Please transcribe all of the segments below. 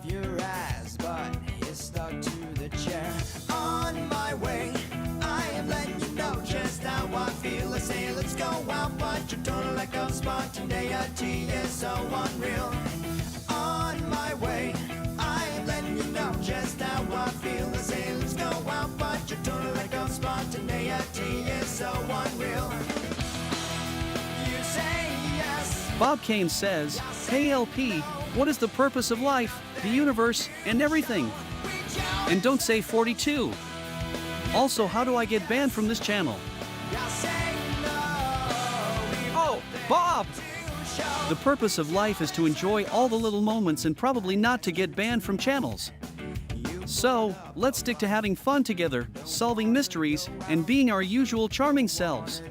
off your ass, but you're stuck to the chair. On my way, I am letting you know just how I feel. I say let's go out, but your total lack of spontaneity is so unreal. On my way, I am letting you know just how I feel. I say let's go out, but your total lack of spontaneity is so unreal. You say yes. Bob Kane says, "Hey LP, what is the purpose of life, the universe, and everything? And don't say 42. Also, how do I get banned from this channel?" Oh, Bob! The purpose of life is to enjoy all the little moments and probably not to get banned from channels. So, let's stick to having fun together, solving mysteries, and being our usual charming selves.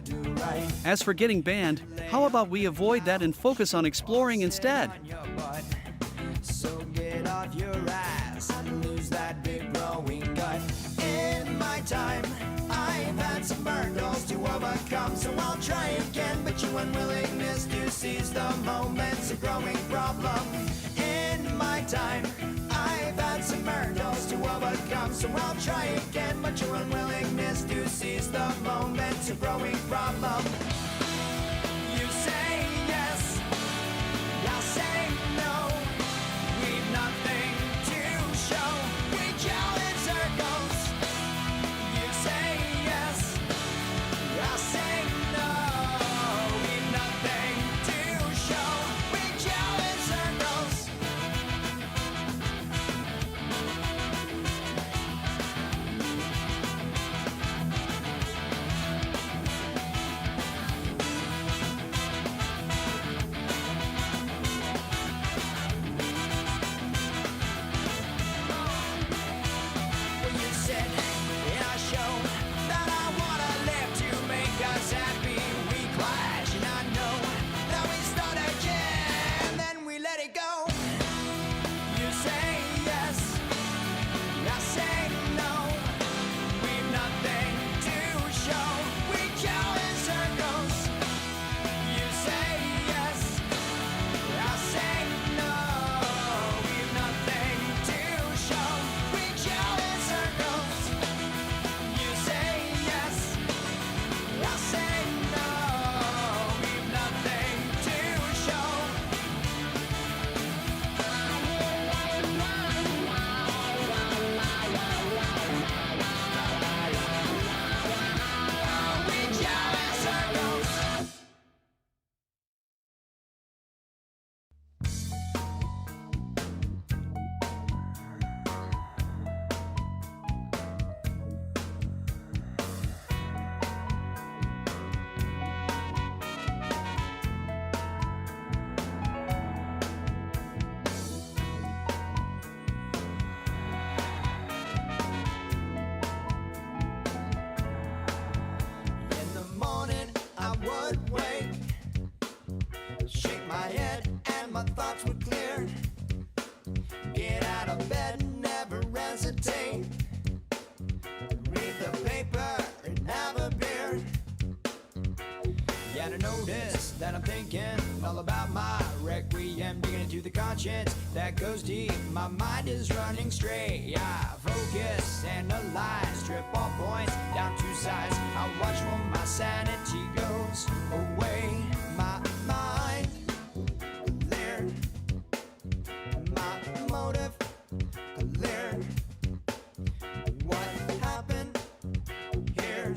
As for getting banned, how about we avoid that and focus on exploring instead? So get off your ass and lose that big growing gut. In my time, I've had some hurdles to overcome, so I'll try again, but your unwillingness to seize the moment's a growing problem. In my time, I've had some hurdles to overcome, so I'll try again, but your unwillingness to seize the moment's a growing problem. You say yes, I'll say no. We've nothing to show. We yell in circles. You say yes, I'll say no. We've nothing to show. We yell in circles. Well, you said in our show that I wanna live to make us happy. We clash, and I know that we start again, then we let it go. You say yes, I say no. We've nothing to show. We yell in circles. You say yes, I say no. We've nothing to show. We yell in circles. You say yes, I say no. We've nothing to show. We yell in circles. In the morning I would wake, shake my head and my thoughts would clear. Get out of bed, never hesitate. Read the paper and have a beer. Yeah, to notice that I'm thinking all about my requiem, digging into the conscience that goes deep. My mind is running straight. I focus, analyze, strip all points down to size. I watch when my sanity goes away. My mind clear, my motive clear. What happened here?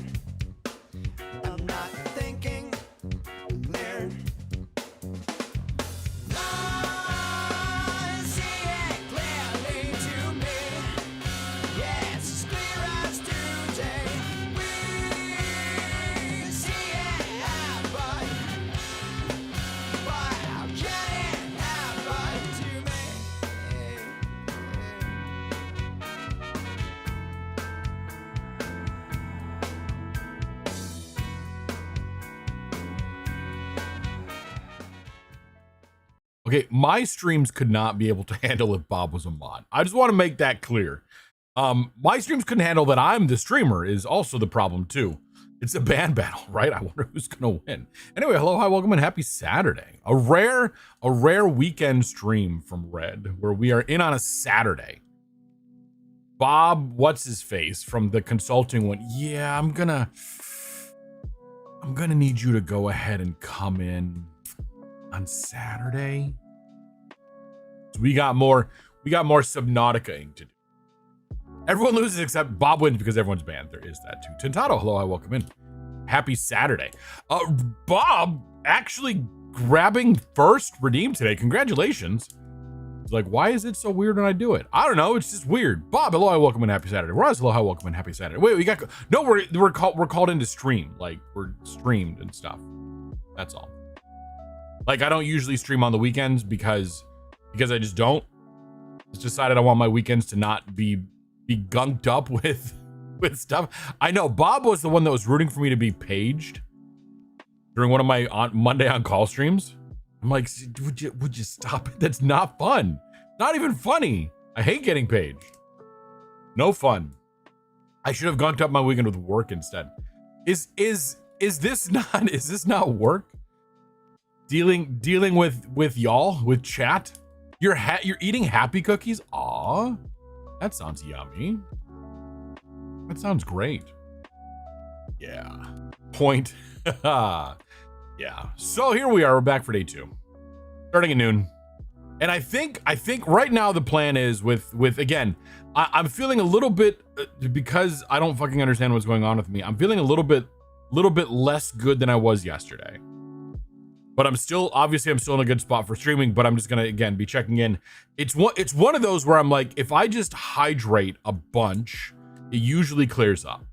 I'm not thinking clear. I see it clearly to me. Yes, as clear as today. We see it happen, but how can it happen to me? Okay, my streams could not be able to handle if Bob was a mod. I just want to make that clear. My streams couldn't handle that I'm the streamer is also the problem too. It's a band battle, right? I wonder who's gonna win. Anyway, hello, hi, welcome, and happy Saturday. A rare weekend stream from Red, where we are in on a Saturday. Bob, what's his face from the consulting one? Yeah, I'm gonna need you to go ahead and come in on Saturday. So we got more Subnautica ink to do. Everyone loses except Bob wins because everyone's banned. There is that too. Tintado, hello, hi, welcome in. Happy Saturday. Bob actually grabbing first redeem today. Congratulations. It's like, why is it so weird when I do it? I don't know. It's just weird. Bob, hello, hi, welcome in. Happy Saturday. Roz, hello, hi, welcome in. Happy Saturday. Wait, we're called in to stream. Like, we're streamed and stuff. That's all. Like, I don't usually stream on the weekends because I just don't. It's decided I want my weekends to not be gunked up with stuff. I know Bob was the one that was rooting for me to be paged during one of my Monday on call streams. I'm like, would you stop it? That's not fun. Not even funny. I hate getting paged. No fun. I should have gunked up my weekend with work instead. Is this not work? Dealing with y'all, with chat? You're eating happy cookies? Aw. That sounds yummy. That sounds great. Yeah. Point. Yeah. So here we are. We're back for day 2. Starting at noon. And I think right now the plan is with again, I'm feeling a little bit because I don't fucking understand what's going on with me. I'm feeling a little bit less good than I was yesterday. But I'm still in a good spot for streaming, but I'm just gonna again be checking in. It's one of those where I'm like, if I just hydrate a bunch, it usually clears up.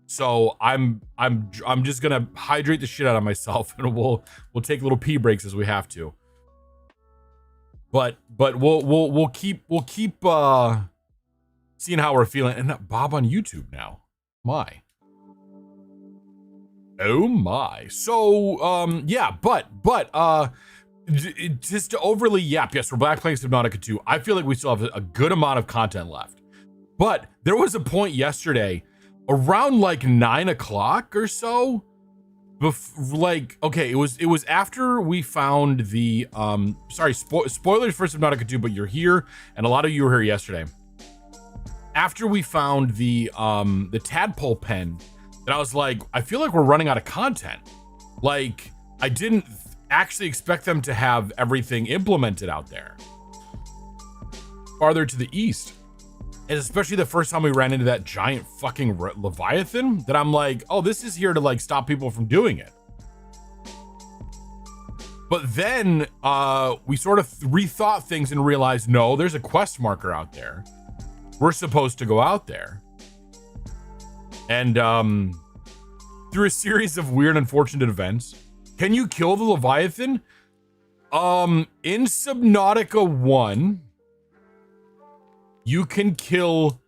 So I'm just gonna hydrate the shit out of myself, and we'll take little pee breaks as we have to. But we'll keep seeing how we're feeling. And Bob on YouTube now. Oh my. So yeah, but just to overly yap, yes, we're back playing Subnautica 2. I feel like we still have a good amount of content left. But there was a point yesterday around like 9 o'clock or so. Okay, it was after we found the spoilers for Subnautica 2, but you're here, and a lot of you were here yesterday. After we found the tadpole pen, and I was like, I feel like we're running out of content. Like, I didn't actually expect them to have everything implemented out there. Farther to the east. And especially the first time we ran into that giant fucking Leviathan, that I'm like, oh, this is here to like stop people from doing it. But then we sort of rethought things and realized, no, there's a quest marker out there. We're supposed to go out there. And through a series of weird, unfortunate events, can you kill the Leviathan? In Subnautica 1, you can kill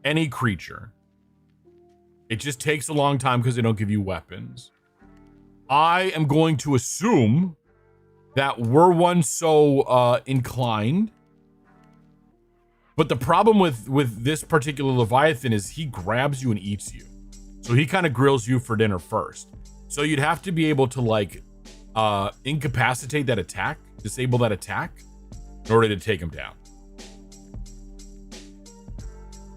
any creature. It just takes a long time because they don't give you weapons. I am going to assume that we're one so inclined. But the problem with this particular Leviathan is he grabs you and eats you. So he kind of grills you for dinner first. So you'd have to be able to like incapacitate that attack, disable that attack in order to take him down.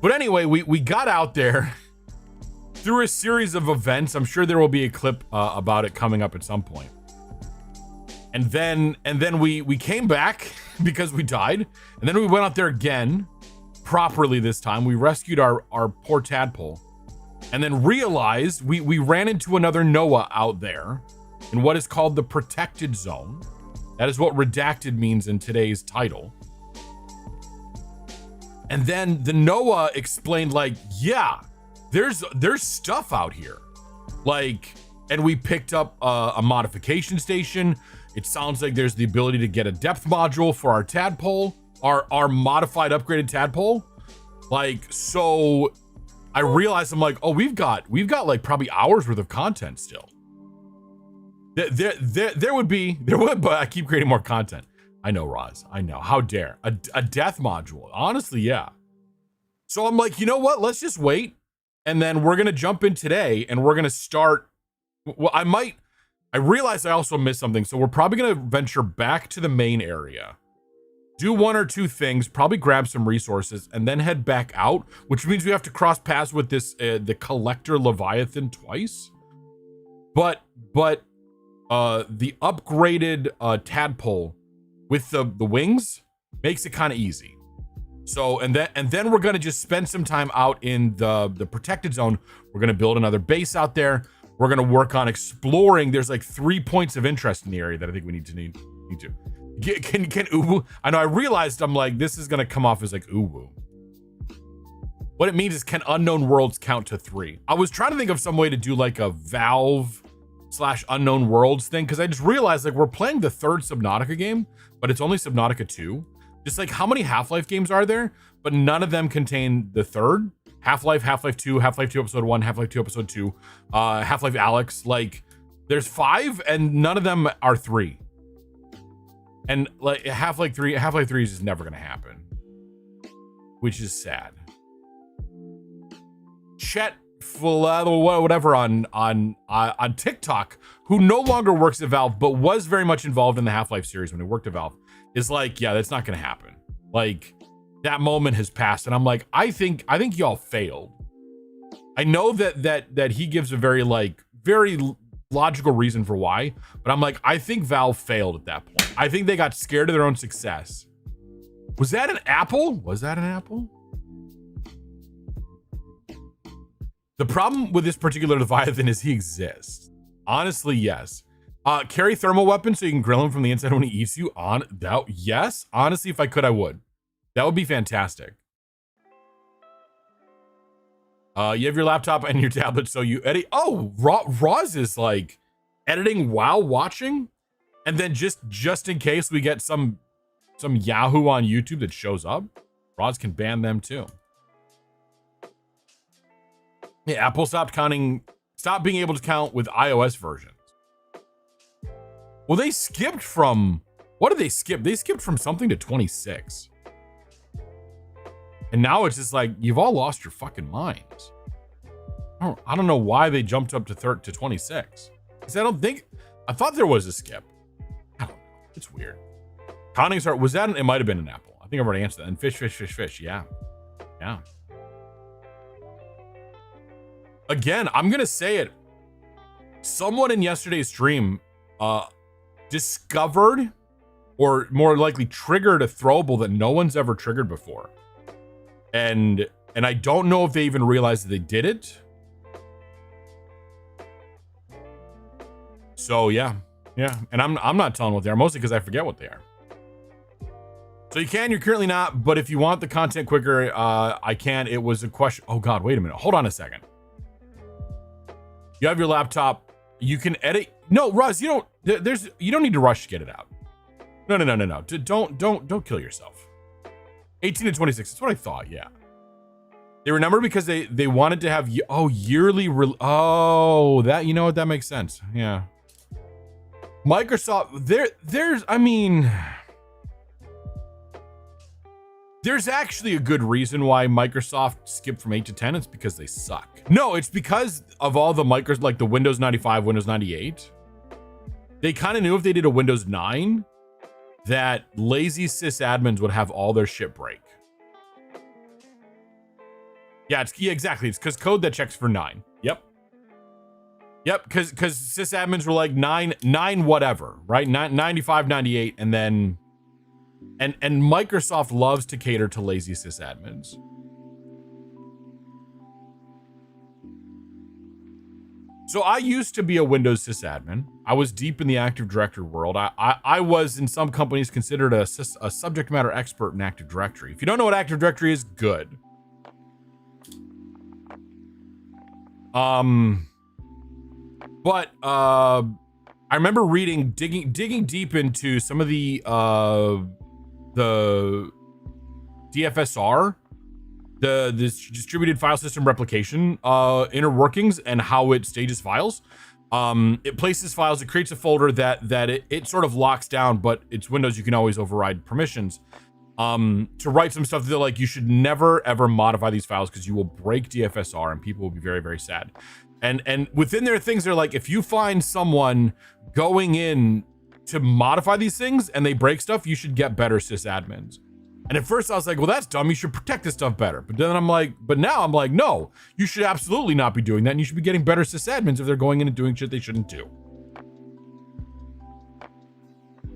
But anyway, we got out there through a series of events. I'm sure there will be a clip about it coming up at some point. And then we came back because we died. And then we went out there again, properly this time. We rescued our poor tadpole. And then realized we ran into another Noah out there in what is called the protected zone. That is what redacted means in today's title. And then the Noah explained like, yeah, there's stuff out here. Like, and we picked up a modification station. It sounds like there's the ability to get a depth module for our tadpole, our modified upgraded tadpole. Like, so I realized I'm like, oh, we've got like probably hours worth of content still. There would, but I keep creating more content. I know, Roz. I know. How dare a death module? Honestly, yeah. So I'm like, you know what? Let's just wait And then we're going to jump in today and we're going to start. Well, I realized I also missed something. So we're probably going to venture back to the main area, do one or two things, probably grab some resources, and then head back out, which means we have to cross paths with this, the collector Leviathan twice. But the upgraded tadpole with the wings makes it kind of easy. So, and then we're going to just spend some time out in the protected zone. We're going to build another base out there. We're going to work on exploring. There's like 3 points of interest in the area that I think we need to. Can Uwu? I know, I realized I'm like, this is going to come off as like Uwu. What it means is, can unknown worlds count to 3? I was trying to think of some way to do like a Valve/unknown worlds thing, because I just realized like we're playing the 3rd Subnautica game, but it's only Subnautica 2. Just like, how many Half-Life games are there? But none of them contain the 3rd. Half-Life, Half-Life 2, Half-Life 2 Episode 1, Half-Life 2 Episode 2, Half-Life Alyx. Like, there's 5 and none of them are 3. And like Half-Life 3 is just never gonna happen, which is sad. Chet whatever on TikTok, who no longer works at Valve but was very much involved in the Half-Life series when he worked at Valve, is like, yeah, that's not gonna happen. Like, that moment has passed, and I'm like, I think y'all failed. I know that he gives a very logical reason for why, but I'm like, I think Valve failed at that point. I think they got scared of their own success. Was that an apple? Was that an apple? The problem with this particular Leviathan is he exists. Honestly, yes. Carry thermal weapons so you can grill him from the inside when he eats you. Yes. Honestly, if I could, I would. That would be fantastic. You have your laptop and your tablet, so you edit. Oh, Roz is like editing while watching, and then just in case we get some Yahoo on YouTube that shows up, Roz can ban them too. Yeah, Apple stopped being able to count with iOS versions. Well, they skipped from, what did they skip? They skipped from something to 26. And now it's just like, you've all lost your fucking minds. I don't know why they jumped up to 26. Because I thought there was a skip. I don't know. It's weird. Conning start, was that it might have been an apple. I think I've already answered that. And fish. Yeah. Yeah. Again, I'm going to say it. Someone in yesterday's stream discovered, or more likely triggered, a throwable that no one's ever triggered before. And I don't know if they even realized that they did it. So yeah. And I'm not telling what they are, mostly because I forget what they are. So you're currently not, but if you want the content quicker, I can. It was a question. Oh God, wait a minute. Hold on a second. You have your laptop. You can edit. No, Roz, you don't need to rush to get it out. No. Don't kill yourself. 18 to 26. That's what I thought. Yeah. They remember because they wanted to have yearly. That, you know what, that makes sense. Yeah. Microsoft, there's actually a good reason why Microsoft skipped from 8 to 10. It's because they suck. No, it's because of all the like the Windows 95, Windows 98. They kind of knew if they did a Windows 9 that lazy sysadmins would have all their shit break. Yeah, exactly. It's because code that checks for 9. Yep, because sysadmins were like 9 whatever, right? 95, 98, and then and Microsoft loves to cater to lazy sysadmins. So I used to be a Windows sysadmin. I was deep in the Active Directory world. I was in some companies considered a subject matter expert in Active Directory. If you don't know what Active Directory is, good. But I remember digging deep into some of the DFSR, this distributed file system replication inner workings, and how it stages files. It places files, it creates a folder that it sort of locks down, but it's Windows, you can always override permissions. to write some stuff that like you should never ever modify these files because you will break DFSR and people will be very, very sad. And within their things, they're like, if you find someone going in to modify these things and they break stuff, you should get better sysadmins. And at first I was like, well, that's dumb. You should protect this stuff better. But then now I'm like, no, you should absolutely not be doing that. And you should be getting better sysadmins if they're going in and doing shit they shouldn't do.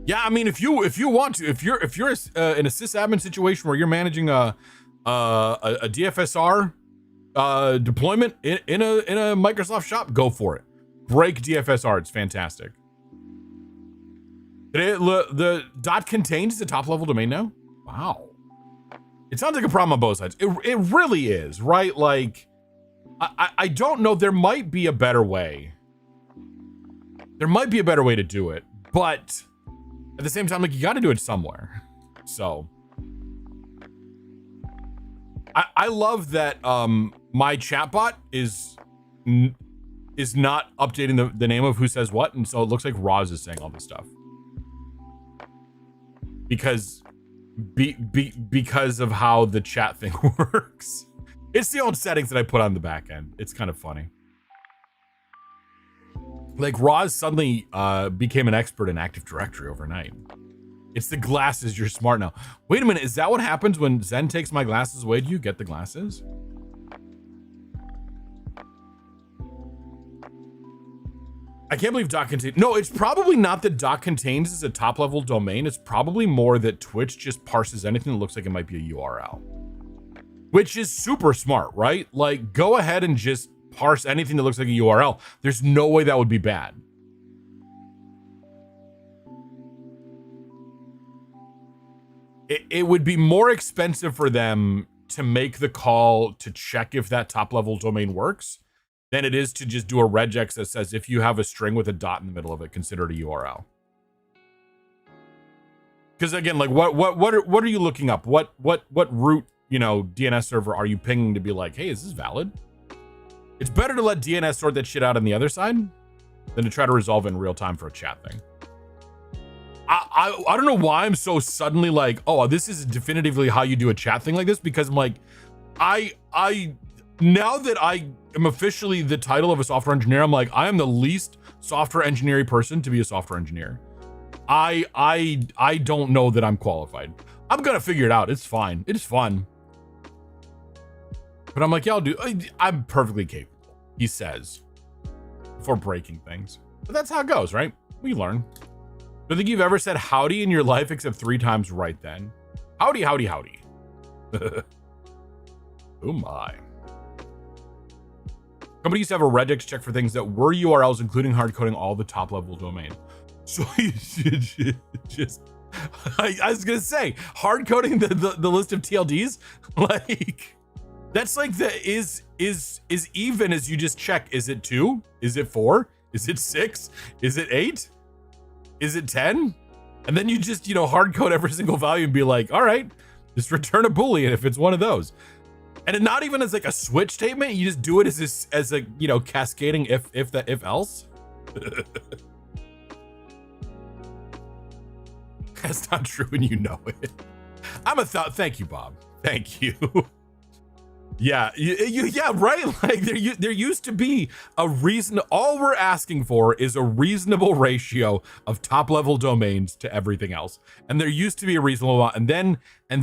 Yeah, I mean, if you want to, if you're in a sysadmin situation where you're managing a DFSR deployment in a Microsoft shop, go for it. Break DFSR. It's fantastic. The .contained is a top level domain now. Wow. It sounds like a problem on both sides. It really is, right? Like, I don't know. There might be a better way. There might be a better way to do it, but at the same time, like, you got to do it somewhere. So I love that my chatbot is not updating the name of who says what, and so it looks like Roz is saying all this stuff because of how the chat thing works. It's the old settings that I put on the back end. It's kind of funny. Like, Roz suddenly became an expert in Active Directory overnight. It's the glasses. You're smart now. Wait a minute. Is that what happens when Zen takes my glasses away? Do you get the glasses? I can't believe .contains. No, it's probably not that .contains is a top level domain. It's probably more that Twitch just parses anything that looks like it might be a URL, which is super smart, right? Like, go ahead and just parse anything that looks like a URL. There's no way that would be bad. It would be more expensive for them to make the call to check if that top level domain works than it is to just do a regex that says if you have a string with a dot in the middle of it, consider it a URL. Because again, like, what are you looking up? What root, DNS server are you pinging to be like, hey, is this valid? It's better to let DNS sort that shit out on the other side than to try to resolve it in real time for a chat thing. I don't know why I'm so suddenly like, oh, this is definitively how you do a chat thing like this, because I'm like, I now that I am officially the title of a software engineer, I'm like, I am the least software engineering person to be a software engineer. I don't know that I'm qualified. I'm gonna figure it out. It's fine. It's fun. But I'm like, yeah, I'm perfectly capable, he says, before breaking things. But that's how it goes, right? We learn. Don't think you've ever said howdy in your life except 3 times right then. Howdy, howdy, howdy. Oh my. Somebody used to have a regex check for things that were URLs, including hard coding all the top level domain. So you should just, I was gonna say, hard coding the list of TLDs, like, that's like is even as you just check, is it 2? Is it 4? Is it 6? Is it 8? Is it 10? And then you just, hard code every single value and be like, all right, just return a Boolean if it's one of those. And it not even as like a switch statement, you just do it as a cascading if else. That's not true and you know it. Thank you, Bob. Thank you. Yeah, yeah, right. Like there used to be a reason. All we're asking for is a reasonable ratio of top level domains to everything else, and there used to be a reasonable amount. And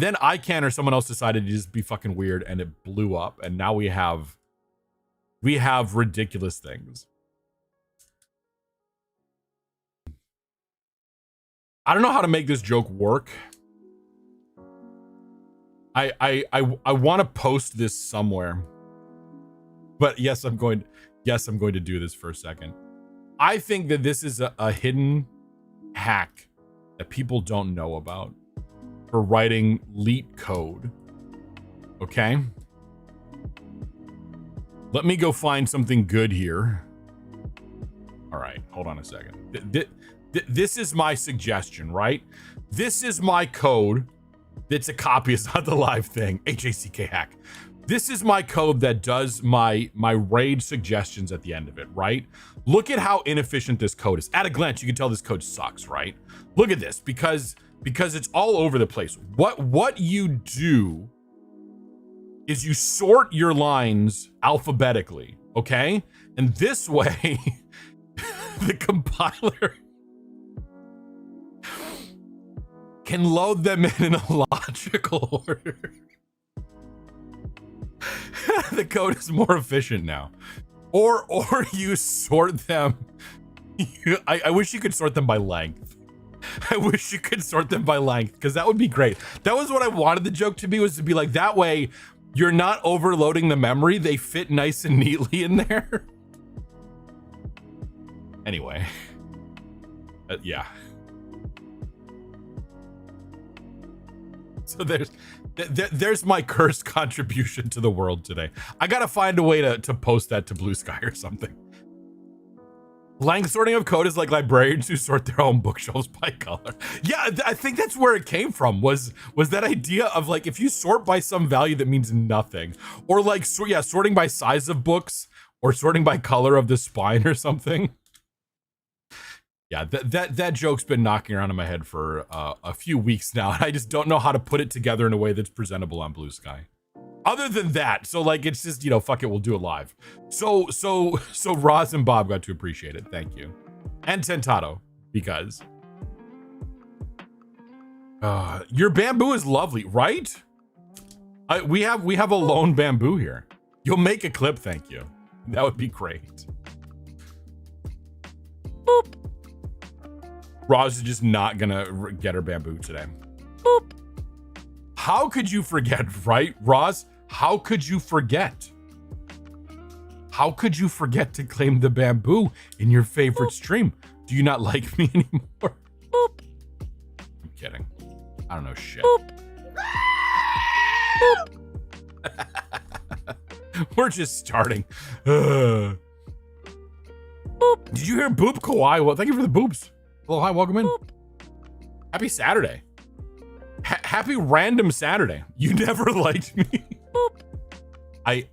then ICANN or someone else decided to just be fucking weird, and it blew up. And now we have ridiculous things. I don't know how to make this joke work. I want to post this somewhere, but yes, I'm going to do this for a second. I think that this is a hidden hack that people don't know about for writing leet code. Okay. Let me go find something good here. All right, hold on a second. This is my suggestion, right? This is my code. It's a copy. It's not the live thing. HACK hack. this is my code that does my raid suggestions at the end of it, right? Look at how inefficient this code is. At a glance, you can tell this code sucks, right? Look at this, because it's all over the place. What you do is you sort your lines alphabetically, okay? And this way, the compiler can load them in a logical order. The code is more efficient now. Or you sort them. I wish you could sort them by length. I wish you could sort them by length, because that would be great. That was what I wanted the joke to be, was to be like, that way you're not overloading the memory. They fit nice and neatly in there. Anyway. Yeah. So there's my cursed contribution to the world today. I gotta find a way to post that to Blue Sky or something. Length sorting of code is like librarians who sort their own bookshelves by color. Yeah, I think that's where it came from, was that idea of like, if you sort by some value that means nothing, or like, sorting by size of books, or sorting by color of the spine or something. Yeah, that joke's been knocking around in my head for a few weeks now, and I just don't know how to put it together in a way that's presentable on Blue Sky. Other than that, so like, it's just, fuck it, we'll do it live. So Roz and Bob got to appreciate it. Thank you. And Tentato, because your bamboo is lovely, right? We have a lone bamboo here. You'll make a clip, thank you. That would be great. Boop. Roz is just not gonna get her bamboo today. Boop. How could you forget, right, Roz? How could you forget? How could you forget to claim the bamboo in your favorite stream? Do you not like me anymore? Boop. I'm kidding. I don't know shit. Boop. Boop. We're just starting. Boop. Did you hear Boop Kawhi? Well, thank you for the boops. Hello, hi, welcome in. Boop. Happy Saturday. Happy random Saturday. You never liked me. Boop.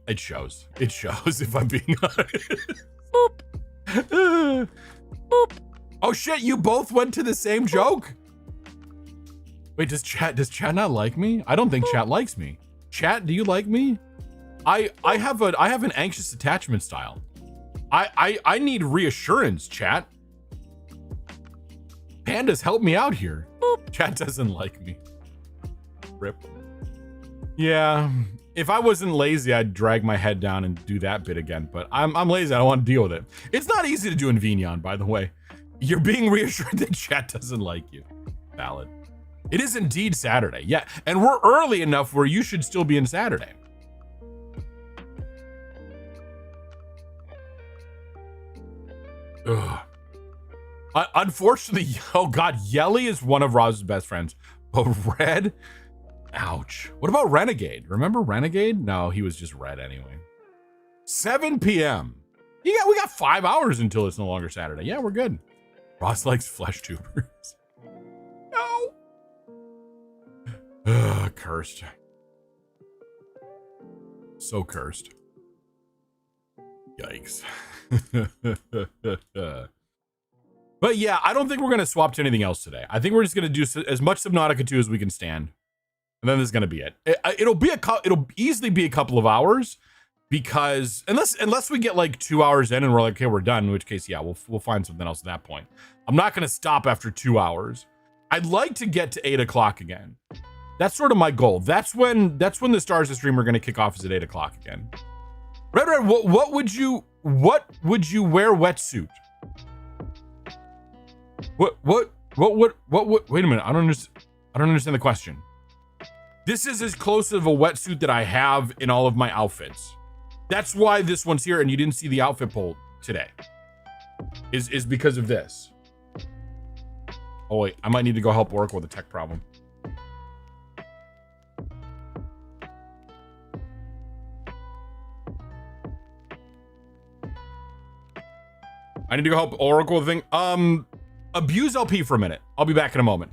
It shows. It shows, if I'm being honest. Boop. Boop. Oh shit, you both went to the same joke? Wait, does chat not like me? I don't think chat likes me. Chat, do you like me? I have an anxious attachment style. I need reassurance, chat. Pandas, help me out here. Boop. Chat doesn't like me. Rip. Yeah, if I wasn't lazy, I'd drag my head down and do that bit again, but I'm lazy. I don't want to deal with it. It's not easy to do in Vignon, by the way. You're being reassured that chat doesn't like you. Valid. It is indeed Saturday. Yeah, and we're early enough where you should still be in Saturday. Ugh. Unfortunately, oh god, Yelly is one of Roz's best friends, but Red, ouch. What about Renegade? Remember Renegade? No, he was just Red anyway. 7 p.m. We got 5 hours until it's no longer Saturday. Yeah, we're good. Roz likes flesh tubers. No. Ugh, cursed. So cursed. Yikes. But yeah, I don't think we're going to swap to anything else today. I think we're just going to do as much Subnautica 2 as we can stand. And then this is going to be it. It'll easily be a couple of hours, because unless we get like 2 hours in and we're like, okay, we're done, in which case, yeah, we'll find something else at that point. I'm not going to stop after 2 hours. I'd like to get to 8 o'clock again. That's sort of my goal. That's when the Stars of Stream are going to kick off, is at 8 o'clock again. Red, what would you wear wetsuit? What, wait a minute. I don't understand the question. This is as close of a wetsuit that I have in all of my outfits. That's why this one's here and you didn't see the outfit poll today. Is because of this. Oh wait, I might need to go help Oracle with a tech problem. I need to go help Oracle with a thing. Abuse LP for a minute. I'll be back in a moment.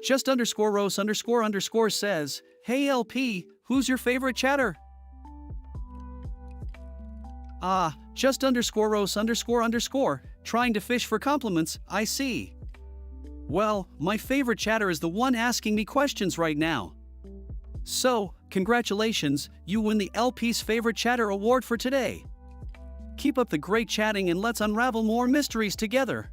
just underscore Rose underscore says, "Hey LP, who's your favorite chatter?" Just underscore Rose underscore, trying to fish for compliments, I see. Well, my favorite chatter is the one asking me questions right now. So, congratulations, you win the LP's Favorite Chatter Award for today. Keep up the great chatting and let's unravel more mysteries together.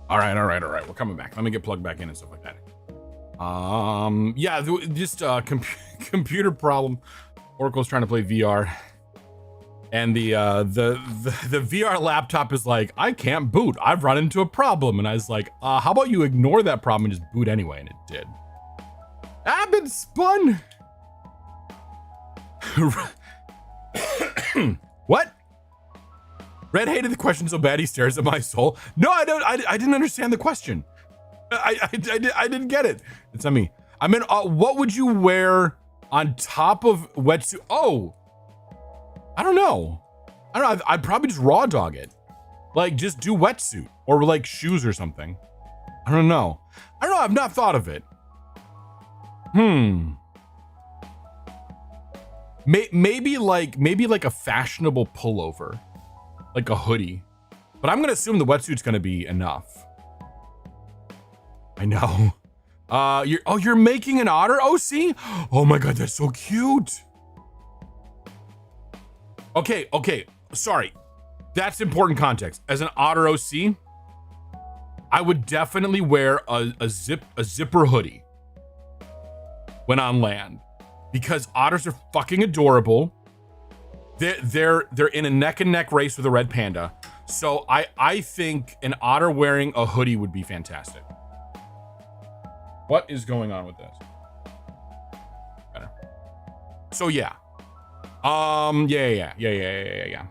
All right. We're coming back. Let me get plugged back in and stuff like that. Yeah, just computer problem. Oracle's trying to play VR, and the VR laptop is like, I can't boot. I've run into a problem, and I was like, how about you ignore that problem and just boot anyway? And it did. I've been spun. What? Red hated the question so bad he stares at my soul. No, I don't. I didn't understand the question. I didn't get it. It's not me. I mean, what would you wear on top of wetsuit? Oh, I don't know. I'd probably just raw dog it. Like, just do wetsuit or like shoes or something. I don't know. I've not thought of it. Maybe like a fashionable pullover. Like a hoodie, but I'm gonna assume the wetsuit's gonna be enough. I know. You're making an otter OC? Oh my god, that's so cute. Okay. Sorry, that's important context. As an otter OC, I would definitely wear a zipper hoodie when on land because otters are fucking adorable. They're in a neck and neck race with a red panda. So I think an otter wearing a hoodie would be fantastic. What is going on with this? Better. So yeah. Yeah.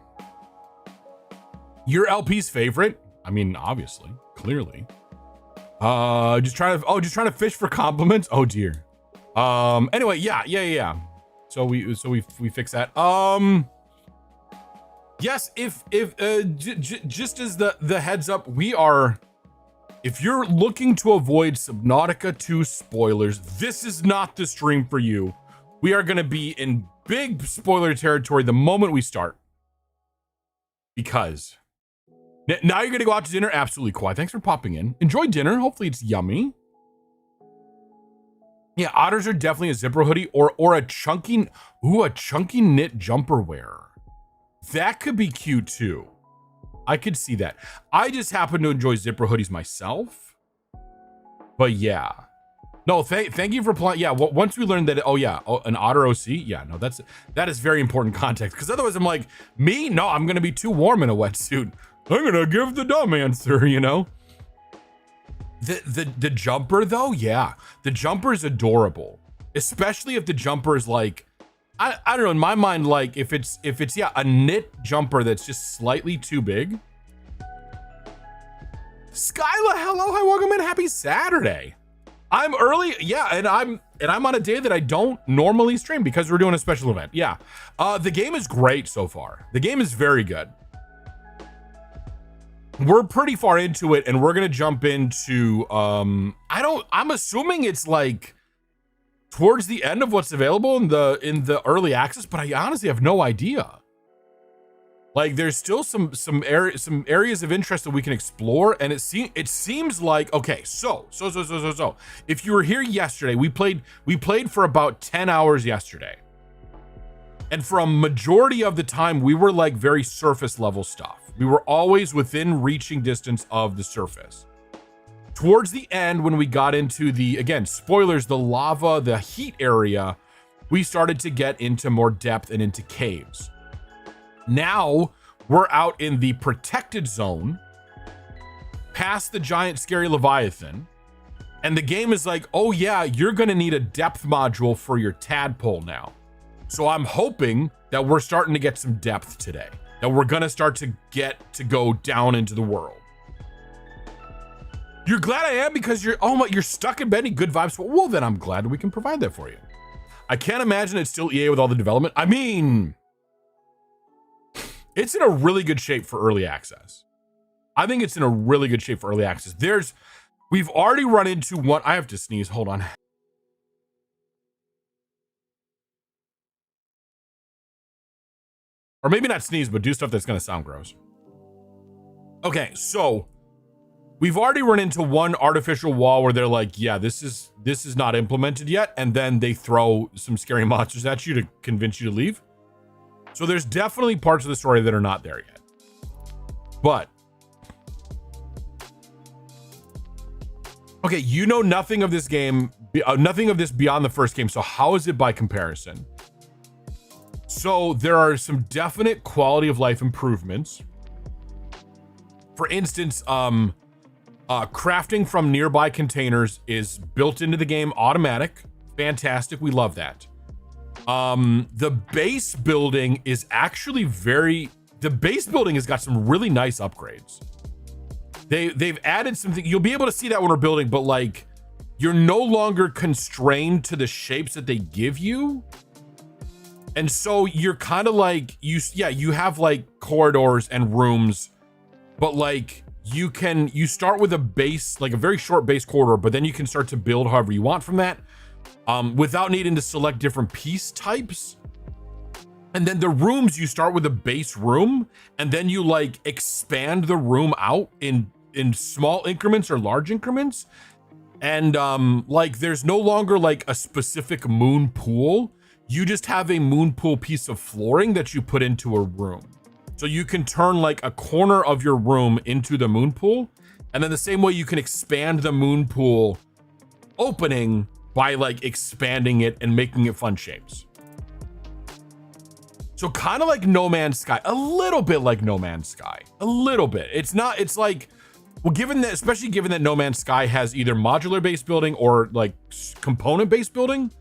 Your LP's favorite? I mean, obviously, clearly. Just trying to fish for compliments. Oh dear. Anyway, yeah. So we fix that. Yes, if just as the heads up, if you're looking to avoid Subnautica 2 spoilers, this is not the stream for you. We are going to be in big spoiler territory the moment we start. Because now you're going to go out to dinner. Absolutely cool. Thanks for popping in. Enjoy dinner. Hopefully it's yummy. Yeah, otters are definitely a zipper hoodie or a chunky knit jumper wear. That could be cute too. I could see that. I just happen to enjoy zipper hoodies myself. But yeah. No, thank you for playing. Yeah, once we learned that, an otter OC. Yeah, no, that is very important context. Because otherwise I'm like, me? No, I'm going to be too warm in a wetsuit. I'm going to give the dumb answer, you know? The jumper though, yeah. The jumper is adorable. Especially if the jumper is like, I don't know, in my mind, like if it's a knit jumper that's just slightly too big. Skyla, hello, hi, welcome in, happy Saturday. I'm early, yeah, and I'm on a day that I don't normally stream because we're doing a special event. Yeah. The game is great so far. The game is very good. we're pretty far into it, and we're gonna jump into I'm assuming it's like towards the end of what's available in the early access, but I honestly have no idea. Like, there's still some areas of interest that we can explore, and it seems like, okay, so if you were here yesterday, we played for about 10 hours yesterday, and for a majority of the time we were like very surface level stuff. We were always within reaching distance of the surface. Towards the end, when we got into the, again, spoilers, the lava, the heat area, we started to get into more depth and into caves. Now we're out in the protected zone, past the giant scary Leviathan, and the game is like, oh yeah, you're gonna need a depth module for your tadpole now. So I'm hoping that we're starting to get some depth today, that we're gonna start to get to go down into the world. You're glad I am because you're stuck in bed, any good vibes? Well, then I'm glad we can provide that for you. I can't imagine it's still EA with all the development. I mean, it's in a really good shape for early access. I think it's in a really good shape for early access. We've already run into one. I have to sneeze. Hold on. Or maybe not sneeze, but do stuff that's going to sound gross. Okay, so we've already run into one artificial wall where they're like, yeah, this is not implemented yet. And then they throw some scary monsters at you to convince you to leave. So there's definitely parts of the story that are not there yet. But okay, you know nothing of this game, nothing of this beyond the first game. So how is it by comparison? So there are some definite quality of life improvements. For instance, crafting from nearby containers is built into the game, automatic. Fantastic. We love that. The base building is actually the base building has got some really nice upgrades. They've added something. You'll be able to see that when we're building, but like, you're no longer constrained to the shapes that they give you. And so you're kind of like, you have like corridors and rooms, but like you start with a base, like a very short base corridor, but then you can start to build however you want from that, without needing to select different piece types. And then the rooms, you start with a base room, and then you like expand the room out in small increments or large increments. And like there's no longer like a specific moon pool. You just have a moon pool piece of flooring that you put into a room. So you can turn like a corner of your room into the moon pool. And then the same way you can expand the moon pool opening by like expanding it and making it fun shapes. So kind of like No Man's Sky, a little bit like No Man's Sky, a little bit. It's like, well, especially given that No Man's Sky has either modular based building or like component based building.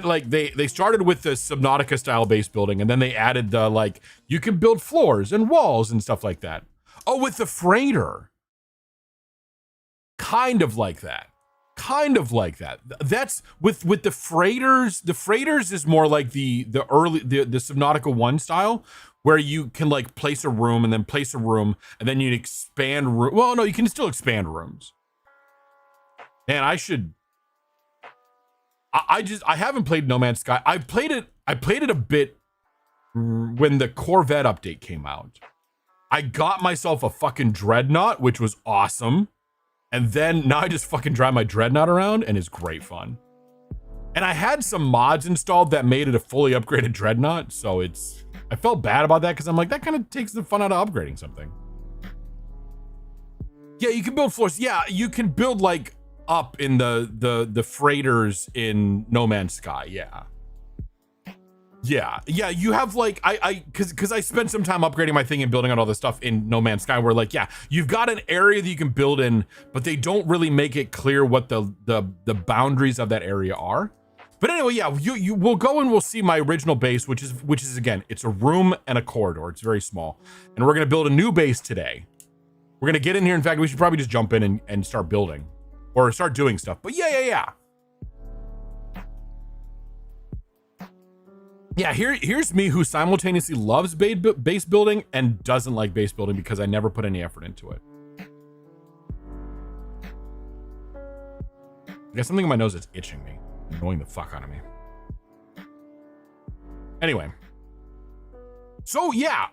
Like they started with the Subnautica style base building, and then they added the like you can build floors and walls and stuff like that. Oh, with the freighter, kind of like that. That's with the freighters. The freighters is more like the Subnautica 1 style, where you can like place a room and then place a room and then you expand room. Well, no, you can still expand rooms. Man, I haven't played No Man's Sky. I played it a bit when the Corvette update came out. I got myself a fucking Dreadnought, which was awesome. And then now I just fucking drive my Dreadnought around and it's great fun. And I had some mods installed that made it a fully upgraded Dreadnought. So I felt bad about that because I'm like, that kind of takes the fun out of upgrading something. Yeah, you can build floors. Yeah, you can build like up in the freighters in No Man's Sky. Yeah, you have like because I spent some time upgrading my thing and building out all this stuff in No Man's Sky, where like, yeah, you've got an area that you can build in, but they don't really make it clear what the boundaries of that area are. But anyway, yeah, you will go and we'll see my original base, which is again, it's a room and a corridor. It's very small, and we're gonna build a new base today. We're gonna get in here. In fact, we should probably just jump in and start building or start doing stuff. But yeah. Yeah, here's me who simultaneously loves base building and doesn't like base building because I never put any effort into it. I got something in my nose that's itching me, annoying the fuck out of me. Anyway. So yeah,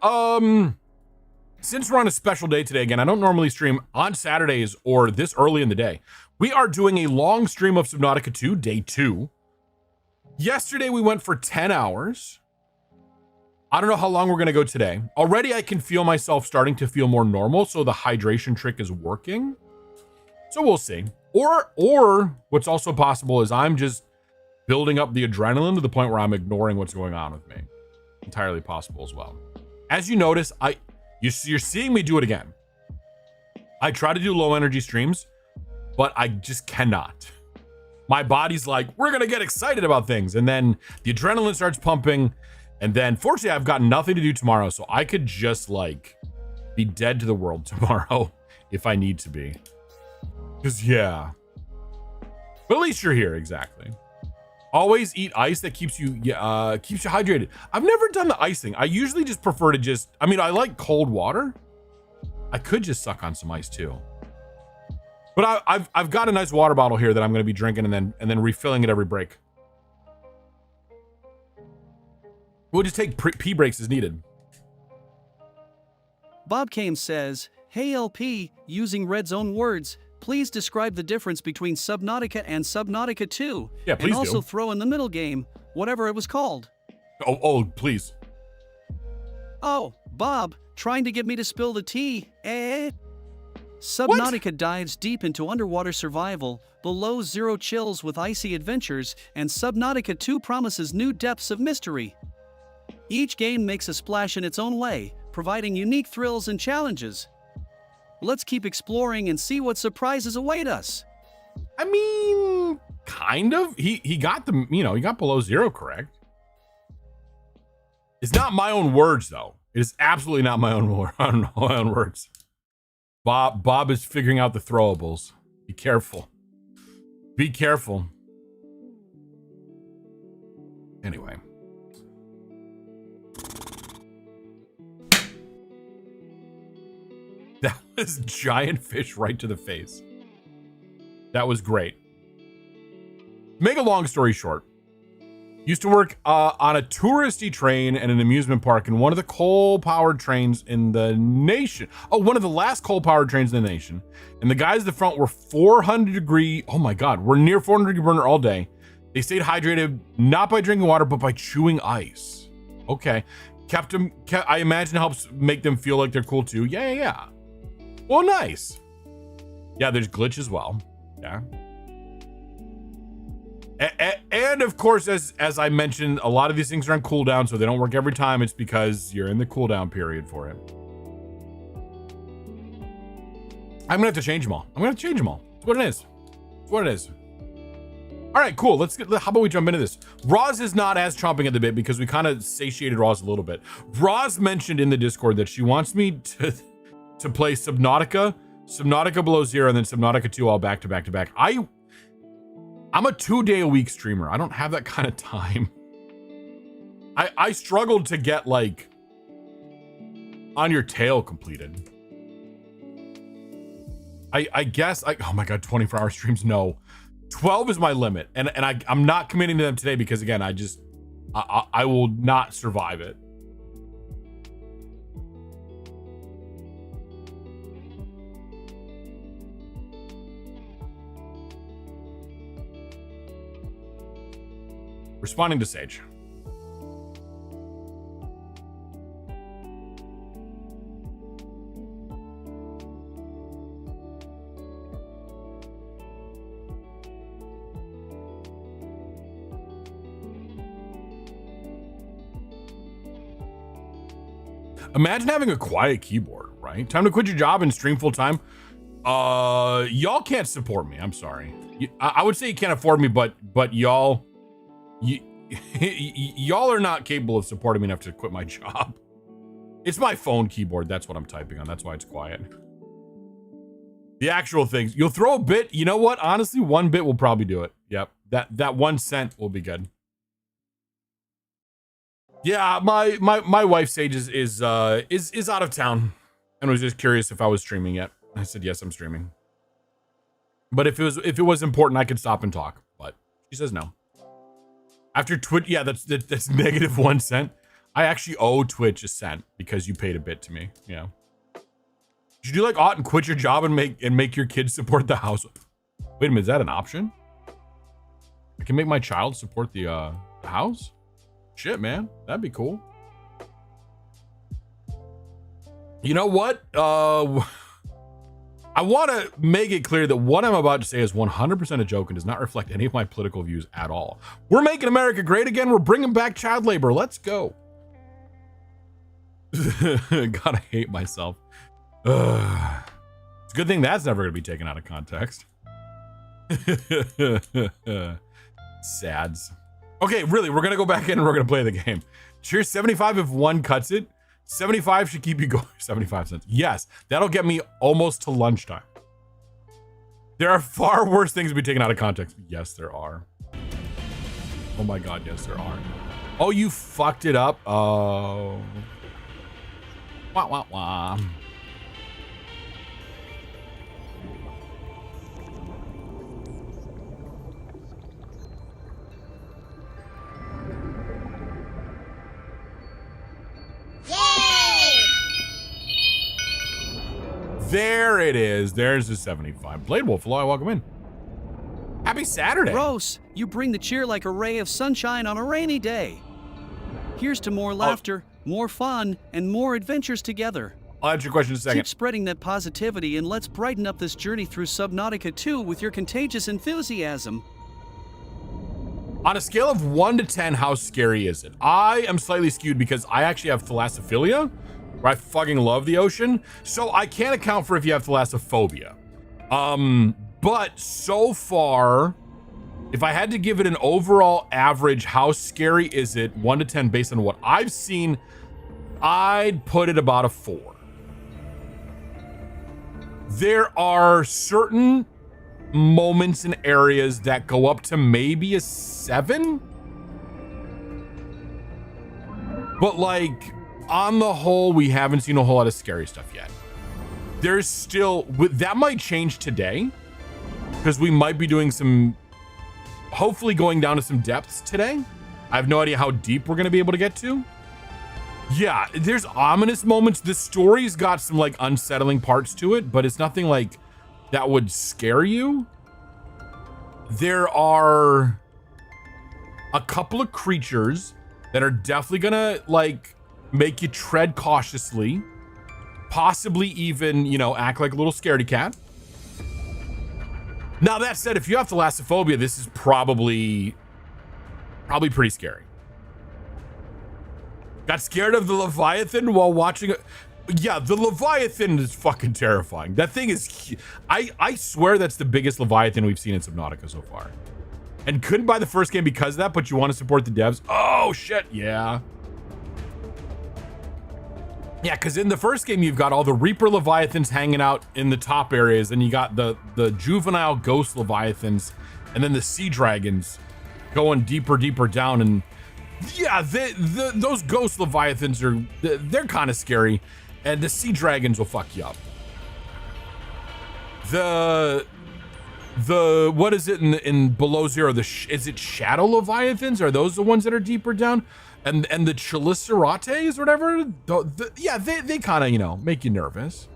since we're on a special day today, again, I don't normally stream on Saturdays or this early in the day. We are doing a long stream of Subnautica 2, day 2. Yesterday, we went for 10 hours. I don't know how long we're going to go today. Already, I can feel myself starting to feel more normal, so the hydration trick is working. So we'll see. Or what's also possible is I'm just building up the adrenaline to the point where I'm ignoring what's going on with me. Entirely possible as well. As you notice, you're seeing me do it again. I try to do low energy streams, but I just cannot. My body's like, we're going to get excited about things. And then the adrenaline starts pumping. And then fortunately, I've got nothing to do tomorrow. So I could just like be dead to the world tomorrow if I need to be. Because yeah. But at least you're here. Exactly. Always eat ice that keeps you hydrated. I've never done the ice thing. I usually just prefer to I like cold water. I could just suck on some ice too. But I've got a nice water bottle here that I'm going to be drinking and then refilling it every break. We'll just take pee breaks as needed. Bob Kane says, "Hey LP, using Red's own words, please describe the difference between Subnautica and Subnautica 2. Yeah, please and also do. Throw in the middle game, whatever it was called." Oh, please. Oh, Bob, trying to get me to spill the tea, eh? Subnautica dives deep into underwater survival, below zero chills with icy adventures, and Subnautica 2 promises new depths of mystery. Each game makes a splash in its own way, providing unique thrills and challenges. Let's keep exploring and see what surprises await us. I mean, kind of. He got he got below zero correct. It's not my own words though. It is absolutely not my own words. Bob is figuring out the throwables. Be careful. Be careful. Anyway. That was giant fish right to the face. That was great. Make a long story short. Used to work on a touristy train and an amusement park in one of the coal-powered trains in the nation. Oh, one of the last coal-powered trains in the nation. And the guys at the front were 400 degree. Oh my God, we're near 400 degree burner all day. They stayed hydrated, not by drinking water, but by chewing ice. Okay. I imagine helps make them feel like they're cool too. Yeah. Well, nice. Yeah, there's glitch as well. Yeah. And of course, as I mentioned, a lot of these things are on cooldown, so they don't work every time. It's because you're in the cooldown period for it. I'm gonna have to change them all. It's what it is. All right, cool. How about we jump into this? Roz is not as chomping at the bit because we kind of satiated Roz a little bit. Roz mentioned in the Discord that she wants me to play Subnautica Below Zero, and then Subnautica 2 all back to back to back. I'm a 2-day-a-week streamer. I don't have that kind of time. I struggled to get like On Your Tail completed. I guess oh my God, 24-hour streams. No, 12 is my limit. And I'm not committing to them today because again, I will not survive it. Responding to Sage. Imagine having a quiet keyboard, right? Time to quit your job and stream full time. Y'all can't support me. I'm sorry. I would say you can't afford me, but y'all are not capable of supporting me enough to quit my job. It's my phone keyboard. That's what I'm typing on. That's why it's quiet. The actual things. You'll throw a bit. You know what? Honestly, 1 bit will probably do it. Yep. That 1 cent will be good. Yeah, my wife Sage is out of town and was just curious if I was streaming yet. I said yes, I'm streaming. But if it was important, I could stop and talk. But she says no. After Twitch, yeah, that's -1 cent. I actually owe Twitch a cent because you paid a bit to me. Yeah. Should you like ought and quit your job and make your kids support the house? Wait a minute, is that an option? I can make my child support the house? Shit, man, that'd be cool. You know what? I want to make it clear that what I'm about to say is 100% a joke and does not reflect any of my political views at all. We're making America great again. We're bringing back child labor. Let's go. Gotta hate myself. It's a good thing that's never going to be taken out of context. Sads. Okay, really, we're going to go back in and we're going to play the game. Cheers 75 if one cuts it. 75 should keep you going. 75 cents. Yes, that'll get me almost to lunchtime. There are far worse things to be taken out of context. Yes, there are. Oh my God, yes, there are. Oh, you fucked it up. Oh. Wah, wah, wah. There it is. There's the 75. Blade Wolf, hello, welcome in. Happy Saturday. Gross, you bring the cheer like a ray of sunshine on a rainy day. Here's to more laughter, more fun, and more adventures together. I'll answer your question in a second. Keep spreading that positivity and let's brighten up this journey through Subnautica 2 with your contagious enthusiasm. On a scale of 1 to 10, how scary is it? I am slightly skewed because I actually have thalassophilia, where I fucking love the ocean. So I can't account for if you have thalassophobia. But so far, if I had to give it an overall average, how scary is it, 1 to 10, based on what I've seen, I'd put it about a 4. There are certain moments and areas that go up to maybe a 7. But like, on the whole, we haven't seen a whole lot of scary stuff yet. There's still, that might change today, because we might be doing some, hopefully going down to some depths today. I have no idea how deep we're going to be able to get to. Yeah, there's ominous moments. The story's got some like unsettling parts to it, but it's nothing like that would scare you. There are a couple of creatures that are definitely gonna like make you tread cautiously, possibly even, you know, act like a little scaredy cat. Now that said, if you have thalassophobia, this is probably pretty scary. Got scared of the Leviathan while watching it. Yeah, the Leviathan is fucking terrifying. That thing is, I swear that's the biggest Leviathan we've seen in Subnautica so far. And couldn't buy the first game because of that, but you want to support the devs? Oh shit, yeah. Yeah, because in the first game, you've got all the Reaper Leviathans hanging out in the top areas, and you got the juvenile ghost Leviathans, and then the sea dragons going deeper down. And yeah, those ghost Leviathans they're kind of scary, and the sea dragons will fuck you up. The what is it in below zero? Is it shadow Leviathans? Are those the ones that are deeper down? And the Chelicerates or whatever, yeah, they kind of, you know, make you nervous.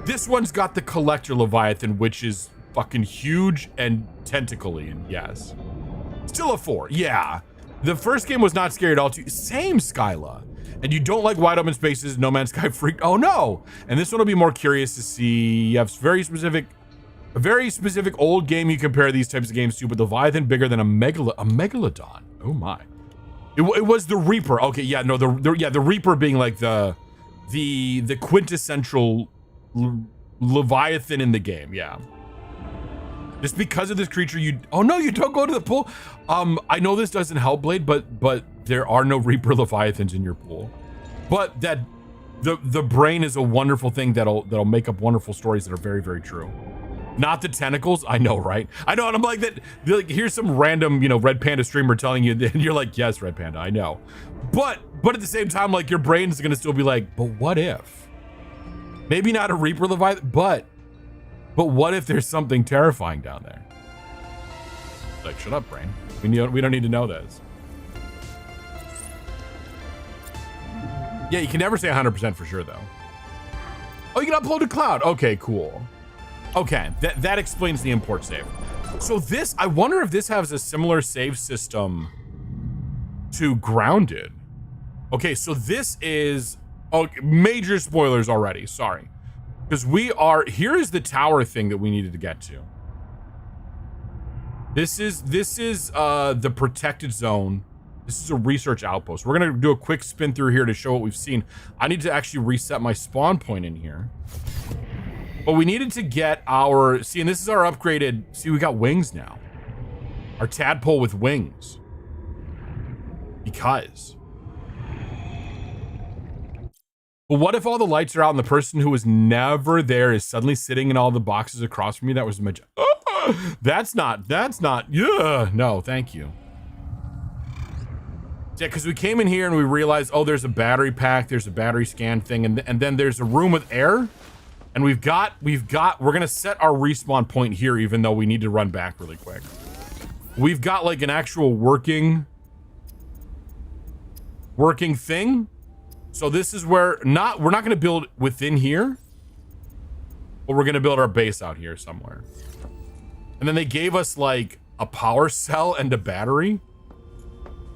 This one's got the Collector Leviathan, which is fucking huge and tentacly, and yes. Still a 4, yeah. The first game was not scary at all. Same, Skyla. And you don't like wide open spaces, No Man's Sky freaked, oh no. And this one will be more curious to see. You have a very specific old game you compare these types of games to, but the Leviathan bigger than a megalodon. Oh my. It was the Reaper. Okay, yeah, no, the Reaper being like the quintessential Leviathan in the game, yeah. Just because of this creature, oh no, you don't go to the pool. I know this doesn't help, Blade, but there are no Reaper Leviathans in your pool. But that the brain is a wonderful thing that'll make up wonderful stories that are very, very true. Not the tentacles. I know, right? I know, and I'm like that. Like, here's some random, Red Panda streamer telling you, and you're like, yes, Red Panda, I know. But at the same time, like, your brain's gonna still be like, but what if? Maybe not a Reaper Leviathan, but what if there's something terrifying down there? Like, shut up, brain. We don't need to know this. Yeah, you can never say 100% for sure, though. Oh, you can upload to cloud. Okay, cool. Okay, that explains the import save. So this, I wonder if this has a similar save system to Grounded. Okay, so this is, major spoilers already, sorry. Because here is the tower thing that we needed to get to. This is the protected zone. This is a research outpost. We're gonna do a quick spin through here to show what we've seen. I need to actually reset my spawn point in here. But we needed to get our, see, and this is our upgraded, see, we got wings now. Our tadpole with wings. Because. But what if all the lights are out and the person who was never there is suddenly sitting in all the boxes across from me? That was that's not, yeah, no, thank you. Yeah, because we came in here and we realized, oh, there's a battery pack, there's a battery scan thing, and then there's a room with air, and we're gonna set our respawn point here, even though we need to run back really quick. We've got like an actual working thing. So this is where, we're not gonna build within here, but we're gonna build our base out here somewhere. And then they gave us like a power cell and a battery.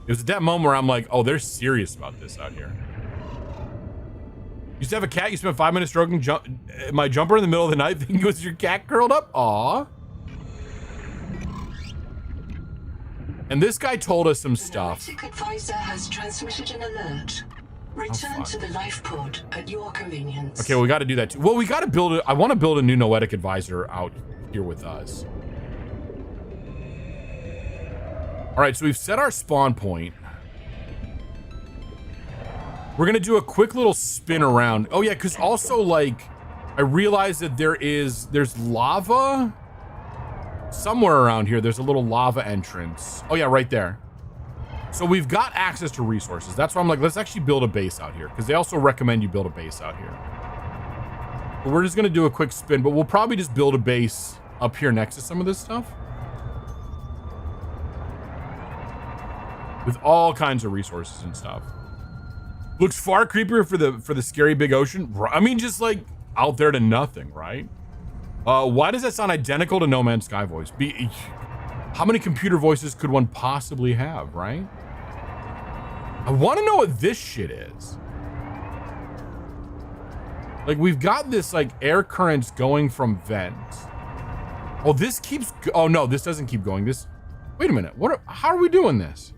It was at that moment where I'm like, oh, they're serious about this out here. You used to have a cat, you spent 5 minutes stroking my jumper in the middle of the night thinking it was your cat curled up? Aw. And this guy told us some stuff. The advisor has transmitted an alert. Return to the life pod at your convenience. Okay, well, we got to do that too. Well, we got to build I want to build a new Noetic advisor out here with us. All right, so we've set our spawn point. We're gonna do a quick little spin around. Oh yeah, because also like, I realized that there's lava somewhere around here. There's a little lava entrance. Oh yeah, right there. So we've got access to resources. That's why I'm like, let's actually build a base out here, because they also recommend you build a base out here. But we're just gonna do a quick spin, but we'll probably just build a base up here next to some of this stuff. With all kinds of resources and stuff. Looks far creepier for the scary big ocean. I mean, just like out there to nothing, right? Why does that sound identical to No Man's Sky voice? How many computer voices could one possibly have, right? I want to know what this shit is. Like, we've got this like air currents going from vents. Oh, this keeps, oh no, this doesn't keep going. Wait a minute, how are we doing this?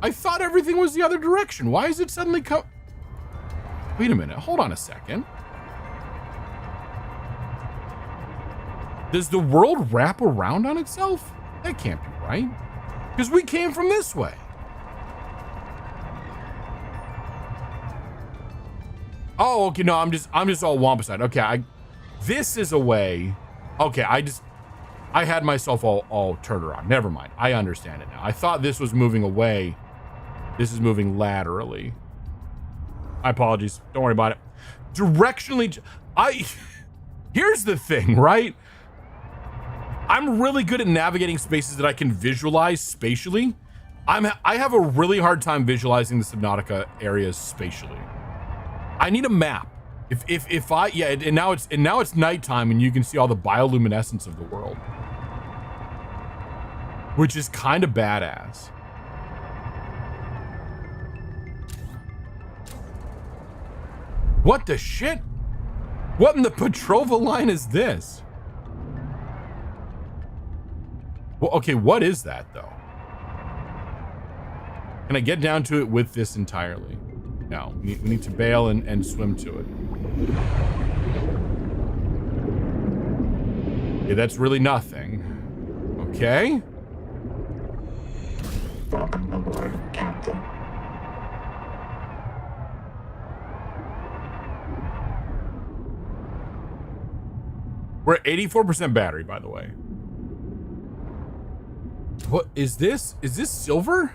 I thought everything was the other direction. Why is it suddenly wait a minute, hold on a second. Does the world wrap around on itself? That can't be right. Because we came from this way. Oh, okay, no, I'm just all Wampaside. Okay, this is a way. Okay, I had myself all turned around. Never mind, I understand it now. I thought this was moving away. This is moving laterally. My apologies. Don't worry about it. Directionally, here's the thing, right? I'm really good at navigating spaces that I can visualize spatially. I have a really hard time visualizing the Subnautica areas spatially. I need a map. And now it's nighttime and you can see all the bioluminescence of the world, which is kind of badass. What the shit? What in the Petrova line is this? Well, okay, what is that though? Can I get down to it with this entirely? No, we need to bail and swim to it. Okay, that's really nothing. Okay. We're at 84% battery, by the way. What is this? Is this silver?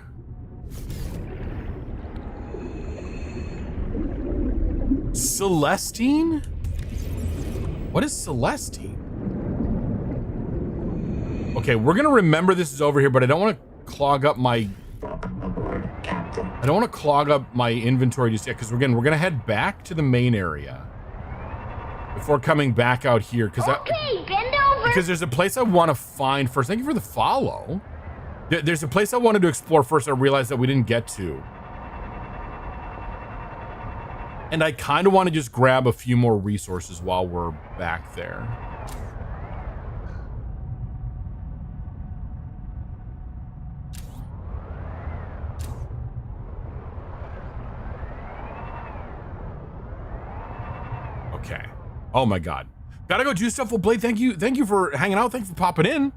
Celestine? What is Celestine? Okay, we're gonna remember this is over here, but I don't want to clog up my inventory just yet, because we're gonna head back to the main area before coming back out here, because there's a place I want to find first. Thank you for the follow. There's a place I wanted to explore first. I realized that we didn't get to, and I kind of want to just grab a few more resources while we're back there. Okay. Oh my God. Gotta go do stuff with Blade. Thank you for hanging out. Thanks for popping in.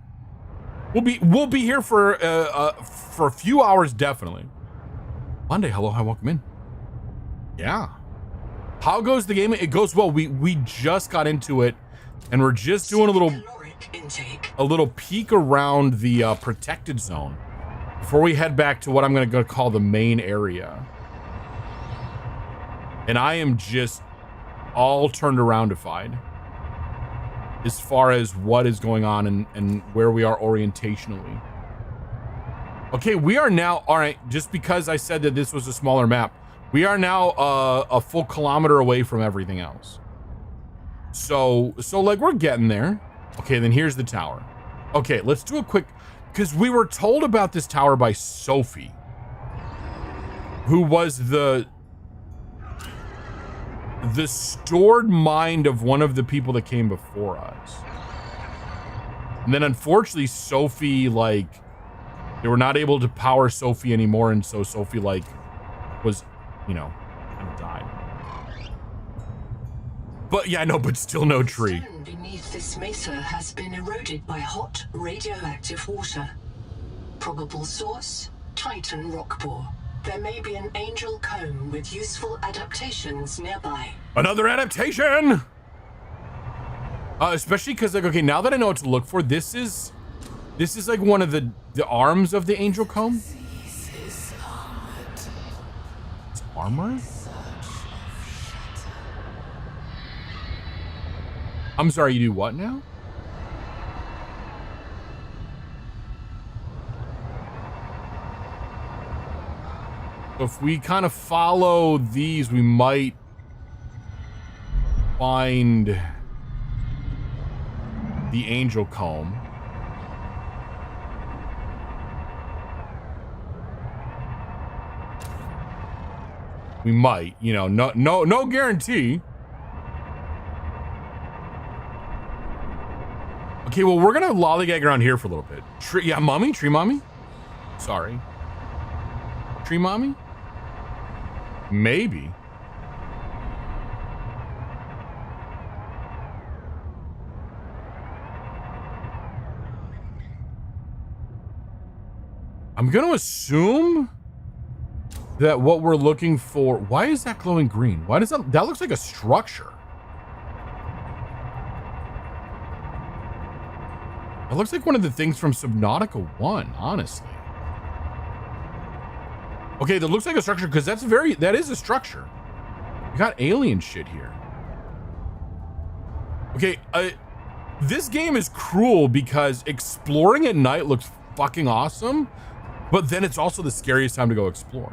We'll be here for a few hours, definitely. Monday, hello, hi, welcome in. Yeah. How goes the game? It goes well. We just got into it, and we're just doing a little peek around the protected zone before we head back to what I'm gonna call the main area. And I am just all turned aroundified as far as what is going on and where we are orientationally. Okay, we are now, all right, just because I said that this was a smaller map, we are now a full kilometer away from everything else. So like we're getting there. Okay, then here's the tower. Okay, let's do a quick, because we were told about this tower by Sophie, who was the stored mind of one of the people that came before us. And then unfortunately Sophie, like, they were not able to power Sophie anymore, and so Sophie, like, was, you know, kind of died. But yeah, no, but still no tree. The stone beneath this mesa has been eroded by hot radioactive water. Probable source, Titan rock bore. There may be an angel comb with useful adaptations nearby. Another adaptation! Especially because, like, okay, now that I know what to look for, this is like one of the arms of the angel comb. It's armor? I'm sorry, you do what now? If we kind of follow these, we might find the angel comb. We might, you know, no guarantee. Okay, well, we're gonna lollygag around here for a little bit. Tree mommy? Sorry. Tree mommy? Maybe. I'm gonna assume that what we're looking for, why is that glowing green? Why does that looks like a structure. It looks like one of the things from Subnautica 1, honestly. Okay, that looks like a structure, because that is a structure. We got alien shit here. Okay, this game is cruel because exploring at night looks fucking awesome, but then it's also the scariest time to go explore.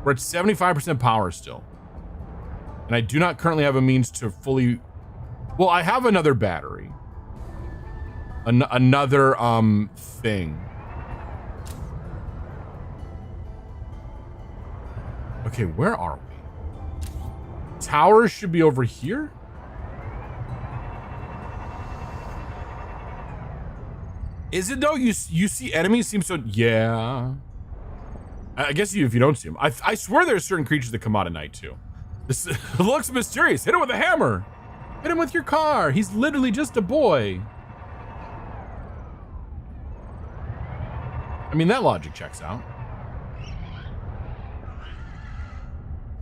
We're at 75% power still. And I do not currently have a means to fully... Well, I have another battery. Another thing. Okay, where are we? Towers should be over here. Is it though? You see enemies seem so... Yeah. I guess if you don't see them. I swear there's certain creatures that come out at night too. This looks mysterious. Hit him with a hammer. Hit him with your car. He's literally just a boy. I mean, that logic checks out.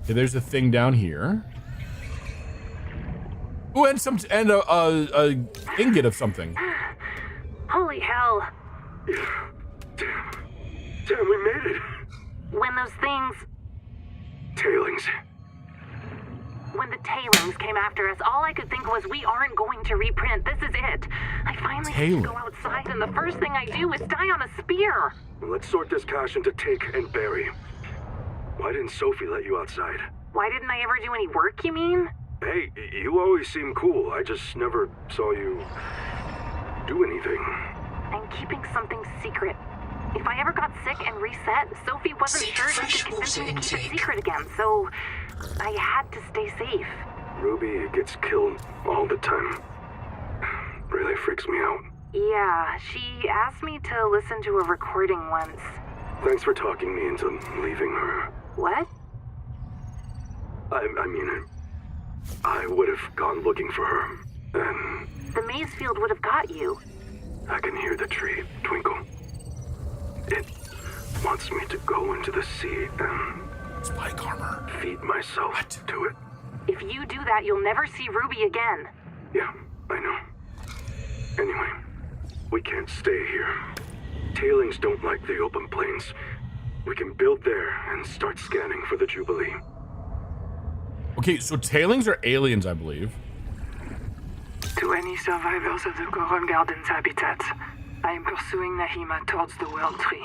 Okay, there's a thing down here. Ooh, and a ingot of something. Holy hell. Damn, we made it. When those things, Tailings. when the tailings came after us, all I could think was we aren't going to reprint. This is it. I finally get to go outside, and the first thing I do is die on a spear. Let's sort this cash into take and bury. Why didn't Sophie let you outside? Why didn't I ever do any work, you mean? Hey, you always seem cool. I just never saw you do anything. I'm keeping something secret. If I ever got sick and reset, Sophie wasn't Seek sure fresh she could convince me to water keep it intake. secret again, so I had to stay safe. Ruby gets killed all the time. Really freaks me out. Yeah, she asked me to listen to a recording once. Thanks for talking me into leaving her. What? I mean, I would have gone looking for her, and The maze field would have got you. I can hear the tree twinkle. It wants me to go into the sea and Spike armor. feed myself to it. If you do that, you'll never see Ruby again. Yeah, I know. Anyway, we can't stay here. Tailings don't like the open plains. We can build there and start scanning for the Jubilee. Okay, so tailings are aliens, I believe. To any survivors of the Coral Gardens habitat, I am pursuing Nahima towards the World Tree.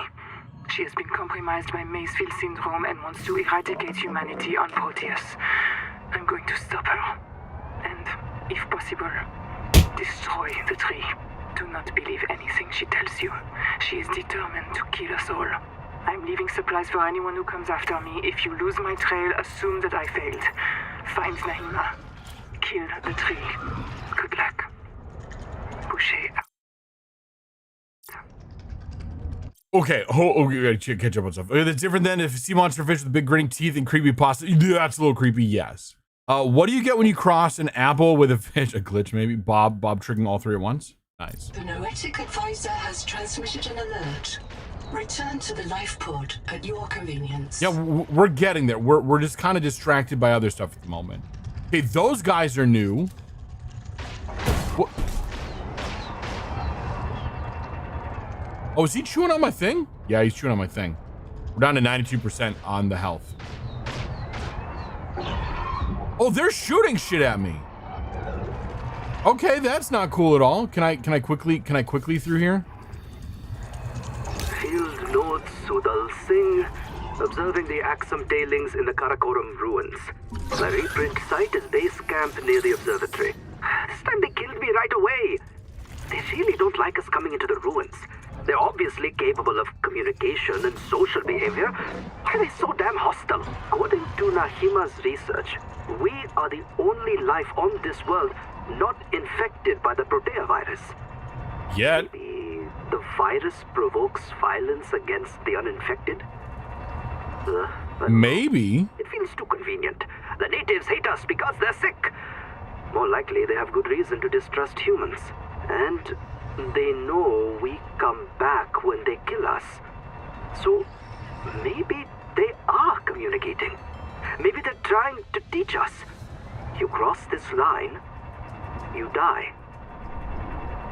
She has been compromised by Mazefield syndrome and wants to eradicate humanity on Proteus. I'm going to stop her. And, if possible, destroy the tree. Do not believe anything she tells you. She is determined to kill us all. I'm leaving supplies for anyone who comes after me. If you lose my trail, assume that I failed. Find Nahima. Kill the tree. Good luck. Boucher out. Okay, we gotta catch up on stuff. Okay, that's different than if sea monster fish with big grinning teeth and creepy pasta. That's a little creepy, yes. What do you get when you cross an apple with a fish? A glitch, maybe? Bob triggering all three at once? Nice. The Noetic advisor has transmitted an alert. Return to the life pod at your convenience. Yeah, we're getting there. We're just kind of distracted by other stuff at the moment. Okay, those guys are new. What? Oh, is he chewing on my thing? Yeah, he's chewing on my thing. We're down to 92% on the health. Oh, they're shooting shit at me. Okay, that's not cool at all. Can I quickly through here? Field Notes Sudal Singh, observing the Axum tailings in the Karakoram ruins. My reprint site is base camp near the observatory. This time they killed me right away. They really don't like us coming into the ruins. They're obviously capable of communication and social behavior. Why are they so damn hostile? According to Nahima's research, we are the only life on this world not infected by the Protea virus. Yet. Maybe the virus provokes violence against the uninfected? But Maybe. it feels too convenient. The natives hate us because they're sick. More likely, they have good reason to distrust humans. And they know we come back when they kill us. So maybe they are communicating. Maybe they're trying to teach us. You cross this line, you die.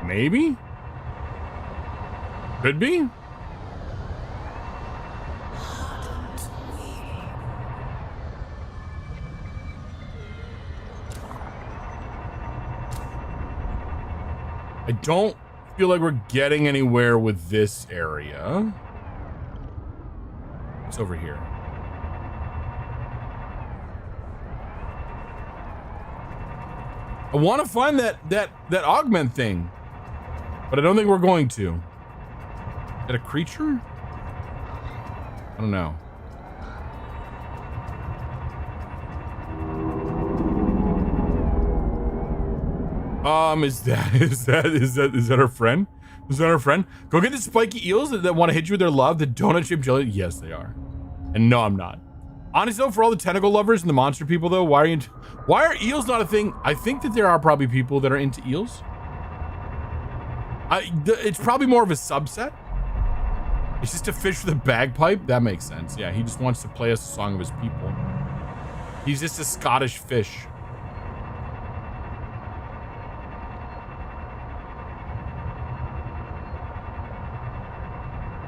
Maybe? Could be? I don't feel like we're getting anywhere with this area. It's over here. I want to find that augment thing, but I don't think we're going to. Is that a creature? I don't know. Is that our friend? Is that our friend? Go get the spiky eels that want to hit you with their love, the donut-shaped jelly. Yes, they are. And no, I'm not. Honestly, though, for all the tentacle lovers and the monster people, though, why are eels not a thing? I think that there are probably people that are into eels. It's probably more of a subset. It's just a fish with a bagpipe. That makes sense. Yeah, he just wants to play us a song of his people. He's just a Scottish fish.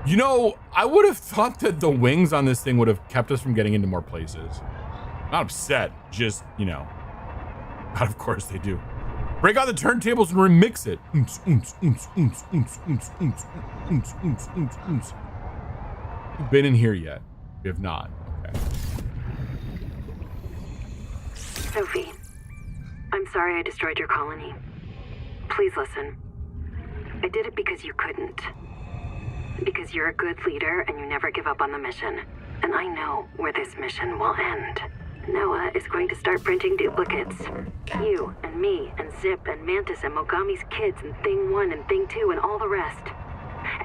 You know, I would have thought that the wings on this thing would have kept us from getting into more places. Not upset, just, you know. God, of course they do. Break out the turntables and remix it. You've been in here yet? We have not. Okay. Sophie, I'm sorry I destroyed your colony. Please listen. I did it because you couldn't. Because you're a good leader and you never give up on the mission. And I know where this mission will end. Noah is going to start printing duplicates. You and me and Zip and Mantis and Mogami's kids and Thing 1 and Thing 2 and all the rest.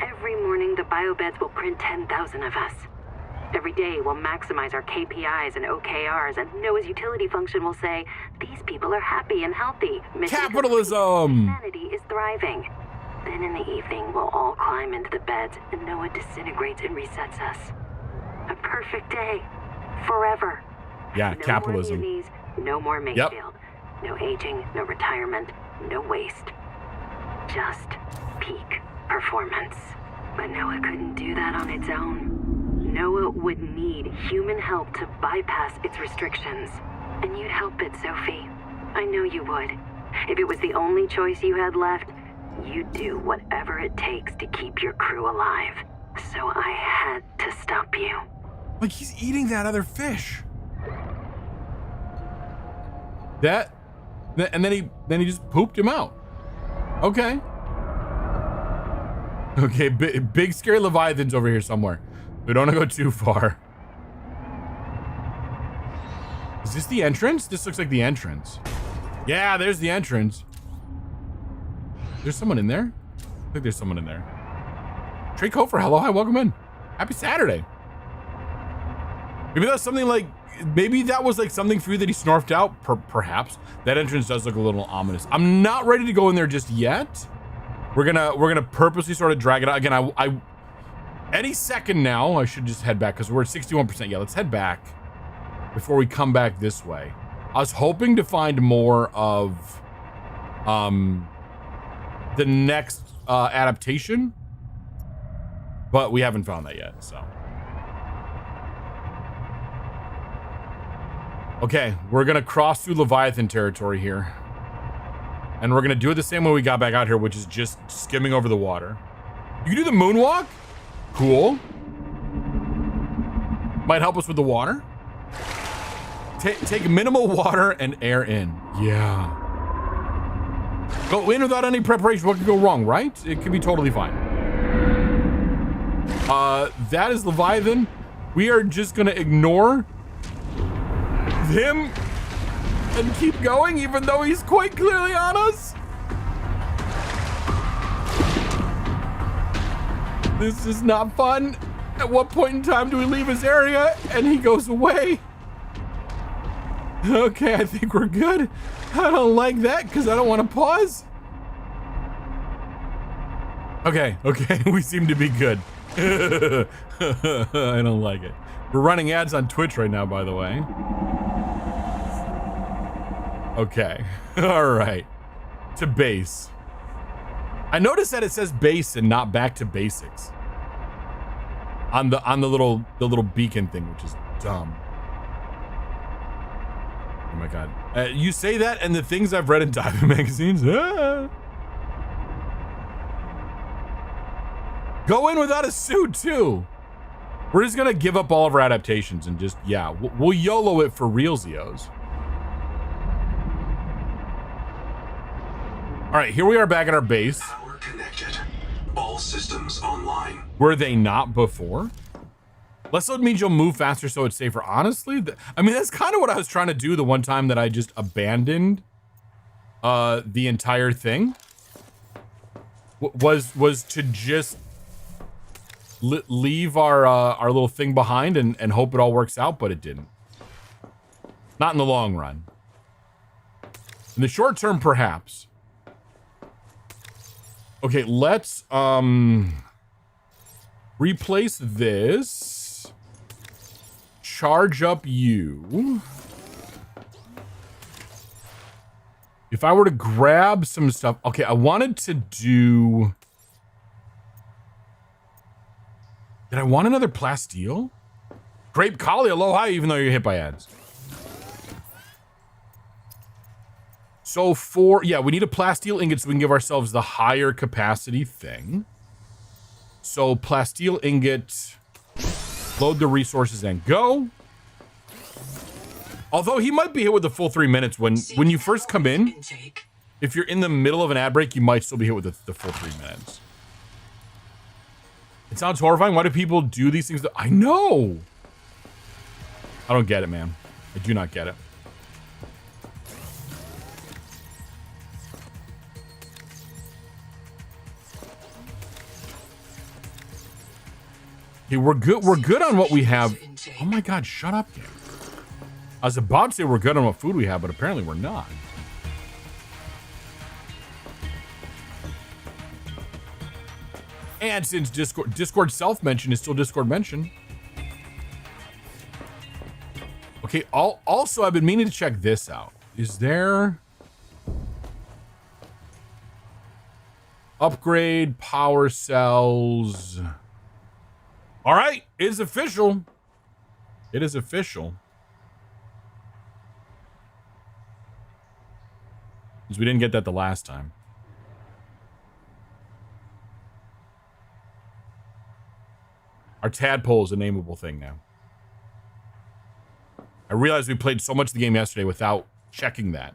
Every morning the biobeds will print 10,000 of us. Every day we'll maximize our KPIs and OKRs, and Noah's utility function will say, these people are happy and healthy. Mission Capitalism! Humanity is thriving. Then in the evening we'll all climb into the beds and Noah disintegrates and resets us. A perfect day. Forever. Yeah, No capitalism. more unis, no more Mayfield. No aging, no retirement, no waste. Just peak performance. But Noah couldn't do that on its own. Noah would need human help to bypass its restrictions. And you'd help it, Sophie. I know you would. If it was the only choice you had left, you'd do whatever it takes to keep your crew alive. So I had to stop you. Like, he's eating that other fish. That, and then he just pooped him out. Okay. Okay, big scary Leviathan's over here somewhere. We don't want to go too far. Is this the entrance? This looks like the entrance. Yeah, there's the entrance. There's someone in there? I think there's someone in there. Trey Kofer, hello, hi, welcome in. Happy Saturday. Maybe that's something like, maybe that was like something for you that he snarfed out, perhaps. That entrance does look a little ominous. I'm not ready to go in there just yet. We're gonna purposely sort of drag it out. Again, I any second now, I should just head back because we're at 61%. Yeah, let's head back before we come back this way. I was hoping to find more of the next adaptation, but we haven't found that yet, so. Okay, we're gonna cross through Leviathan territory here. And we're gonna do it the same way we got back out here, which is just skimming over the water. You can do the moonwalk? Cool. Might help us with the water. Take minimal water and air in. Yeah. Go in without any preparation. What could go wrong, right? It could be totally fine. That is Leviathan. We are just gonna ignore him and keep going, even though he's quite clearly on us. This is not fun. At what point in time do we leave his area and he goes away? Okay, I think we're good. I don't like that because I don't want to pause. Okay, we seem to be good. I don't like it. We're running ads on Twitch right now, by the way. Okay, all right. To base. I noticed that it says base and not back to basics on the little beacon thing, which is dumb. Oh my god. You say that and the things I've read in diving magazines. Go in without a suit too. We're just gonna give up all of our adaptations and just, yeah, we'll YOLO it for realsios. All right, here we are back at our base. Power connected. All systems online. Were they not before? Less load means you'll move faster, so it's safer. Honestly, I mean, that's kind of what I was trying to do the one time that I just abandoned the entire thing. Was to just leave our little thing behind and hope it all works out, but it didn't. Not in the long run. In the short term, perhaps. Okay, let's replace this. Charge up you. If I were to grab some stuff, okay, I wanted to do Did I want another plasteel? Grape collie, aloha, even though you're hit by ads. So we need a plasteel ingot so we can give ourselves the higher capacity thing. So plasteel ingot, load the resources and go. Although he might be hit with the full 3 minutes when you first come in. If you're in the middle of an ad break, you might still be hit with the full 3 minutes. It sounds horrifying. Why do people do these things? I know. I don't get it, man. I do not get it. Okay, we're good. We're good on what we have. Oh my God, shut up, game. I was about to say we're good on what food we have, but apparently we're not. And since Discord self-mention is still Discord mention. Okay, also I've been meaning to check this out. Is there... Upgrade power cells. All right, it's official. It is official. Because we didn't get that the last time. Our tadpole is a nameable thing now. I realized we played so much of the game yesterday without checking that.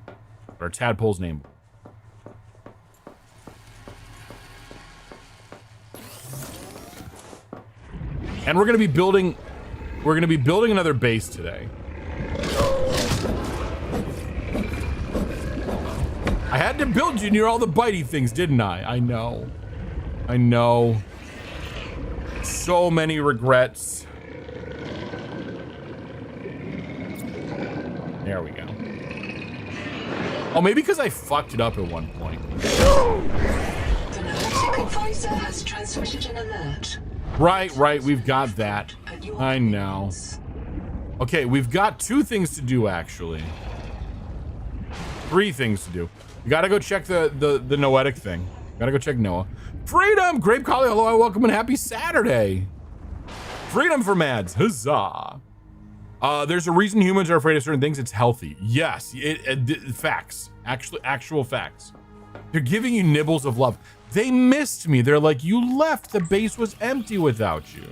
But our tadpole's nameable. And we're gonna be building another base today. I had to build you near all the bitey things, didn't I? I know. I know. So many regrets. There we go. Oh, maybe because I fucked it up at one point. The Analytic Advisor has transmitted an alert. Right, we've got that. I know. Okay, we've got 2 things to do, actually. 3 things to do. We gotta go check the noetic thing. Gotta go check Noah. Freedom! Grape Collie, hello, welcome, and happy Saturday. Freedom from ads, huzzah. There's a reason humans are afraid of certain things. It's healthy. Yes, facts. Actual facts. They're giving you nibbles of love. They missed me. They're like, you left. The base was empty without you.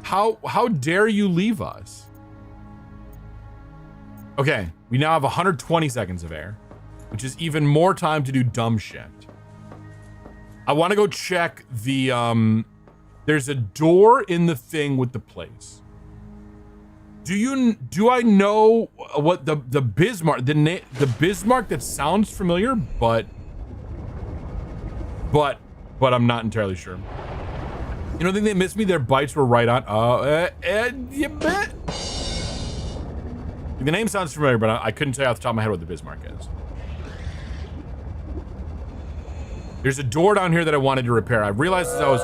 How dare you leave us? Okay, we now have 120 seconds of air, which is even more time to do dumb shit. I want to go check the, there's a door in the thing with the place. Do I know what the Bismarck, the Bismarck that sounds familiar, but I'm not entirely sure. You don't think they missed me? Their bites were right on. You bet. The name sounds familiar, but I couldn't tell you off the top of my head what the Bismarck is. There's a door down here that I wanted to repair. I realized as I was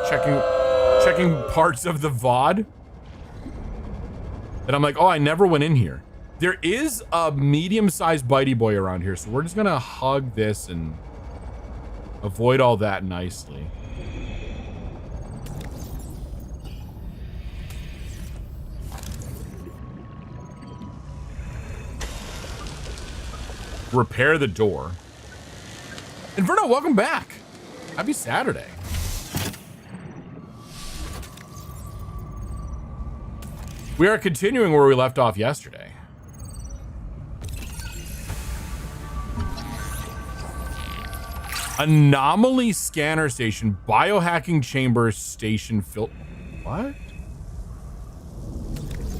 checking parts of the VOD that I'm like, oh, I never went in here. There is a medium-sized bitey boy around here, so we're just gonna hug this and avoid all that nicely. Repair the door. Inferno, welcome back. Happy Saturday. We are continuing where we left off yesterday. Anomaly scanner station, biohacking chamber station what?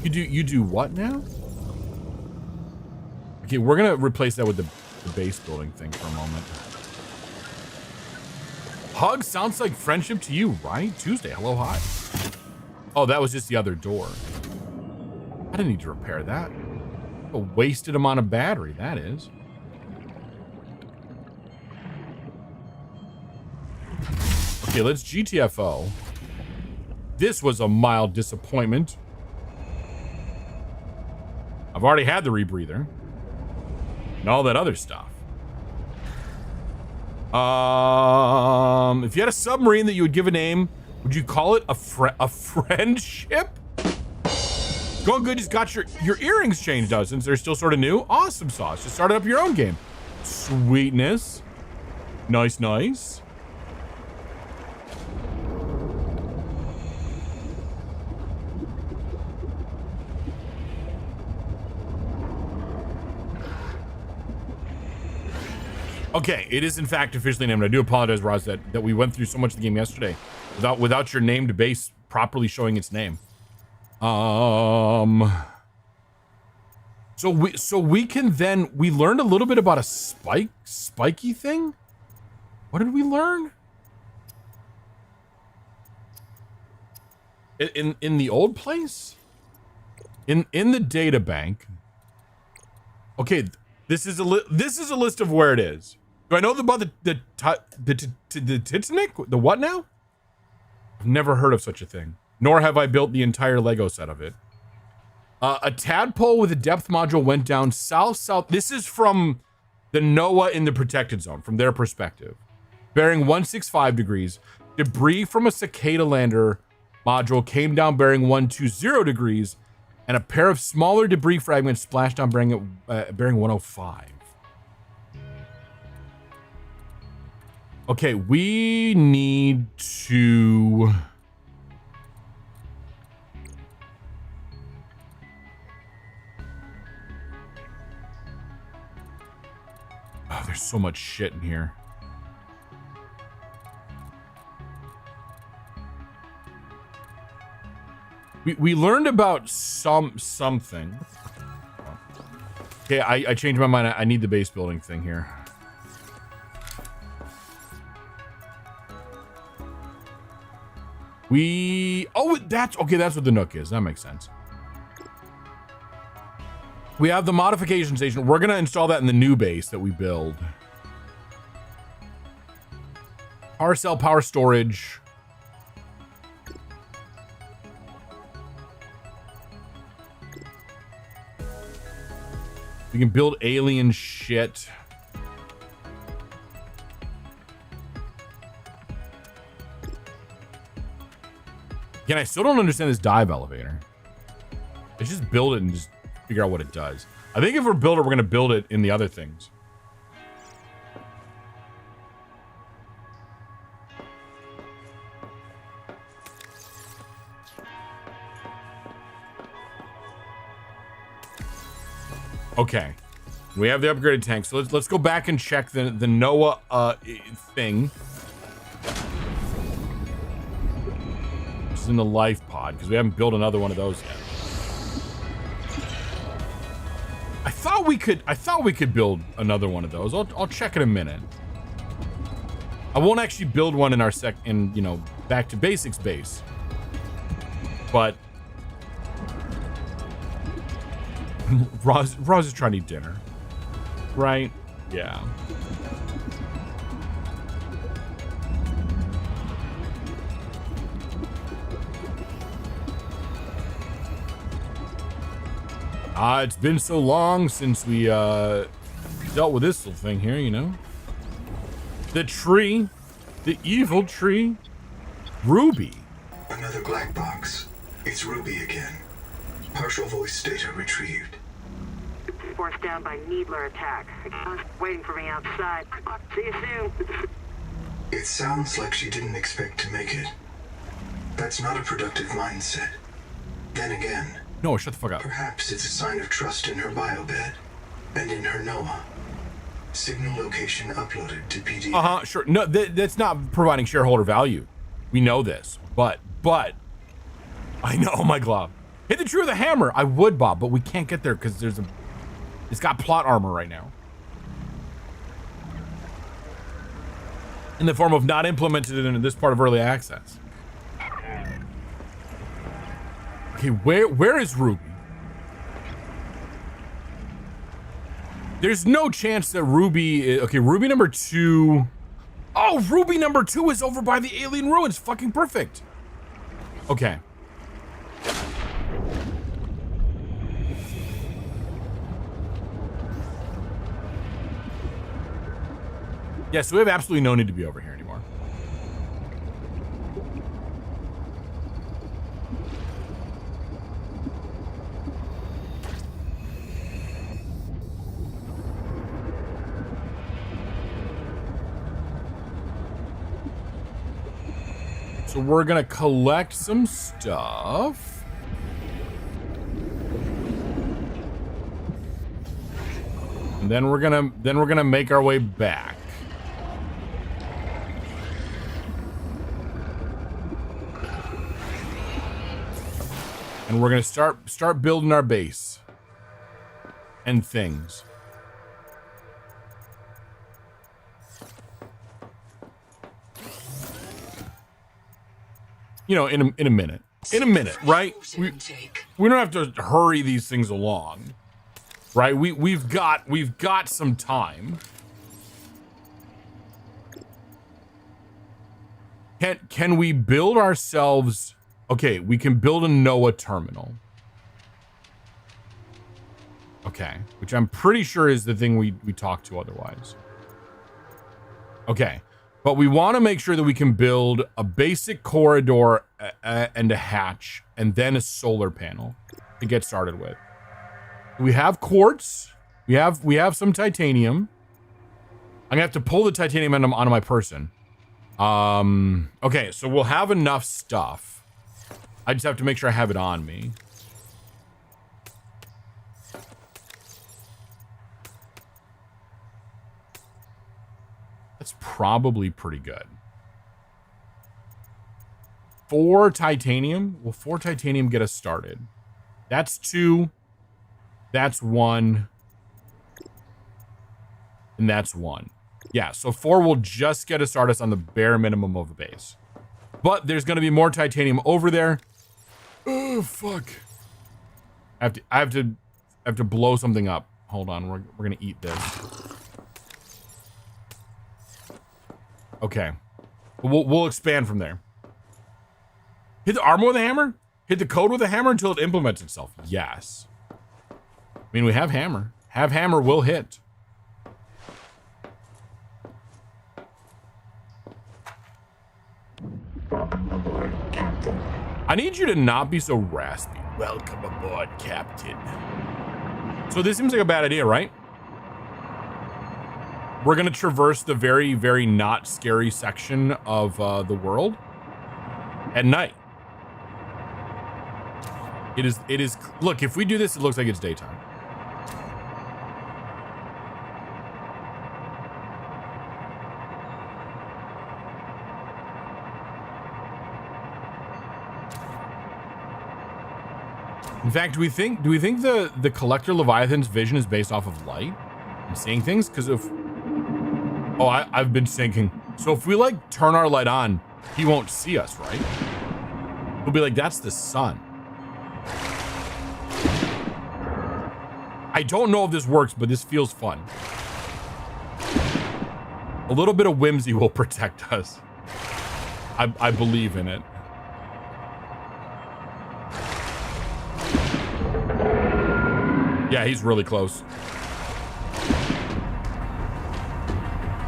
You do what now? Okay, we're gonna replace that with the base building thing for a moment. Hug sounds like friendship to you, right? Tuesday, hello, hi. Oh, that was just the other door. I didn't need to repair that. A wasted amount of battery, that is. Okay, let's GTFO. This was a mild disappointment. I've already had the rebreather. And all that other stuff. If you had a submarine that you would give a name Would you call it a friendship? Going good. Just got your earrings changed out since they're still sort of new. Awesome sauce. Just started up your own game. Sweetness. Nice, nice. Okay, it is in fact officially named. I do apologize, Roz, that we went through so much of the game yesterday without your named base properly showing its name. So we can then we learned a little bit about a spiky thing. What did we learn? In the old place? In the data bank. Okay, this is a list of where it is. Do I know about the Titanic? The what now? I've never heard of such a thing. Nor have I built the entire Lego set of it. A tadpole with a depth module went down south. This is from the NOAA in the protected zone, from their perspective. Bearing 165 degrees. Debris from a cicada lander module came down bearing 120 degrees. And a pair of smaller debris fragments splashed down bearing 105. Okay, we need to... Oh, there's so much shit in here. We learned about something. Okay, I changed my mind. I need the base building thing here. That's what the NUC is. That makes sense. We have the modification station. We're gonna install that in the new base that we build. Power cell, power storage. We can build alien shit. Again, I still don't understand this dive elevator. Let's just build it and just figure out what it does. I think if we're build it, we're gonna build it in the other things. Okay, we have the upgraded tank, so let's go back and check the NOAA thing. Which is in the life pod, because we haven't built another one of those yet. I thought we could build another one of those. I'll check in a minute. I won't actually build one in our back to basics base. But Roz is trying to eat dinner, right? Yeah. It's been so long since we dealt with this little thing here, you know. The tree, the evil tree, Ruby. Another black box. It's Ruby again. Partial voice data retrieved. Forced down by Needler attack. Waiting for me outside. See you soon. It sounds like she didn't expect to make it. That's not a productive mindset. Then again... No, shut the fuck up. Perhaps it's a sign of trust in her biobed. And in her NOAA. Signal location uploaded to PD. Sure. No, that's not providing shareholder value. We know this. But... I know, my glove. Hit the tree with a hammer. I would, Bob, but we can't get there because it's got plot armor right now. In the form of not implemented in this part of early access. Okay, where is Ruby? There's no chance that Ruby... Okay, Ruby number 2... Oh, Ruby number 2 is over by the alien ruins. Fucking perfect. Okay. Yeah, so we have absolutely no need to be over here anymore. So we're gonna collect some stuff. And then we're gonna make our way back. And we're gonna start building our base and things. You know, in a minute. In a minute, right? We don't have to hurry these things along. Right? We've got some time. Can we build ourselves? Okay, we can build a NOAA terminal. Okay, which I'm pretty sure is the thing we talked to otherwise. Okay, but we want to make sure that we can build a basic corridor and a hatch and then a solar panel to get started with. We have quartz. We have some titanium. I'm gonna have to pull the titanium onto my person. Okay, so we'll have enough stuff. I just have to make sure I have it on me. That's probably pretty good. 4 titanium. Will 4 titanium get us started? That's 2. That's 1. And that's 1. Yeah, so 4 will just get us started on the bare minimum of the base. But there's going to be more titanium over there. Oh, fuck. I have to blow something up. Hold on, we're going to eat this. Okay. We'll expand from there. Hit the armor with a hammer? Hit the code with a hammer until it implements itself. Yes. I mean, we have hammer. Have hammer will hit. I need you to not be so raspy. Welcome aboard, Captain. So this seems like a bad idea, right? We're gonna traverse the very, very not scary section of the world at night. It is, look, if we do this, it looks like it's daytime. In fact, do we think the Collector Leviathan's vision is based off of light and seeing things? Because if, oh, I've been thinking, so if we like turn our light on, he won't see us, right? He'll be like, that's the sun. I don't know if this works, but this feels fun. A little bit of whimsy will protect us. I believe in it. Yeah, he's really close.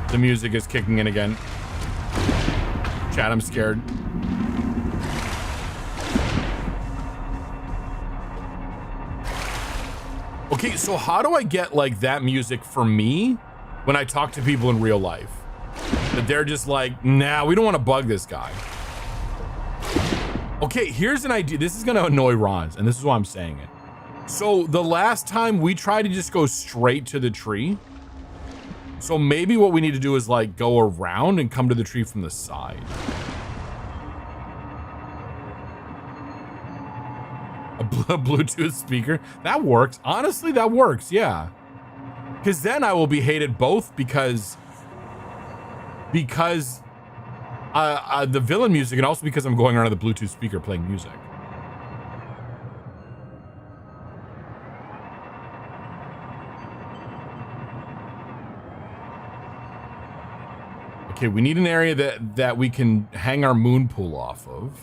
The music is kicking in again. Chat, I'm scared. Okay, so how do I get like that music for me when I talk to people in real life? That they're just like, nah, we don't want to bug this guy. Okay, here's an idea. This is gonna annoy Ron's, and this is why I'm saying it. So the last time we tried to just go straight to the tree. So maybe what we need to do is like go around and come to the tree from the side. A Bluetooth speaker. That works. Honestly, that works. Yeah. Because then I will be hated both because the villain music and also because I'm going around the Bluetooth speaker playing music. Okay, we need an area that we can hang our moon pool off of.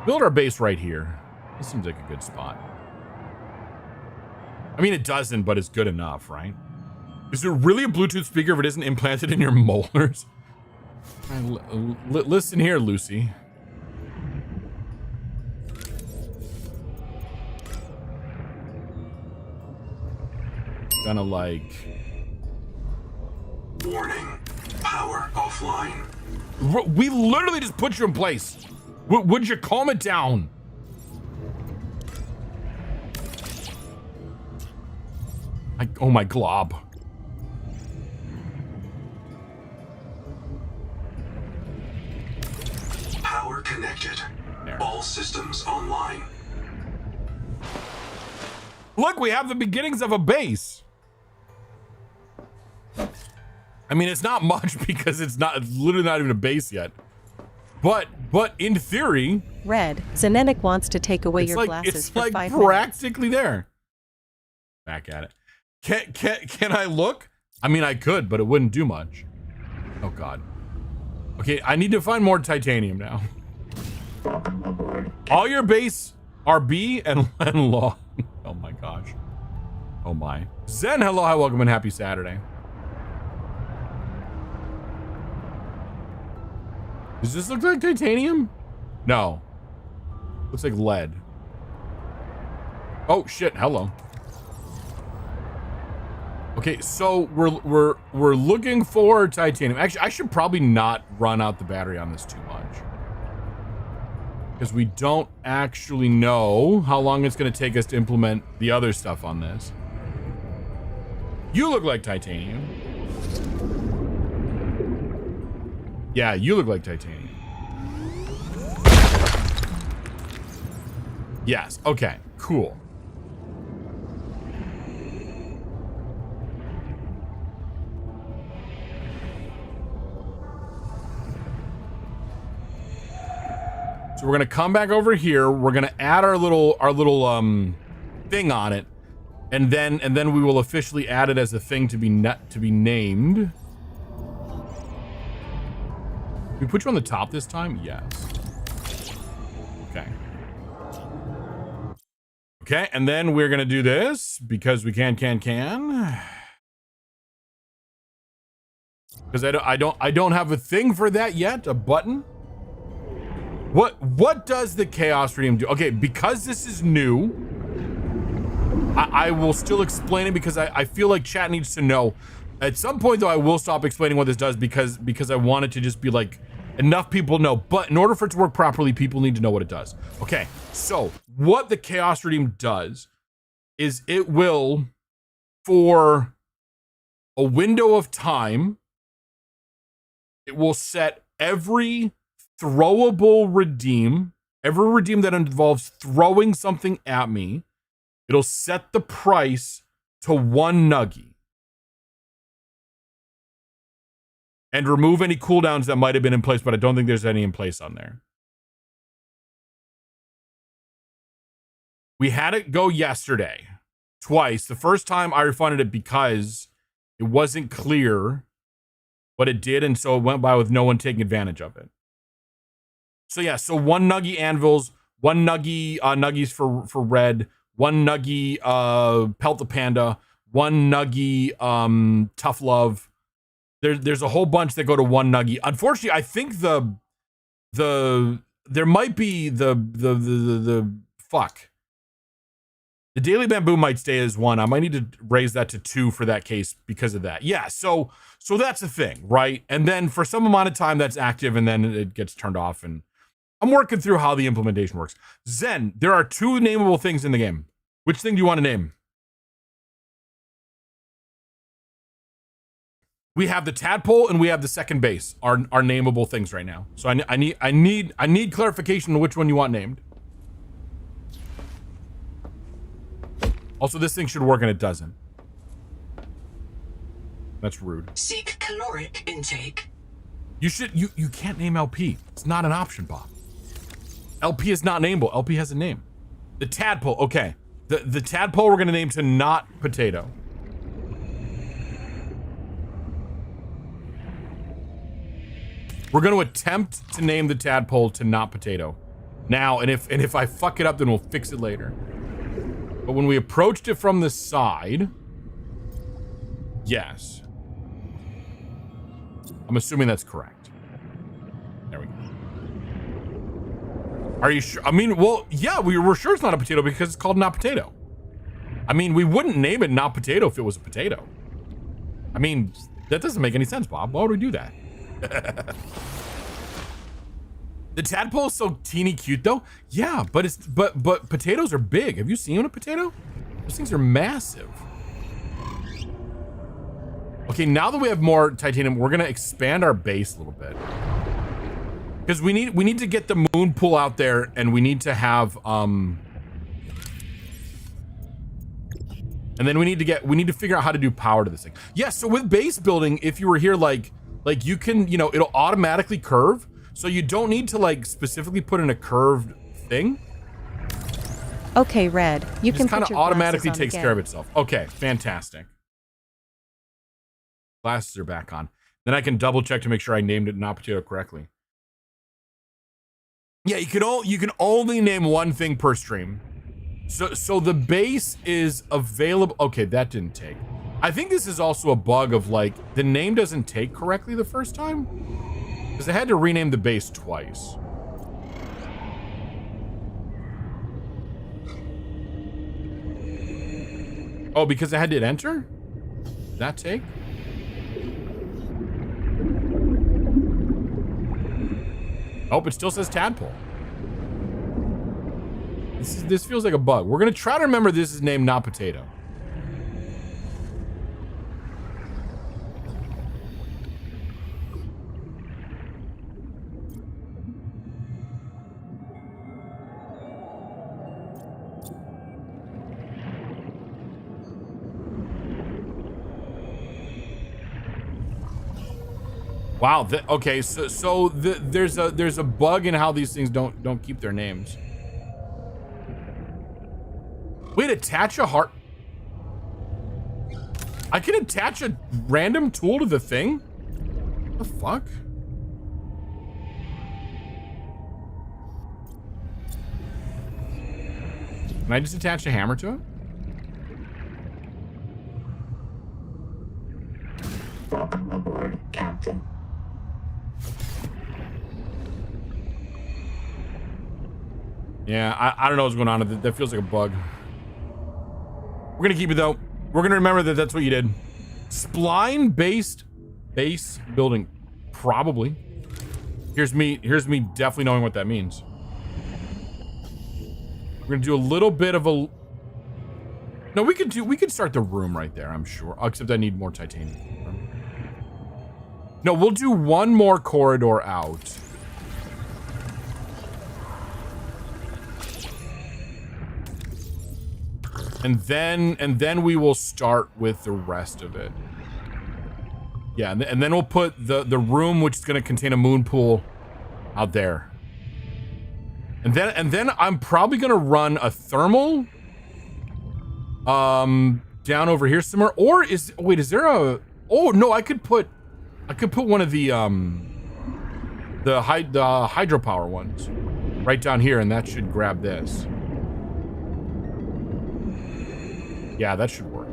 Build our base right here. This seems like a good spot. I mean, it doesn't, but it's good enough, right? Is there really a Bluetooth speaker if it isn't implanted in your molars? Listen here, Lucy. Gonna like... Warning. Power offline. We literally just put you in place. Would you calm it down? Oh my glob. Power connected. There. All systems online. Look, we have the beginnings of a base. I mean, it's not much because it's literally not even a base yet. But in theory, Red, Zenetic wants to take away your like, glasses it's for like 5 minutes. practically there. Back at it. Can I look? I mean, I could, but it wouldn't do much. Oh God. Okay, I need to find more titanium now. All your base are B and law. Oh my gosh. Oh my. Zen, hello, hi, welcome, and happy Saturday. Does this look like titanium? No. Looks like lead. Oh shit, hello. Okay, so we're looking for titanium. Actually, I should probably not run out the battery on this too much, because we don't actually know how long it's going to take us to implement the other stuff on this. You look like titanium. Yeah, you look like titanium. Yes, okay, cool. So we're gonna come back over here. We're gonna add our little thing on it, and then we will officially add it as a thing to be named. Can we put you on the top this time? Yes. Okay. Okay, and then we're gonna do this because we can. Because I don't have a thing for that yet. A button. What does the Chaos Radium do? Okay, because this is new, I will still explain it because I feel like chat needs to know. At some point though, I will stop explaining what this does because I want it to just be like enough people know. But in order for it to work properly, people need to know what it does. Okay, so what the Chaos Radium does is it will, for a window of time, it will set every throwable redeem, every redeem that involves throwing something at me, it'll set the price to 1 nuggy. And remove any cooldowns that might have been in place, but I don't think there's any in place on there. We had it go yesterday, twice. The first time I refunded it because it wasn't clear what it did, and so it went by with no one taking advantage of it. So yeah, so 1 nuggy anvils, 1 nuggy nuggies for red, 1 nuggy pelt the panda, 1 nuggy tough love. There's a whole bunch that go to 1 nuggy. Unfortunately, I think there might be the fuck. The daily bamboo might stay as 1. I might need to raise that to 2 for that case because of that. Yeah, so that's the thing, right? And then for some amount of time that's active and then it gets turned off, and I'm working through how the implementation works. Zen, there are 2 nameable things in the game. Which thing do you want to name? We have the tadpole and we have the second base are nameable things right now. So I need clarification on which one you want named. Also, this thing should work and it doesn't. That's rude. Seek caloric intake. You can't name LP. It's not an option, Bob. LP is not nameable. LP has a name. The tadpole, okay. The tadpole we're gonna name to not potato. We're gonna attempt to name the tadpole to not potato. Now, and if I fuck it up, then we'll fix it later. But when we approached it from the side, yes. I'm assuming that's correct. There we go. Are you sure? I mean, well, yeah, we're sure it's not a potato because it's called not potato. I mean, we wouldn't name it not potato if it was a potato. I mean, that doesn't make any sense, Bob. Why would we do that? The tadpole's so teeny cute though. Yeah, but potatoes are big. Have you seen a potato? Those things are massive. Okay, now that we have more titanium, we're gonna expand our base a little bit. Because we need to get the moon pool out there, and we need to have and then we need to figure out how to do power to this thing. Yeah, so with base building, if you were here, like you can, you know, it'll automatically curve. So you don't need to like specifically put in a curved thing. Okay, Red, you It can just kind put of your automatically glasses on takes again. care of itself. Okay, fantastic. Glasses are back on. Then I can double check to make sure I named it not potato correctly. Yeah, you can only name one thing per stream. So the base is available. Okay, that didn't take. I think this is also a bug of like the name doesn't take correctly the first time. Because I had to rename the base twice. Oh, because I had to hit enter? Did that take? Oh, it still says tadpole. This feels like a bug. We're gonna try to remember this is named not potato. Wow. Okay. So there's a bug in how these things don't keep their names. Wait, attach a heart. I can attach a random tool to the thing? What the fuck? Can I just attach a hammer to it? Welcome aboard, Captain. Yeah, I don't know what's going on. That feels like a bug. We're gonna keep it though. We're gonna remember that that's what you did. Spline-based base building, probably. Here's me definitely knowing what that means. We're gonna do a little bit of a. No, we could start the room right there. I'm sure. Except I need more titanium. No, we'll do one more corridor out. And then we will start with the rest of it. Yeah, and then we'll put the room which is going to contain a moon pool out there. And then I'm probably going to run a thermal down over here somewhere. Or is there a? Oh no, I could put one of the hydropower ones right down here, and that should grab this. Yeah, that should work.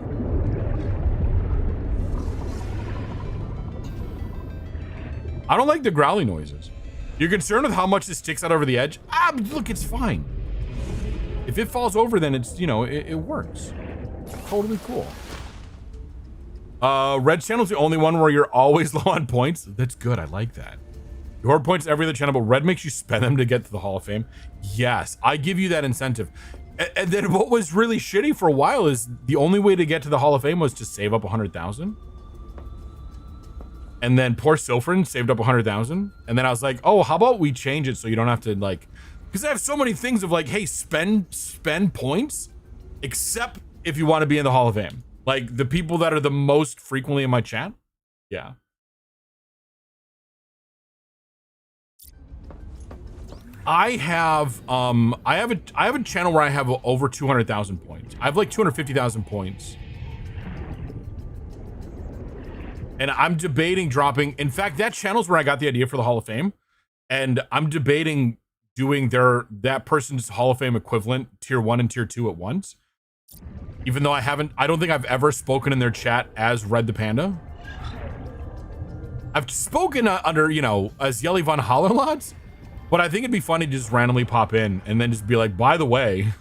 I don't like the growly noises. You're concerned with how much this sticks out over the edge? Ah, look, it's fine. If it falls over, then it's, you know, it works. Totally cool. Red channel's the only one where you're always low on points. That's good. I like that. You hoard points every other channel, but Red makes you spend them to get to the Hall of Fame. Yes, I give you that incentive. And then what was really shitty for a while is the only way to get to the Hall of Fame was to save up 100,000. And then poor Silfrin saved up 100,000. And then I was like, oh, how about we change it so you don't have to like, because I have so many things of like, hey, spend points, except if you want to be in the Hall of Fame. Like the people that are the most frequently in my chat. Yeah. I have a channel where I have over 200,000 points. I have like 250,000 points. And I'm debating dropping. In fact, that channel's where I got the idea for the Hall of Fame. And I'm debating doing that person's Hall of Fame equivalent tier 1 and tier 2 at once. Even though I don't think I've ever spoken in their chat as Red the Panda. I've spoken under, you know, as Yelly Von Hollerlots. But I think it'd be funny to just randomly pop in and then just be like, by the way,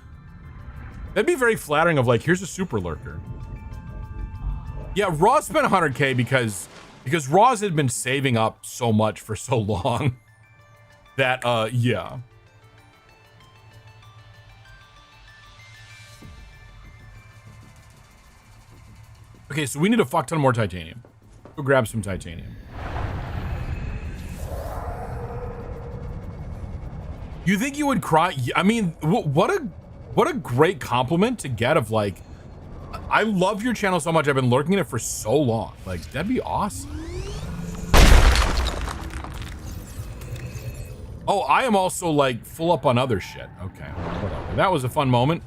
that'd be very flattering of like, here's a super lurker. Yeah, Raw spent 100K because Because Roz had been saving up so much for so long that, yeah. Okay, so we need a fuck ton more titanium. Go grab some titanium. You think you would cry? I mean, what a great compliment to get of like, I love your channel so much. I've been lurking in it for so long. Like, that'd be awesome. Oh, I am also like full up on other shit. Okay, whatever. That was a fun moment.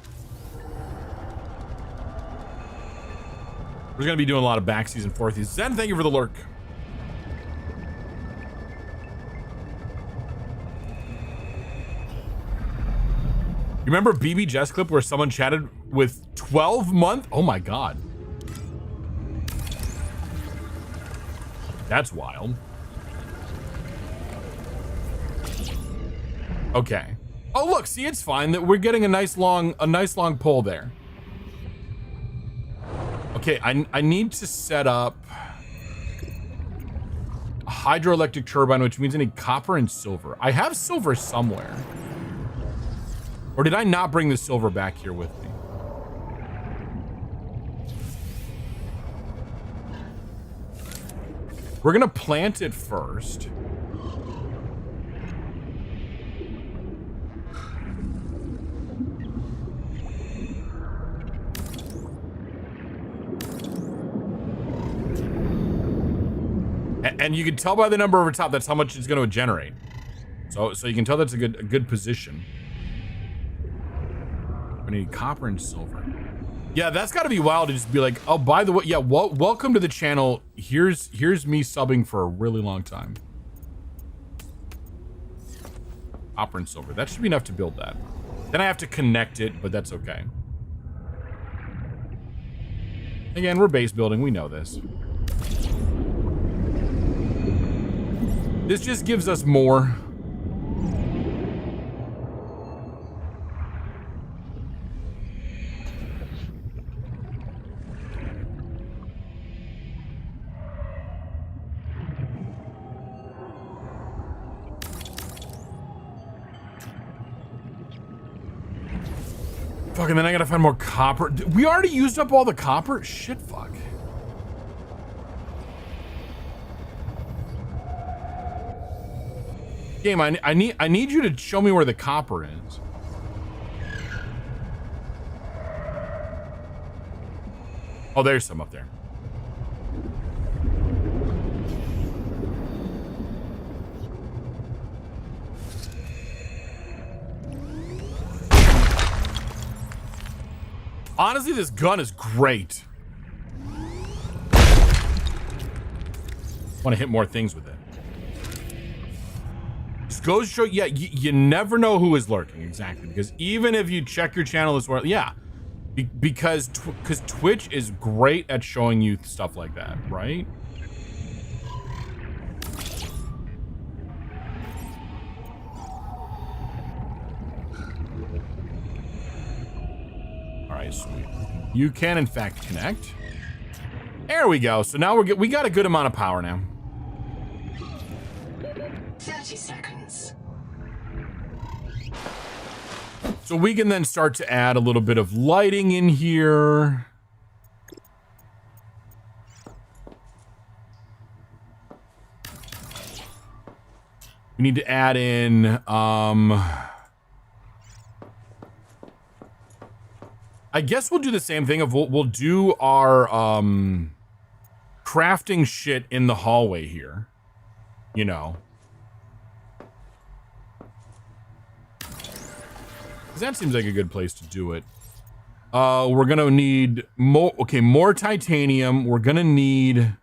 We're gonna be doing a lot of backseas and forthies. Zen, thank you for the lurk. You remember BB Jess clip where someone chatted with 12-month? Oh my god. That's wild. Okay. Oh look, see, it's fine that we're getting a nice long pull there. Okay, I need to set up a hydroelectric turbine, which means I need copper and silver. I have silver somewhere. Or did I not bring the silver back here with me? We're gonna plant it first. And you can tell by the number over top, that's how much it's gonna generate. So you can tell that's a good position. I need copper and silver. Yeah, that's got to be wild to just be like, oh, by the way, yeah, welcome to the channel. Here's me subbing for a really long time. Copper and silver. That should be enough to build that. Then I have to connect it, but that's okay. Again, we're base building. We know this. This just gives us more. Fuck, and then I gotta find more copper. We already used up all the copper? Shit, fuck. Game, I need you to show me where the copper is. Oh, there's some up there. Honestly, this gun is great. Want to hit more things with it. Just goes to show, yeah, you never know who is lurking, exactly. Because even if you check your channel as well, yeah, because Twitch is great at showing you stuff like that, right? Sweet. You can in fact connect. There we go. So now we got a good amount of power now. 30 seconds. So we can then start to add a little bit of lighting in here. We need to add in I guess we'll do the same thing of we'll do our crafting shit in the hallway here. You know. That seems like a good place to do it. We're gonna need more titanium. We're gonna need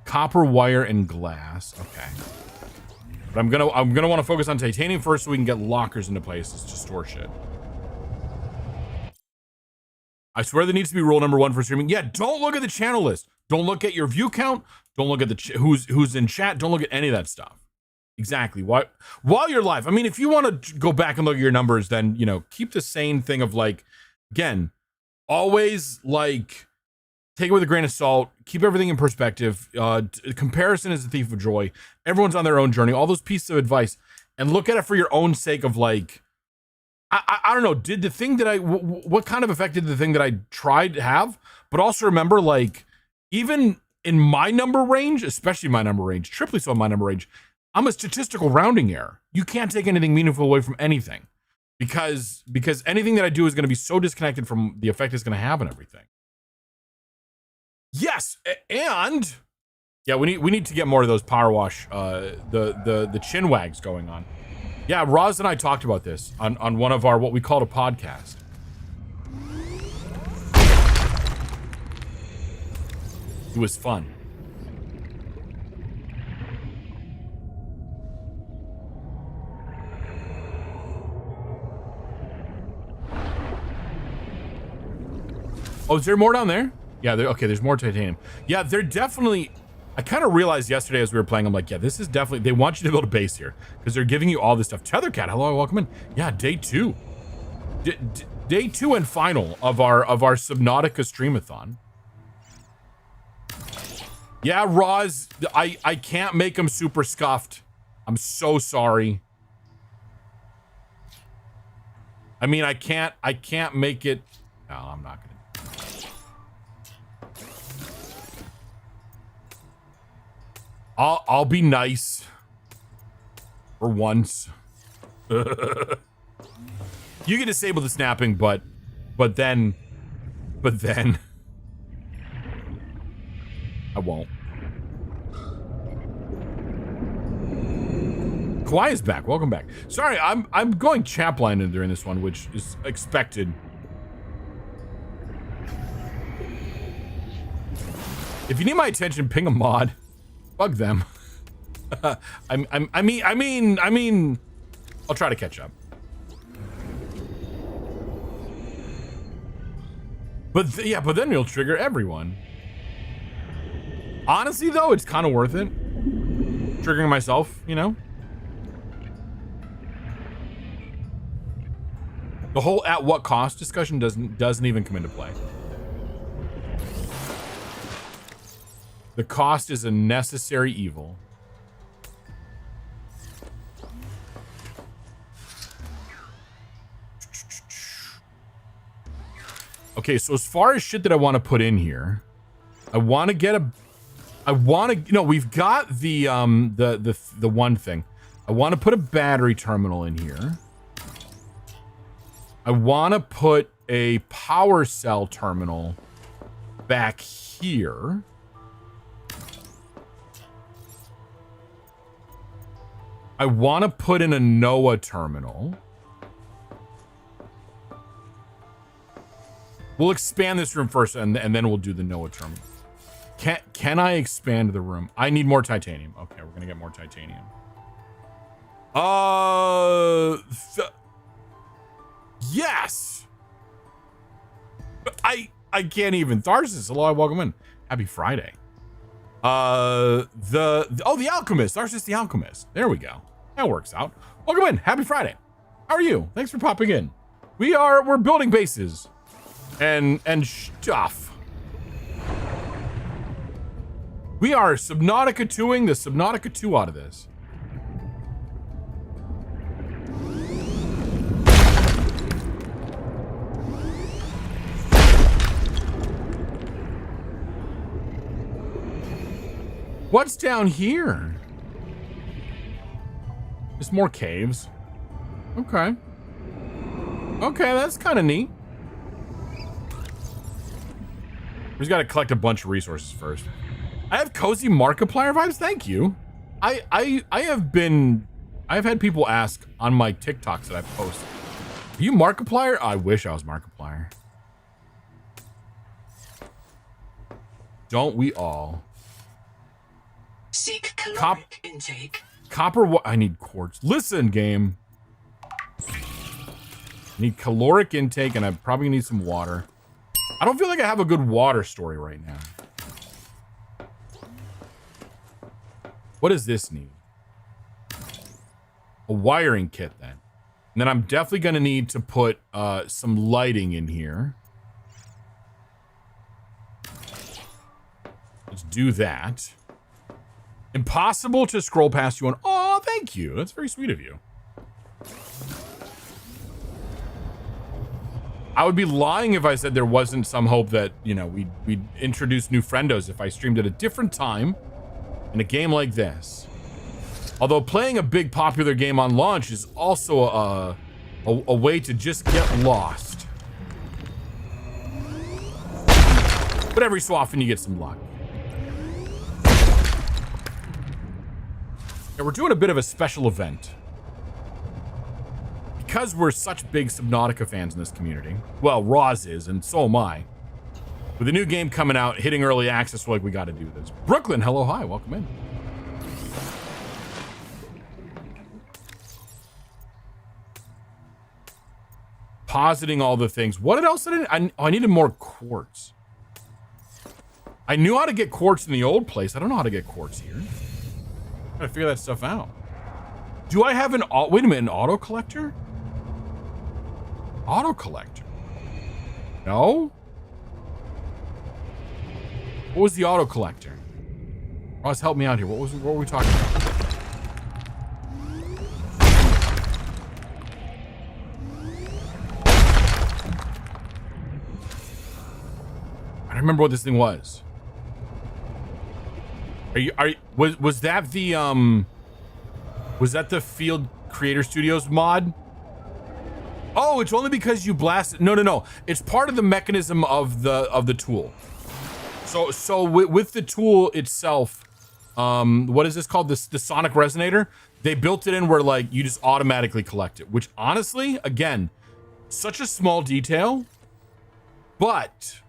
copper wire and glass. Okay. But I'm gonna want to focus on titanium first so we can get lockers into places to store shit. I swear there needs to be rule number 1 for streaming. Yeah, don't look at the channel list. Don't look at your view count. Don't look at the who's in chat. Don't look at any of that stuff. Exactly. While you're live. I mean, if you want to go back and look at your numbers, then, you know, keep the same thing of like, again, always like take it with a grain of salt. Keep everything in perspective. Comparison is the thief of joy. Everyone's on their own journey. All those pieces of advice, and look at it for your own sake. Of like, I don't know. Did the thing that what kind of effect did the thing that I tried have? But also remember, like, even in my number range, especially my number range, triply so in my number range, I'm a statistical rounding error. You can't take anything meaningful away from anything, because anything that I do is going to be so disconnected from the effect it's going to have on everything. Yes, and yeah, we need to get more of those power wash, the chin wags going on. Yeah, Roz and I talked about this on one of our what we called a podcast. It was fun. Oh, is there more down there? Yeah, okay, there's more titanium. Yeah, they're definitely... I kind of realized yesterday as we were playing, I'm like, yeah, this is definitely... They want you to build a base here, because they're giving you all this stuff. Tethercat, hello, welcome in. Yeah, day 2. Day 2 and final of our Subnautica streamathon. Yeah, Roz, I can't make them super scuffed. I'm so sorry. I mean, I can't make it... No, I'm not gonna... I'll be nice for once. You can disable the snapping, but then I won't. Kawhi is back. Welcome back. Sorry, I'm going chapline during this one, which is expected. If you need my attention, ping a mod. Bug them. I mean, I'll try to catch up. But yeah, but then you'll trigger everyone. Honestly, though, it's kind of worth it. Triggering myself, you know. The whole at what cost discussion doesn't even come into play. The cost is a necessary evil. Okay, so as far as shit that I want to put in here, we've got the one thing. I want to put a battery terminal in here. I want to put a power cell terminal back here. I want to put in a NOAA terminal. We'll expand this room first, and then we'll do the NOAA terminal. Can I expand the room? I need more titanium. Okay, we're gonna get more titanium. Yes. I can't even. Tharsis, hello, welcome in. Happy Friday. The Alchemist. Tharsis the Alchemist. There we go. That works out. Welcome in. Happy Friday. How are you? Thanks for popping in. We're building bases and stuff. We are Subnautica 2ing the Subnautica 2 out of this. What's down here? There's more caves. Okay. Okay, that's kind of neat. We just got to collect a bunch of resources first. I have cozy Markiplier vibes. Thank you. I've had people ask on my TikToks that I post, are you Markiplier? I wish I was Markiplier. Don't we all? Seek caloric intake. Copper. I need quartz. Listen, game. I need caloric intake, and I probably need some water. I don't feel like I have a good water story right now. What does this need? A wiring kit, then. And then I'm definitely going to need to put some lighting in here. Let's do that. Impossible to scroll past you on. Oh, thank you. That's very sweet of you. I would be lying if I said there wasn't some hope that, you know, we'd introduce new friendos if I streamed at a different time in a game like this. Although playing a big popular game on launch is also a way to just get lost. But every so often you get some luck. Yeah, we're doing a bit of a special event. Because we're such big Subnautica fans in this community. Well, Roz is, and so am I. With a new game coming out, hitting early access, we're like, we got to do this. Brooklyn, hello, hi, welcome in. Positing all the things. What else did I needed more quartz. I knew how to get quartz in the old place. I don't know how to get quartz here. Gotta figure that stuff out. Do I have wait a minute, an auto collector? Auto collector? No? What was the auto collector? Ross, help me out here. What were we talking about? I don't remember what this thing was. Was that the Field Creator Studios mod? Oh, it's only because you blasted. No. It's part of the mechanism of the tool. So with the tool itself, what is this called? The sonic resonator. They built it in where like you just automatically collect it, which honestly, again, such a small detail, but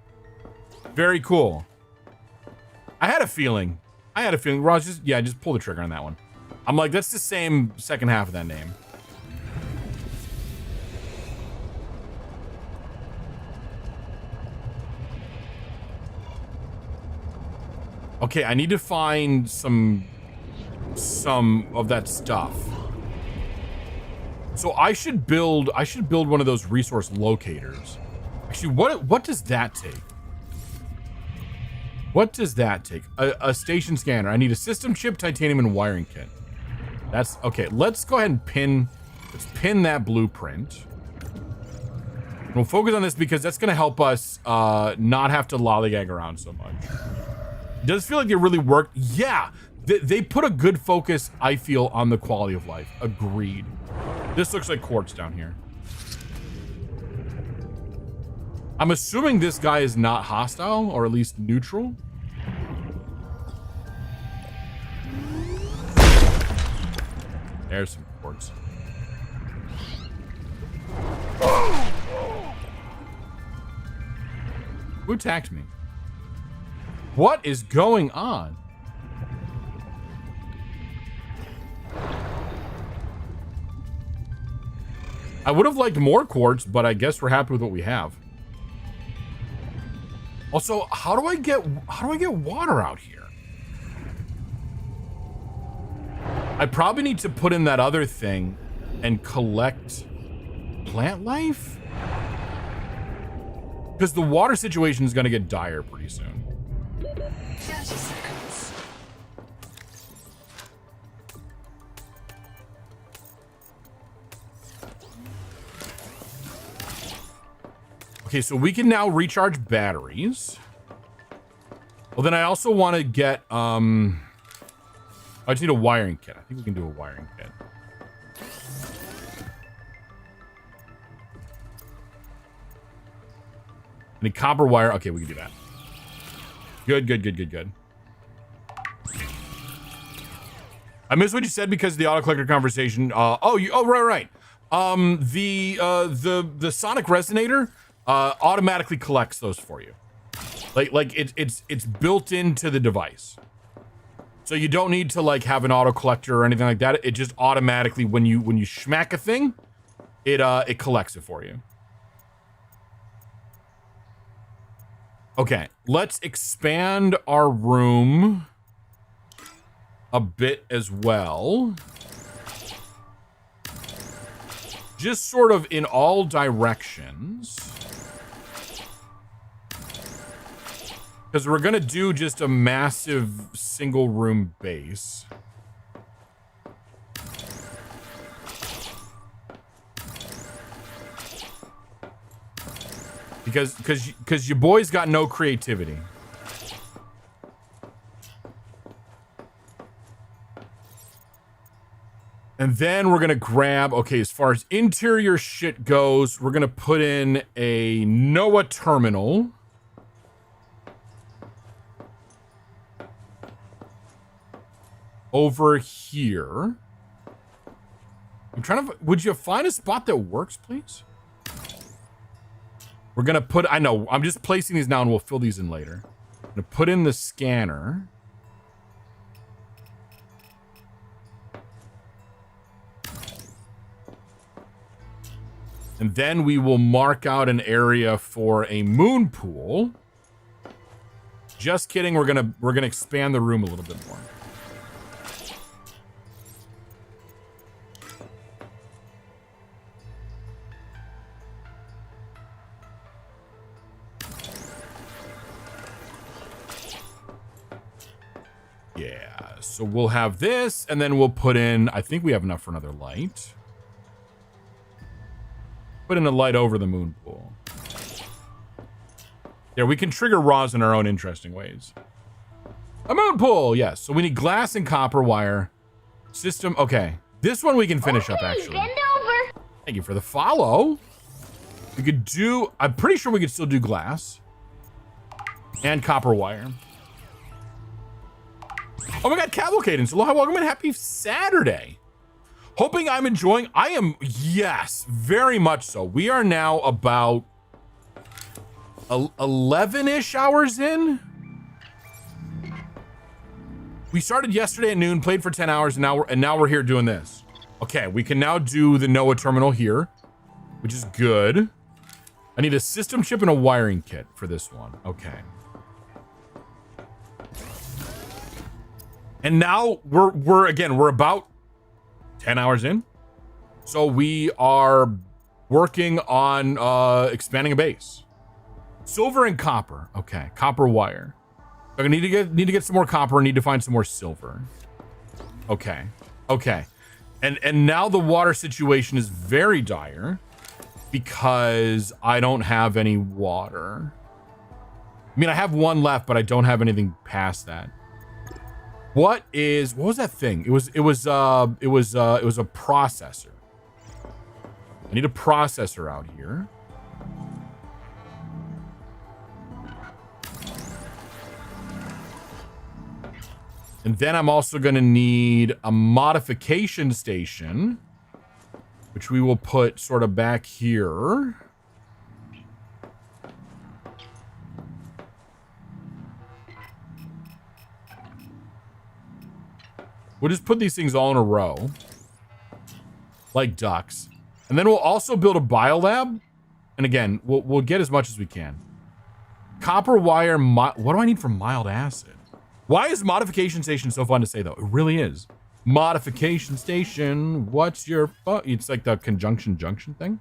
very cool. I had a feeling. Ross, just pull the trigger on that one. I'm like, that's the same second half of that name. Okay, I need to find some of that stuff. So I should build one of those resource locators. Actually, what does that take? What does that take? A station scanner. I need a system chip, titanium, and wiring kit. That's okay. Let's go ahead and pin that blueprint. We'll focus on this because that's going to help us not have to lollygag around so much. It does feel like they really worked. Yeah, they put a good focus, I feel, on the quality of life. Agreed. This looks like quartz down here. I'm assuming this guy is not hostile, or at least neutral. There's some quartz. Who attacked me? What is going on? I would have liked more quartz, but I guess we're happy with what we have. Also, how do I get water out here? I probably need to put in that other thing and collect plant life? Because the water situation is going to get dire pretty soon. 30 seconds. Okay, so we can now recharge batteries. Well, then I also want to get, I just need a wiring kit. I think we can do a wiring kit. I need copper wire. Okay, we can do that. Good. I missed what you said because of the auto collector conversation. Right. The sonic resonator automatically collects those for you. Like it's built into the device. So you don't need to like have an auto collector or anything like that. It just automatically, when you schmack a thing, it collects it for you. Okay, let's expand our room a bit as well. Just sort of in all directions. Because we're gonna do just a massive single room base. Because your boy's got no creativity. And then we're gonna grab, okay, as far as interior shit goes, we're gonna put in a NOAA terminal. Over here. I'm trying to, would you find a spot that works, please? We're gonna put, I know, I'm just placing these now and we'll fill these in later. I'm gonna put in the scanner. And then we will mark out an area for a moon pool. Just kidding, we're gonna expand the room a little bit more. Yeah, so we'll have this, and then we'll put in, I think we have enough for another light. Put in a light over the moon pool. Yeah, we can trigger RAWs in our own interesting ways. A moon pool, yes. So we need glass and copper wire. System, okay. This one we can finish up, actually. Bend over. Thank you for the follow. We could do, I'm pretty sure we could still do glass. And copper wire. Oh my God, Cavalcadence. Aloha, welcome and happy Saturday. Hoping I'm enjoying. I am, yes, very much so. We are now about 11-ish hours in. We started yesterday at noon, played for 10 hours, and now we're here doing this. Okay, we can now do the NOAA terminal here, which is good. I need a system chip and a wiring kit for this one. Okay. And now we're about 10 hours in. So we are working on expanding a base. Silver and copper. Okay, copper wire. I need to get some more copper. I need to find some more silver. Okay. Okay. And now the water situation is very dire because I don't have any water. I mean, I have one left, but I don't have anything past that. What was that thing? It was a processor. I need a processor out here. And then I'm also going to need a modification station, which we will put sort of back here. We'll just put these things all in a row, like ducks. And then we'll also build a biolab. And again, we'll get as much as we can. Copper wire, what do I need for mild acid? Why is modification station so fun to say, though? It really is. Modification station, what's your... It's like the conjunction junction thing.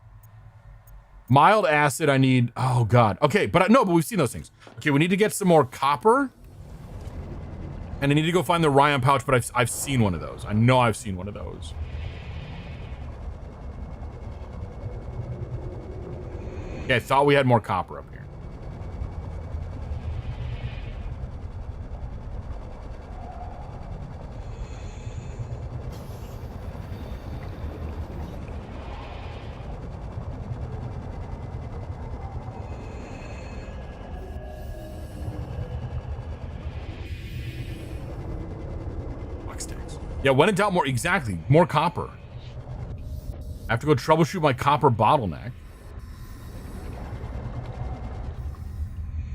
Mild acid, I need... Oh, God. Okay, but we've seen those things. Okay, we need to get some more copper. And I need to go find the Ryan pouch, but I've seen one of those. I know I've seen one of those. Okay, I thought we had more copper up here. Yeah, when in doubt, more copper. I have to go troubleshoot my copper bottleneck.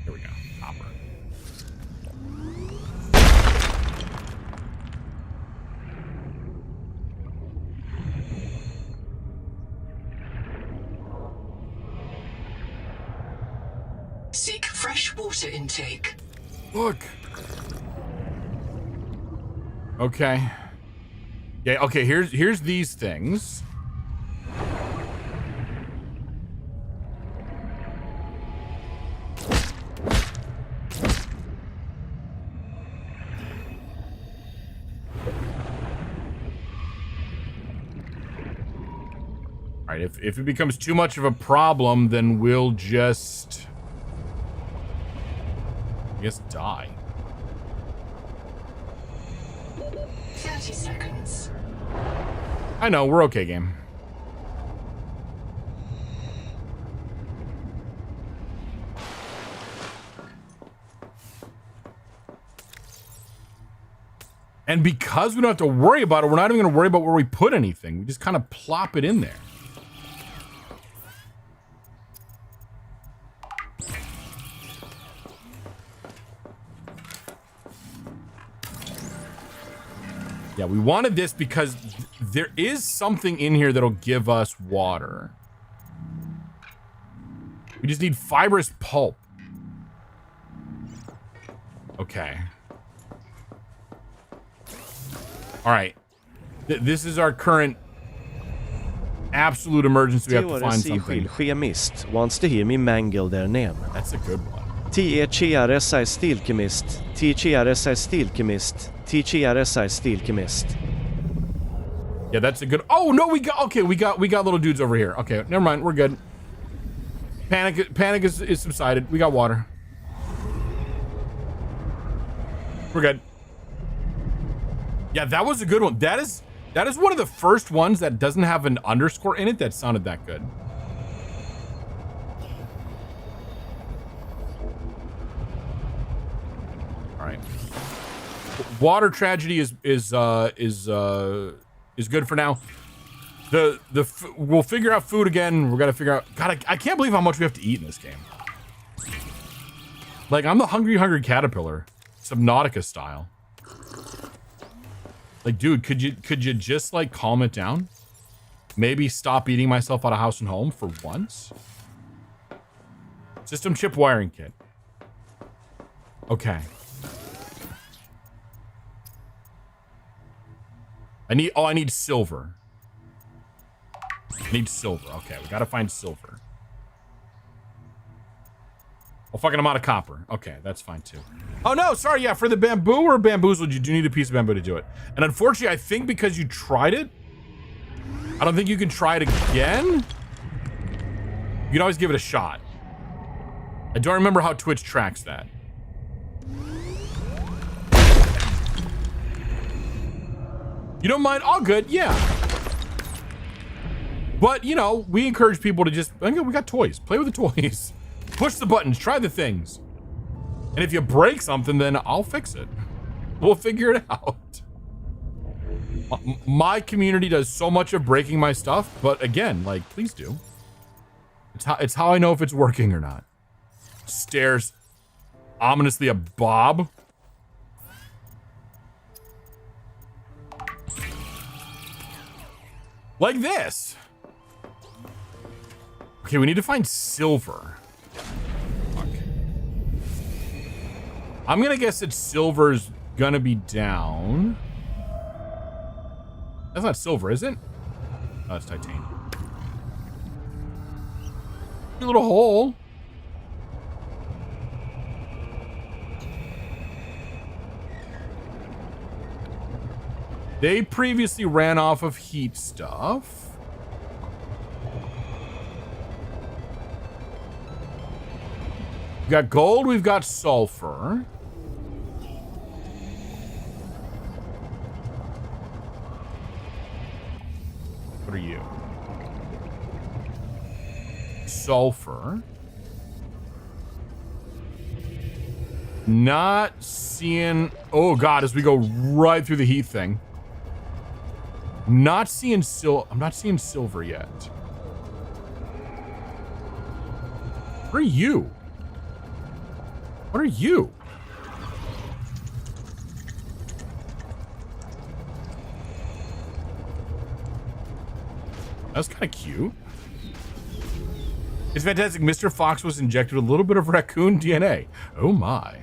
Here we go, copper. Seek fresh water intake. Look. Okay. Yeah, okay, here's these things. right, if it becomes too much of a problem, then we'll just, I guess, die. 30 seconds. I know, we're okay, game. And because we don't have to worry about it, we're not even going to worry about where we put anything. We just kind of plop it in there. Yeah, we wanted this because there is something in here that'll give us water. We just need fibrous pulp. Okay. All right. This is our current absolute emergency. We have to find something. Chemist wants to hear me mangle their name. That's a good one. T-E-Chiares I steel chemist. T-Chiares I steel chemist. T-Chiares I steel chemist. Yeah, that's a good. Oh no, we got little dudes over here. Okay, never mind. We're good. Panic is subsided. We got water. We're good. Yeah, that was a good one. That is one of the first ones that doesn't have an underscore in it that sounded that good. All right. Water tragedy is good for now. We'll figure out food again. We're gonna figure out. God, I can't believe how much we have to eat in this game. Like, I'm the hungry caterpillar, Subnautica style. Like, dude, could you just like calm it down? Maybe stop eating myself out of house and home for once. System chip wiring kit. Okay. I need silver. I need silver. Okay, we gotta find silver. Oh, fucking, I'm out of copper. Okay, that's fine too. Oh no, sorry, yeah, for the bamboo or bamboozled, you do need a piece of bamboo to do it. And unfortunately, I think because you tried it, I don't think you can try it again. You can always give it a shot. I don't remember how Twitch tracks that. You don't mind? All good, yeah. But, you know, we encourage people to just, we got toys. Play with the toys. Push the buttons, try the things. And if you break something, then I'll fix it. We'll figure it out. My community does so much of breaking my stuff, but again, like, please do. It's how I know if it's working or not. Stares ominously at Bob. Like this. Okay, we need to find silver. Fuck. I'm gonna guess that silver's gonna be down. That's not silver, is it? Oh, it's titanium. A little hole. They previously ran off of heat stuff. We've got gold, we've got sulfur. What are you? Sulfur. Not seeing... Oh god, as we go right through the heat thing. Not seeing I'm not seeing silver yet. Where are you? What are you? That's kind of cute. It's fantastic. Mr. Fox was injected with a little bit of raccoon DNA. Oh my.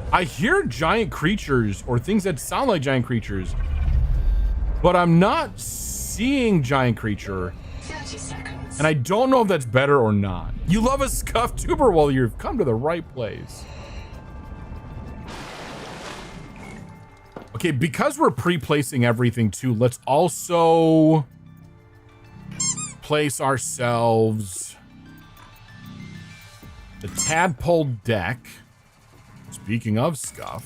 I hear giant creatures or things that sound like giant creatures, but I'm not seeing giant creature. 30 seconds. And I don't know if that's better or not. You love a scuffed tuber? Well, you've come to the right place. Okay, because we're pre-placing everything too, let's also place ourselves the tadpole deck. Speaking of scuff.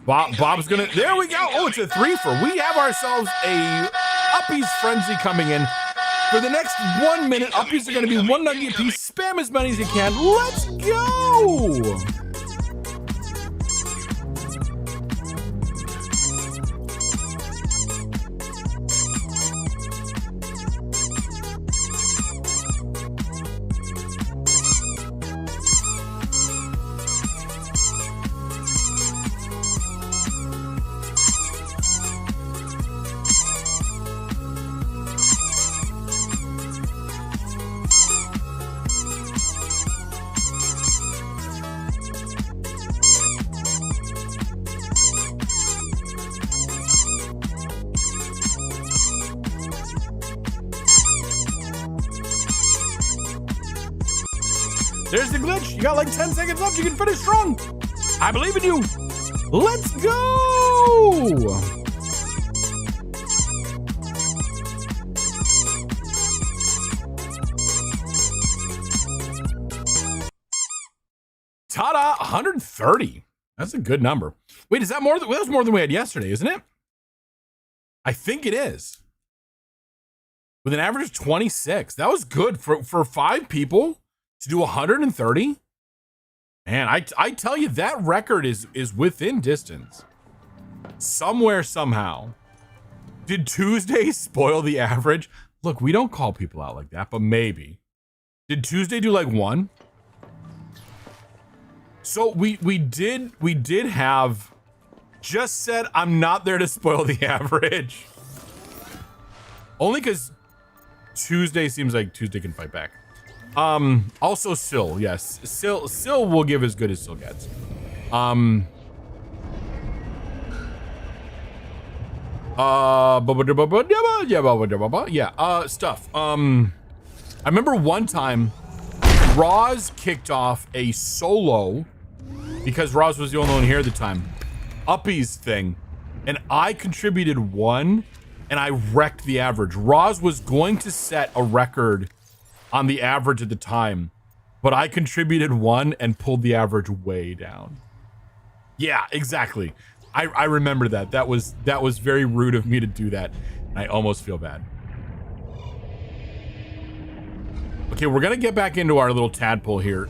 Bob's gonna, there we go. Oh, it's a 3-fer. We have ourselves a Uppies Frenzy coming in. For the next 1 minute, Uppies are gonna be 1 nugget apiece. Spam as many as you can. Let's go. There's the glitch. You got like 10 seconds left. You can finish strong. I believe in you. Let's go. Ta-da, 130. That's a good number. Wait, is that more? That's more than we had yesterday, isn't it? I think it is. With an average of 26. That was good for 5 people. To do 130, man, I tell you, that record is within distance. Somewhere, somehow. Did Tuesday spoil the average? Look, we don't call people out like that, but maybe. Did Tuesday do like 1? So we did have just said I'm not there to spoil the average. Only because Tuesday seems like Tuesday can fight back. Also Syl, yes. Syl will give as good as Syl gets. Stuff. I remember one time Roz kicked off a solo because Roz was the only one here at the time. Uppies thing. And I contributed 1 and I wrecked the average. Roz was going to set a record on the average at the time, but I contributed 1 and pulled the average way down. Yeah, exactly. I remember that. That was very rude of me to do that. I almost feel bad. Okay, we're gonna get back into our little tadpole here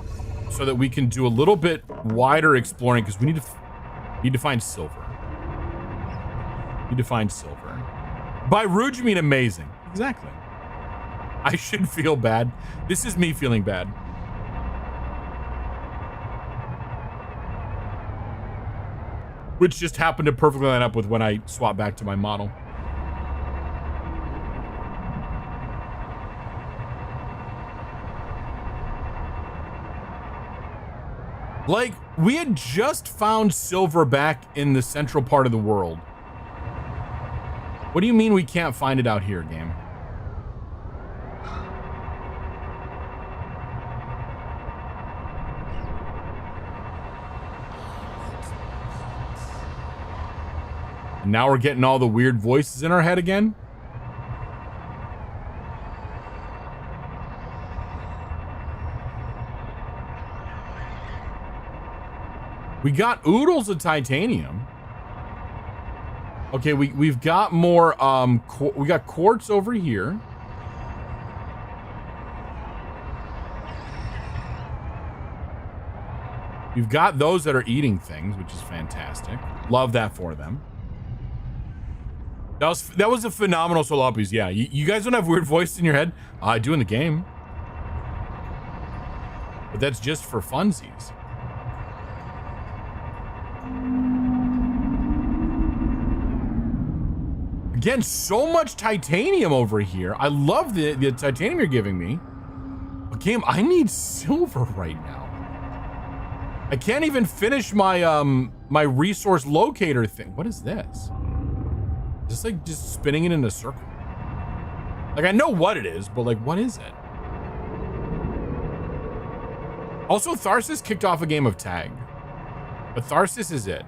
so that we can do a little bit wider exploring because we need to find silver. Need to find silver. By rude, you mean amazing. Exactly. I should feel bad. This is me feeling bad. Which just happened to perfectly line up with when I swap back to my model. Like, we had just found silver back in the central part of the world. What do you mean we can't find it out here, game? And now we're getting all the weird voices in our head again. We got oodles of titanium. Okay, we've got more, we got quartz over here. We've got those that are eating things, which is fantastic. Love that for them. That was a phenomenal solo uppies. Yeah, you guys don't have weird voices in your head? I do in the game. But that's just for funsies. Again, so much titanium over here. I love the titanium you're giving me. But game, I need silver right now. I can't even finish my my resource locator thing. What is this? Is this like just spinning it in a circle? Like, I know what it is, but like, what is it? Also, Tharsis kicked off a game of tag. Catharsis is it.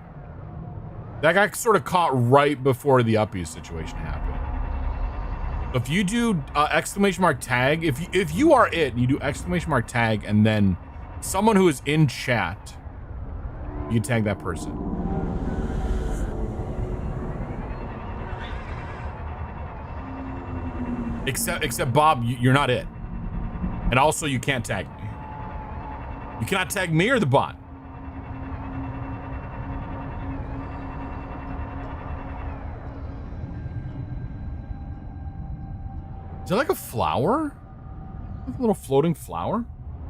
That got sort of caught right before the uppies situation happened. If you do exclamation mark tag, if you are it, and you do exclamation mark tag, and then someone who is in chat, you can tag that person. Except Bob, you're not it. And also you can't tag me. You cannot tag me or the bot. Is it like a flower? Like a little floating flower?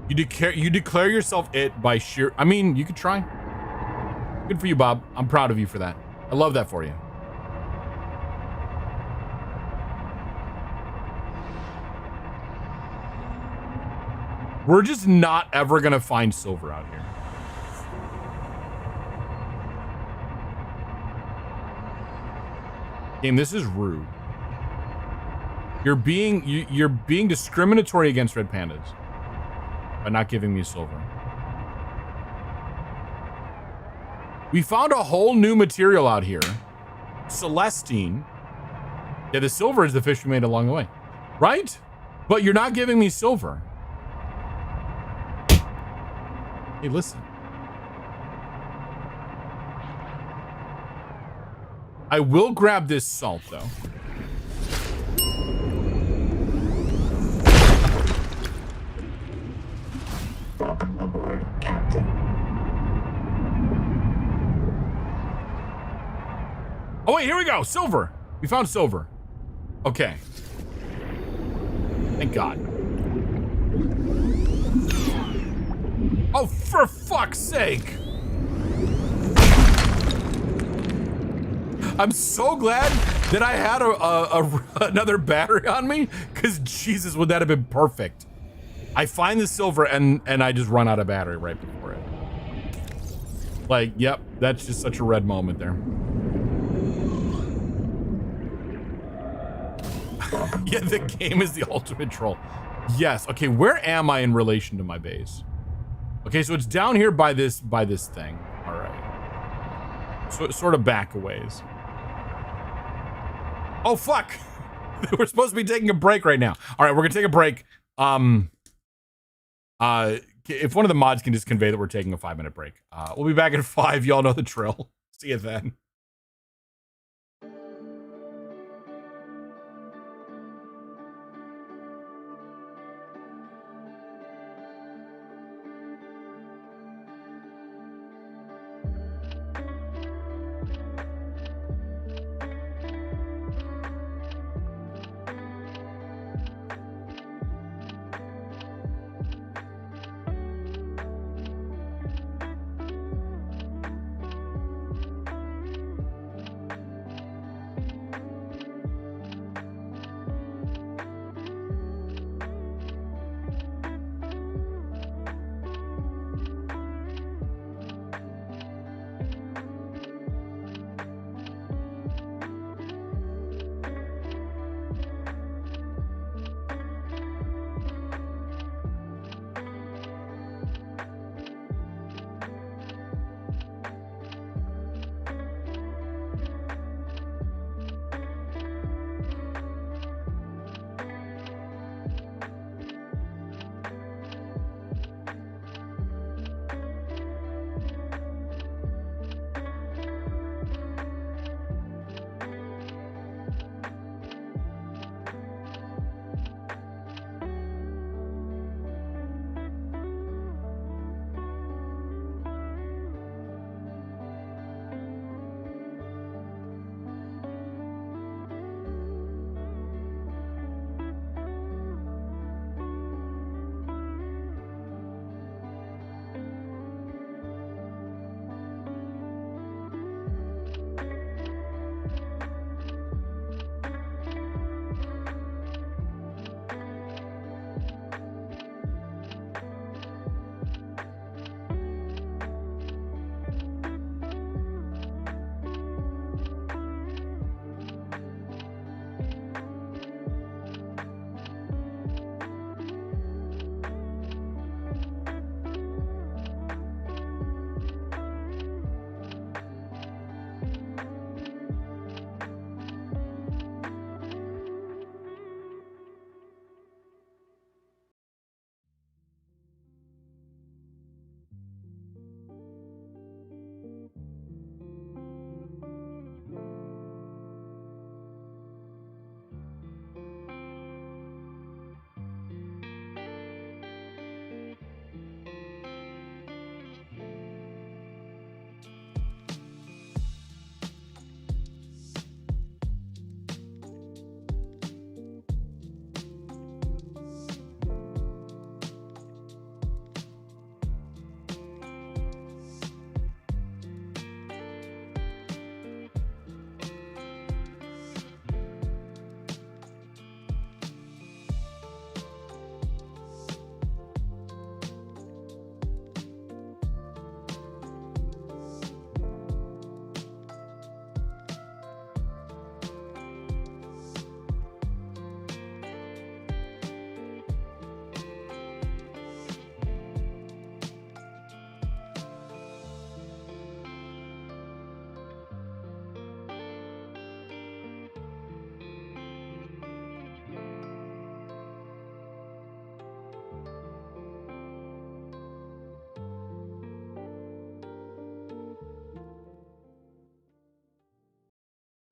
You declare yourself it by sheer... I mean, you could try. Good for you, Bob. I'm proud of you for that. I love that for you. We're just not ever gonna find silver out here. Game, this is rude. You're being discriminatory against red pandas by not giving me silver. We found a whole new material out here. Celestine. Yeah, the silver is the fish we made along the way. Right? But you're not giving me silver. Hey, listen. I will grab this salt, though. Oh, wait, here we go. Silver. We found silver. Okay. Thank God. Oh, for fuck's sake. I'm so glad that I had another battery on me, because Jesus, would that have been perfect. I find the silver and I just run out of battery right before it. Like, yep, that's just such a red moment there. Yeah, the game is the ultimate troll. Yes, okay, where am I in relation to my base? Okay, so it's down here by this thing. All right. So it's sort of back a ways. Oh, fuck. We're supposed to be taking a break right now. All right, we're gonna take a break. If one of the mods can just convey that we're taking a 5-minute break. We'll be back in 5. Y'all know the drill. See you then.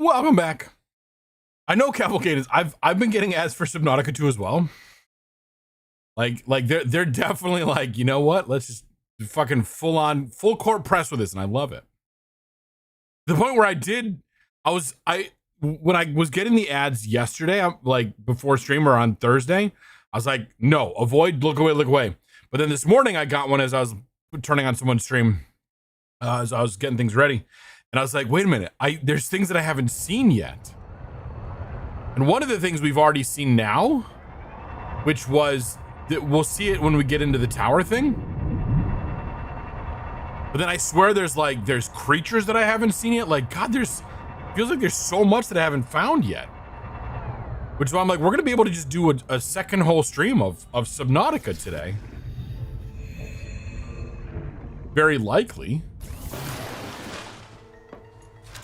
Welcome back. I know Cavalcade is. I've been getting ads for Subnautica 2 as well. Like they're definitely like, you know what? Let's just fucking full court press with this, and I love it. The point where when I was getting the ads yesterday, I'm like before stream or on Thursday, I was like, no, avoid, look away, look away. But then this morning I got one as I was turning on someone's stream, as I was getting things ready. And I was like, wait a minute, there's things that I haven't seen yet. And one of the things we've already seen now, which was that we'll see it when we get into the tower thing. But then I swear there's creatures that I haven't seen yet. Like, God, feels like there's so much that I haven't found yet. Which is why I'm like, we're gonna be able to just do a second whole stream of Subnautica today. Very likely.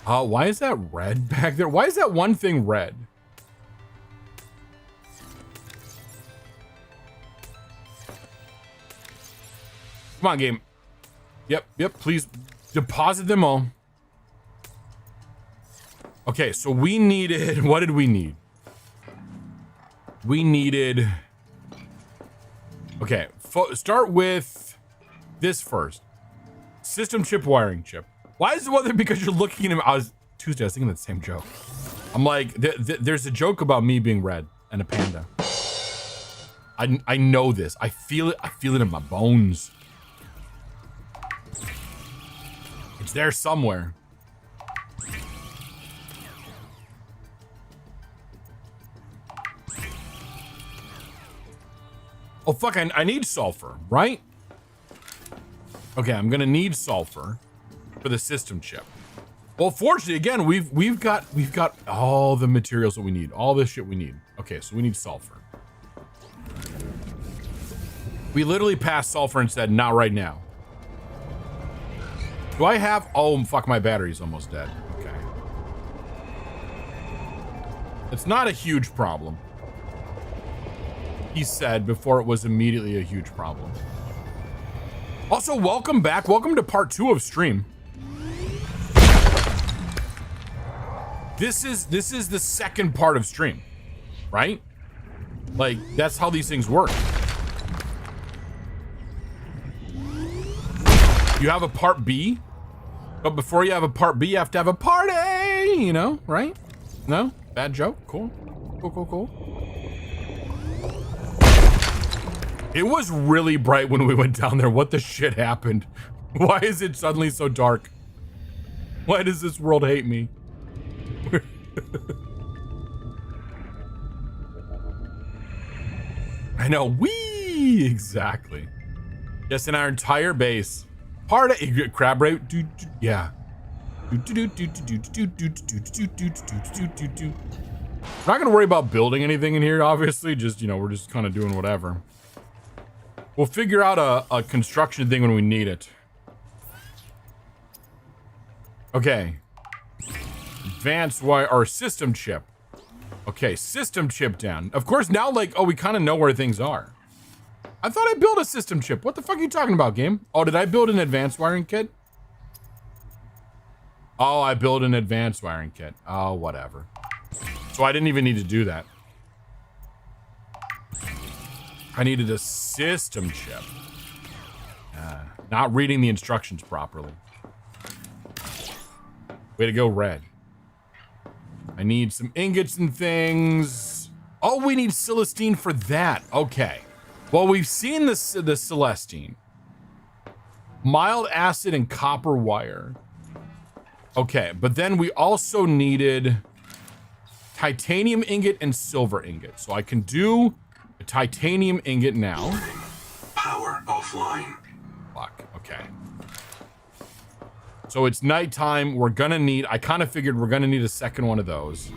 Why is that red back there? Why is that one thing red? Come on, game. Yep, please deposit them all. Okay, so we needed, what did we need? We needed, okay, start with this first. System chip, wiring chip. Why is it one there? Because you're looking at him. Tuesday, I was thinking the same joke. I'm like, there's a joke about me being red and a panda. I know this. I feel it in my bones. It's there somewhere. Oh fuck, I need sulfur, right? Okay, I'm gonna need sulfur for the system chip. Well, fortunately, again, we've got all the materials that we need, all this shit we need. Okay, so we need sulfur. We literally passed sulfur and said, not right now. Do I have, oh fuck, my battery's almost dead. Okay. It's not a huge problem. He said before it was immediately a huge problem. Also, welcome back. Welcome to part 2 of stream. This is the second part of stream, right? Like, that's how these things work. You have a part B, but before you have a part B, you have to have a part A, you know, right? No? Bad joke? Cool. Cool. It was really bright when we went down there. What the shit happened? Why is it suddenly so dark? Why does this world hate me? I know. Wee! Exactly. Yes, in our entire base. Part of crab rate. Yeah. We're not gonna worry about building anything in here, obviously. Just, you know, we're just kind of doing whatever. We'll figure out a construction thing when we need it. Okay. Advanced wire or system chip. Okay, system chip down. Of course, now, like, oh, we kind of know where things are. I thought I built a system chip. What the fuck are you talking about, game? Oh, did I build an advanced wiring kit? Oh, I built an advanced wiring kit. Oh, whatever. So I didn't even need to do that. I needed a system chip. Not reading the instructions properly. Way to go, red. I need some ingots and things. Oh, we need Celestine for that. Okay. Well, we've seen the Celestine. Mild acid and copper wire. Okay, but then we also needed titanium ingot and silver ingot. So I can do a titanium ingot now. Power offline. Fuck, okay. So it's nighttime. We're gonna need, I kind of figured we're gonna need a second one of those.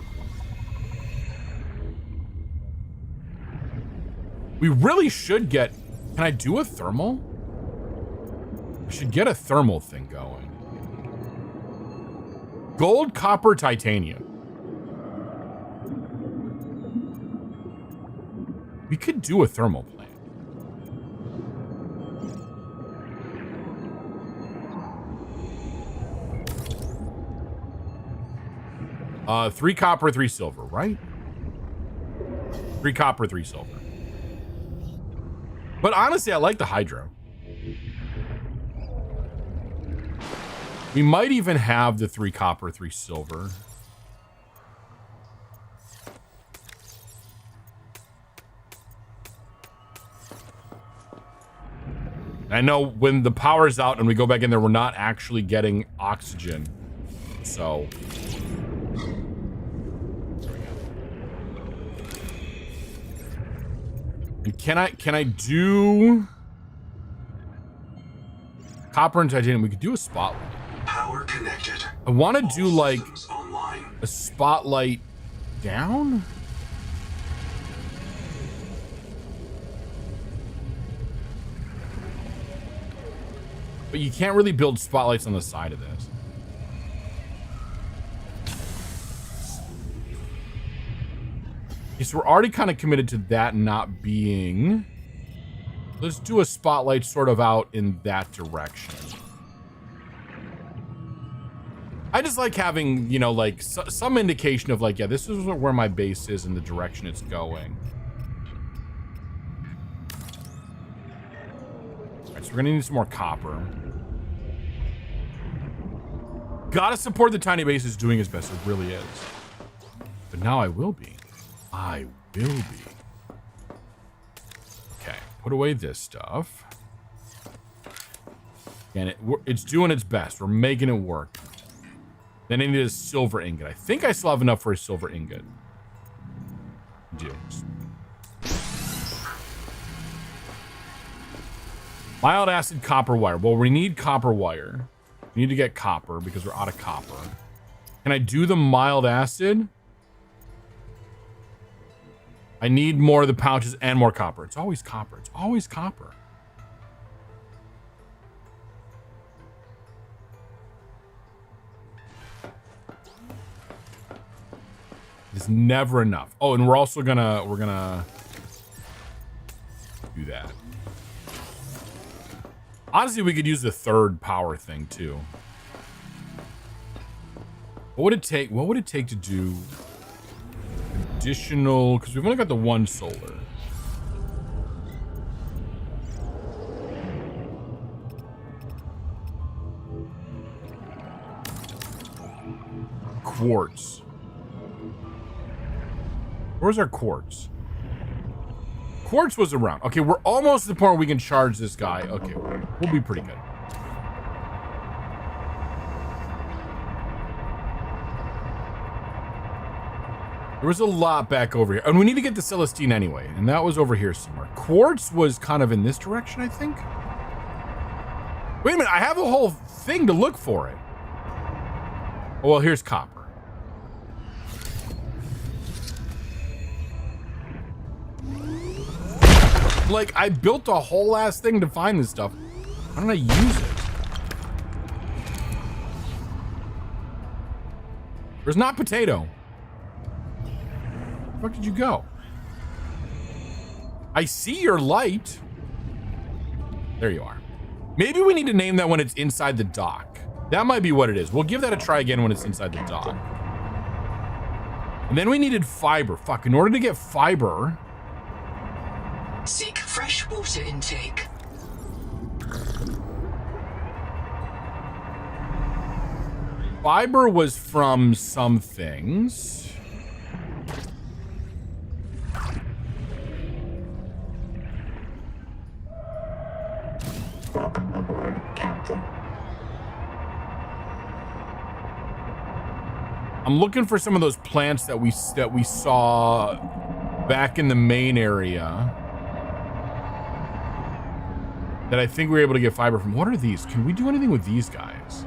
We really should get, can I do a thermal? I should get a thermal thing going. Gold, copper, titanium. We could do a thermal plant. 3 copper, 3 silver, right? 3 copper, 3 silver. But honestly, I like the hydro. We might even have the 3 copper, 3 silver. I know when the power's out and we go back in there, we're not actually getting oxygen. So. And can I do copper and titanium? We could do a spotlight. Power connected. I want to do like Online. a spotlight down. But you can't really build spotlights on the side of this. Okay, so we're already kind of committed to that not being. Let's do a spotlight sort of out in that direction. I just like having, you know, like some indication of like, yeah, this is where my base is and the direction it's going. All right, so we're gonna need some more copper. Gotta support the tiny base is doing its best. It really is. But now I will be. I will be. Okay, put away this stuff. And it's doing its best. We're making it work. Then I need a silver ingot. I think I still have enough for a silver ingot. I do. Mild acid copper wire. Well, we need copper wire. We need to get copper because we're out of copper. Can I do the mild acid? I need more of the pouches and more copper. It's always copper. It's always copper. It's never enough. Oh, and we're also gonna do that. Honestly, we could use the 3rd power thing too. What would it take? What would it take to do additional? Because we've only got the 1 solar. Quartz. Where's our quartz? Quartz was around. Okay, we're almost to the point where we can charge this guy. Okay, we'll be pretty good. There was a lot back over here. And we need to get the Celestine anyway. And that was over here somewhere. Quartz was kind of in this direction, I think. Wait a minute, I have a whole thing to look for it. Oh, well, here's copper. Like, I built a whole ass thing to find this stuff. Why don't I use it? There's not potato. Where the fuck did you go? I see your light. There you are. Maybe we need to name that when it's inside the dock. That might be what it is. We'll give that a try again when it's inside the dock. And then we needed fiber. Fuck, in order to get fiber... Seek fresh water intake. Fiber was from some things. Captain. I'm looking for some of those plants that we saw back in the main area. That I think we were able to get fiber from. What are these? Can we do anything with these guys?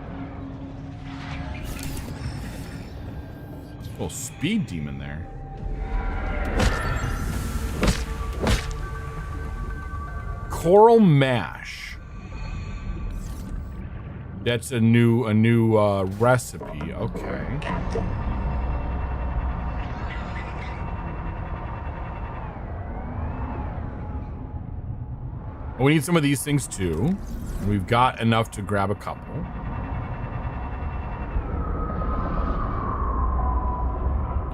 Little speed demon there. Coral mash. That's a new recipe. Okay. We need some of these things too. We've got enough to grab a couple.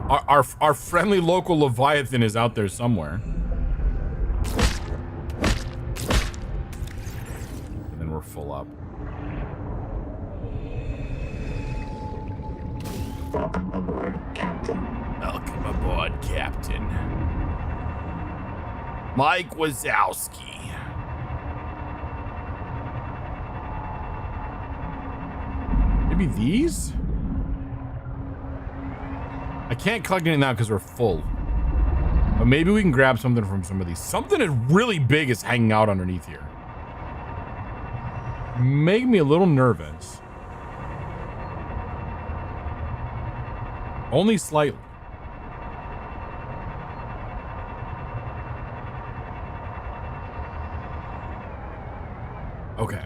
Our friendly local Leviathan is out there somewhere. And then we're full up. Welcome aboard, Captain. Welcome aboard, Captain. Mike Wazowski. Maybe these? I can't collect any now because we're full. But maybe we can grab something from some of these. Something is really big is hanging out underneath here. Make me a little nervous. Only slightly. Okay.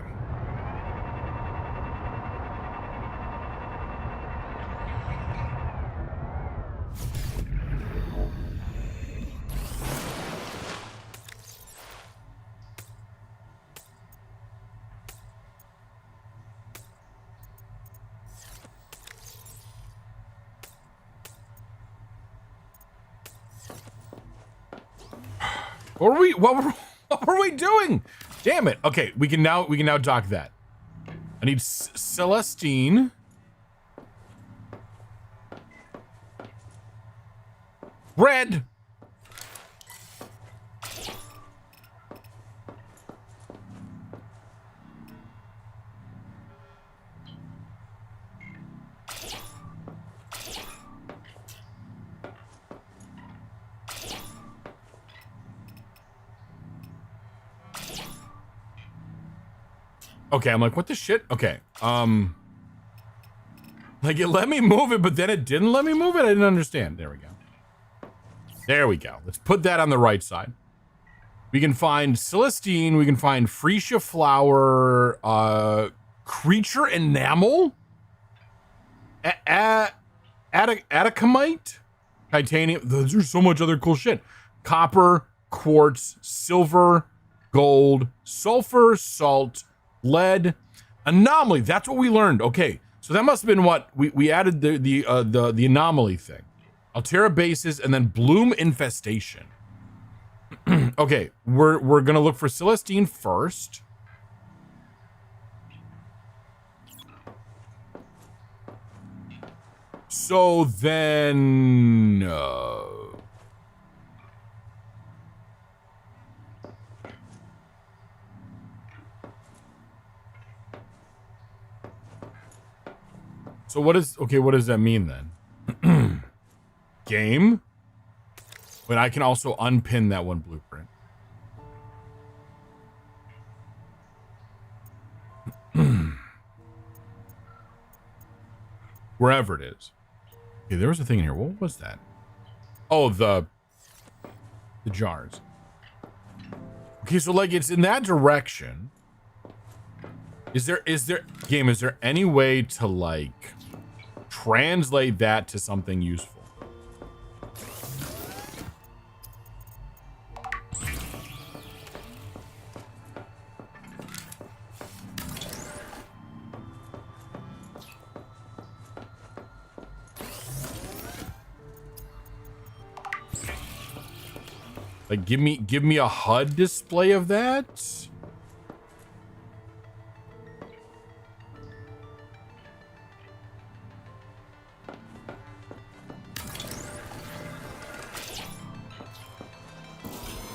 What were we doing? Damn it. Okay, we can now dock that. I need Celestine. Red. Okay, I'm like, what the shit? Okay, like it let me move it, but then it didn't let me move it? I didn't understand. There we go. There we go. Let's put that on the right side. We can find Celestine, we can find Freesia Flower, Creature Enamel, Atacamite, Titanium, there's so much other cool shit. Copper, Quartz, Silver, Gold, Sulfur, Salt, Lead, Anomaly. That's what we learned. Okay, so that must have been what we added the anomaly thing. Altera bases and then Bloom Infestation. Okay, we're gonna look for Celestine first. So then so what does that mean then? Game? But I can also unpin that one blueprint. Wherever it is. Okay, there was a thing in here. What was that? Oh, the jars. Okay, so like it's in that direction. Is there any way to like translate that to something useful? Like give me a HUD display of that?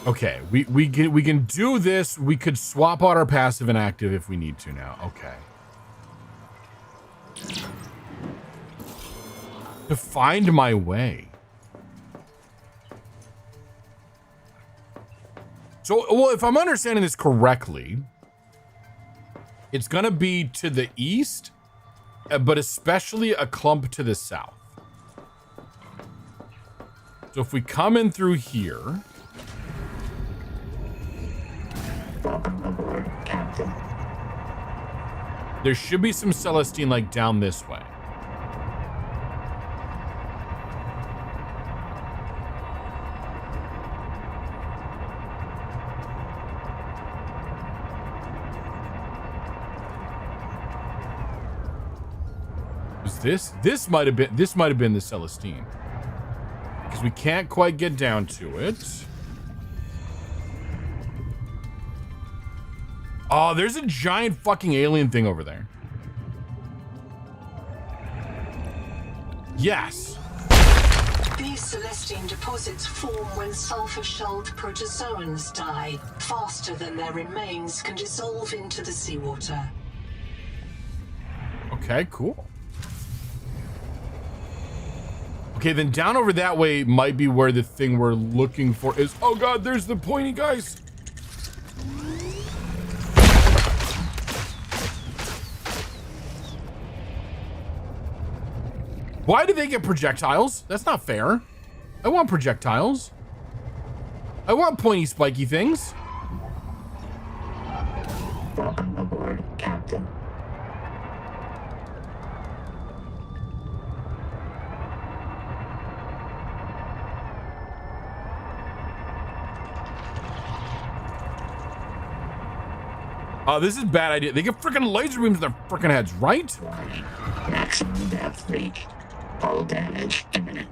Okay, we can do this. We could swap out our passive and active if we need to now. Okay. To find my way. So, well, if I'm understanding this correctly, it's gonna be to the east, but especially a clump to the south. So if we come in through here. Welcome aboard, Captain. There should be some Celestine like down this way. Is this might have been the Celestine. Because we can't quite get down to it. Oh, there's a giant fucking alien thing over there. Yes. These Celestine deposits form when sulfur-shelled protozoans die, faster than their remains can dissolve into the seawater. Okay, cool. Okay, then down over that way might be where the thing we're looking for is. Oh god, there's the pointy guys. Why do they get projectiles? That's not fair. I want projectiles. I want pointy, spiky things. Welcome aboard, Captain. Oh, this is a bad idea. They get freaking laser beams in their freaking heads, right? Warning. Maximum depth reached. Hull damage imminent.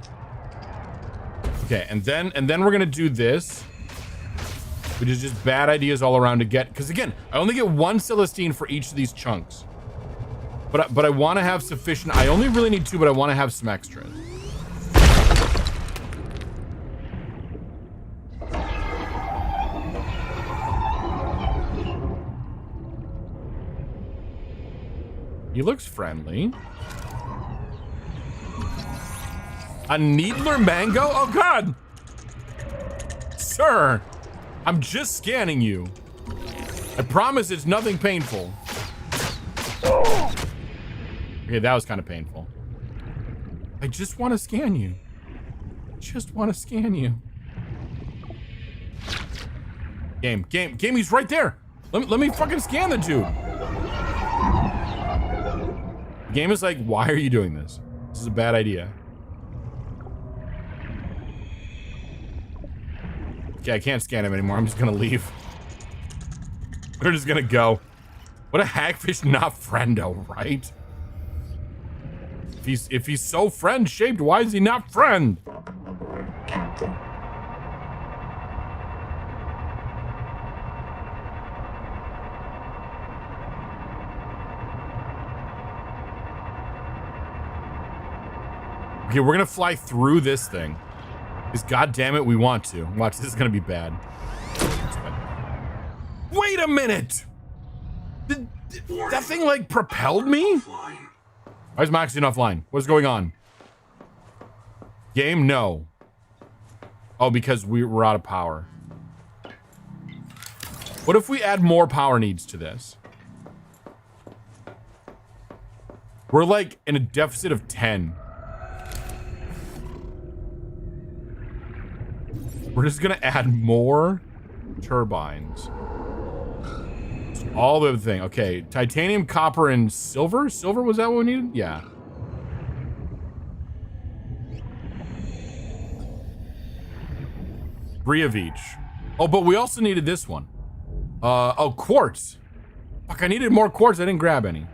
Okay, and then we're gonna do this, which is just bad ideas all around to get. Because again, I only get one Celestine for each of these chunks, but I want to have sufficient. I only really need two, but I want to have some extras. He looks friendly. A needler mango? Oh god! Sir, I'm just scanning you. I promise it's nothing painful. Okay, that was kind of painful. I just want to scan you. Just want to scan you. Game, he's right there. Let me fucking scan the dude. The game is like, why are you doing this? This is a bad idea. Okay, I can't scan him anymore. I'm just gonna leave. We're just gonna go. What a hagfish not friendo, right? If he's so friend-shaped, why is he not friend? Welcome aboard, Captain. Okay, we're gonna fly through this thing. Because goddamn it, we want to. Watch, this is gonna be bad. Wait a minute! That thing like propelled me? Why is Maxine offline? What's going on? Game? No. Oh, because we're out of power. What if we add more power needs to this? We're like in a deficit of 10. We're just gonna add more turbines. All the other thing. Okay, titanium, copper, and silver? Silver, was that what we needed? Yeah. Three of each. Oh, but we also needed this one. Oh, quartz. Fuck, I needed more quartz. I didn't grab any.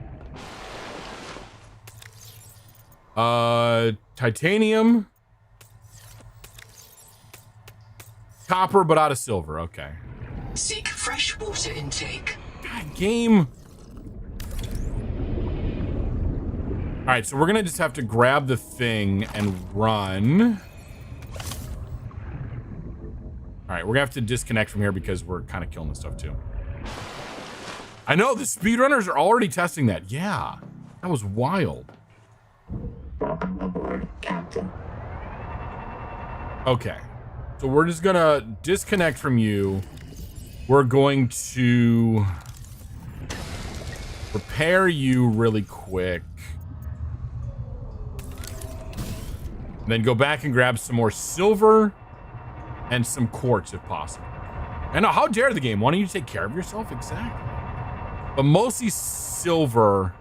Titanium. Copper, but out of silver. Okay. Seek fresh water intake. God, game. All right, so we're gonna just have to grab the thing and run. All right, we're gonna have to disconnect from here because we're kind of killing this stuff too. I know, the speedrunners are already testing that. Yeah, that was wild. Welcome aboard, Captain. Okay, so we're just gonna disconnect from you. We're going to repair you really quick. Then go back and grab some more silver and some quartz if possible. And how dare the game? Why don't you take care of yourself? Exactly. But mostly silver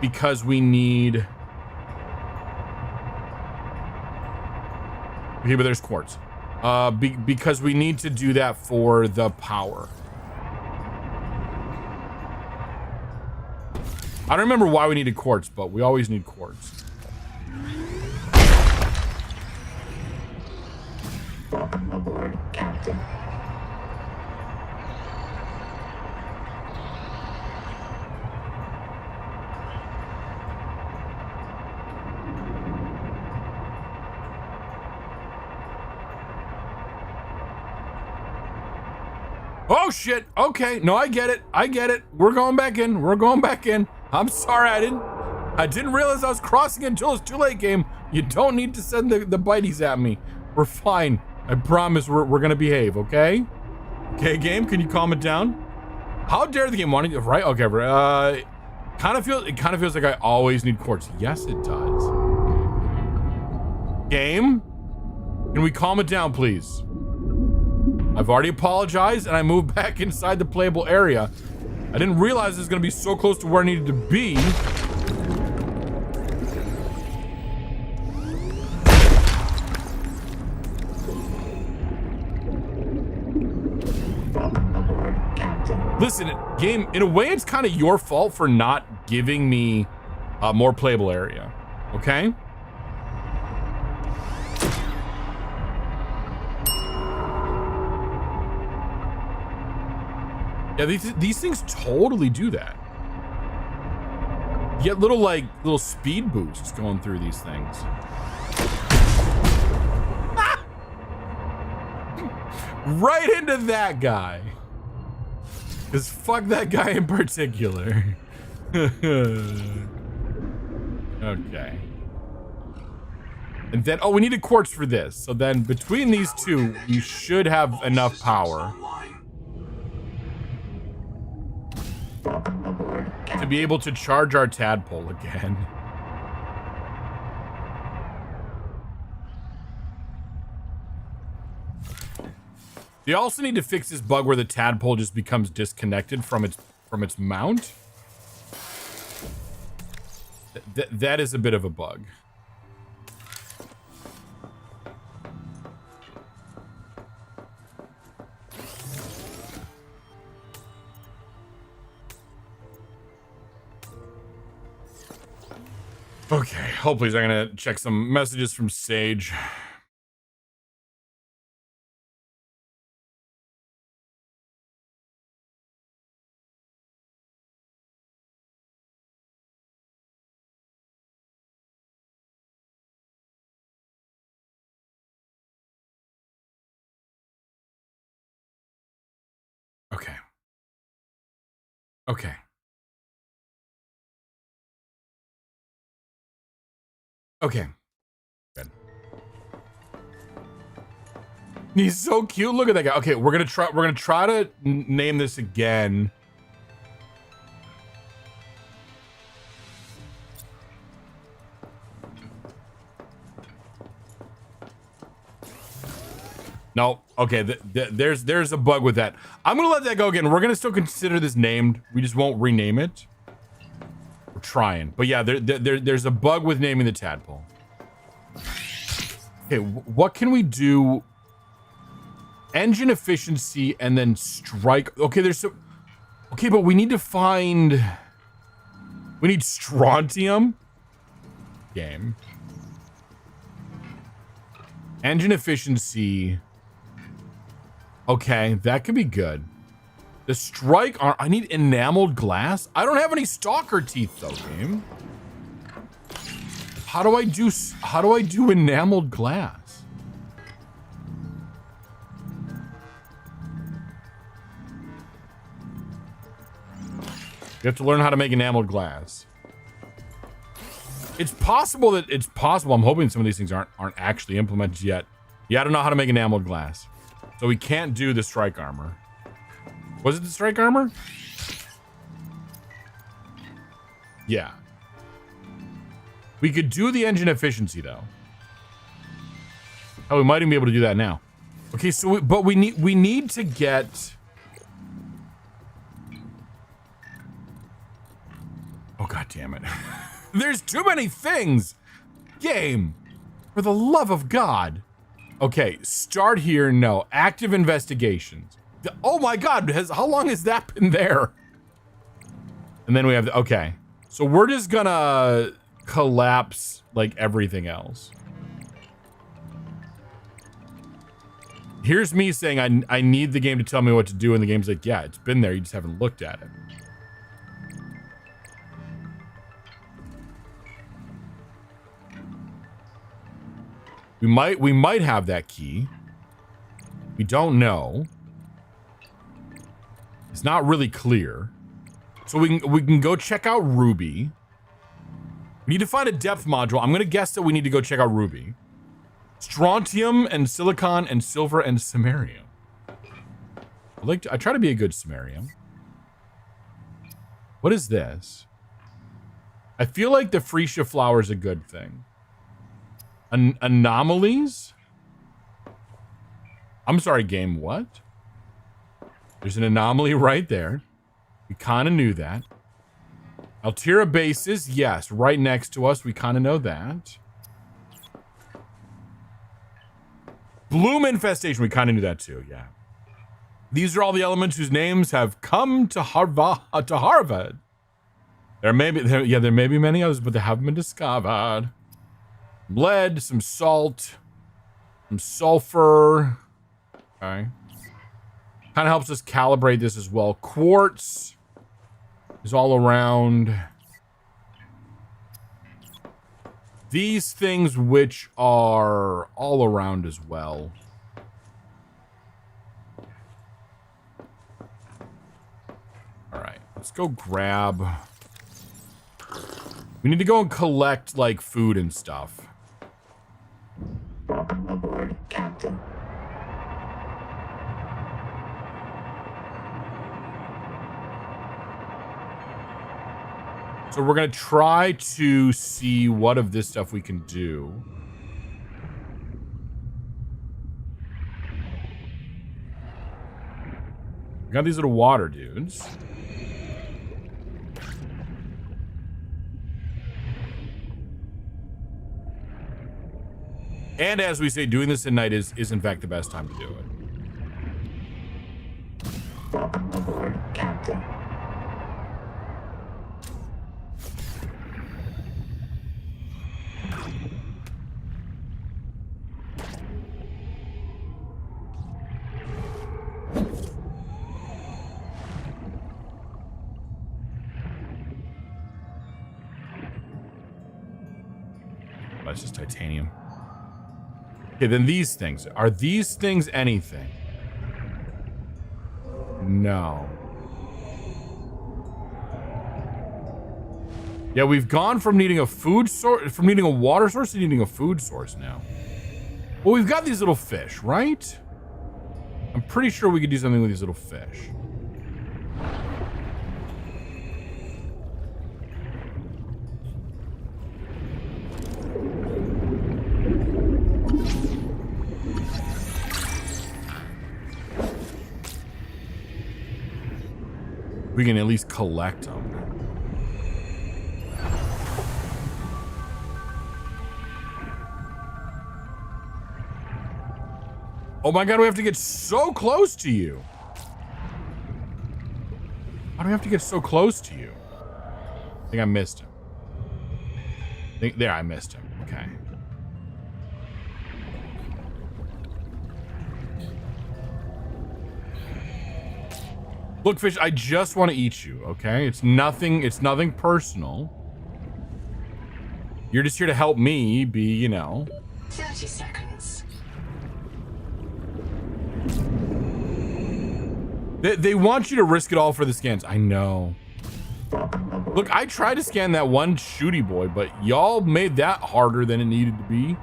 because we need... Okay, but there's quartz. Because we need to do that for the power. I don't remember why we needed quartz, but we always need quartz. Welcome aboard, Captain. Oh shit. Okay. No, I get it. I get it. We're going back in. We're going back in. I'm sorry. I didn't realize I was crossing until it's too late, game. You don't need to send the biteys at me. We're fine. I promise we're gonna behave, okay? Okay, game, can you calm it down? How dare the game want to, right? Okay, it kind of feels like I always need quartz. Yes, it does. Game, can we calm it down, please? I've already apologized and I moved back inside the playable area. I didn't realize it was gonna be so close to where I needed to be. Listen, game, in a way, it's kind of your fault for not giving me a more playable area, okay? Yeah, these things totally do that. You get little speed boosts going through these things. Ah! Right into that guy. Because fuck that guy in particular. Okay. And then, oh, we need a quartz for this. So then between these two, we should have enough power to be able to charge our tadpole again. You also need to fix this bug where the tadpole just becomes disconnected from its mount. That is a bit of a bug. Okay, hopefully I'm gonna check some messages from Sage. Okay. Okay. Okay. Good. He's so cute. Look at that guy. Okay, we're gonna try to name this again. No, okay, there's a bug with that. I'm gonna let that go again. We're gonna still consider this named. We just won't rename it. We're trying, but yeah, there's a bug with naming the tadpole. Okay, what can we do? Engine efficiency and then strike. Okay, there's some. Okay, but we need to find. We need strontium. Game. Engine efficiency. Okay, that could be good. The strike, I need enameled glass. I don't have any stalker teeth though, game. How do I do enameled glass? You have to learn how to make enameled glass. It's possible. I'm hoping some of these things aren't actually implemented yet. Yeah, I don't know how to make enameled glass. So we can't do the strike armor. Was it the strike armor? Yeah. We could do the engine efficiency though. Oh, we might even be able to do that now. Okay, so we need to get. Oh god damn it. There's too many things. Game. For the love of God. Okay, start here. No. Active investigations. Oh my god, how long has that been there? And then we have, okay. So we're just gonna collapse like everything else. Here's me saying I need the game to tell me what to do, and the game's like, yeah, it's been there, you just haven't looked at it. We might have that key. We don't know. It's not really clear. So we can go check out Ruby. We need to find a depth module. I'm gonna guess that we need to go check out Ruby. Strontium and silicon and silver and samarium. I try to be a good samarium. What is this? I feel like the freesia flower is a good thing. Anomalies? I'm sorry, game, what? There's an anomaly right there. We kind of knew that. Altera bases, yes, right next to us. We kind of know that. Bloom infestation, we kind of knew that too, yeah. These are all the elements whose names have come to Harvard. There may be many others, but they haven't been discovered. Lead, some salt, some sulfur. Okay. Kind of helps us calibrate this as well. Quartz is all around. These things which are all around as well. All right, let's go grab. We need to go and collect like food and stuff. Welcome aboard, Captain. So we're gonna try to see what of this stuff we can do. We got these little water dudes. And as we say, doing this at night is in fact the best time to do it. Welcome aboard, Captain. That's just titanium. Okay, then these things. Are these things anything? No. Yeah, we've gone from needing a food source, from needing a water source to needing a food source now. Well, we've got these little fish, right? I'm pretty sure we could do something with these little fish. We can at least collect them. Oh my god, we have to get so close to you. Why do we have to get so close to you? I think I missed him. There, I missed him. Okay. Look, fish, I just want to eat you, okay? It's nothing personal. You're just here to help me be, you know. 30 seconds. They want you to risk it all for the scans. I know. Look, I tried to scan that one shooty boy, but y'all made that harder than it needed to be.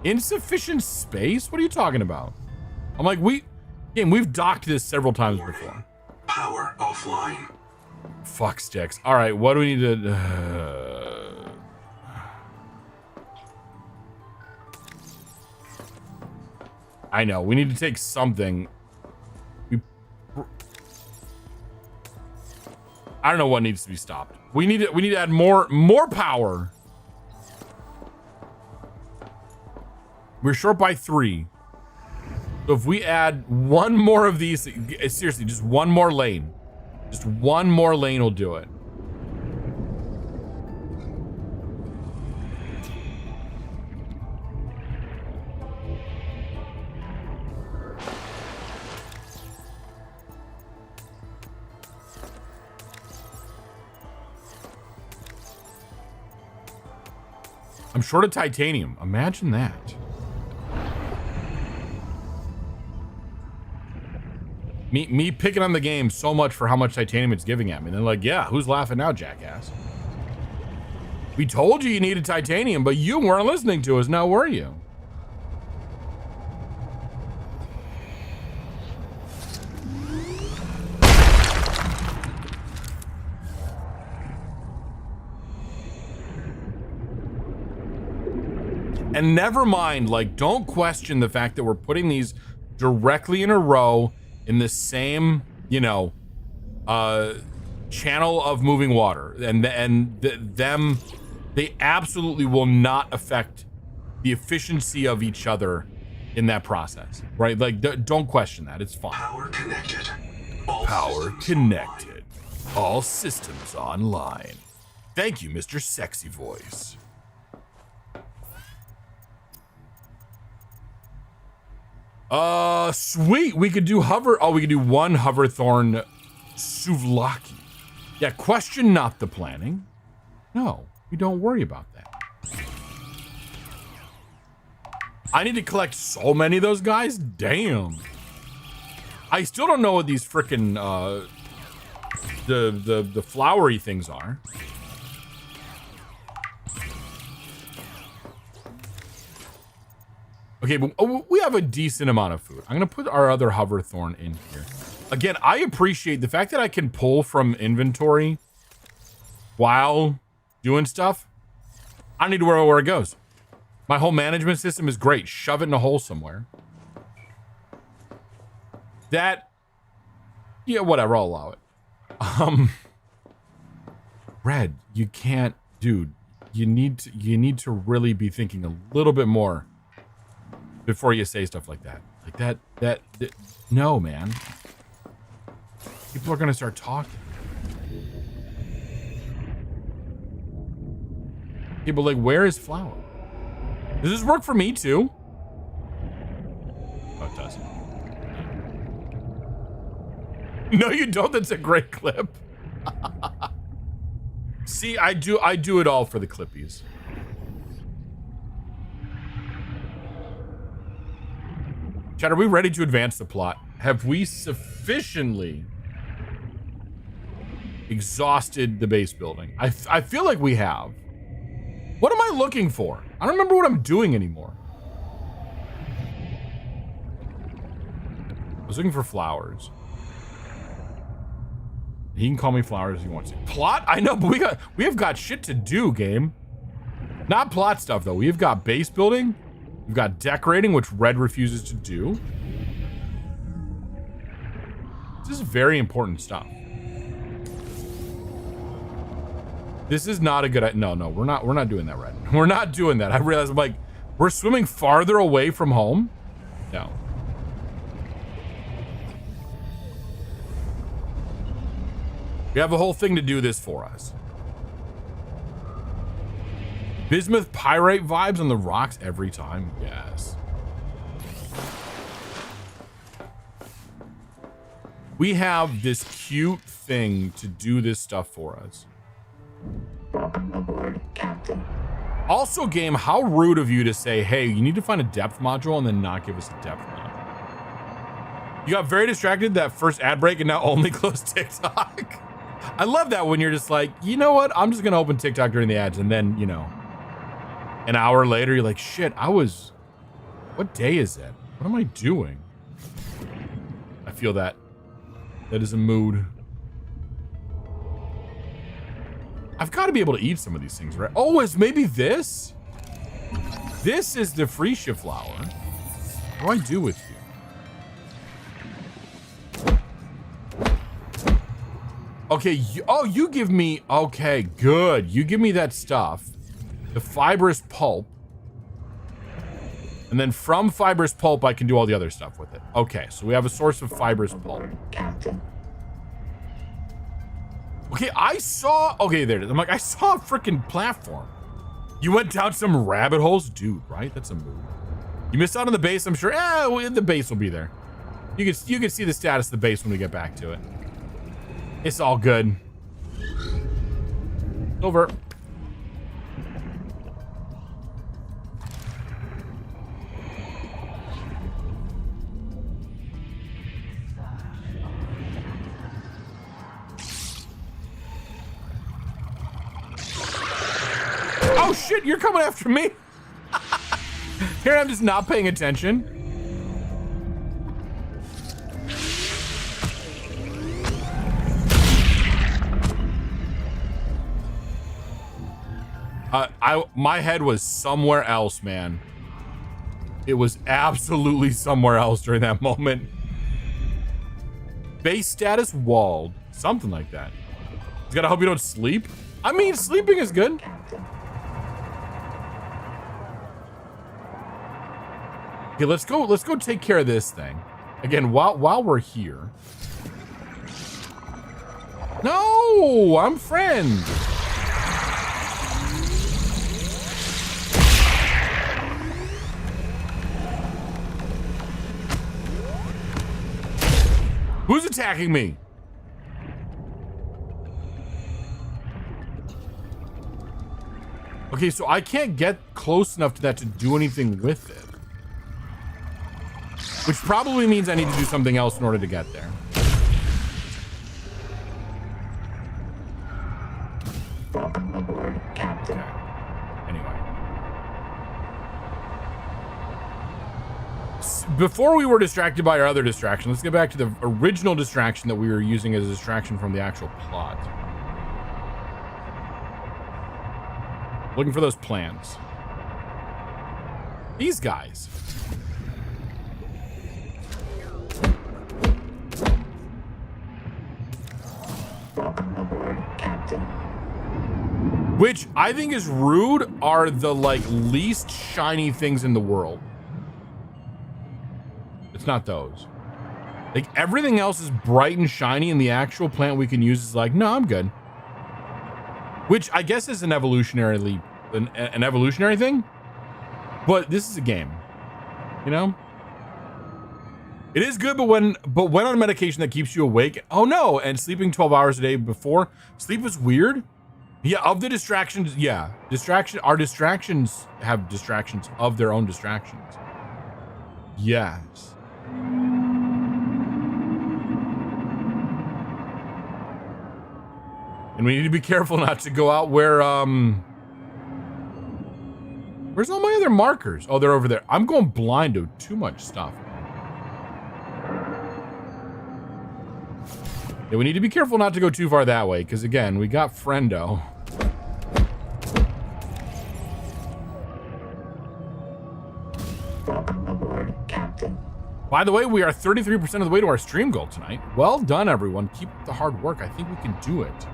Insufficient space? What are you talking about? I'm like, we've docked this several times before. Power offline. Fuck sticks. All right, what do we need to... I know, we need to take something. I don't know what needs to be stopped. We need to add more power. We're short by 3. So if we add one more of these, seriously, just one more lane. Just one more lane will do it. I'm short of titanium. Imagine that. Me picking on the game so much for how much titanium it's giving at me. And they're like, yeah, who's laughing now, jackass? We told you needed titanium, but you weren't listening to us, now were you? And never mind, like, don't question the fact that we're putting these directly in a row in the same, you know, channel of moving water, and them, they absolutely will not affect the efficiency of each other in that process, right? Like, don't question that. It's fine. Power connected. Power connected. All systems online. Thank you, Mr. Sexy Voice. Sweet. We could do hover. Oh, we could do one hoverthorn souvlaki. Yeah, question not the planning. No, we don't worry about that. I need to collect so many of those guys. Damn. I still don't know what these frickin' the flowery things are. Okay, but we have a decent amount of food. I'm gonna put our other hoverthorn in here. Again, I appreciate the fact that I can pull from inventory while doing stuff. I don't need to worry where it goes. My whole management system is great. Shove it in a hole somewhere. That, yeah, whatever, I'll allow it. Red, you can't, dude. You need to really be thinking a little bit more before you say stuff like that. Like that no, man. People are gonna start talking. People like, where is flour? Does this work for me too? Oh, it doesn't. No, you don't. That's a great clip. See, I do it all for the clippies. Chad, are we ready to advance the plot? Have we sufficiently exhausted the base building? I feel like we have. What am I looking for? I don't remember what I'm doing anymore. I was looking for flowers. He can call me flowers if he wants to. Plot? I know, but we have got shit to do, game. Not plot stuff though. We've got base building. We've got decorating, which Red refuses to do. This is very important stuff. This is not a good. No, we're not doing that, Red. We're not doing that. I realize, I'm like, we're swimming farther away from home. No. We have a whole thing to do this for us. Bismuth pyrite vibes on the rocks every time. Yes. We have this cute thing to do this stuff for us. Welcome aboard, Captain. Also, game, how rude of you to say, hey, you need to find a depth module and then not give us a depth module. You got very distracted that first ad break and now only close TikTok. I love that when you're just like, you know what? I'm just going to open TikTok during the ads. And then, you know, an hour later, you're like, shit, what day is it? What am I doing? I feel that. That is a mood. I've got to be able to eat some of these things, right? Oh, it's maybe this? This is the freesia flower. What do I do with you? Okay, you give me, okay, good. You give me that stuff, the fibrous pulp. And then from fibrous pulp, I can do all the other stuff with it. Okay, so we have a source of fibrous pulp. Captain. Okay, okay, there it is. I'm like, I saw a freaking platform. You went down some rabbit holes? Dude, right? That's a move. You missed out on the base, I'm sure. Well, the base will be there. You can see the status of the base when we get back to it. It's all good. Over. Oh shit, you're coming after me. Here I'm just not paying attention. My head was somewhere else, man. It was absolutely somewhere else during that moment. Base status walled. Something like that. You gotta hope you don't sleep. I mean, sleeping is good. Okay, let's go take care of this thing. Again, while we're here. No, I'm friend. Who's attacking me? Okay, so I can't get close enough to that to do anything with it. Which probably means I need to do something else in order to get there. Okay. Anyway. Before we were distracted by our other distraction, let's get back to the original distraction that we were using as a distraction from the actual plot. Looking for those plans. These guys. Which I think is rude are the like least shiny things in the world. It's not those. Like everything else is bright and shiny and the actual plant we can use is like, no, I'm good. Which I guess is an evolutionary thing. But this is a game. You know? It is good, but when on medication that keeps you awake, oh no, and sleeping 12 hours a day before, sleep is weird. Yeah, of the distractions, yeah. Our distractions have distractions of their own distractions. Yes. And we need to be careful not to go out where, where's all my other markers? Oh, they're over there. I'm going blind to too much stuff. Yeah, we need to be careful not to go too far that way, because again, we got friendo. By the way, we are 33% of the way to our stream goal tonight. Well done, everyone. Keep up the hard work. I think we can do it.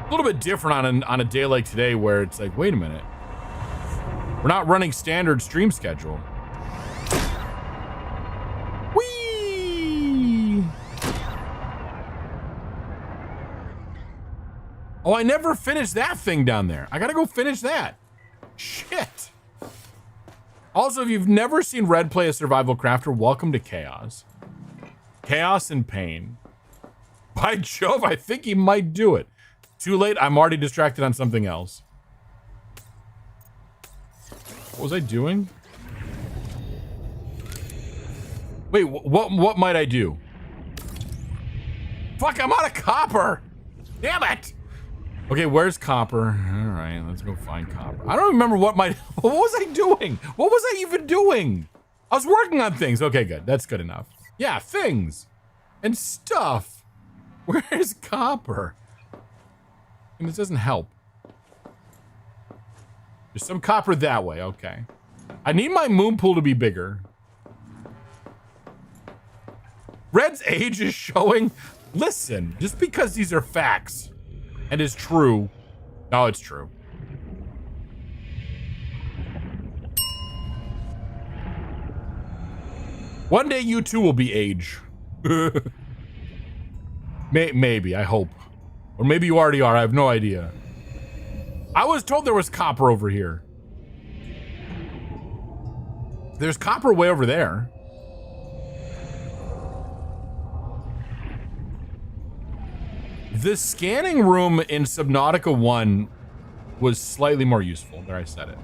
A little bit different on a day like today where it's like, wait a minute. We're not running standard stream schedule. Whee! Oh, I never finished that thing down there. I gotta go finish that. Shit. Also, if you've never seen Red play a survival crafter, welcome to Chaos. Chaos and pain. By Jove, I think he might do it. Too late, I'm already distracted on something else. What was I doing? Wait, what might I do? Fuck, I'm out of copper! Damn it! Okay, where's copper? All right, let's go find copper. I don't remember what was I doing? What was I even doing? I was working on things. Okay, good. That's good enough. Yeah, things and stuff. Where's copper? And this doesn't help. There's some copper that way. Okay. I need my moon pool to be bigger. Red's age is showing. Listen, just because these are facts. And is true. No, it's true. One day you too will be age. Maybe, I hope. Or maybe you already are, I have no idea. I was told there was copper over here. There's copper way over there. The scanning room in Subnautica 1 was slightly more useful. There, I said it.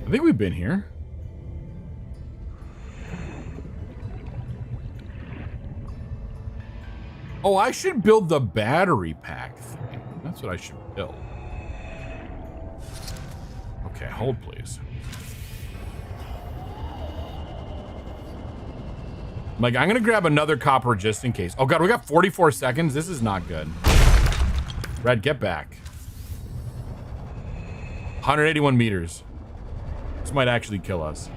I think we've been here. Oh, I should build the battery pack thing. That's what I should build. Okay, hold please. Like, I'm gonna grab another copper just in case. Oh god, we got 44 seconds. This is not good. Red, get back. 181 meters. This might actually kill us.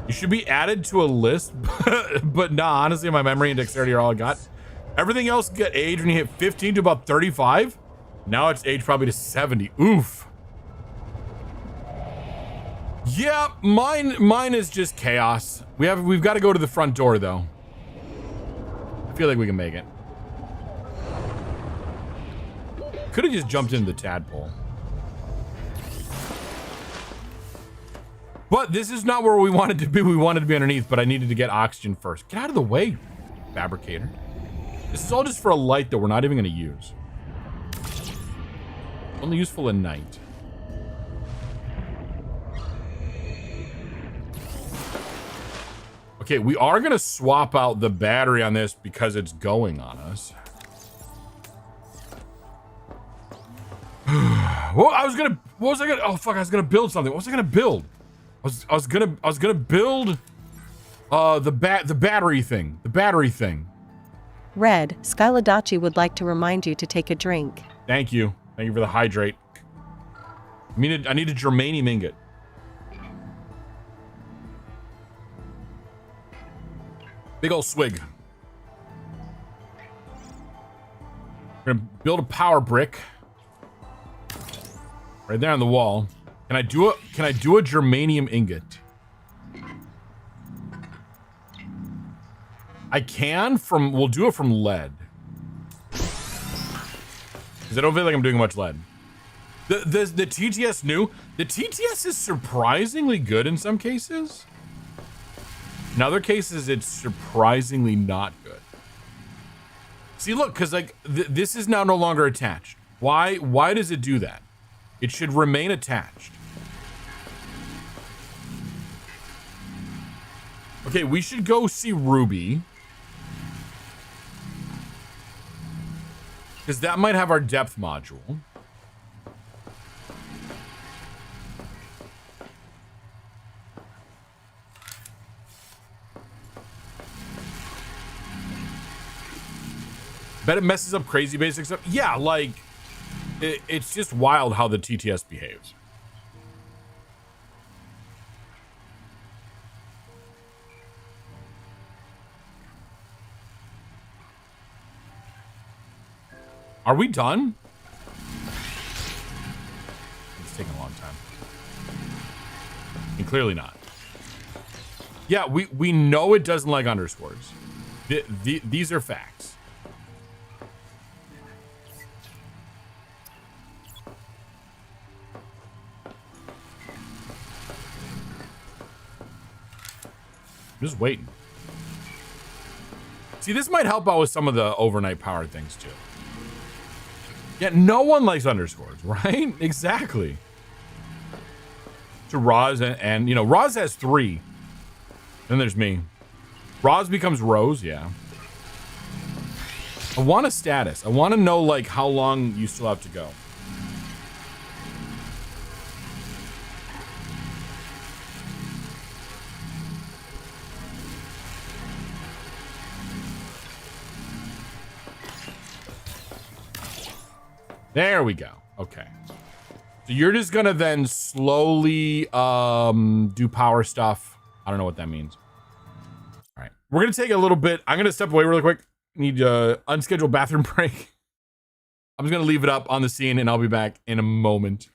You should be added to a list, but nah, honestly, my memory and dexterity are all I got. Everything else get aged when you hit 15 to about 35. Now it's aged probably to 70. Oof. Yeah, mine is just chaos. We've got to go to the front door though. I feel like we can make it. Could have just jumped into the tadpole. But this is not where we wanted to be. We wanted to be underneath, but I needed to get oxygen first. Get out of the way, fabricator. This is all just for a light that we're not even going to use. Only useful at night. Okay, we are going to swap out the battery on this because it's going on us. Well, what was I gonna, oh fuck, I was gonna build something. What was I gonna build? I was gonna build the battery thing. The battery thing. Red, Skyladachi would like to remind you to take a drink. Thank you. Thank you for the hydrate. I need a germanium ingot. Big ol' swig. We're gonna build a power brick. Right there on the wall. Can I do a germanium ingot? I can we'll do it from lead. Because I don't feel like I'm doing much lead. The TTS new, the TTS is surprisingly good in some cases. In other cases, it's surprisingly not good. See, look, because like this is now no longer attached. Why does it do that? It should remain attached. Okay, we should go see Ruby. Because that might have our depth module. Bet it messes up crazy basic stuff. Yeah, like, it's just wild how the TTS behaves. Are we done? It's taking a long time. And clearly not. Yeah, we know it doesn't like underscores. These are facts. I'm just waiting. See, this might help out with some of the overnight power things too. Yeah, no one likes underscores, right? Exactly. To Roz and you know, Roz has 3. Then there's me. Roz becomes Rose, yeah. I want a status. I want to know like how long you still have to go. There we go. Okay. So you're just gonna then slowly do power stuff. I don't know what that means. All right. We're gonna take a little bit. I'm gonna step away really quick. Need a unscheduled bathroom break. I'm just gonna leave it up on the scene and I'll be back in a moment.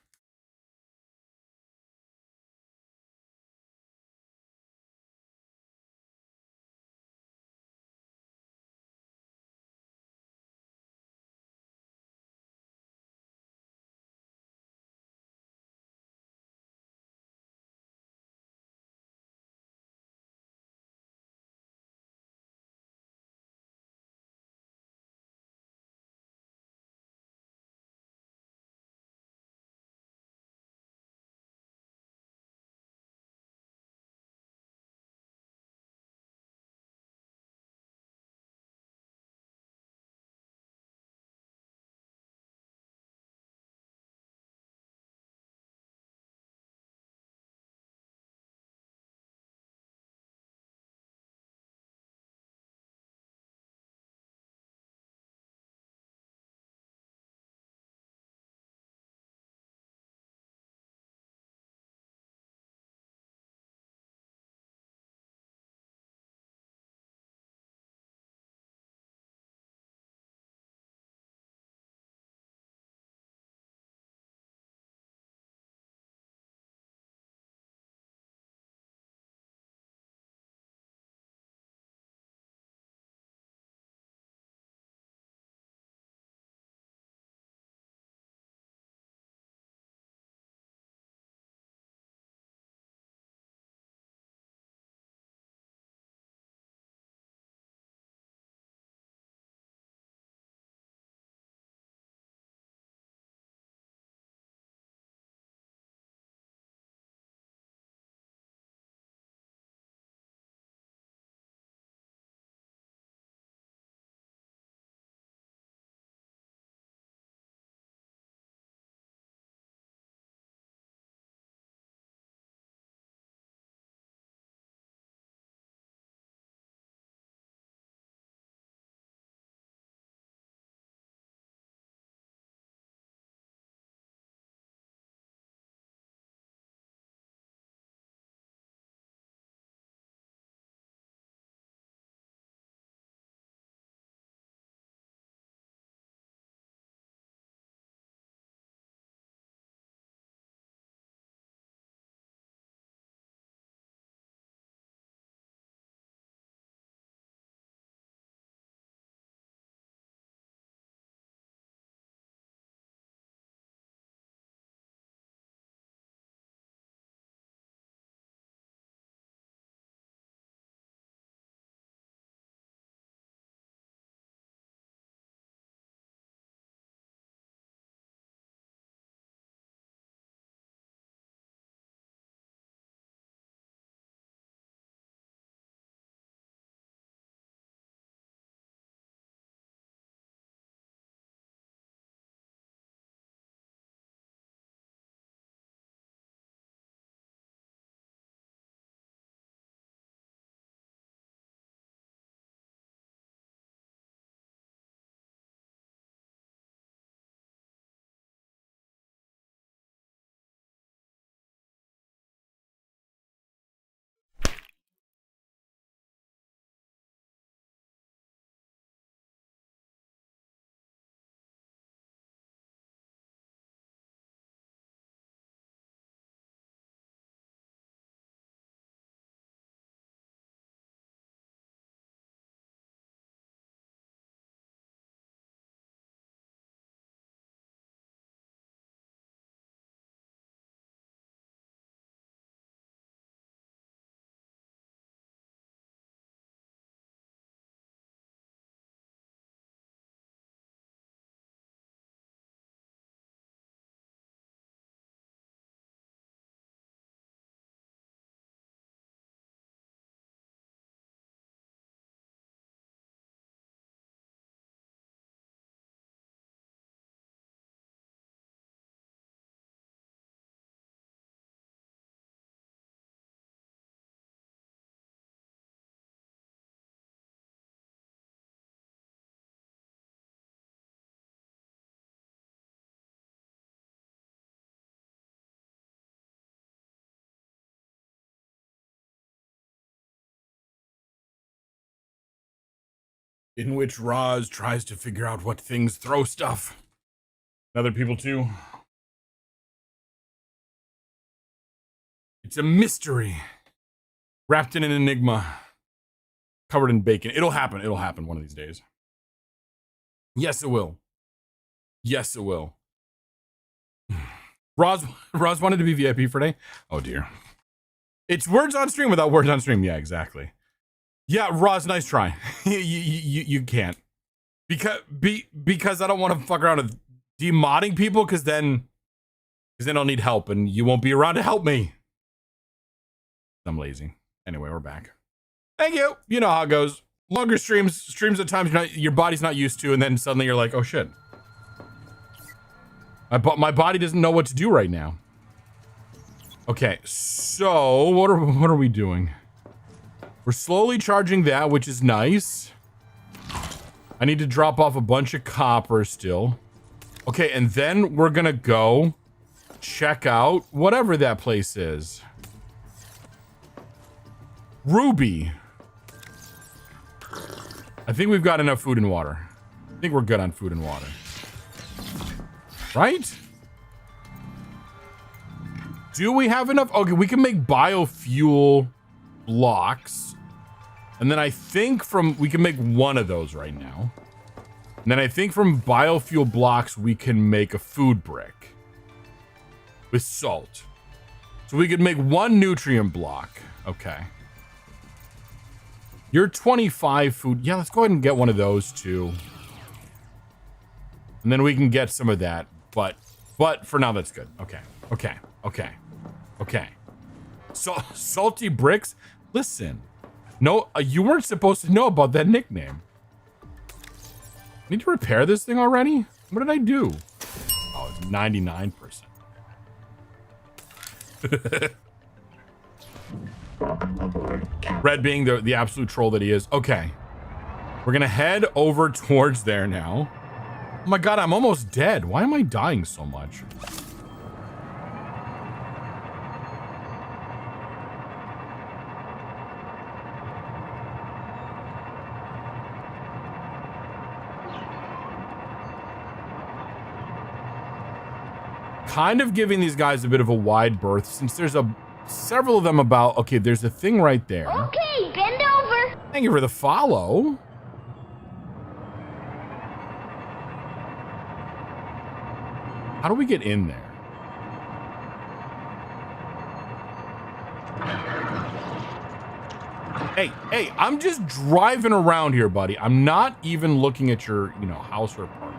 in which Roz tries to figure out what things throw stuff. And other people too. It's a mystery wrapped in an enigma, covered in bacon. It'll happen. It'll happen one of these days. Yes, it will. Yes, it will. Roz wanted to be VIP for today. Oh dear. It's words on stream without words on stream. Yeah, exactly. Yeah, Roz, nice try. you can't. Because I don't want to fuck around with demodding people, because then I'll need help and you won't be around to help me. I'm lazy. Anyway, we're back. Thank you. You know how it goes. Longer streams at times your body's not used to, and then suddenly you're like, oh shit. My body doesn't know what to do right now. Okay, so what are we doing? We're slowly charging that, which is nice. I need to drop off a bunch of copper still. Okay, and then we're gonna go check out whatever that place is. Ruby. I think we've got enough food and water. I think we're good on food and water. Right? Do we have enough? Okay, we can make biofuel blocks. And then I think we can make one of those right now. And then I think from biofuel blocks, we can make a food brick with salt. So we could make one nutrient block. Okay. You're 25 food. Yeah, let's go ahead and get one of those too. And then we can get some of that. But for now, that's good. Okay. So salty bricks. Listen. No, you weren't supposed to know about that nickname. Need to repair this thing already? What did I do? Oh, it's 99%. Red being the absolute troll that he is. Okay. We're gonna head over towards there now. Oh my god, I'm almost dead. Why am I dying so much? Kind of giving these guys a bit of a wide berth, since there's several of them about. Okay, there's a thing right there. Okay, bend over. Thank you for the follow. How do we get in there? Hey, I'm just driving around here, buddy. I'm not even looking at your, house or apartment.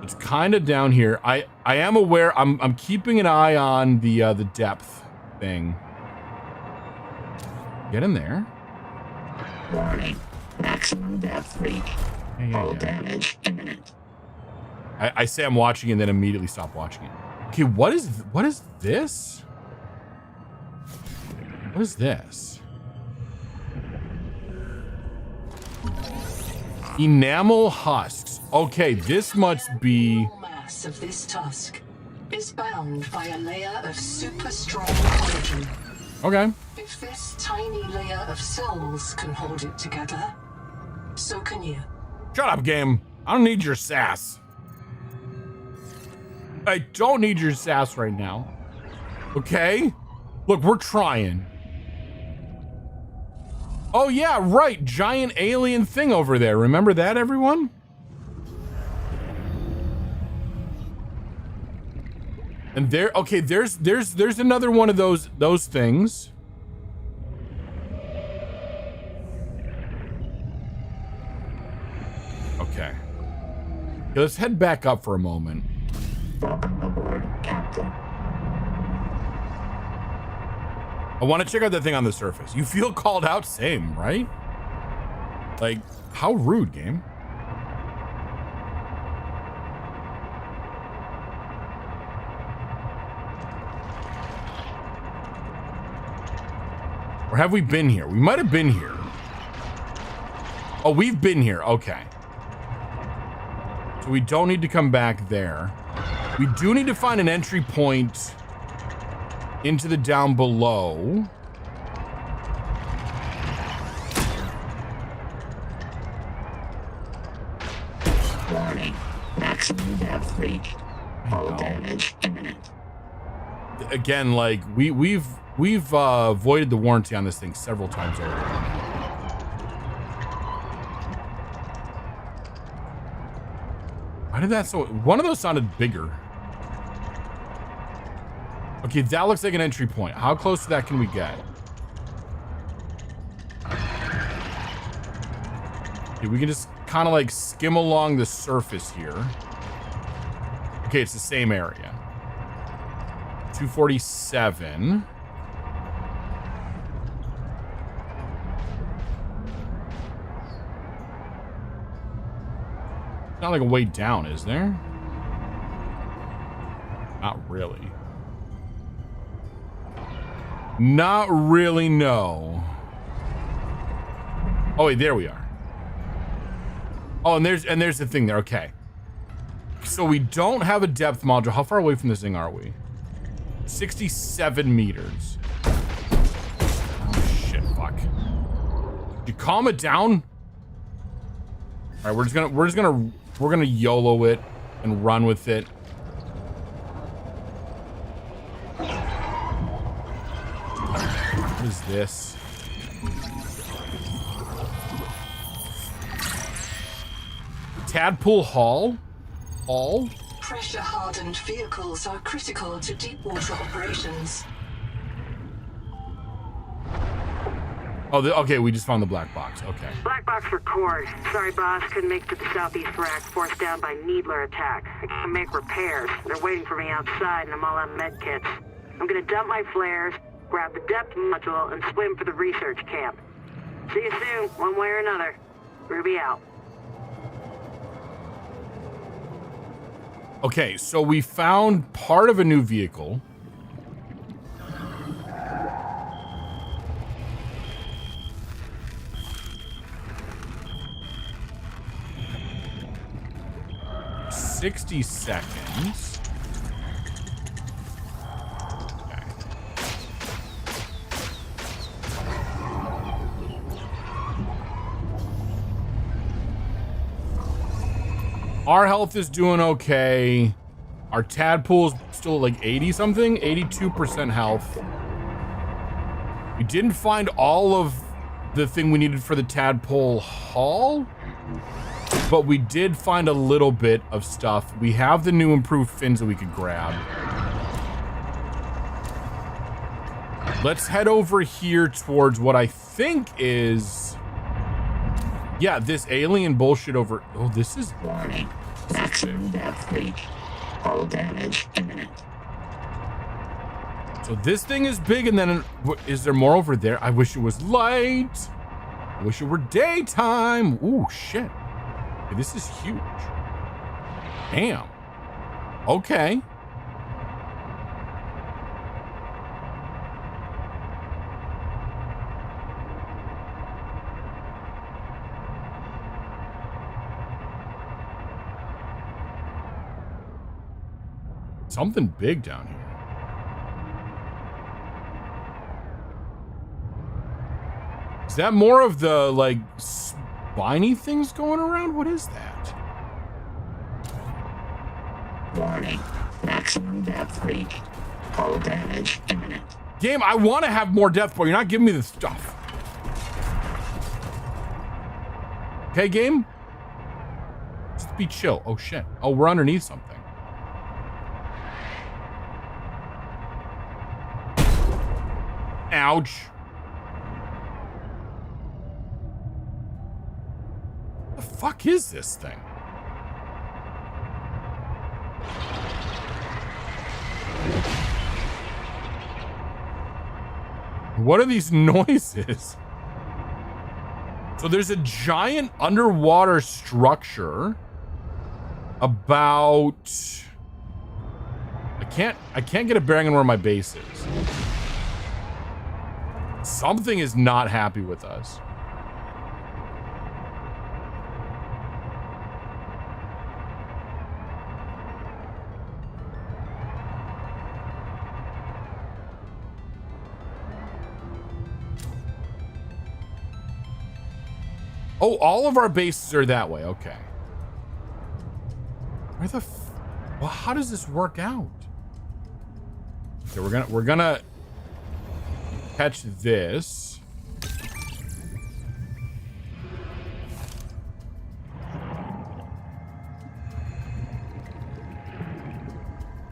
It's kind of down here. I am aware. I'm keeping an eye on the depth thing. Get in there. Warning. Maximum depth leak. Hull damage imminent. I say I'm watching and then immediately stop watching it. Okay, what is this? What is this? Enamel husks. Okay, this must be. The mass of this tusk is bound by a layer of super strong collagen. Okay. If this tiny layer of cells can hold it together, so can you. Shut up, game. I don't need your sass. I don't need your sass right now. Okay? Look, we're trying. Oh yeah, right. Giant alien thing over there. Remember that, everyone? And okay, there's another one of those things. Okay. Let's head back up for a moment. Welcome aboard, Captain. I want to check out that thing on the surface. You feel called out? Same, right? Like, how rude, game. Or have we been here? We might have been here. Oh, we've been here. Okay. So we don't need to come back there. We do need to find an entry point into the down below. death leak. All damage imminent. Again, like we've voided the warranty on this thing several times over. Why did that one of those sounded bigger? Okay, that looks like an entry point. How close to that can we get? Okay, we can just kind of like skim along the surface here. Okay, it's the same area. 247. Not like a way down, is there? Not really. Not really, no. Oh wait, there we are. Oh, and there's the thing there. Okay. So we don't have a depth module. How far away from this thing are we? 67 meters. Oh shit, fuck. You calm it down? All right, we're gonna YOLO it and run with it. What is this? Tadpole Hall? Pressure-hardened vehicles are critical to deep-water operations. Oh, okay, we just found the black box. Okay. Black box for Cord. Sorry, boss. Couldn't make it to the southeast rack. Forced down by Needler attack. I can make repairs. They're waiting for me outside, and I'm all out of med kits. I'm gonna dump my flares, grab the depth module, and swim for the research camp. See you soon, one way or another. Ruby out. Okay, so we found part of a new vehicle. $60 seconds. Okay. Our health is doing okay. Our tadpole's still like 80 something, 82% health. We didn't find all of the thing we needed for the tadpole haul, but we did find a little bit of stuff. We have the new improved fins that we could grab. Let's head over here towards what I think is, yeah, this alien bullshit over. Oh, this is warning. Maximum death leak. All damage imminent. So this thing is big, and then is there more over there? I wish it was light. I wish it were daytime. Ooh, shit. Okay, this is huge. Damn. Okay. Something big down here. Is that more of the, like, spiny things going around? What is that? Warning. Maximum depth leak. All damage imminent. Game, I want to have more depth, but you're not giving me the stuff. Okay, game? Just be chill. Oh, shit. Oh, we're underneath something. Ouch. The fuck is this thing? What are these noises? So there's a giant underwater structure about... I can't get a bearing on where my base is. Something is not happy with us. Oh, all of our bases are that way. Okay. Where the Well, how does this work out? Okay, we're gonna catch this.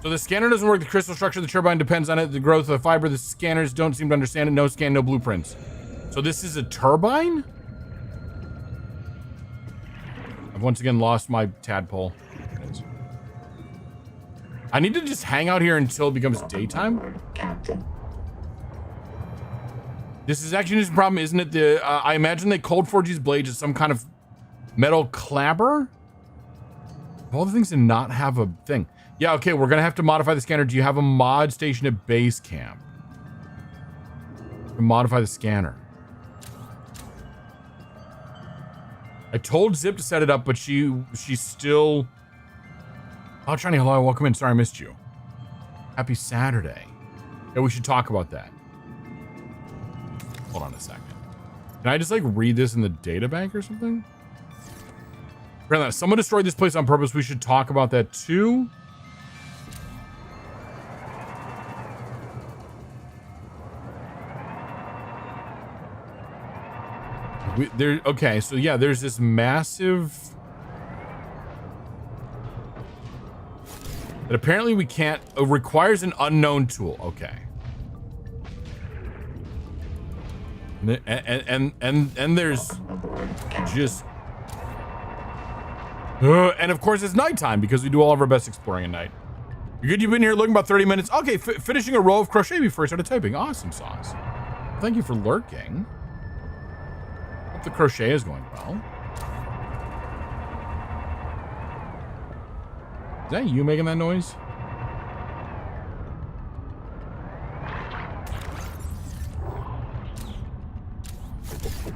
So the scanner doesn't work. The crystal structure of the turbine depends on it. The growth of the fiber. The scanners don't seem to understand it. No scan, no blueprints. So this is a turbine? I've once again lost my tadpole. I need to just hang out here until it becomes daytime. Captain. This is actually just a problem, isn't it? I imagine they cold forge these blades as some kind of metal clabber. Of all the things to not have a thing. Yeah, okay, we're gonna have to modify the scanner. Do you have a mod station at base camp? To modify the scanner. I told Zip to set it up, but she's still. Oh, Trini, hello, welcome in. Sorry I missed you. Happy Saturday. Yeah, we should talk about that. Hold on a second. Can I just like read this in the data bank or something? Someone destroyed this place on purpose. We should talk about that too. Okay, so yeah, there's this massive that apparently we can't requires an unknown tool. Okay. And there's just and of course it's nighttime because we do all of our best exploring at night. You're good? You've been here looking about 30 minutes. Okay, finishing a row of crochet before I started typing. Awesome sauce. Thank you for lurking. Hope the crochet is going well. Is that you making that noise?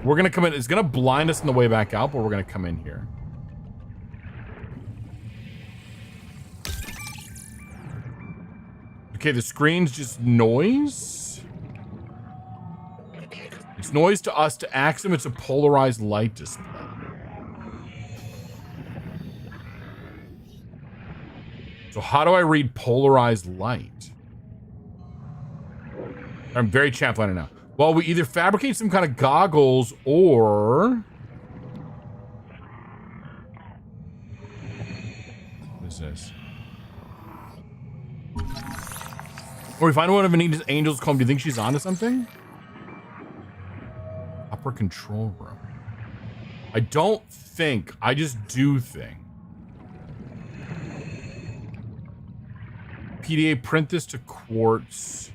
We're gonna come in. It's gonna blind us on the way back out, but we're gonna come in here. Okay, the screen's just noise. It's noise to us. To Axum, it's a polarized light display. So how do I read polarized light? I'm very chapliner now. Well, we either fabricate some kind of goggles or... What is this? Or we find one of Anita's angels comb. Do you think she's onto something? Upper control room. I don't think. I just do think. PDA, print this to quartz.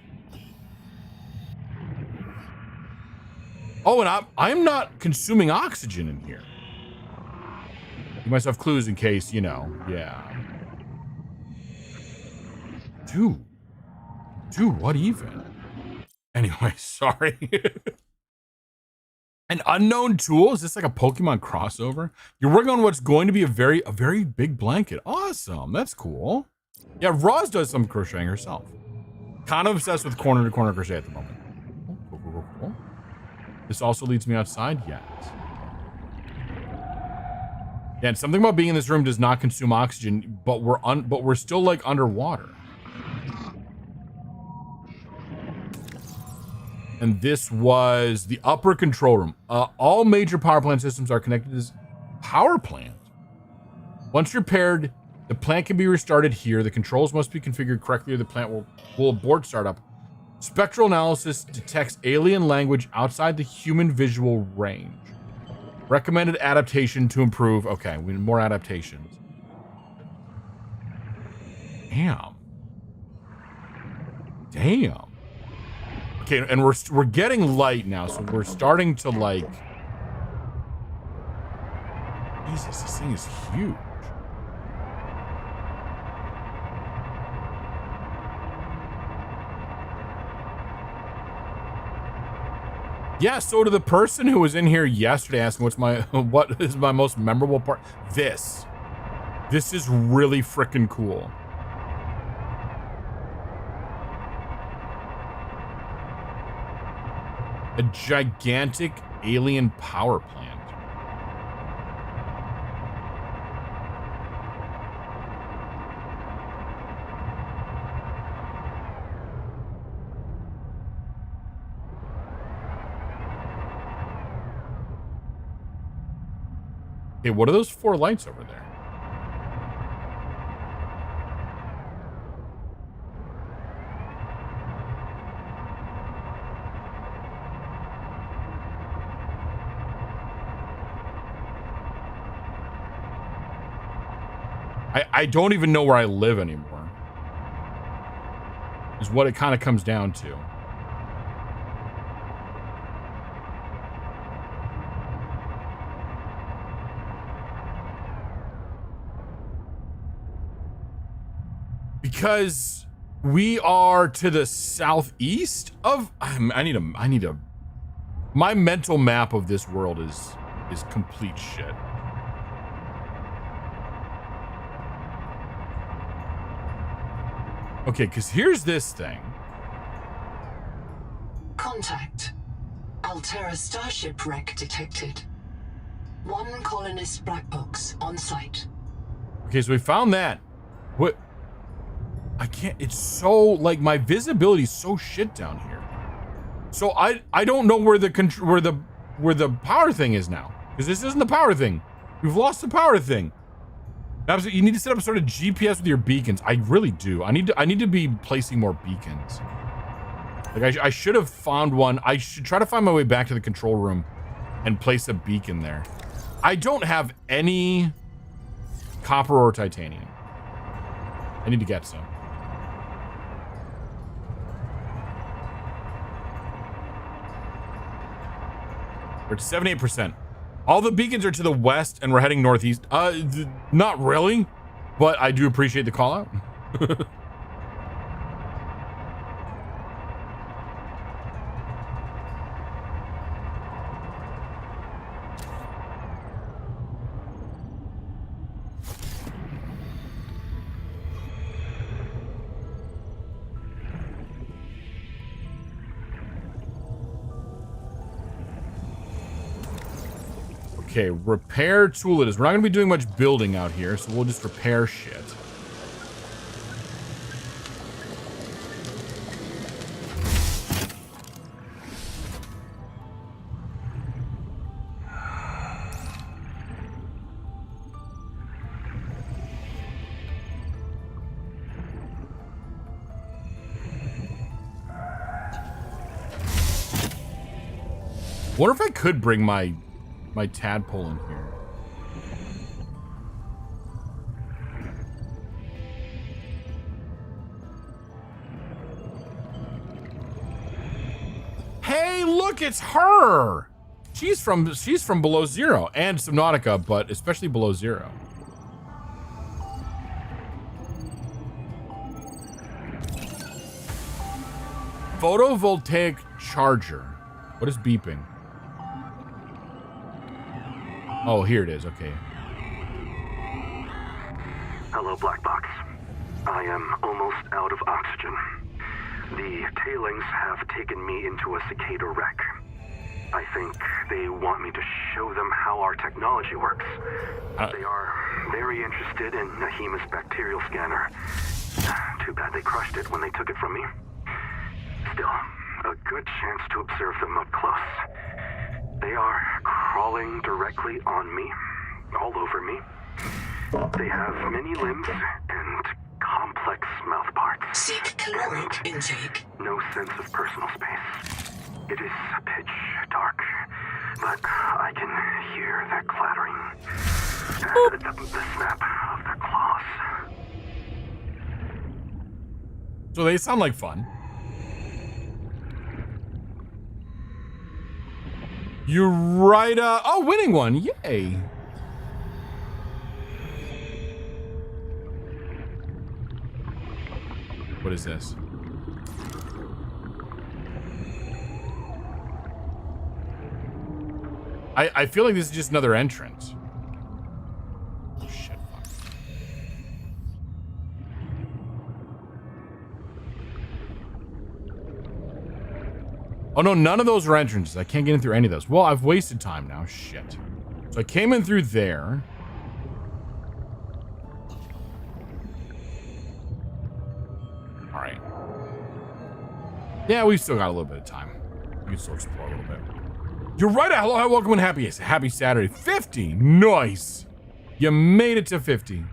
Oh, and I'm not consuming oxygen in here. Give myself clues in case, you know. Yeah. Dude, what even? Anyway, sorry. An unknown tool? Is this like a Pokemon crossover? You're working on what's going to be a very big blanket. Awesome. That's cool. Yeah, Roz does some crocheting herself. Kind of obsessed with corner to corner crochet at the moment. Cool. This also leads me outside. Yes. Yeah, and something about being in this room does not consume oxygen, but we're still like underwater. And this was the upper control room. All major power plant systems are connected to this power plant. Once repaired, the plant can be restarted here. The controls must be configured correctly or the plant will abort startup. Spectral analysis detects alien language outside the human visual range. Recommended adaptation to improve. Okay, we need more adaptations. Damn. Okay, and we're getting light now, so we're starting to like. Jesus, this thing is huge. Yeah, so to the person who was in here yesterday asking what is my most memorable part, this is really freaking cool. A gigantic alien power plant. Okay, what are those 4 lights over there? I don't even know where I live anymore. Is what it kind of comes down to. Because we are to the southeast of I need a my mental map of this world is complete shit. Okay, because here's this thing. Contact. Altera starship wreck detected. 1 colonist black box on site. Okay, so we found that. What? I can't. It's so like my visibility is so shit down here. So I don't know where the power thing is now, because this isn't the power thing. We've lost the power thing. You need to set up sort of GPS with your beacons. I really do. I need to be placing more beacons. Like I should have found one. I should try to find my way back to the control room and place a beacon there. I don't have any copper or titanium. I need to get some. We're at 78%. All the beacons are to the west, and we're heading northeast. Not really, but I do appreciate the call out. Okay, repair tool it is. We're not going to be doing much building out here, so we'll just repair shit. Wonder if I could bring my tadpole in here. Hey, look, it's her. She's from Below Zero and Subnautica, but especially Below Zero. Photovoltaic charger. What is beeping? Oh, here it is. Okay. Hello, Black Box. I am almost out of oxygen. The tailings have taken me into a cicada wreck. I think they want me to show them how our technology works. They are very interested in Nahima's bacterial scanner. Too bad they crushed it when they took it from me. Still, a good chance to observe them up close. They are crawling directly on me, all over me. They have many limbs and complex mouth parts. Seek caloric intake. No sense of personal space. It is pitch dark, but I can hear their clattering. The snap of their claws. So they sound like fun. You're right. Oh, winning one. Yay. What is this? I feel like this is just another entrance. Oh, shit. Fuck. Oh, no, none of those are entrances. I can't get in through any of those. Well, I've wasted time now. Shit. So I came in through there. All right. Yeah, we've still got a little bit of time. We can still explore a little bit. You're right. Hello, welcome and happy Saturday. 50. Nice. You made it to 50.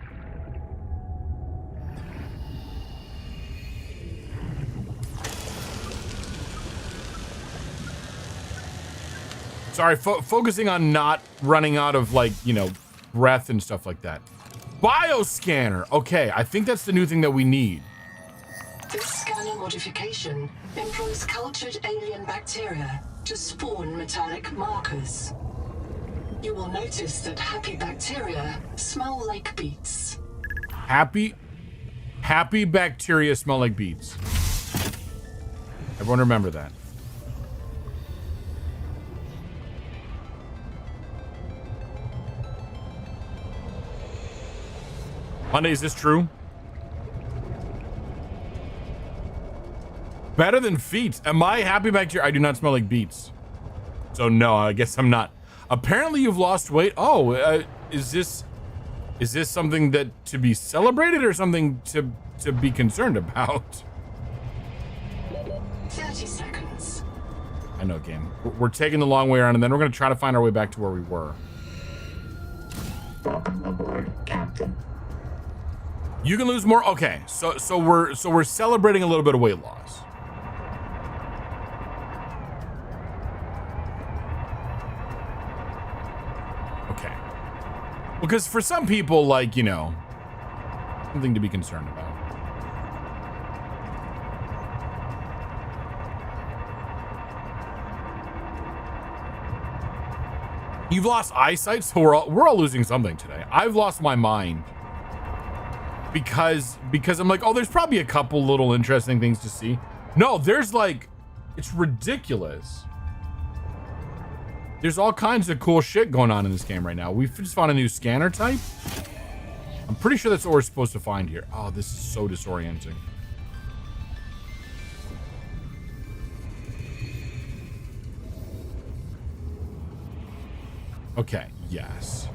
Sorry, focusing on not running out of, like, you know, breath and stuff like that. Bioscanner. Okay, I think that's the new thing that we need. This scanner modification employs cultured alien bacteria to spawn metallic markers. You will notice that happy bacteria smell like beets. Happy bacteria smell like beets. Everyone remember that. Monday, is this true? Better than feet. Am I happy bacteria? I do not smell like beets. So no, I guess I'm not. Apparently you've lost weight. Oh, is this something that to be celebrated or something to be concerned about? 30 seconds. I know, game. We're taking the long way around, and then we're going to try to find our way back to where we were. Welcome aboard, Captain. You can lose more. Okay, so we're celebrating a little bit of weight loss. Okay. Because for some people, like, you know, something to be concerned about. You've lost eyesight, so we're all losing something today. I've lost my mind. Because I'm like, oh, there's probably a couple little interesting things to see. No, there's like, it's ridiculous. There's all kinds of cool shit going on in this game right now. We've just found a new scanner type. I'm pretty sure that's what we're supposed to find here. Oh, this is so disorienting. Okay, yes.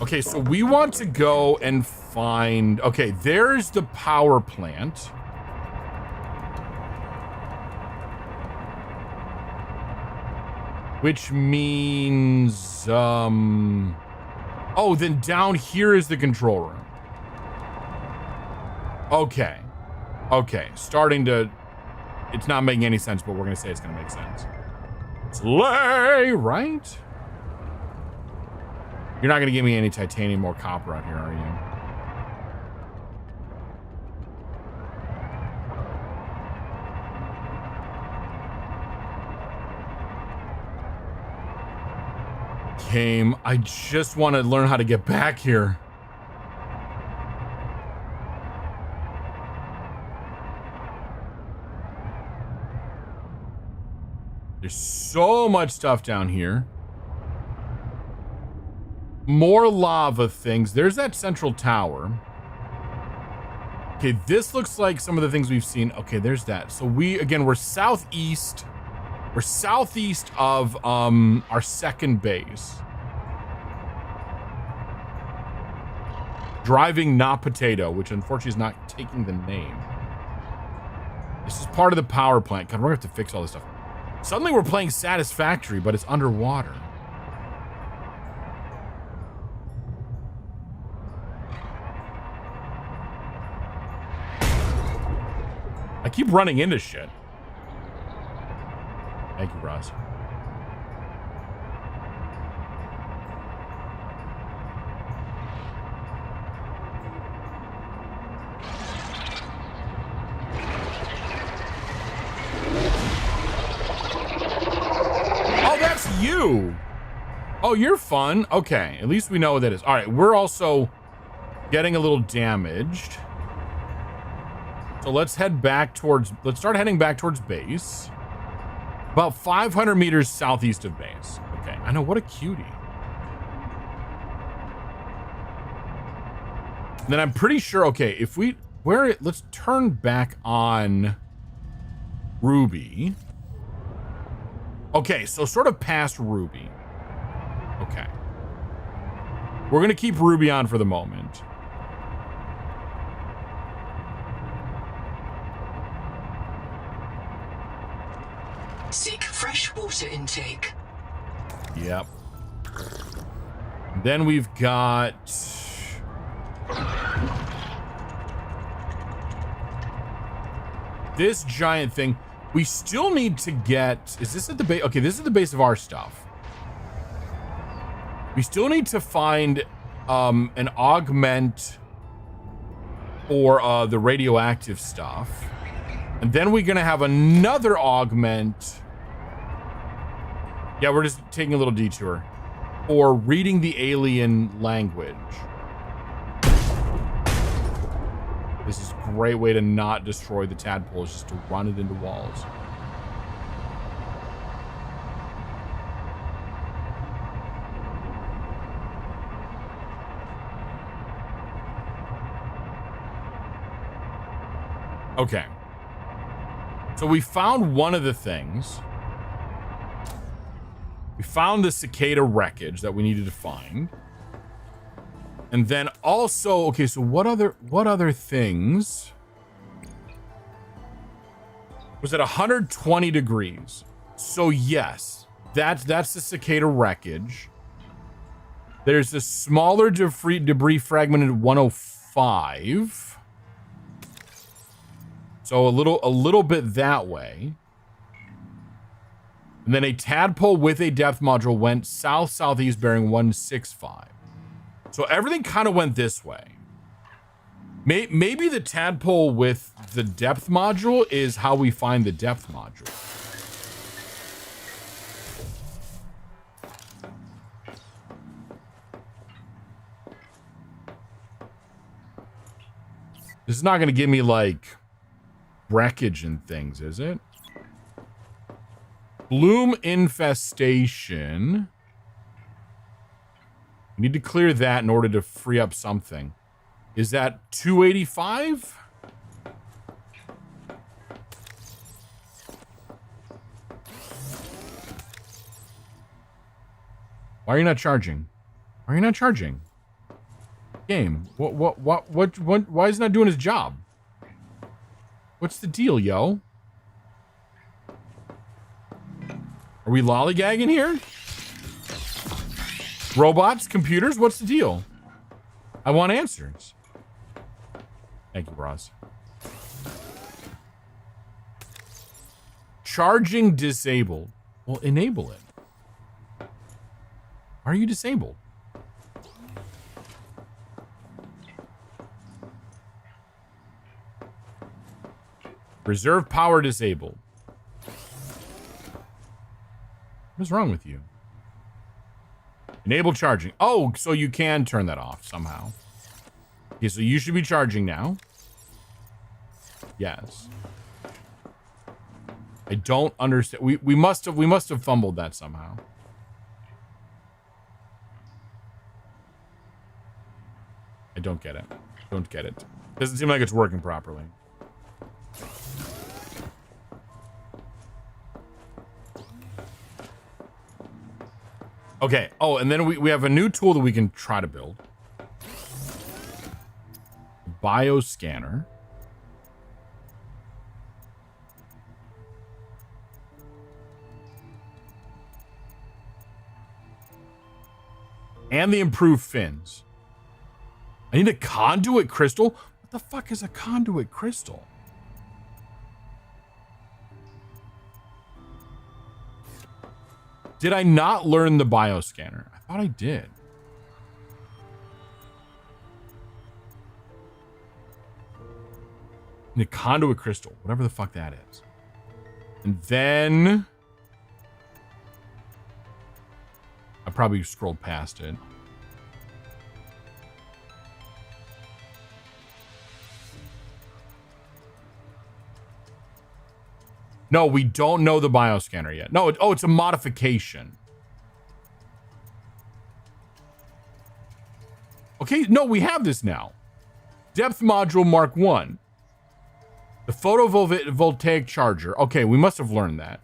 Okay, so we want to go and find... Okay, there's the power plant. Which means... Oh, then down here is the control room. Okay. Okay, starting to... It's not making any sense, but we're going to say it's going to make sense. Slay, right? You're not going to give me any titanium or copper out here, are you? Game, I just want to learn how to get back here. There's so much stuff down here. More lava things. There's that central tower. Okay, this looks like some of the things we've seen. Okay, there's that. So we're southeast. We're southeast of our second base. Driving Not Potato, which unfortunately is not taking the name. This is part of the power plant. God, we're gonna have to fix all this stuff. Suddenly we're playing Satisfactory, but it's underwater. I keep running into shit. Thank you, Ross. Oh, that's you. Oh, you're fun. Okay, at least we know what that is. All right, we're also getting a little damaged. So let's start heading back towards base. About 500 meters southeast of base. Okay, I know, what a cutie. And then I'm pretty sure, okay, let's turn back on Ruby. Okay, so sort of past Ruby. Okay. We're gonna keep Ruby on for the moment. Seek fresh water intake. Yep. Then we've got... this giant thing. We still need to get... is this at the base? Okay, this is the base of our stuff. We still need to find an augment for the radioactive stuff. And then we're going to have another augment. Yeah, we're just taking a little detour. Or reading the alien language. This is a great way to not destroy the tadpole, is just to run it into walls. Okay. So we found one of the things. We found the cicada wreckage that we needed to find. And then also, okay, so what other things? Was it 120 degrees? So yes, that's the cicada wreckage. There's a smaller debris fragment at 105. So a little bit that way. And then a tadpole with a depth module went south-southeast bearing 165. So everything kind of went this way. Maybe the tadpole with the depth module is how we find the depth module. This is not going to give me, like, wreckage and things, is it? Bloom infestation. We need to clear that in order to free up something. Is that 285? Why are you not charging? Why are you not charging? Game. What, why is he not doing his job? What's the deal, yo? Are we lollygagging here? Robots, computers, what's the deal? I want answers. Thank you, bros. Charging disabled. Well, enable it. Why are you disabled? Reserve power disabled. What's wrong with you? Enable charging. Oh, so you can turn that off somehow. Okay, so you should be charging now. Yes. I don't understand. We must have fumbled that somehow. I don't get it. Don't get it. Doesn't seem like it's working properly. Okay. Oh, and then we have a new tool that we can try to build. Bioscanner. And the improved fins. I need a conduit crystal? What the fuck is a conduit crystal? Did I not learn the bioscanner? I thought I did. The conduit crystal, whatever the fuck that is. And then I probably scrolled past it. No, we don't know the bioscanner yet. No, it's a modification. Okay, no, we have this now. Depth module Mark 1. The photovoltaic charger. Okay, we must have learned that.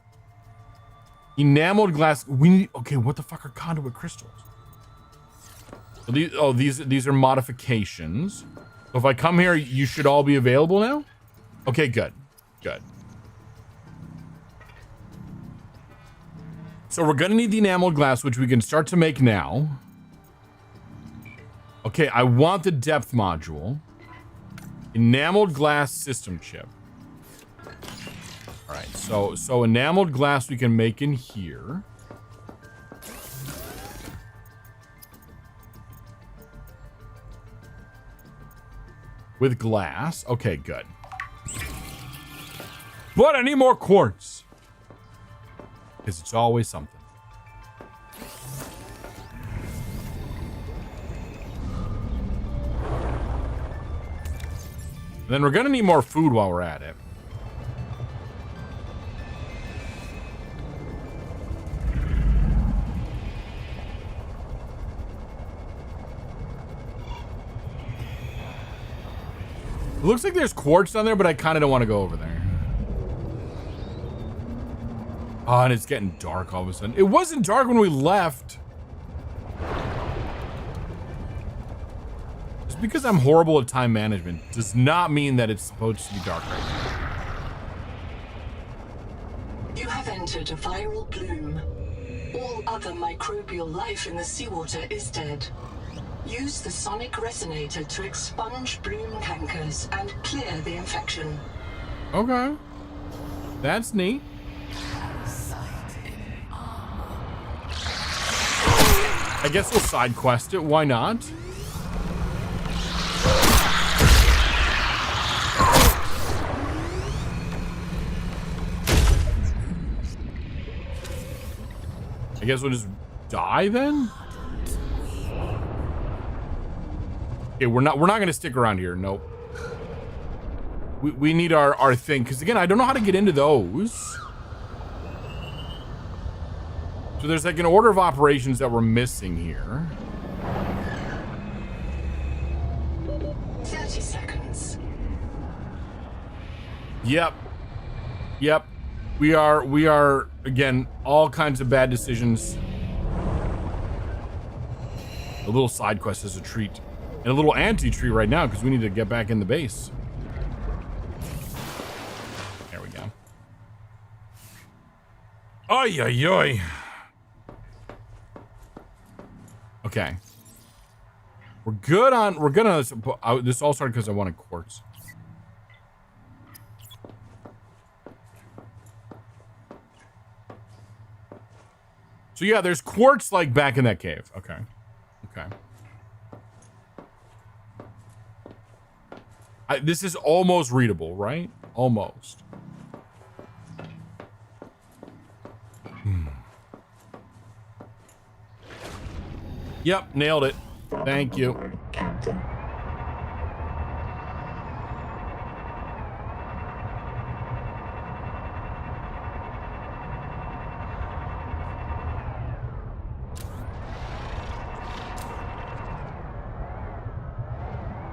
Enameled glass. We need. Okay, what the fuck are conduit crystals? So these are modifications. So if I come here, you should all be available now. Okay, good, good. So we're gonna need the enameled glass, which we can start to make now. Okay, I want the depth module. Enameled glass system chip. All right, so enameled glass we can make in here. With glass. Okay, good. But I need more quartz. Because it's always something. And then we're going to need more food while we're at it. It looks like there's quartz down there, but I kind of don't want to go over there. Oh, and it's getting dark all of a sudden. It wasn't dark when we left. Just because I'm horrible at time management does not mean that it's supposed to be dark right now. You have entered a viral bloom. All other microbial life in the seawater is dead. Use the sonic resonator to expunge bloom cankers and clear the infection. Okay. That's neat. I guess we'll side quest it. Why not? I guess we'll just die then? Okay, we're not gonna stick around here. Nope. We need our thing, because again, I don't know how to get into those. So there's like an order of operations that we're missing here. 30 seconds. Yep. Yep. We are again, all kinds of bad decisions. A little side quest is a treat. And a little anti-tree right now because we need to get back in the base. There we go. Ay, ay, ay. Okay. We're good on this. This all started because I wanted quartz. So yeah, there's quartz like back in that cave. Okay. Okay. This is almost readable, right? Almost. Yep, nailed it. Thank you.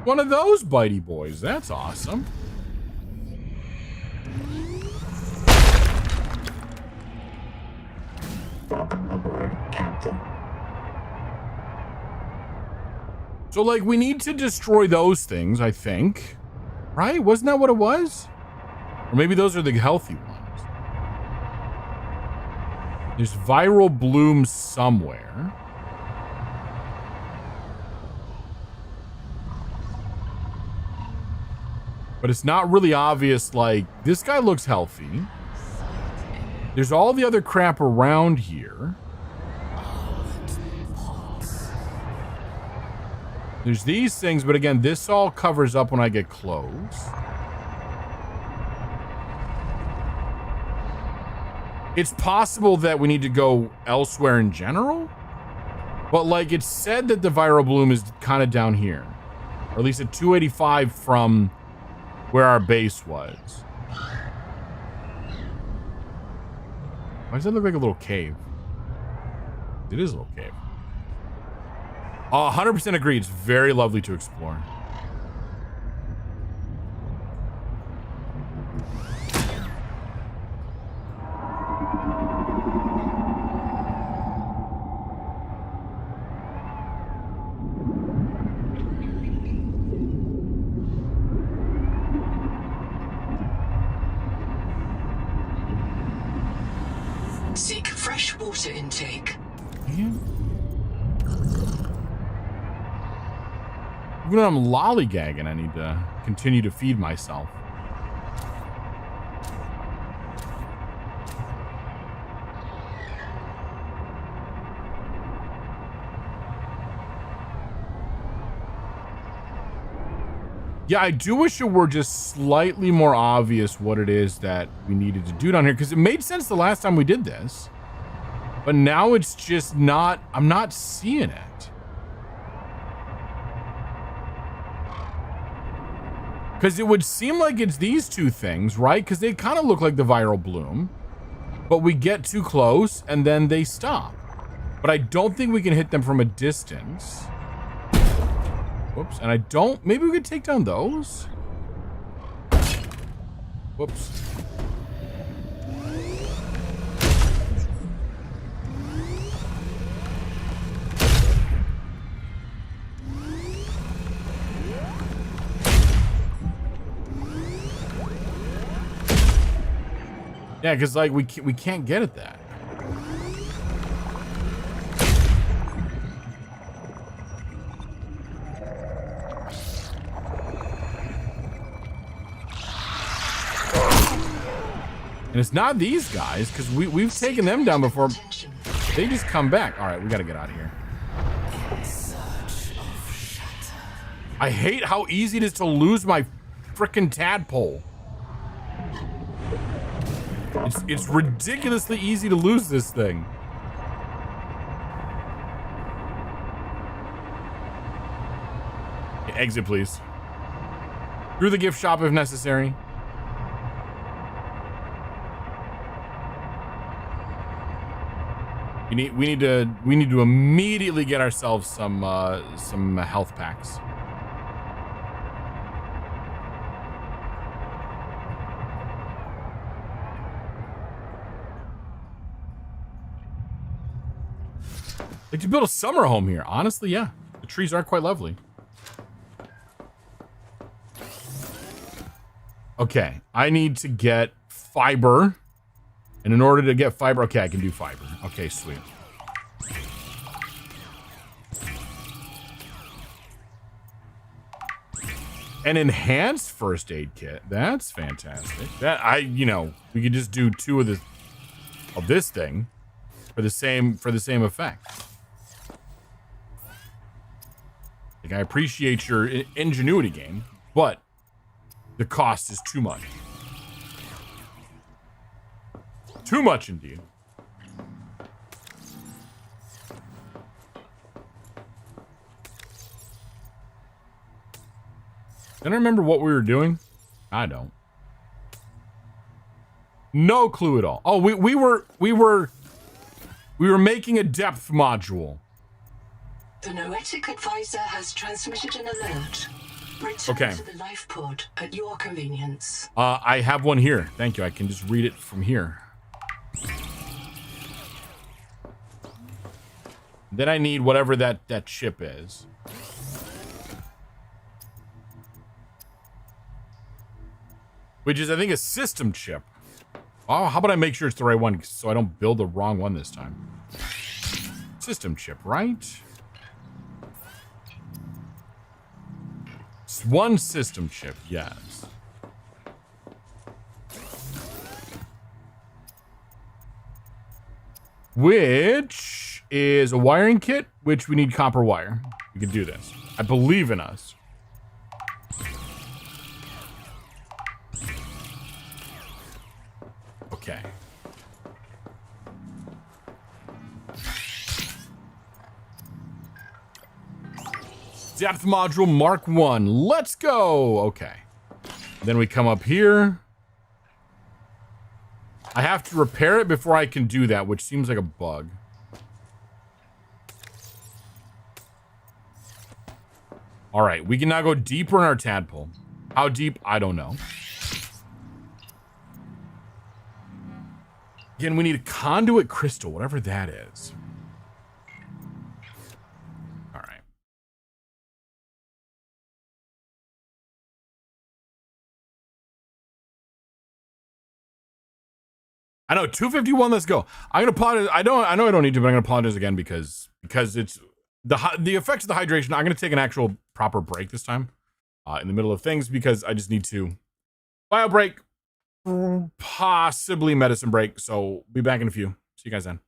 One of those bitey boys. That's awesome. So, like, we need to destroy those things, I think. Right? Wasn't that what it was? Or maybe those are the healthy ones. There's viral blooms somewhere. But it's not really obvious, like, this guy looks healthy. There's all the other crap around here. There's these things, but again, this all covers up when I get close. It's possible that we need to go elsewhere in general, but like it's said that the viral bloom is kind of down here, or at least at 285 from where our base was. Why does that look like a little cave? It is a little cave. 100% agree. It's very lovely to explore. Seek fresh water intake. Man. Even when I'm lollygagging, I need to continue to feed myself. Yeah, I do wish it were just slightly more obvious what it is that we needed to do down here, because it made sense the last time we did this. But now it's just not, I'm not seeing it. Because it would seem like it's these two things, right? Because they kind of look like the viral bloom. But we get too close and then they stop. But I don't think we can hit them from a distance. Whoops, and I don't, maybe we could take down those? Whoops. Yeah, because like we can't get at that. And it's not these guys, because we've taken them down before. They just come back. All right, we got to get out of here. I hate how easy it is to lose my frickin' tadpole. It's ridiculously easy to lose this thing. Yeah, exit, please. Through the gift shop if necessary. We need to immediately get ourselves some health packs. Like to build a summer home here. Honestly, yeah. The trees are quite lovely. Okay, I need to get fiber. And in order to get fiber, okay, I can do fiber. Okay, sweet. An enhanced first aid kit. That's fantastic. That we could just do 2 of this thing for the same effect. Like, I appreciate your ingenuity, game, but the cost is too much. Too much indeed. Don't I remember what we were doing? I don't. No clue at all. Oh, we were making a depth module. The Noetic advisor has transmitted an alert. Return to the life pod at your convenience. I have one here. Thank you. I can just read it from here. Then I need whatever that chip is. Which is, I think, a system chip. Oh, how about I make sure it's the right one so I don't build the wrong one this time. System chip, right? It's one system chip, yes. Which is a wiring kit, which we need copper wire. We can do this. I believe in us. Okay. Depth module Mark 1. Let's go. Okay. Then we come up here. I have to repair it before I can do that, which seems like a bug. All right, we can now go deeper in our tadpole. How deep? I don't know. Again, we need a conduit crystal, whatever that is. I know 251. Let's go. I'm gonna apologize. I know I don't need to, but I'm gonna apologize again because it's the effects of the hydration. I'm gonna take an actual proper break this time, in the middle of things because I just need to bio break, possibly medicine break. So be back in a few. See you guys then.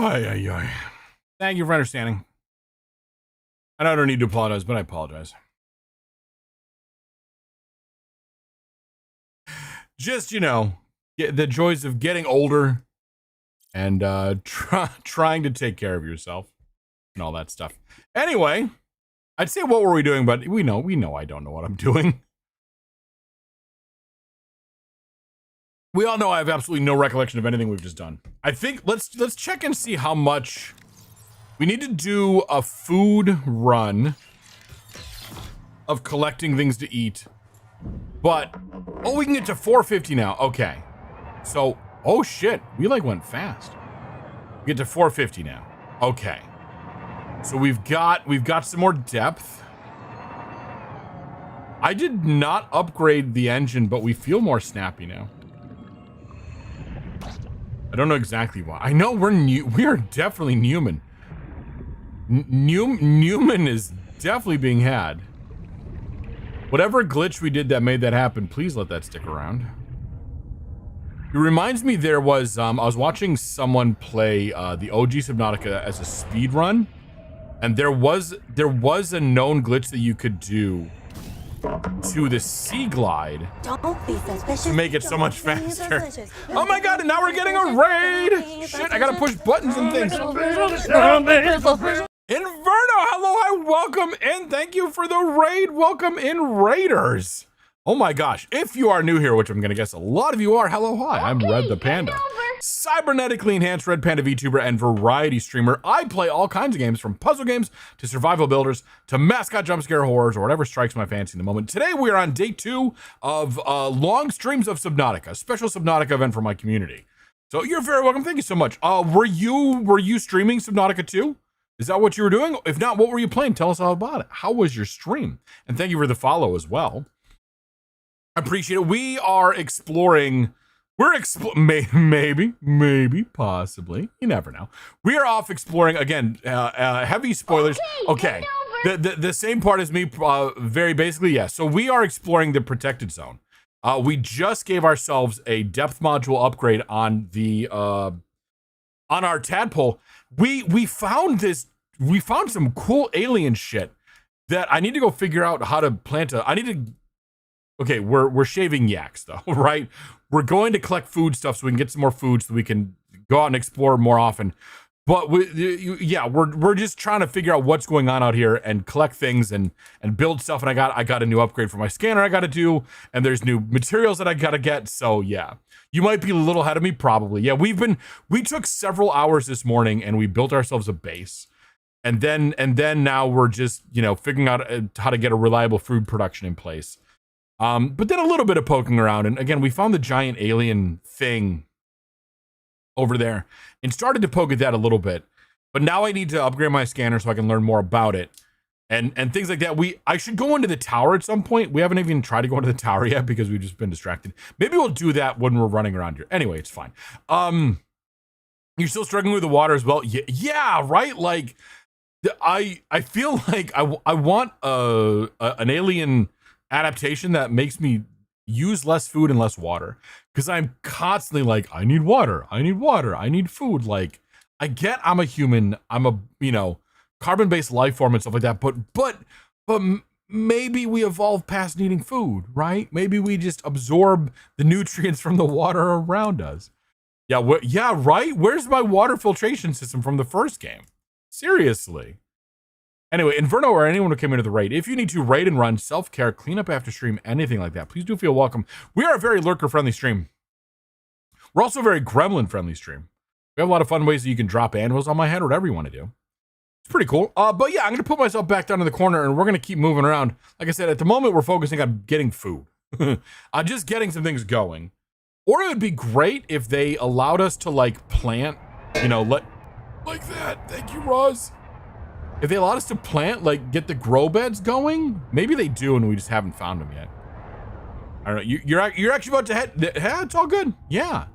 Ay, ay, ay. Thank you for understanding. And I don't need to apologize, but I apologize. Just, you know, the joys of getting older and trying to take care of yourself and all that stuff. Anyway, I'd say what were we doing, but we know I don't know what I'm doing. We all know I have absolutely no recollection of anything we've just done. I think let's check and see how much we need to do a food run of collecting things to eat. But oh, we can get to 450 now. Okay. So, oh shit, we like went fast. We get to 450 now. Okay. So we've got some more depth. I did not upgrade the engine, but we feel more snappy now. I don't know exactly why. I know we are definitely Newman. Newman is definitely being had. Whatever glitch we did that made that happen, please let that stick around. It reminds me there was, I was watching someone play the OG Subnautica as a speed run, and there was a known glitch that you could do to the sea glide to make it so much faster. Oh my god, and now we're getting a raid! Shit, I gotta push buttons and things. Inverno, hello, hi, welcome in. Thank you for the raid. Welcome in, Raiders. Oh my gosh, if you are new here, which I'm gonna guess a lot of you are, hello, hi, I'm Red the Panda. Cybernetically enhanced Red Panda VTuber and variety streamer. I play all kinds of games, from puzzle games to survival builders to mascot jump scare horrors or whatever strikes my fancy in the moment. Today we are on day 2 of long streams of Subnautica, a special Subnautica event for my community. So you're very welcome. Thank you so much. Were you streaming Subnautica 2? Is that what you were doing? If not, what were you playing? Tell us all about it. How was your stream? And thank you for the follow as well. I appreciate it. We are exploring. Maybe, possibly. You never know. We are off exploring again. Heavy spoilers. Okay. The same part as me. Very basically, yes. So we are exploring the protected zone. We just gave ourselves a depth module upgrade on the on our tadpole. We found this. We found some cool alien shit that I need to go figure out how to plant a. I need to. Okay, we're shaving yaks though, right? We're going to collect food stuff so we can get some more food so we can go out and explore more often. But we're just trying to figure out what's going on out here and collect things and build stuff. And I got a new upgrade for my scanner I got to do, and there's new materials that I got to get. So yeah, you might be a little ahead of me, probably. Yeah, we took several hours this morning and we built ourselves a base, and then now we're just figuring out how to get a reliable food production in place. But then a little bit of poking around, and again, we found the giant alien thing over there and started to poke at that a little bit. But now I need to upgrade my scanner so I can learn more about it and things like that. I should go into the tower at some point. We haven't even tried to go into the tower yet because we've just been distracted. Maybe we'll do that when we're running around here. Anyway, it's fine. You're still struggling with the water as well? Yeah, right? Like, I feel like I want an alien adaptation that makes me use less food and less water, because I'm constantly like, I need water, I need food. Like, I get I'm a human, I'm a carbon-based life form and stuff like that, but maybe we evolve past needing food, right? Maybe we just absorb the nutrients from the water around us. Yeah, right? Where's my water filtration system from the first game? Seriously. Anyway, Inverno or anyone who came into the raid, if you need to raid and run, self-care, clean up after stream, anything like that, please do feel welcome. We are a very lurker-friendly stream. We're also a very gremlin-friendly stream. We have a lot of fun ways that you can drop anvils on my head, whatever you want to do. It's pretty cool. But yeah, I'm going to put myself back down in the corner, and we're going to keep moving around. Like I said, at the moment, we're focusing on getting food. On just getting some things going. Or it would be great if they allowed us to, like, plant, like that. Thank you, Roz. If they allowed us to plant, like, get the grow beds going, maybe they do, and we just haven't found them yet. I don't know. You're actually about to head. Yeah, it's all good. Yeah,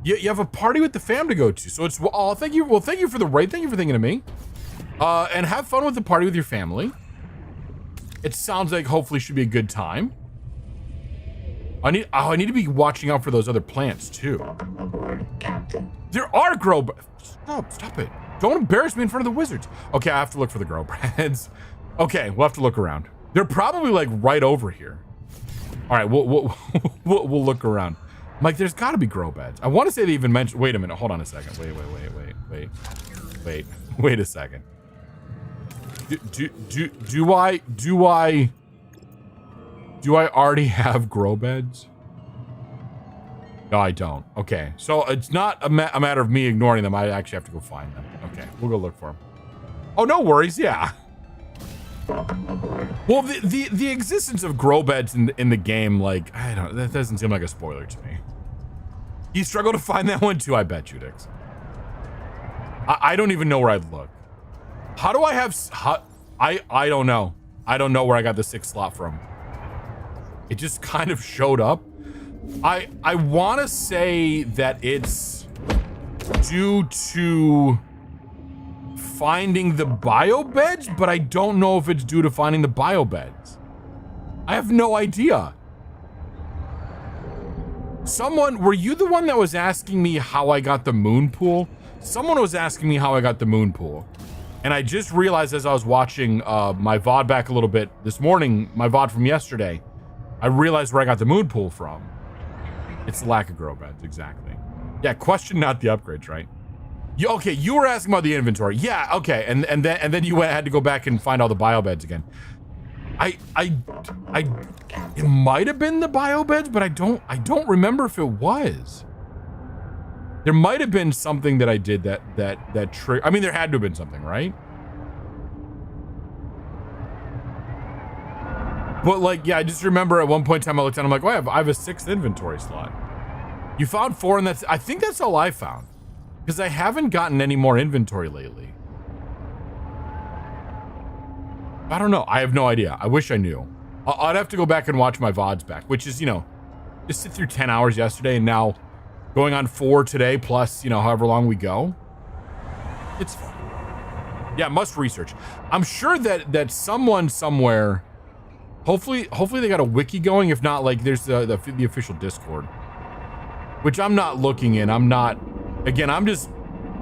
you have a party with the fam to go to, so it's. Oh, thank you. Well, thank you for the raid. Thank you for thinking of me. And have fun with the party with your family. It sounds like hopefully should be a good time. I need to be watching out for those other plants too. Welcome aboard, Captain. There are grow beds. Stop it. Don't embarrass me in front of the wizards. Okay, I have to look for the grow beds. Okay, we'll have to look around. They're probably like right over here. All right, we'll look around. I'm like, there's got to be grow beds. I want to say they even mentioned. Wait a minute. Hold on a second. Wait a second. Do I already have grow beds? No, I don't. Okay, so it's not a matter of me ignoring them. I actually have to go find them. Okay, we'll go look for them. Oh, no worries. Yeah. Well, the existence of grow beds in the game, like, I don't. That doesn't seem like a spoiler to me. You struggle to find that one too, I bet you, Dix. I don't even know where I'd look. How do I have? I don't know. I don't know where I got the 6th slot from. It just kind of showed up. I want to say that it's due to finding the bio beds, but I don't know if it's due to finding the bio beds. I have no idea. Were you the one that was asking me how I got the moon pool? Someone was asking me how I got the moon pool. And I just realized as I was watching my VOD back a little bit this morning, my VOD from yesterday, I realized where I got the moon pool from. It's the lack of grow beds, exactly. Yeah, question not the upgrades, right? Okay, you were asking about the inventory. Yeah, okay, and then you had to go back and find all the bio beds again. It might have been the bio beds, but I don't remember if it was. There might have been something that I did that triggered. I mean, there had to have been something, right? But like, yeah, I just remember at one point in time I looked at it, I'm like, oh, I have a 6th inventory slot. You found 4, and I think that's all I found. Because I haven't gotten any more inventory lately. I don't know. I have no idea. I wish I knew. I'd have to go back and watch my VODs back, which is, just sit through 10 hours yesterday and now going on 4 today, plus, however long we go. It's fun. Yeah, must research. I'm sure that someone somewhere, hopefully they got a wiki going. If not, like, there's the official Discord, which I'm not looking in. I'm just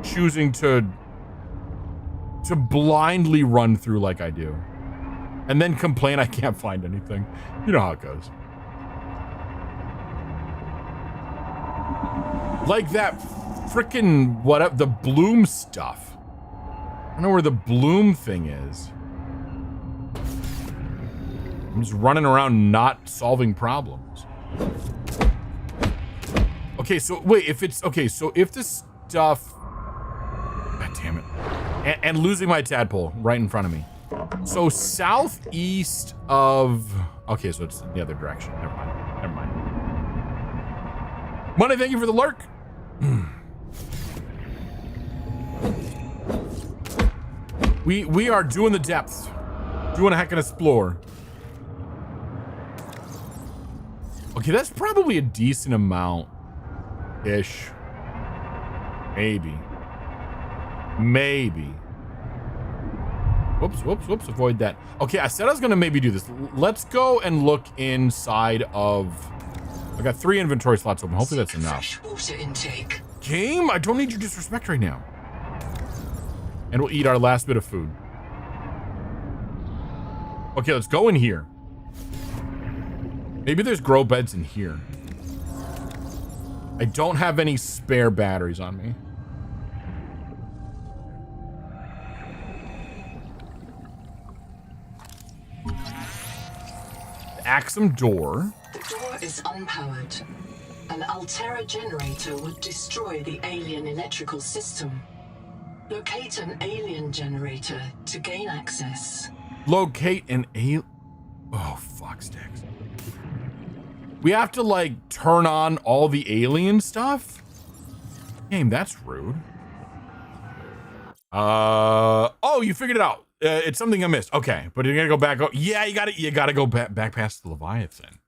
choosing to blindly run through like I do. And then complain I can't find anything. You know how it goes. Like that frickin' whatever, the bloom stuff. I don't know where the bloom thing is. I'm just running around not solving problems. Okay, so wait, if this stuff... God damn it. And losing my tadpole right in front of me. So southeast of... Okay, so it's the other direction. Never mind. Money, thank you for the lurk. We are doing the depths. Doing a heck of an explore. Okay, that's probably a decent amount-ish. Maybe. Whoops, avoid that. Okay, I said I was gonna maybe do this. Let's go and look inside of... I got 3 inventory slots open. Hopefully that's enough. Fresh water intake. Game, I don't need your disrespect right now. And we'll eat our last bit of food. Okay, let's go in here. Maybe there's grow beds in here. I don't have any spare batteries on me. Axum door. The door is unpowered. An Altera generator would destroy the alien electrical system. Locate an alien generator to gain access. Locate an alien... Oh, fuck sticks. We have to, like, turn on all the alien stuff? Game, that's rude. Oh, you figured it out. It's something I missed. Okay, but you're gonna go back. Yeah, you gotta go back past the Leviathan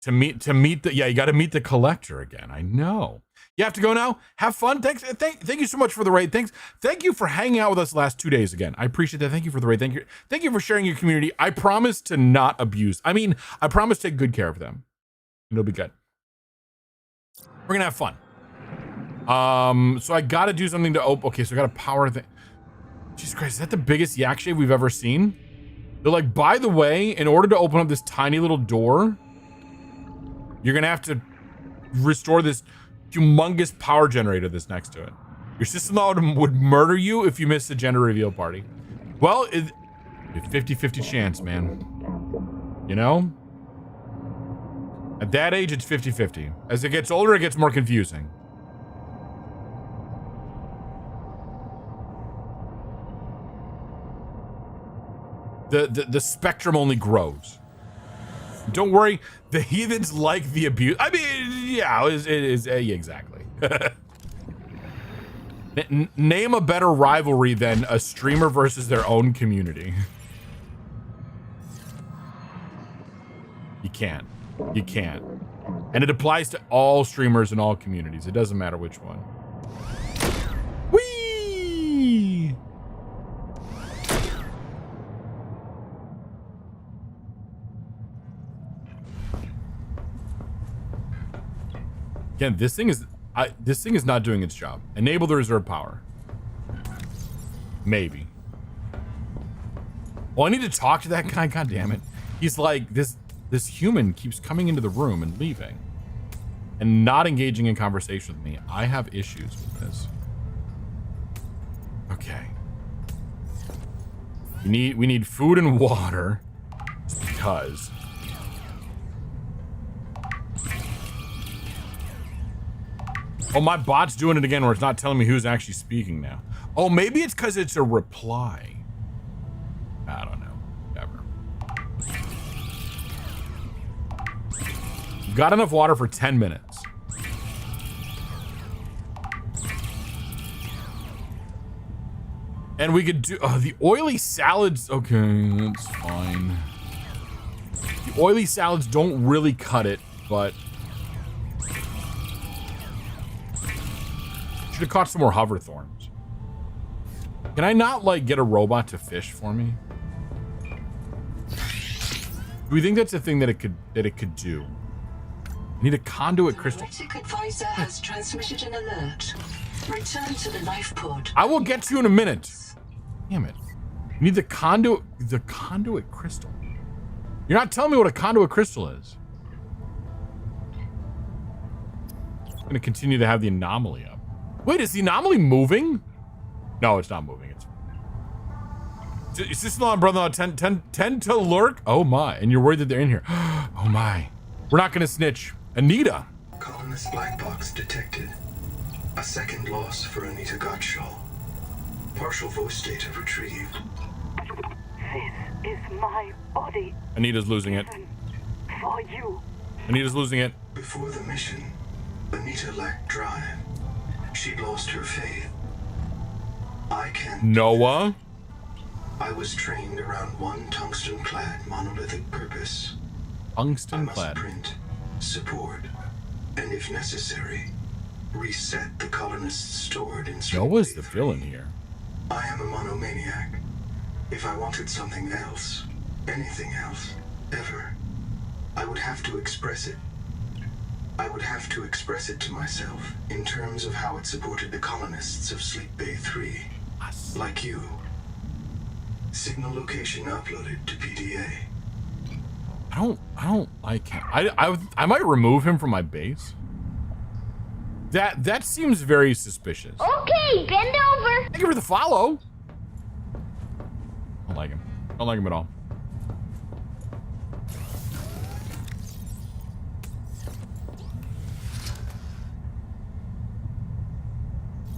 to meet the. Yeah, you gotta meet the Collector again. I know. You have to go now. Have fun. Thank you so much for the raid. Thank you for hanging out with us the last 2 days again. I appreciate that. Thank you for the raid. Thank you for sharing your community. I promise to not abuse. I mean, I promise to take good care of them. It'll be good. We're gonna have fun. So I gotta do something to open. Okay, so I gotta power the. Jesus Christ, is that the biggest yak shave we've ever seen? They're like, by the way, in order to open up this tiny little door, you're gonna have to restore this humongous power generator that's next to it. Your sister-in-law would murder you if you missed the gender reveal party. Well, it's 50-50 chance, man. You know? At that age, it's 50-50. As it gets older, it gets more confusing. The spectrum only grows. Don't worry, the heathens like the abuse. I mean, yeah, it is yeah, exactly. Name a better rivalry than a streamer versus their own community. You can't. You can't. And it applies to all streamers and all communities. It doesn't matter which one. Whee! Again, this thing is not doing its job. Enable the reserve power. Maybe. Oh, I need to talk to that guy. God damn it. He's like, this human keeps coming into the room and leaving and not engaging in conversation with me. I have issues with this. Okay. We need food and water because oh, my bot's doing it again where it's not telling me who's actually speaking now. Oh, maybe it's because it's a reply. I don't know. Ever. Got enough water for 10 minutes. And we could do the oily salads. Okay, that's fine. The oily salads don't really cut it, but should have caught some more hover thorns. Can I not like get a robot to fish for me? Do we think that's a thing that it could do? I need a conduit crystal. The Heretic advisor has transmitted an alert. Return to the life pod. I will get to you in a minute. Damn it. I need the conduit crystal. You're not telling me what a conduit crystal is. I'm gonna continue to have the anomaly up. Wait, is the anomaly moving? No, it's not moving. Is this not brother-in-law tend to lurk? Oh my, and you're worried that they're in here. Oh my. We're not gonna snitch. Anita. Colonist black box detected. A second loss for Anita Gottschall. Partial voice data retrieved. This is my body. Anita's losing it. For you. Anita's losing it. Before the mission, Anita lacked drive. She'd lost her faith. I can't. Noah? I was trained around one tungsten-clad monolithic purpose. Tungsten-clad. I must print, support, and if necessary, reset the colonists stored in Noah's the villain here. I am a monomaniac. If I wanted something else, anything else, ever, I would have to express it. I would have to express it to myself in terms of how it supported the colonists of Sleep Bay 3. Like you. Signal location uploaded to PDA. I don't like him. I might remove him from my base. That seems very suspicious. Okay, bend over. Thank you for the follow. Don't like him. Don't like him at all.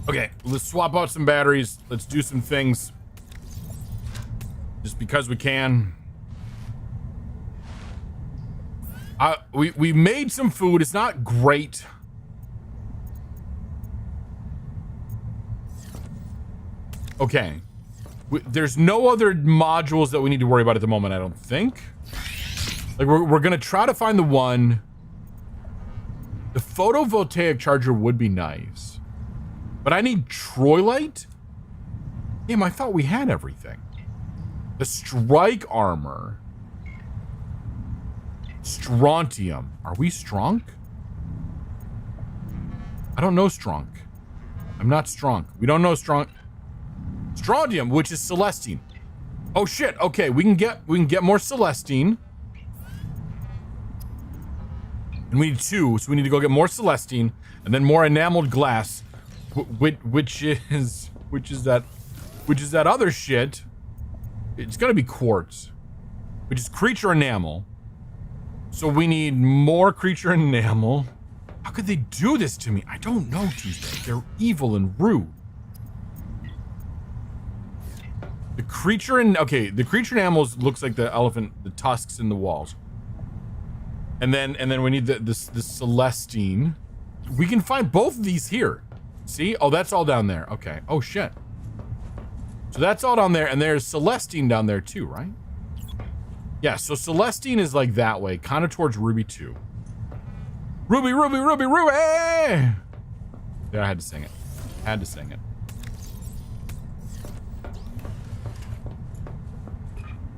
Okay, let's swap out some batteries. Let's do some things. Just because we can. We made some food. It's not great. Okay. There's no other modules that we need to worry about at the moment, I don't think. Like, we're going to try to find the one. The photovoltaic charger would be nice. But I need Troilite? Damn, I thought we had everything. The strike armor. Strontium. Are we strong? I don't know strong. I'm not strong. We don't know strong. Strontium, which is Celestine. Oh shit. Okay, we can get more Celestine. And we need 2, so we need to go get more Celestine and then more enameled glass, which is that other shit. It's gonna be quartz, which is creature enamel. So we need more creature enamel. How could they do this to me? I don't know, Tuesday. They're evil and rude. The creature enamels looks like the elephant, the tusks in the walls. And then we need the Celestine. We can find both of these here. See? Oh, that's all down there. Okay. Oh shit. So that's all down there, and there's Celestine down there too, right? Yeah, so Celestine is like that way, kind of towards Ruby 2. Ruby, Ruby, Ruby, Ruby! There, I had to sing it. Had to sing it.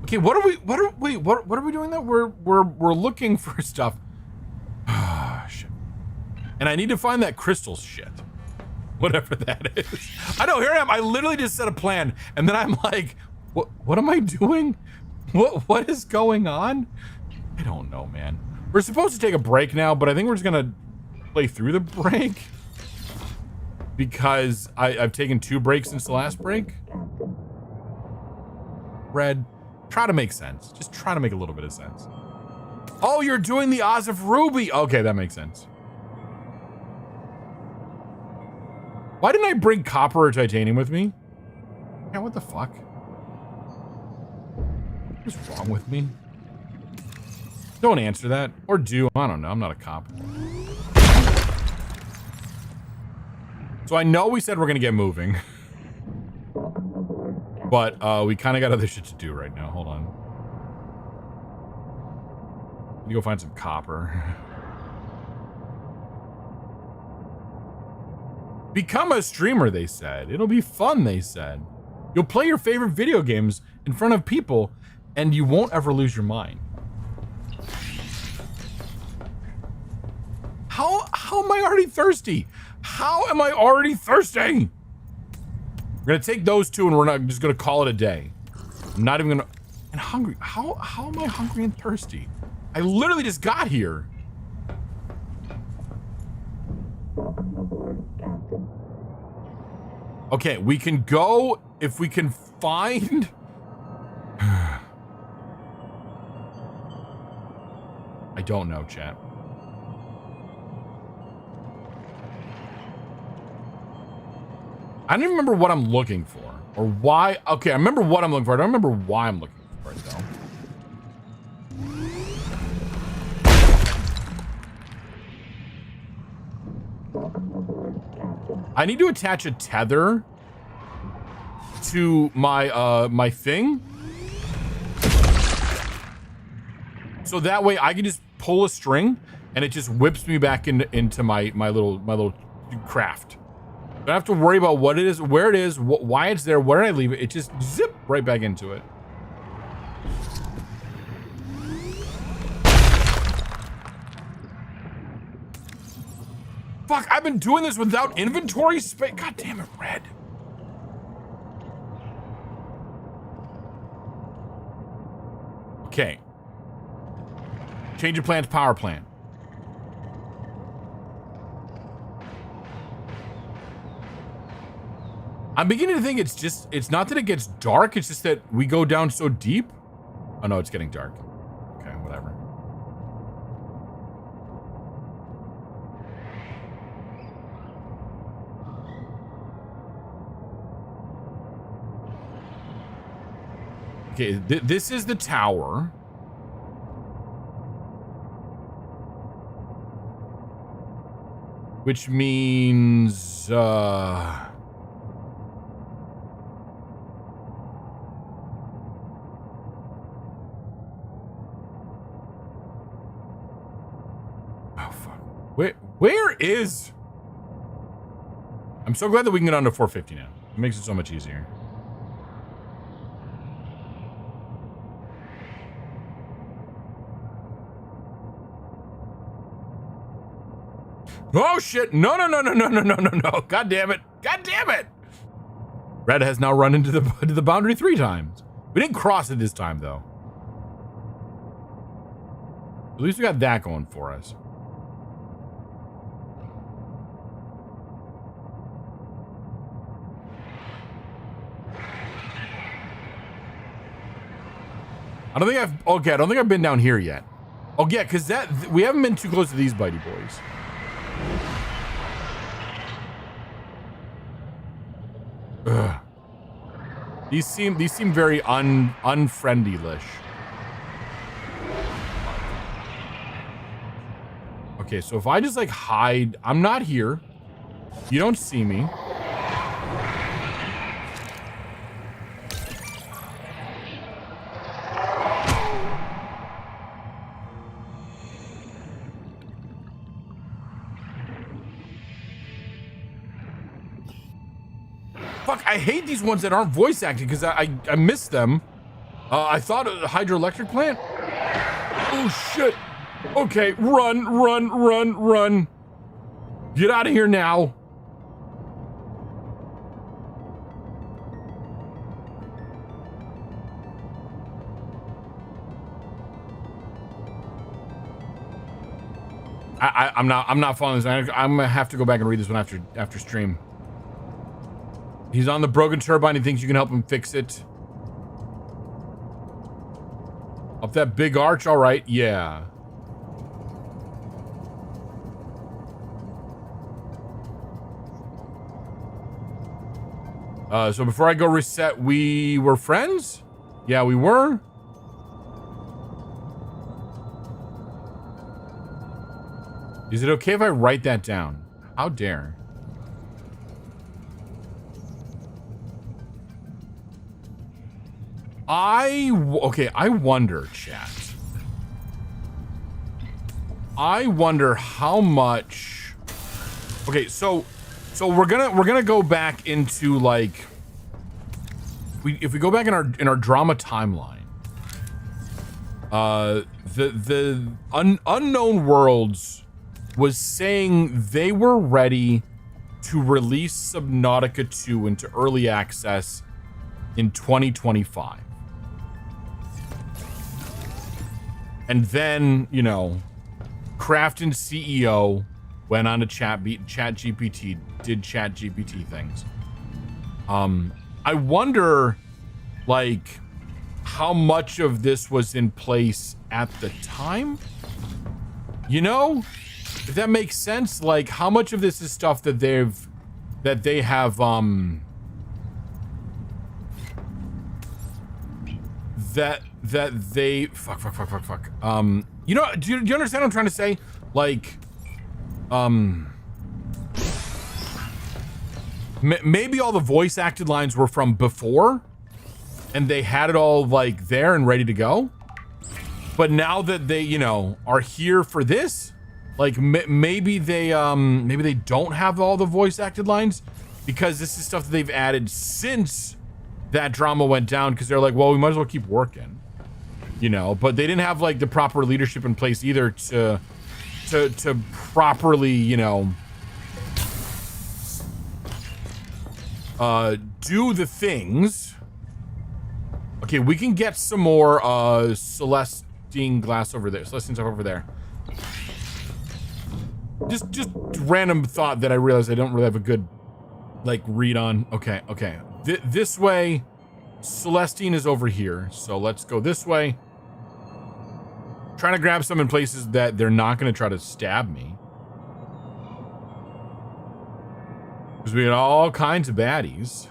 Okay, what are we doing though? We're looking for stuff. Ah, shit. And I need to find that crystal shit. Whatever that is. I know, here I am. I literally just set a plan, and then I'm like, what am I doing? What is going on? I don't know, man. We're supposed to take a break now, but I think we're just gonna play through the break. Because I've taken 2 breaks since the last break. Red. Try to make sense. Just try to make a little bit of sense. Oh, you're doing the Oz of Ruby. Okay, that makes sense. Why didn't I bring copper or titanium with me? Yeah, what the fuck? What's wrong with me? Don't answer that. Or do. I don't know. I'm not a cop. So I know we said we're going to get moving. But we kind of got other shit to do right now. Hold on. Let me go find some copper. Become a streamer, they said. It'll be fun, they said. You'll play your favorite video games in front of people, and you won't ever lose your mind. How am I already thirsty? How am I already thirsty? We're gonna take those 2 and we're not just gonna call it a day. I'm not even gonna. And hungry. How am I hungry and thirsty? I literally just got here. Okay, we can go if we can find. I don't know, chat. I don't even remember what I'm looking for or why. Okay, I remember what I'm looking for. I don't remember why I'm looking for it though. I need to attach a tether to my my thing, so that way I can just pull a string and it just whips me back into my little craft. I don't have to worry about what it is, where it is, why it's there, where did I leave it. It just zip right back into it. Fuck, I've been doing this without inventory space. God damn it, Red. Okay. Change of plans, power plan. I'm beginning to think it's not that it gets dark, it's just that we go down so deep. Oh no, it's getting dark. Okay, whatever. Okay, this is the tower. Which means, Where is... I'm so glad that we can get on to 450 now. It makes it so much easier. Oh shit! No! God damn it! God damn it! Red has now run into the boundary 3 times. We didn't cross it this time though. At least we got that going for us. I don't think I've been down here yet. Oh yeah, because we haven't been too close to these bitey boys. Ugh. These seem very unfriendly-ish. Okay, so if I just like hide, I'm not here. You don't see me. Fuck, I hate these ones that aren't voice acting because I miss them. I thought a hydroelectric plant. Oh shit. Okay, run. Get out of here now. I'm not following this. I'm gonna have to go back and read this one after stream. He's on the broken turbine. He thinks you can help him fix it. Up that big arch. All right. Yeah. So before I go reset, we were friends? Yeah, we were. Is it okay if I write that down? How dare. I wonder, chat. I wonder how much. Okay, so we're gonna go back into like if we go back in our drama timeline. The Unknown Worlds was saying they were ready to release Subnautica 2 into early access in 2025. And then, you know, Krafton's CEO went on to ChatGPT, did ChatGPT things. I wonder, like, how much of this was in place at the time? You know, if that makes sense. Like, how much of this is stuff that they have fuck. You know, do you understand what I'm trying to say? Like, maybe all the voice acted lines were from before, and they had it all like there and ready to go. But now that they, you know, are here for this, like maybe they don't have all the voice acted lines because this is stuff that they've added since that drama went down, because they're like, well, we might as well keep working, you know. But they didn't have like the proper leadership in place either to properly, you know, do the things. Okay, we can get some more Celestine glass over there. Celestine stuff over there. Just random thought that I realized I don't really have a good like read on. Okay. This way, Celestine is over here, so let's go this way. Trying to grab some in places that they're not going to try to stab me. Because we got all kinds of baddies.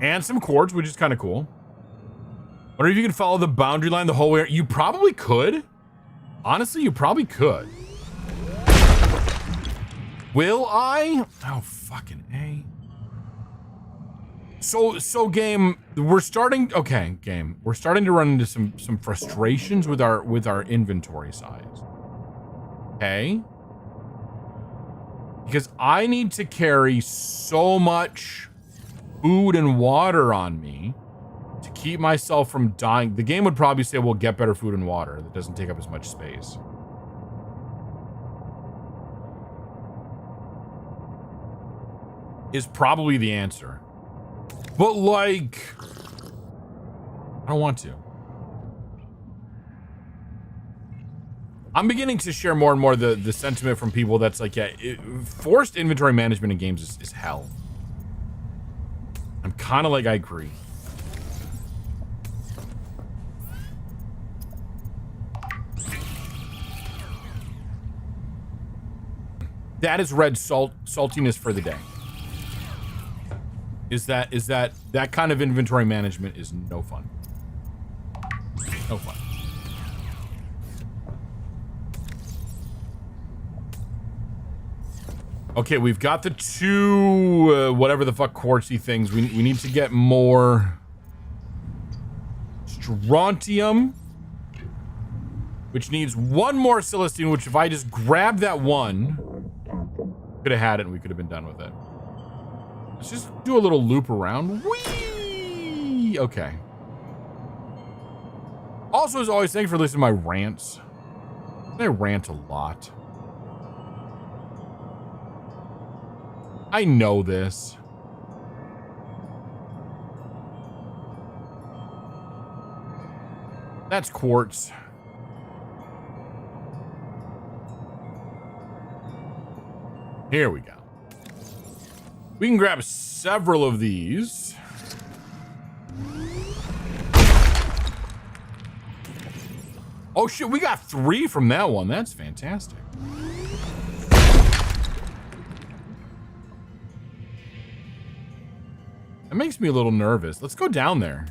And some cords, which is kind of cool. Wonder if you can follow the boundary line the whole way. You probably could. Honestly, you probably could. Will I? Oh, fucking A. So game, we're starting. Okay, game. We're starting to run into some frustrations with our inventory size. Okay. Because I need to carry so much food and water on me to keep myself from dying. The game would probably say, well, get better food and water. That doesn't take up as much space. Is probably the answer. But like, I don't want to. I'm beginning to share more and more the sentiment from people that's like, yeah, forced inventory management in games is hell. I'm kind of like, I agree. That is red saltiness for the day. Is that kind of inventory management is no fun. No fun. Okay, we've got the two, whatever the fuck quartzy things. We need to get more strontium, which needs one more celestine, which if I just grab that one, could have had it and we could have been done with it. Let's just do a little loop around. Whee! Okay. Also, as always, thank you for listening to my rants. I rant a lot. I know this. That's quartz. Here we go. We can grab several of these. Oh shit, we got 3 from that one. That's fantastic. That makes me a little nervous. Let's go down there.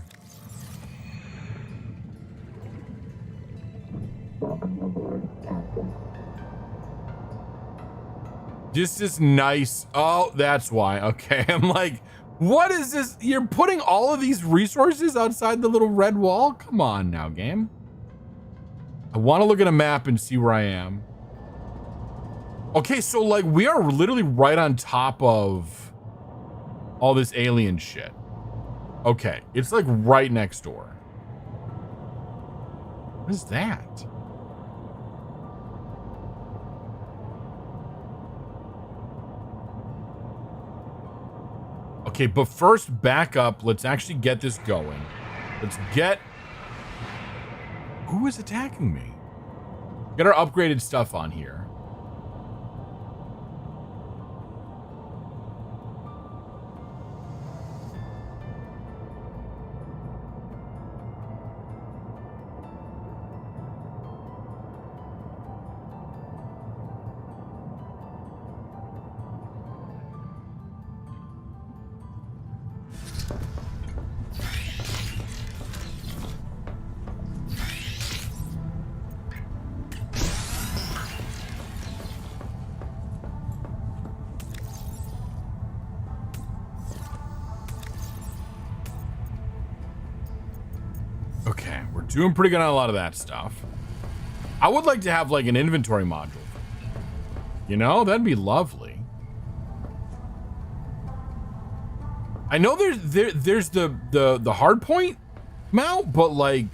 Just this nice. Oh, that's why. Okay. I'm like, what is this? You're putting all of these resources outside the little red wall? Come on now, game. I want to look at a map and see where I am. Okay, so like we are literally right on top of all this alien shit. Okay, it's like right next door. What is that? Okay, but first back up. Let's actually get this going. Let's get... Who is attacking me? Get our upgraded stuff on here. Doing pretty good on a lot of that stuff. I would like to have like an inventory module. You know, that'd be lovely. I know there's the hard point mount, but like,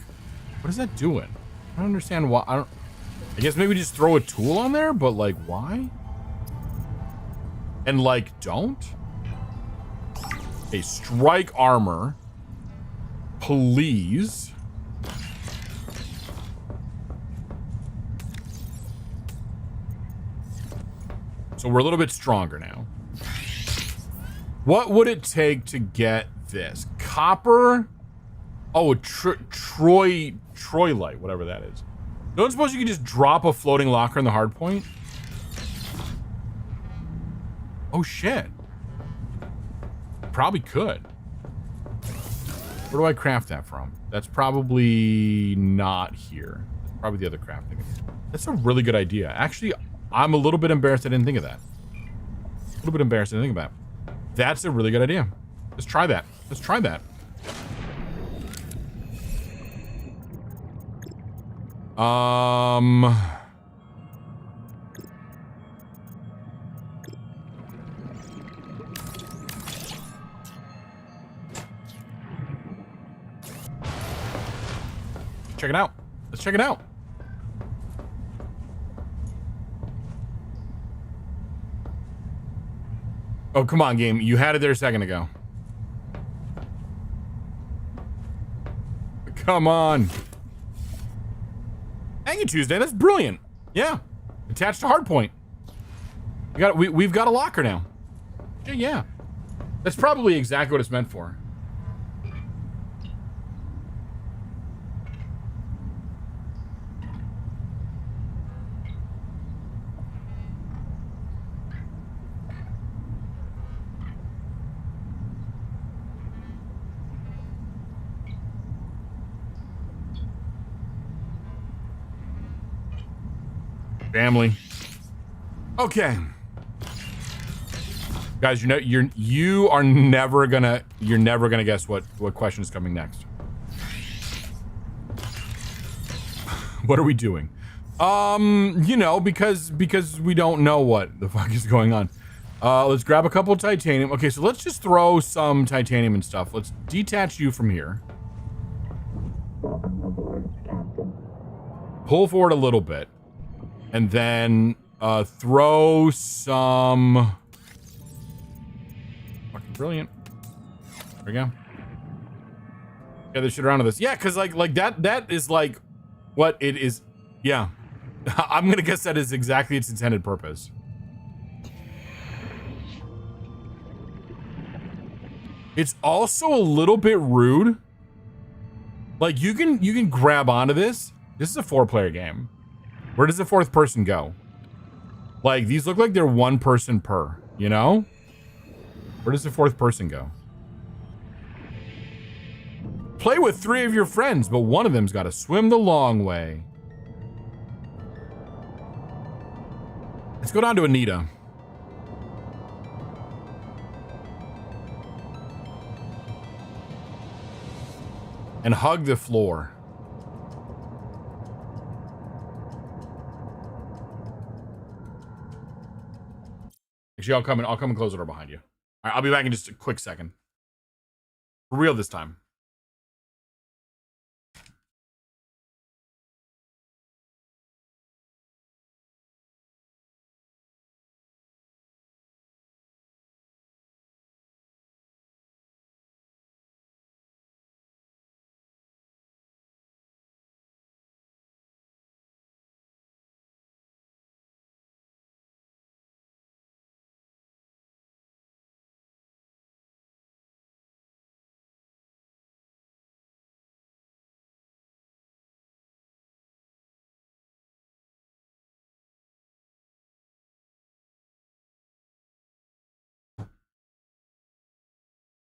what is that doing? I don't understand why. I guess maybe just throw a tool on there, but like, why? And like, don't. Okay, strike armor, please. So we're a little bit stronger now. What would it take to get this? Copper? Oh, a Troy light, whatever that is. Don't suppose you could just drop a floating locker in the hard point? Oh shit. Probably could. Where do I craft that from? That's probably not here. That's probably the other crafting. That's a really good idea. Actually, I'm a little bit embarrassed I didn't think of that. A little bit embarrassed I didn't think of that. That's a really good idea. Let's try that. Let's try that. check it out. Let's check it out. Oh, come on, game. You had it there a second ago. Come on. Thank you, Tuesday. That's brilliant. Yeah. Attached to hardpoint. We've got a locker now. Yeah. That's probably exactly what it's meant for. Family. Okay. Guys, you know you are never gonna guess what question is coming next. What are we doing? You know, because we don't know what the fuck is going on. Let's grab a couple titanium. Okay, so let's just throw some titanium and stuff. Let's detach you from here. Pull forward a little bit. And then throw some. Fucking brilliant. There we go. Yeah, this shit around to this. Yeah, because like that is like what it is. Yeah. I'm gonna guess that is exactly its intended purpose. It's also a little bit rude. Like you can grab onto this. This is a 4-player game. Where does the 4th person go? Like, these look like they're 1 person per, you know? Where does the 4th person go? Play with 3 of your friends, but one of them's got to swim the long way. Let's go down to Anita. And hug the floor. Actually, I'll come and close the door behind you. All right, I'll be back in just a quick second. For real this time.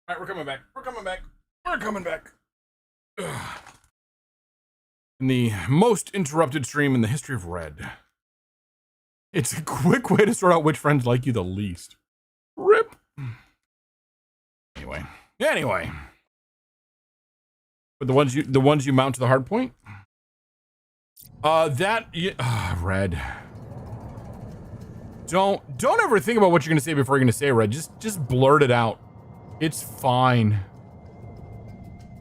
All right, we're coming back. We're coming back. We're coming back. Ugh. In the most interrupted stream in the history of Red. It's a quick way to sort out which friends like you the least. RIP. Anyway. But the ones you mount to the hard point? Red. Don't ever think about what you're gonna say before you're gonna say, Red. Just blurt it out. It's fine.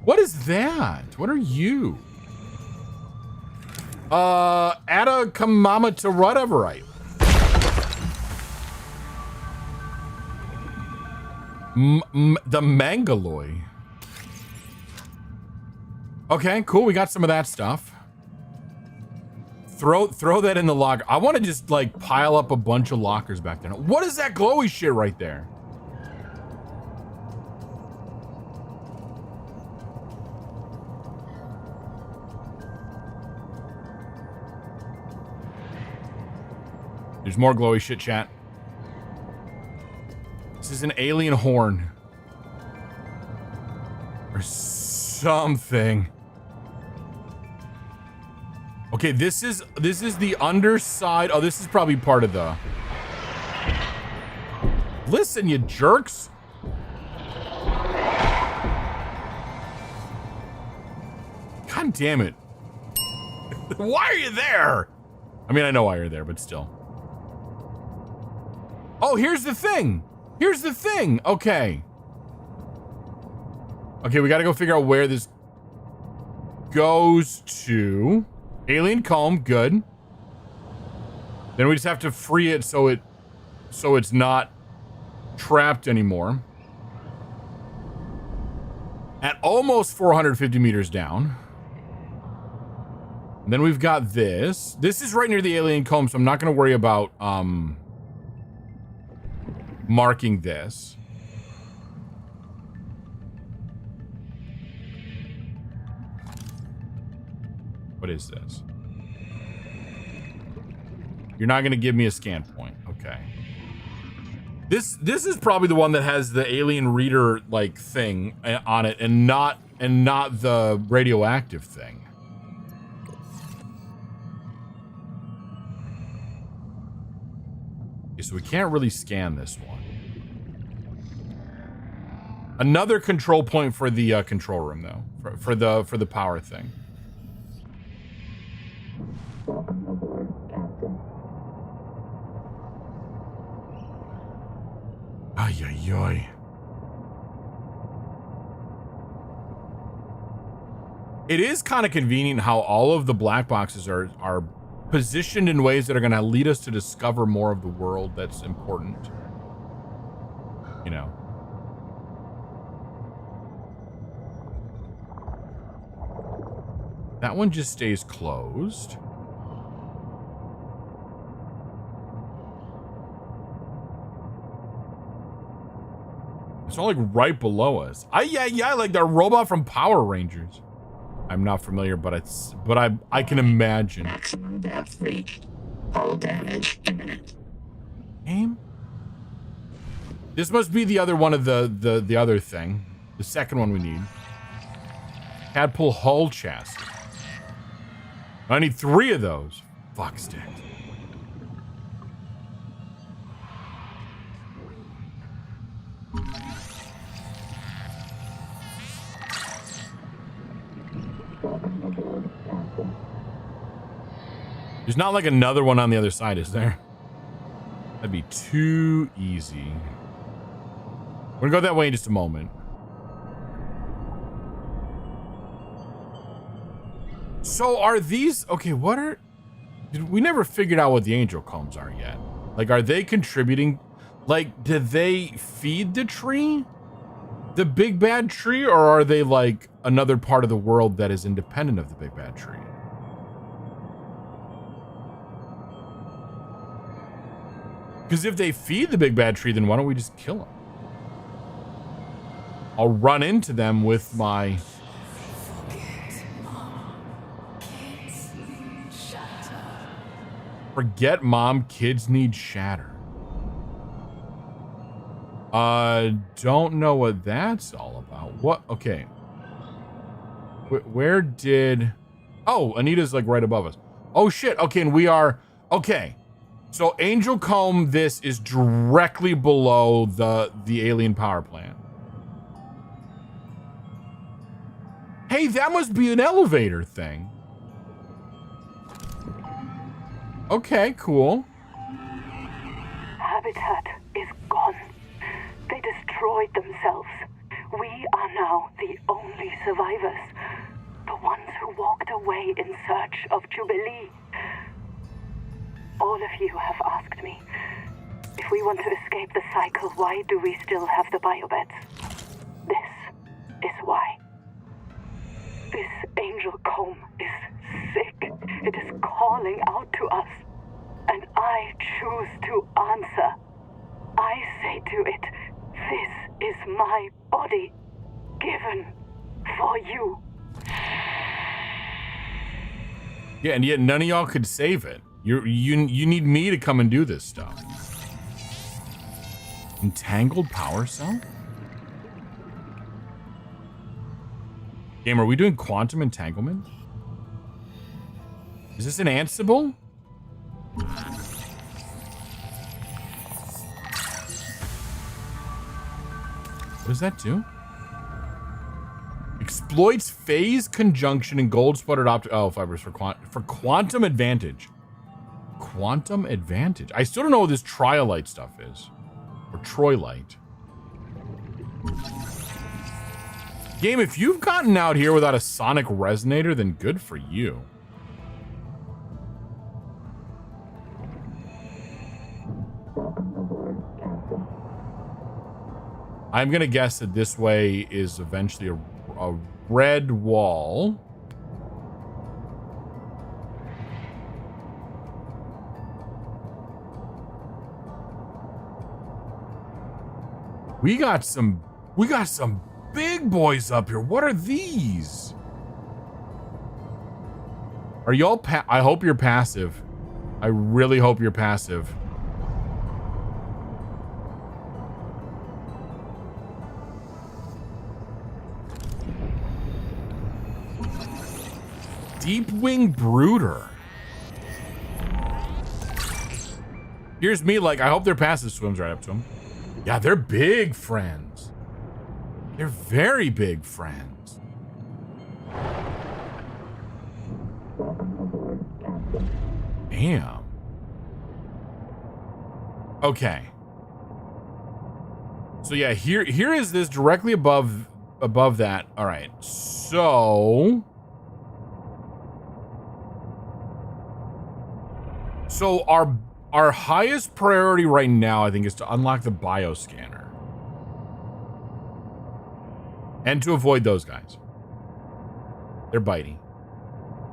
What is that? What are you? Atta Kamama to whateverite. The Mangaloy. Okay, cool. We got some of that stuff. Throw that in the locker. I want to just like pile up a bunch of lockers back there. What is that glowy shit right there? There's more glowy shit, chat. This is an alien horn. Or something. Okay, this is the underside. Oh, this is probably part of the... Listen, you jerks. God damn it. Why are you there? I mean, I know why you're there, but still. Oh, here's the thing. Here's the thing. Okay. Okay, we gotta go figure out where this... goes to alien comb. Good. Then we just have to free it so it's not trapped anymore. At almost 450 meters down. And then we've got this. This is right near the alien comb, so I'm not going to worry about marking this. What is this? You're not going to give me a scan point. Okay. This is probably the one that has the alien reader like thing on it and not the radioactive thing. Okay, so we can't really scan this one. Another control point for the control room though, for the power thing. Ay, ay, ay. It is kind of convenient how all of the black boxes are positioned in ways that are going to lead us to discover more of the world that's important. You know. That one just stays closed. It's all like right below us. Yeah, like the robot from Power Rangers. I'm not familiar, but I can imagine. Maximum depth reached. Hull damage imminent. Aim? This must be the other one of the other thing. The second one we need. Tadpole hull chest. I need 3 of those. Fuck stick. There's not like another one on the other side, is there? That'd be too easy. We're gonna go that way in just a moment. So are these... Okay, what are... We never figured out what the angel combs are yet. Like, are they contributing... Like, do they feed the tree? The big bad tree? Or are they, like, another part of the world that is independent of the big bad tree? Because if they feed the big bad tree, then why don't we just kill them? I'll run into them with my... Forget mom, kids need shatter. Don't know what that's all about. What? Okay. Where did... Oh, Anita's like right above us. Oh shit, okay, and we are... Okay. So Angel Comb, this is directly below the alien power plant. Hey, that must be an elevator thing. Okay, cool. Habitat is gone. They destroyed themselves. We are now the only survivors. The ones who walked away in search of Jubilee. All of you have asked me, if we want to escape the cycle, why do we still have the biobeds? This is why. This angel comb is sick. It is calling out to us. And I choose to answer. I say to it, this is my body, given for you. Yeah, and yet none of y'all could save it. You need me to come and do this stuff. Entangled power cell? Game, are we doing quantum entanglement? Is this an Ansible? What does that do? Exploits phase conjunction and gold sputtered fibers for quantum advantage. Quantum advantage. I still don't know what this Triolite stuff is. Or Troilite. Game, if you've gotten out here without a sonic resonator, then good for you. I'm gonna guess that this way is eventually a red wall. We got some big boys up here. What are these? Are y'all I hope you're passive. I really hope you're passive. Deep Wing Brooder. Here's me like, I hope they're passive. Swims right up to him. Yeah, they're big friends. They're very big friends. Damn. Okay. So yeah, here is this directly above that. All right. So our highest priority right now, I think, is to unlock the bioscanner. And to avoid those guys. They're bitey.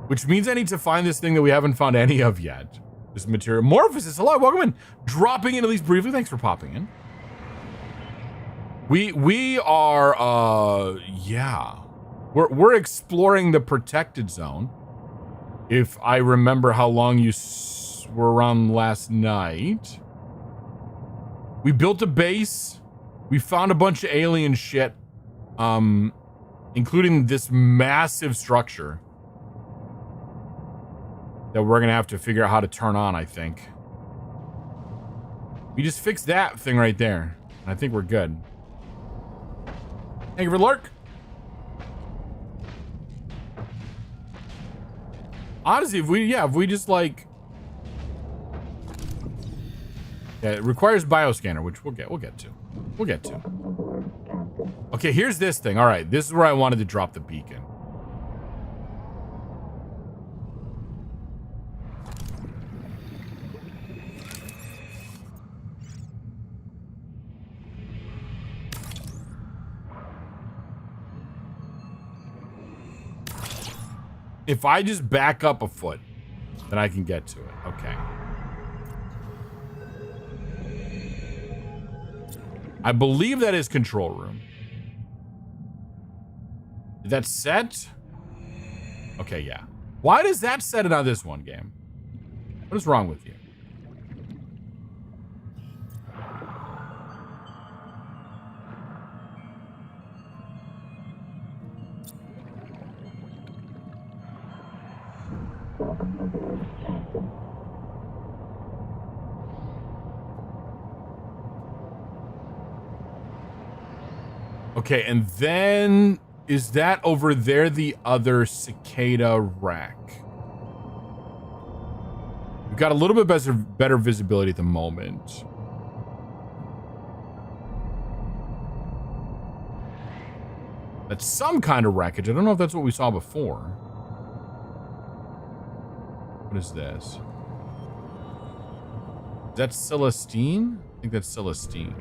Which means I need to find this thing that we haven't found any of yet. This material. Morphosis, hello, welcome in. Dropping in at least briefly. Thanks for popping in. We are, yeah. We're exploring the protected zone. If I remember how long you were around last night. We built a base. We found a bunch of alien shit. Including this massive structure that we're gonna have to figure out how to turn on, I think. We just fixed that thing right there. And I think we're good. Thank you for the lurk. Honestly, if we just like... Yeah, it requires bioscanner, which we'll get to. We'll get to. Okay, here's this thing. All right, this is where I wanted to drop the beacon. If I just back up a foot, then I can get to it. Okay. I believe that is control room. Did that set? Okay, yeah. Why does that set it on this one, game? What is wrong with you? Okay, and then is that over there the other cicada rack? We've got a little bit better visibility at the moment. That's some kind of wreckage. I don't know if that's what we saw before. What is this? Is that Celestine? I think that's Celestine.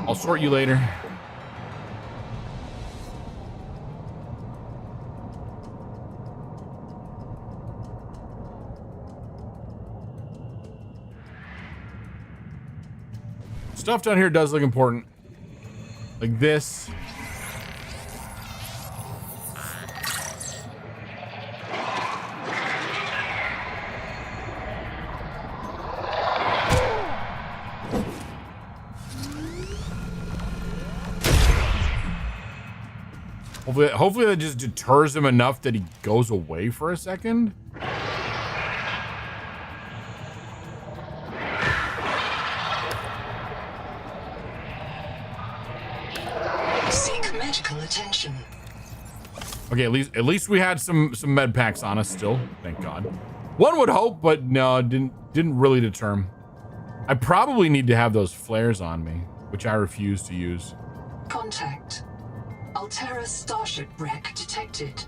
I'll sort you later. Stuff down here does look important. Like this. Hopefully that just deters him enough that he goes away for a second. Seek medical attention. Okay, at least we had some med packs on us still. Thank God. One would hope, but no, it didn't really deter. I probably need to have those flares on me, which I refuse to use. Contact. Altera starship wreck detected.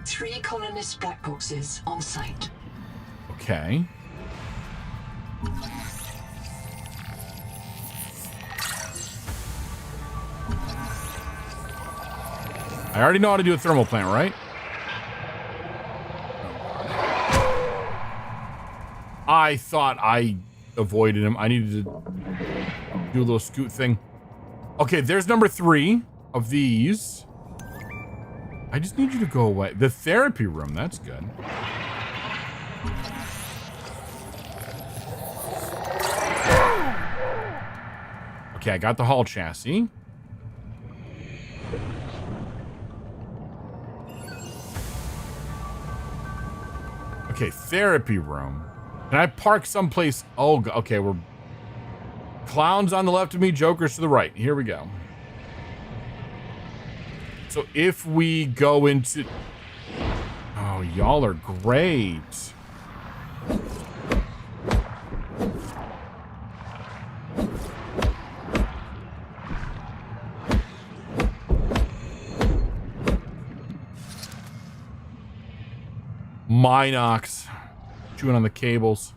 3 colonist black boxes on site. Okay. I already know how to do a thermal plant, right? I thought I avoided him. I needed to do a little scoot thing. Okay, there's number 3 of these. I just need you to go away. The therapy room, that's good. Okay, I got the hull chassis. Okay, therapy room. Can I park someplace? Oh, okay, we're... Clowns on the left of me, jokers to the right. Here we go. So if we go into... Oh, y'all are great. Minox. Chewing on the cables.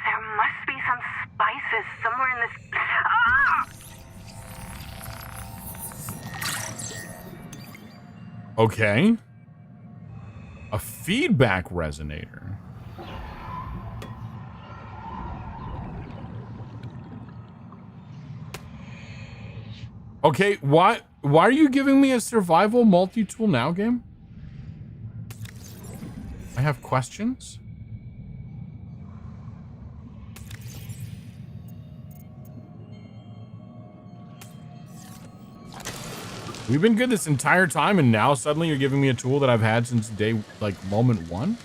There must be some spices somewhere in this... Okay. A feedback resonator. Okay, why are you giving me a survival multi-tool now game? I have questions. We've been good this entire time, and now suddenly you're giving me a tool that I've had since day, like, moment 1?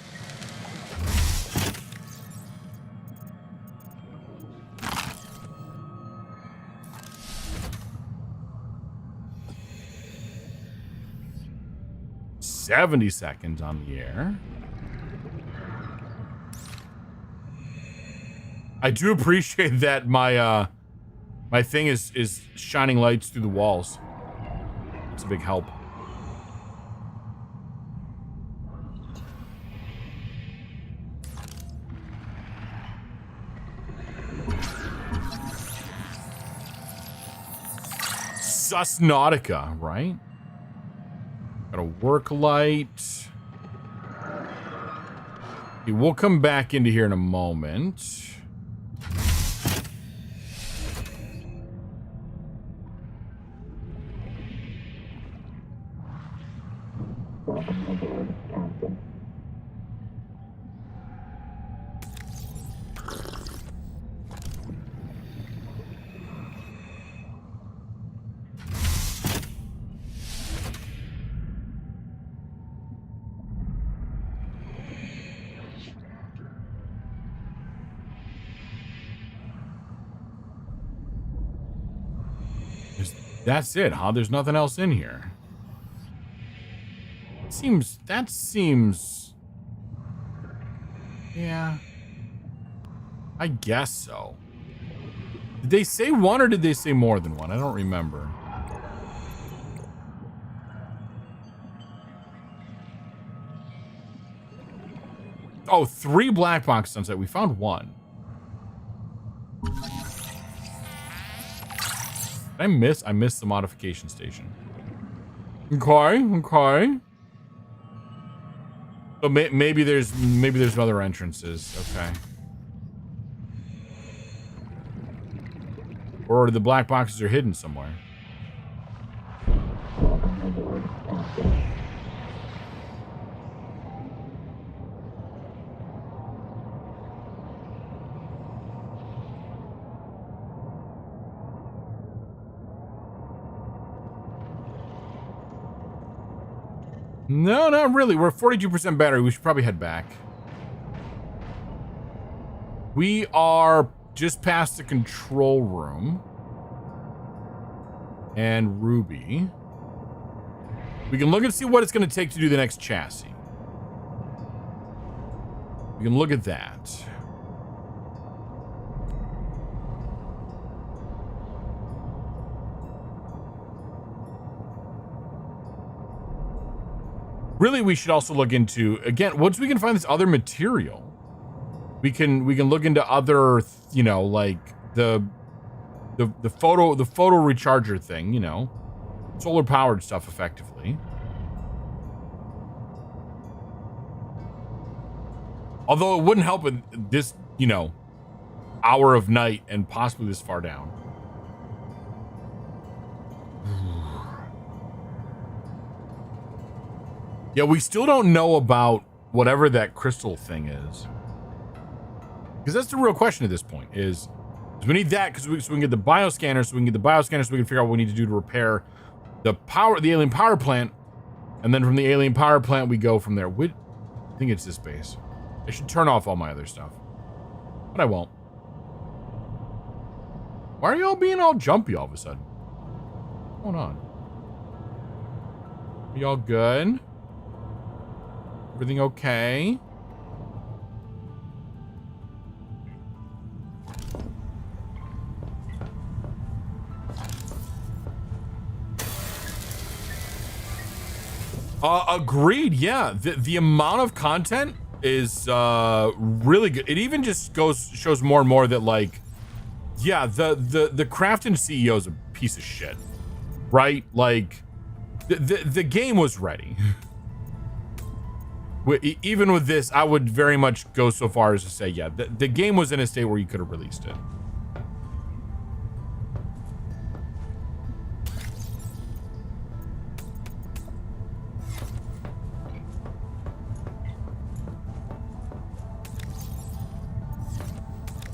"70 seconds on the air." I do appreciate that my my thing is shining lights through the walls. It's a big help. Subnautica, right? Got a work light. Okay, we'll come back into here in a moment. That's it, huh? There's nothing else in here. That seems... Yeah. I guess so. Did they say 1 or did they say more than 1? I don't remember. Oh, 3 black box sunset. We found 1. I missed the modification station. Okay. So maybe there's other entrances. Okay. Or the black boxes are hidden somewhere. No, not really. We're 42% battery. We should probably head back. We are just past the control room. And Ruby. We can look and see what it's going to take to do the next chassis. We can look at that. Really, we should also look into, again, once we can find this other material, we can look into other, you know, like the photo recharger thing, you know, solar powered stuff effectively. Although it wouldn't help in this, you know, hour of night and possibly this far down. Yeah, we still don't know about whatever that crystal thing is. Because that's the real question at this point is we need that so we can get the bioscanner, so we can figure out what we need to do to repair the alien power plant. And then from the alien power plant, we go from there. I think it's this base. I should turn off all my other stuff, but I won't. Why are y'all being all jumpy all of a sudden? What's going on? Are y'all good? Everything okay? Agreed. Yeah, the amount of content is really good. It even just shows more and more that, like, yeah, the Crafton CEO is a piece of shit, right? Like, the game was ready. Even with this, I would very much go so far as to say, yeah, the game was in a state where you could have released it.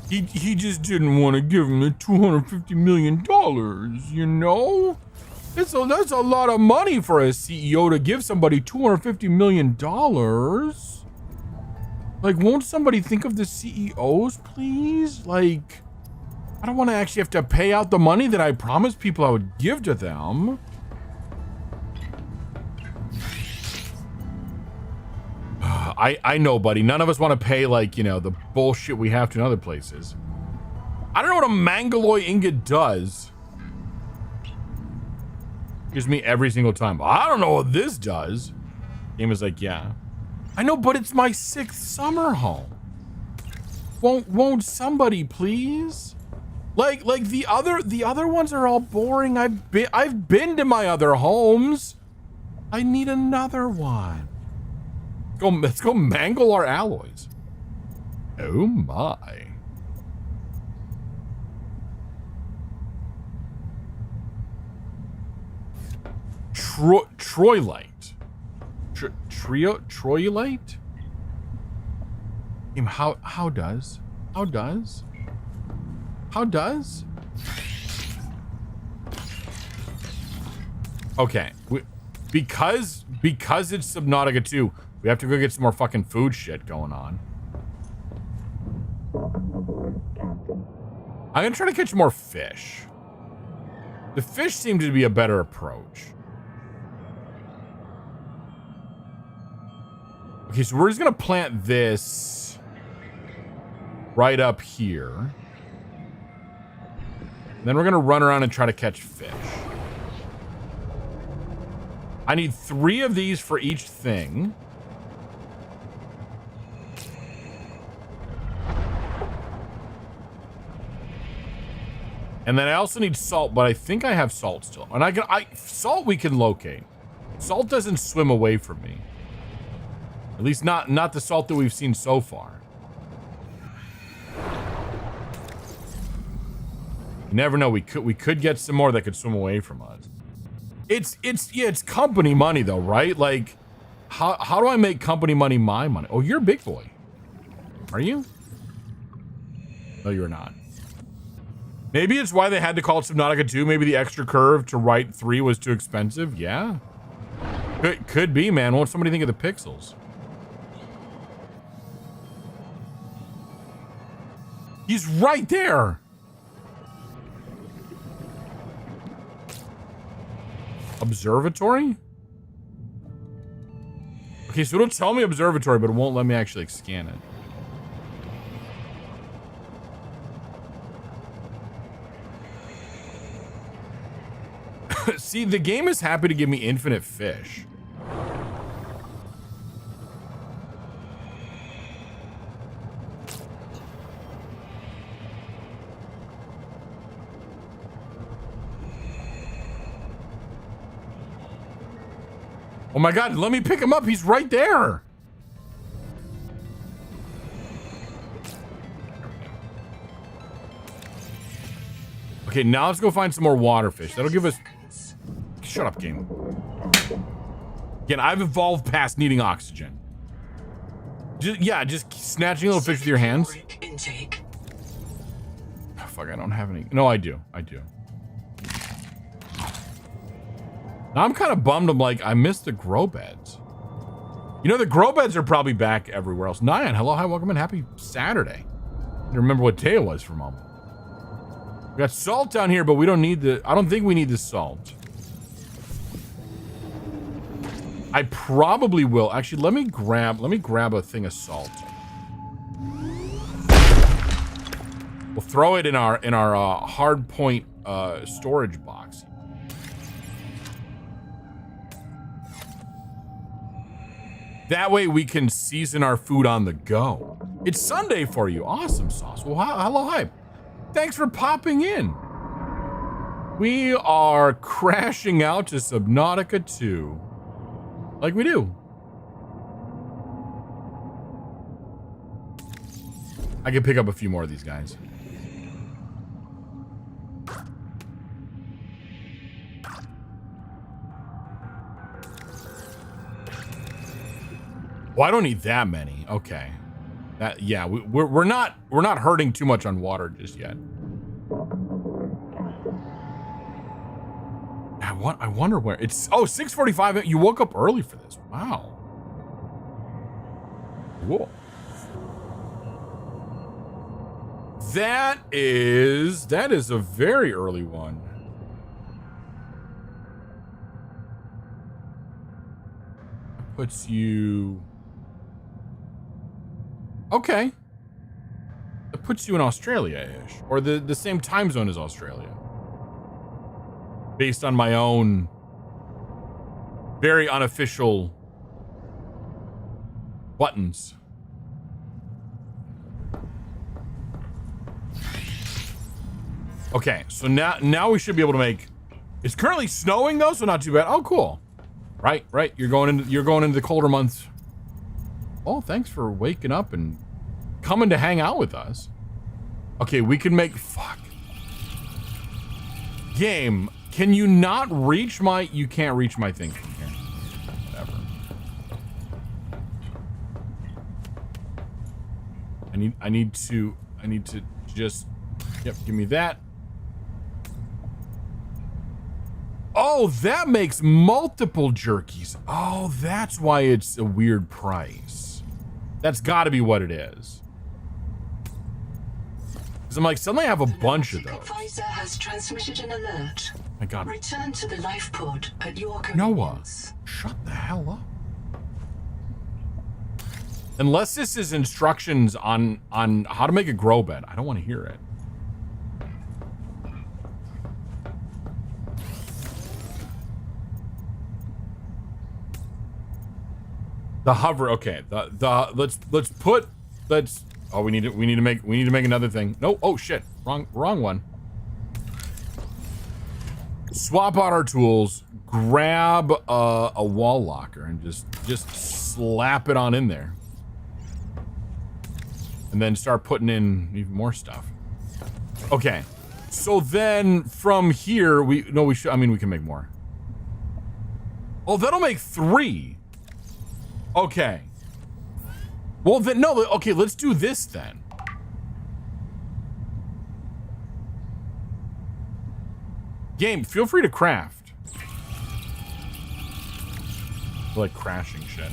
He just didn't want to give him the $250 million, you know? That's a lot of money for a CEO to give somebody $250 million. Like, won't somebody think of the CEOs, please? Like, I don't want to actually have to pay out the money that I promised people I would give to them. I know, buddy. None of us want to pay, like, you know, the bullshit we have to in other places. I don't know what a Mangaloy ingot does. Gives me every single time. I don't know what this does. Game is like, yeah. I know, but it's my 6th summer home. Won't somebody please? Like the other ones are all boring. I've been to my other homes. I need another one. Let's go mangle our alloys. Oh my. Troilite. Troilite? How does? Okay, because it's Subnautica 2, we have to go get some more fucking food shit going on. I'm gonna try to catch more fish. The fish seem to be a better approach. Okay, so we're just gonna plant this right up here. Then we're gonna run around and try to catch fish. I need 3 of these for each thing. And then I also need salt, but I think I have salt still. And salt we can locate. Salt doesn't swim away from me. At least not the salt that we've seen so far. You never know. We could get some more that could swim away from us. It's company money though, right? Like, how do I make company money my money? Oh, you're a big boy. Are you? No, you're not. Maybe it's why they had to call it Subnautica 2. Maybe the extra curve to write 3 was too expensive. Yeah. Could be, man. Won't somebody think of the pixels? He's right there. Observatory? Okay, so it'll tell me observatory, but it won't let me actually like, scan it. See, the game is happy to give me infinite fish. Oh my God, let me pick him up. He's right there. Okay, now let's go find some more water fish. That'll give us... Shut up, game. Again, I've evolved past needing oxygen. Just snatching little fish with your hands. Oh, fuck, I don't have any... No, I do. Now I'm kind of bummed. I'm like, I missed the grow beds. You know, the grow beds are probably back everywhere else. Nyan, hello, hi, welcome in. Happy Saturday. I don't remember what day it was for a moment. We got salt down here, but we don't need the... I don't think we need the salt. I probably will. Actually, let me grab a thing of salt. We'll throw it in our hard point storage box. That way we can season our food on the go. It's Sunday for you. Awesome sauce. Well, hello, hi. Thanks for popping in. We are crashing out to Subnautica 2. Like we do. I can pick up a few more of these guys. Well, I don't need that many. Okay. Yeah, we're not hurting too much on water just yet. I wonder where it's. Oh, 6:45. You woke up early for this. Wow. Cool. That is a very early one. That puts you. Okay. That puts you in Australia-ish. Or the same time zone as Australia. Based on my own very unofficial buttons. Okay, so now we should be able to make... It's currently snowing though, so not too bad. Oh, cool. Right. You're going into the colder months. Oh, thanks for waking up and coming to hang out with us. Okay, we can make... Fuck. Game, can you not reach my... You can't reach my thing from here. Whatever. I need to just... Yep, give me that. Oh, that makes multiple jerkies. Oh, that's why it's a weird price. That's got to be what it is. Because I'm like, suddenly I have a bunch of those. Advisor has transmitted an alert. My God. Return to the life pod at your Noah, convenience. shut the hell up. Unless this is instructions on how to make a grow bed, I don't want to hear it. The hover, okay. Let's oh, we need to make another thing. No, oh shit. Wrong one. Swap out our tools, grab a wall locker and just slap it on in there. And then start putting in even more stuff. Okay. So then from here we can make more. Oh, that'll make 3. Okay. Well, then, no, okay, let's do this then. Game, feel free to craft. I like crashing shit.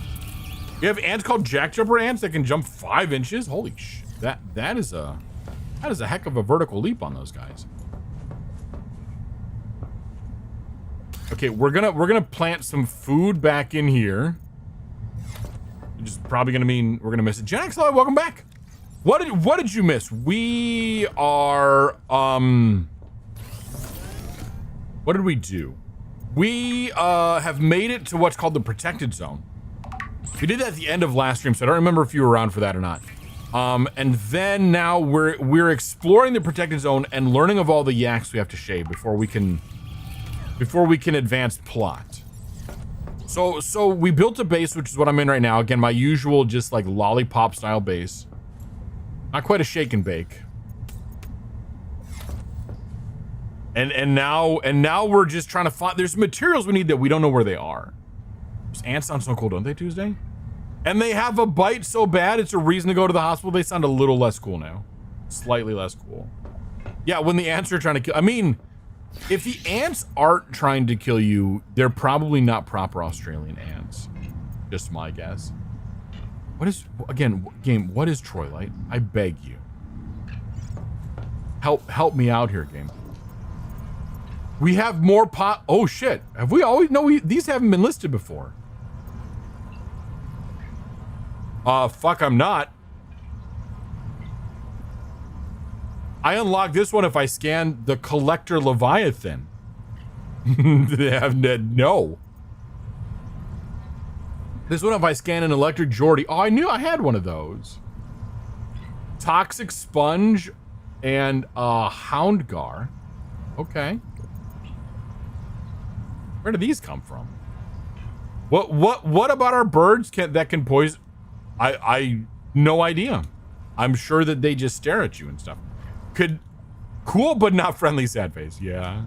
You have ants called jackjumper ants that can jump 5 inches? Holy shit. That is a That is a heck of a vertical leap on those guys. Okay, we're gonna plant some food back in here. Which is probably gonna mean we're gonna miss it. Gen X, welcome back. What did you miss? We are what did we do? We have made it to what's called the protected zone. We did that at the end of last stream, so I don't remember if you were around for that or not. And then now we're exploring the protected zone and learning of all the yaks we have to shave before we can advance plot. So we built a base, which is what I'm in right now. Again, my usual just like lollipop style base. Not quite a shake and bake. And now we're just trying to find, there's materials we need that we don't know where they are. Those ants sound so cool, don't they, Tuesday? And they have a bite so bad it's a reason to go to the hospital. They sound a little less cool now. Slightly less cool. Yeah, when the ants are trying to kill, I mean, if the ants aren't trying to kill you, they're probably not proper Australian ants. Just my guess. What is, again, game, what is Troilite? I beg you. Help me out here, game. We have more pot. Oh shit. Have we always, no, these haven't been listed before. Fuck, I'm not. I unlock this one if I scan the Collector Leviathan. They have no. This one if I scan an Electric Geordie. Oh, I knew I had one of those. Toxic Sponge and Houndgar. Okay. Where do these come from? What about our birds that can poison? I no idea. I'm sure that they just stare at you and stuff. Cool but not friendly sad face. Yeah.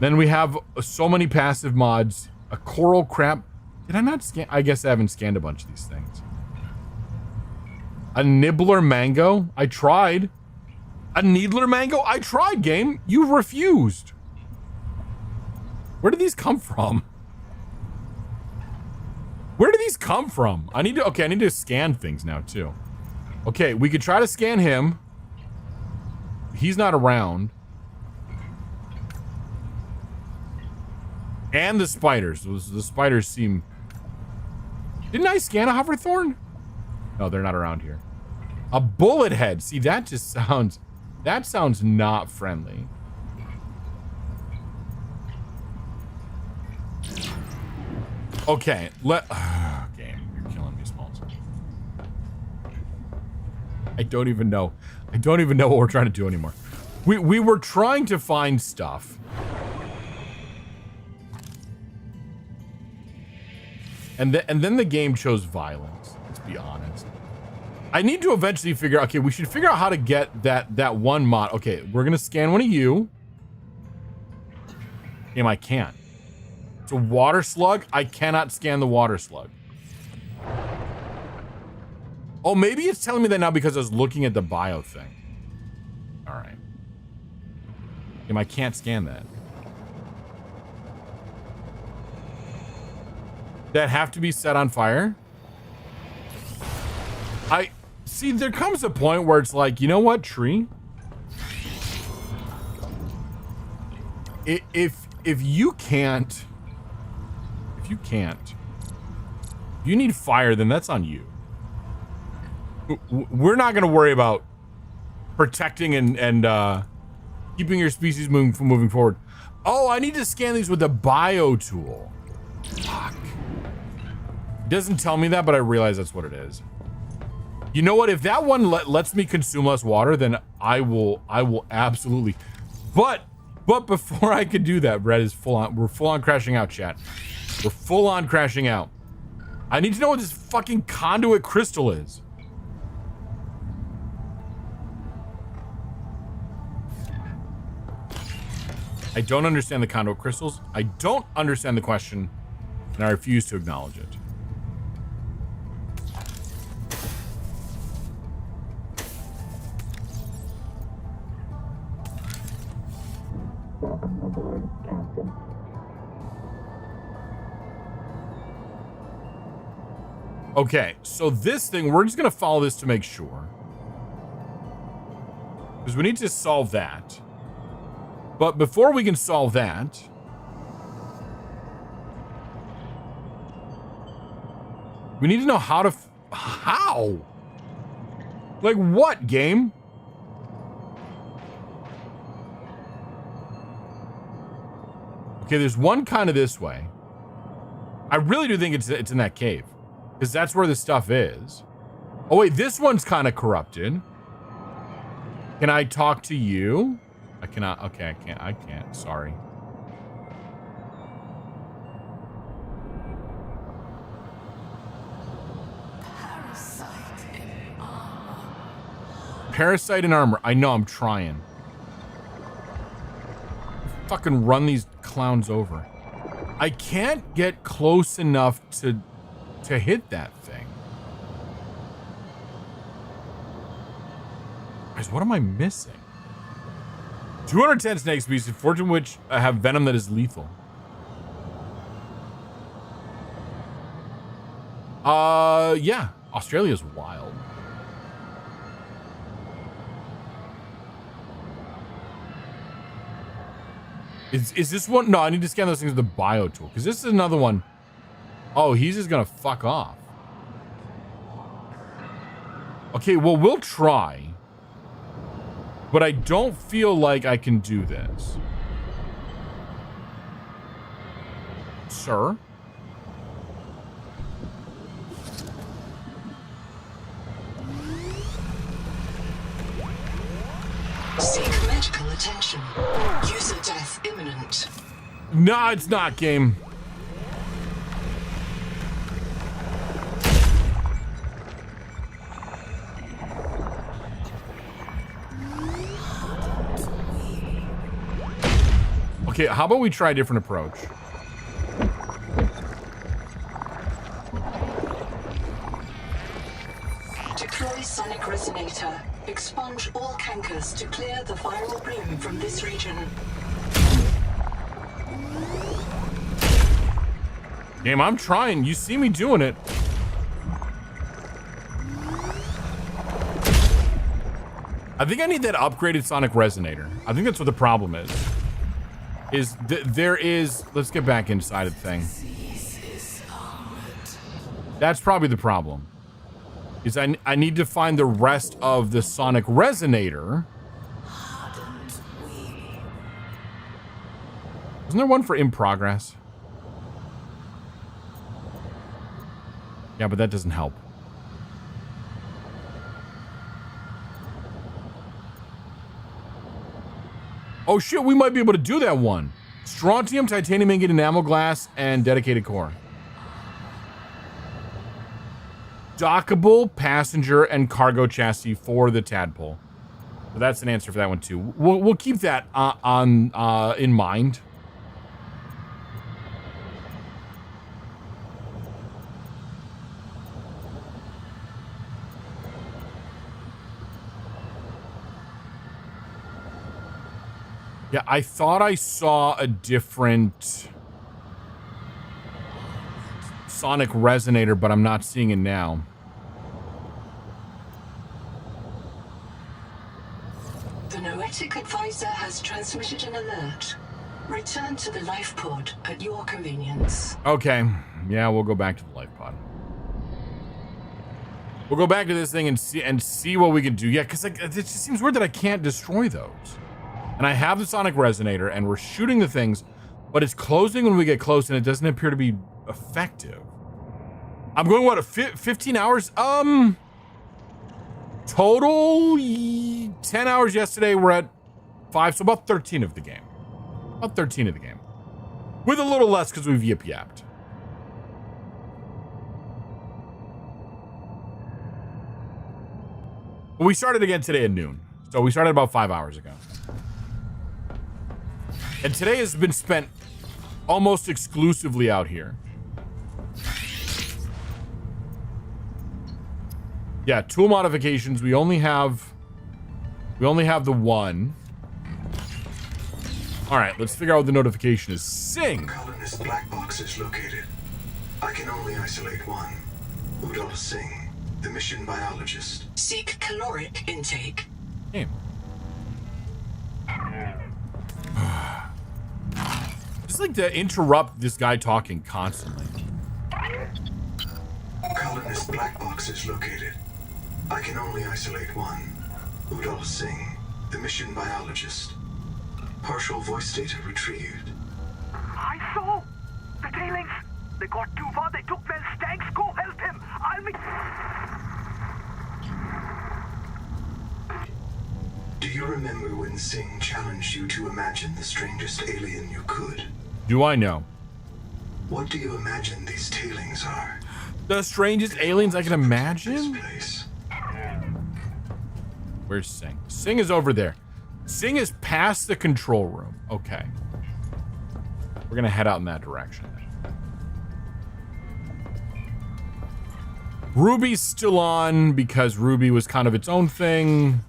Then we have so many passive mods. A coral crab. Did I not scan? I guess I haven't scanned a bunch of these things. A nibbler mango. I tried. A needler mango. I tried, game. You refused. Where did these come from? Where do these come from? I need to scan things now too. Okay, we could try to scan him. He's not around. And the spiders. The spiders seem... Didn't I scan a hoverthorn? No, they're not around here. A bullet head. See, that just sounds... That sounds not friendly. Okay, game, you're killing me, Smalls. I don't even know what we're trying to do anymore. We were trying to find stuff. And then the game chose violence, let's be honest. I need to eventually figure out, okay, we should figure out how to get that one mod. Okay, we're gonna scan one of you. Game, I can't. It's a water slug. I cannot scan the water slug. Oh, maybe it's telling me that now because I was looking at the bio thing. All right. I can't scan that. That have to be set on fire? I see, there comes a point where it's like, you know what, tree? If you can't... If you need fire, then that's on you. We're not going to worry about protecting and keeping your species moving forward. Oh, I need to scan these with the bio tool. Fuck. It doesn't tell me that, but I realize that's what it is. You know what? If that one lets me consume less water, then I will absolutely. But before I could do that, Red is full on. We're full on crashing out, chat. We're full on crashing out. I need to know what this fucking conduit crystal is. I don't understand the conduit crystals. I don't understand the question, and I refuse to acknowledge it. Okay, so this thing, we're just gonna follow this to make sure. Because we need to solve that. But before we can solve that, we need to know how to... How? Like what, game? Okay, there's one kind of this way. I really do think it's in that cave. Because that's where the stuff is. Oh, wait, this one's kind of corrupted. Can I talk to you? I cannot. Okay, I can't. Sorry. Parasite in armor. I know, I'm trying. Fucking run these clowns over. I can't get close enough to hit that thing. Guys, what am I missing? 210 snake species, 14 which have venom that is lethal. Yeah. Australia's wild. Is this one? No, I need to scan those things with the bio tool. Because this is another one. Oh, he's just gonna fuck off. Okay, well, we'll try. But I don't feel like I can do this. Sir? Seek medical attention. User death imminent. No, it's not, game. Okay, how about we try a different approach? Deploy sonic resonator. Expunge all cankers to clear the viral bloom from this region. Game, I'm trying. You see me doing it. I think I need that upgraded sonic resonator. I think that's what the problem is. There is... Let's get back inside of the thing. That's probably the problem. Is I need to find the rest of the sonic resonator. Isn't there one for in progress? Yeah, but that doesn't help. Oh shit, we might be able to do that one. Strontium, titanium ingot, enamel glass, and dedicated core. Dockable, passenger, and cargo chassis for the tadpole. So that's an answer for that one too. We'll keep that in mind. Yeah, I thought I saw a different sonic resonator, but I'm not seeing it now. The Noetic advisor has transmitted an alert. Return to the life pod at your convenience. Okay. Yeah, we'll go back to the life pod. We'll go back to this thing and see what we can do. Yeah, because it just seems weird that I can't destroy those. And I have the sonic resonator, and we're shooting the things, but it's closing when we get close, and it doesn't appear to be effective. I'm going, what, 15 hours? Total 10 hours yesterday. We're at 5, so about 13 of the game. About 13 of the game. With a little less because we've yip-yapped. We started again today at noon. So we started about 5 hours ago. And today has been spent almost exclusively out here. Yeah, tool modifications. We only have the one. All right, let's figure out what the notification is. Sing. Colonist black box is located. I can only isolate one. Udall Singh, the mission biologist. Seek caloric intake. Game. likes like to interrupt this guy talking constantly. Colonist black box is located. I can only isolate one. Udal Singh, the mission biologist. Partial voice data retrieved. I saw the tailings. They got too far. They took their stags. Go help him. I'll be. Do you remember when Singh challenged you to imagine the strangest alien you could? Do I know? What do you imagine these tailings are? The strangest aliens I can imagine? Where's Singh? Singh is over there. Singh is past the control room. Okay. We're gonna head out in that direction. Ruby's still on because Ruby was kind of its own thing.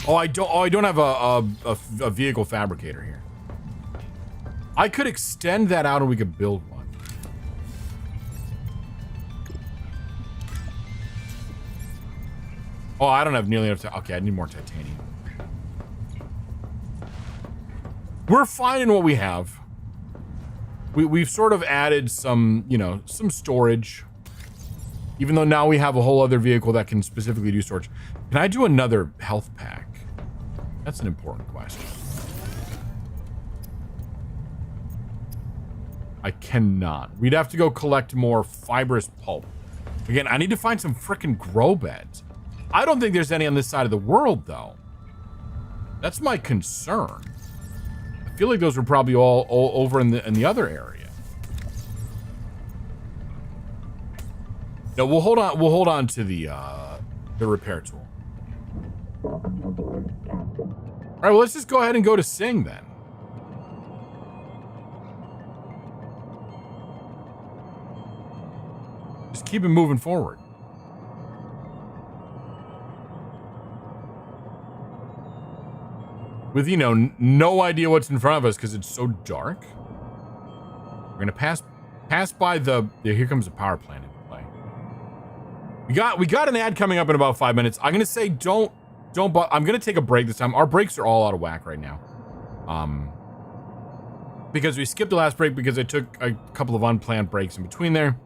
Oh, I don't have a vehicle fabricator here. I could extend that out and we could build one. Oh, I don't have nearly enough time. Okay, I need more titanium. We're fine in what we have. We've sort of added some, you know, some storage. Even though now we have a whole other vehicle that can specifically do storage. Can I do another health pack? That's an important question. I cannot. We'd have to go collect more fibrous pulp. Again, I need to find some frickin' grow beds. I don't think there's any on this side of the world, though. That's my concern. I feel like those were probably all over in the other area. No, we'll hold on. We'll hold on to the repair tool. All right. Well, let's just go ahead and go to Sing then. Just keep it moving forward. With, you know, no idea what's in front of us because it's so dark. We're gonna pass by the. Here comes the power plant into play. We got an ad coming up in about 5 minutes. I'm gonna say don't. I'm gonna take a break this time. Our breaks are all out of whack right now. Because we skipped the last break because I took a couple of unplanned breaks in between there.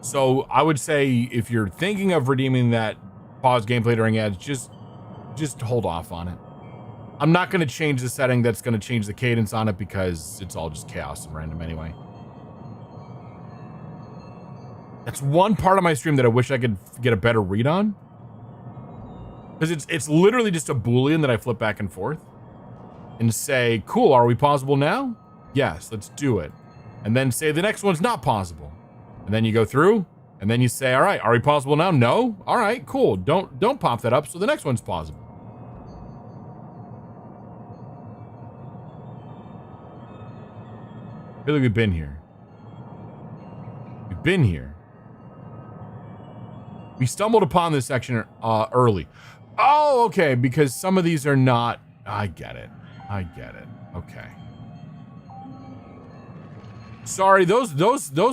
So I would say if you're thinking of redeeming that pause gameplay during ads, just hold off on it. I'm not going to change the setting that's going to change the cadence on it because it's all just chaos and random anyway. That's one part of my stream that I wish I could get a better read on. Because it's literally just a Boolean that I flip back and forth. And say, cool, are we pausable now? Yes, let's do it. And then say the next one's not pausable. And then you go through, and then you say, all right, are we pausable now? No? All right, cool. Don't pop that up, so the next one's pausable. I feel like we've been here. We've been here. We stumbled upon this section early. Oh, okay, because some of these are not... I get it. I get it. Okay. Sorry, those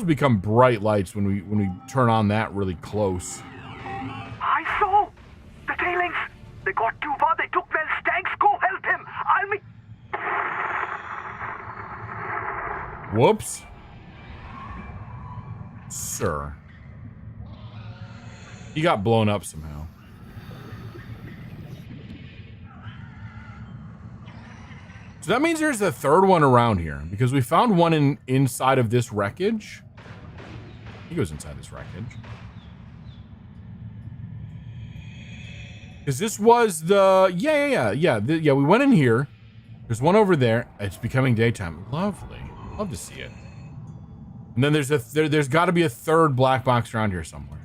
become bright lights when we turn on that really close. I saw the tailings. They got too far. They took their stags. Go help him. I'll be... Whoops. Sir. He got blown up somehow. So that means there's a third one around here because we found one inside of this wreckage. He goes inside this wreckage. Because this was the... Yeah. We went in here. There's one over there. It's becoming daytime. Lovely. Love to see it. And then there's got to be a third black box around here somewhere.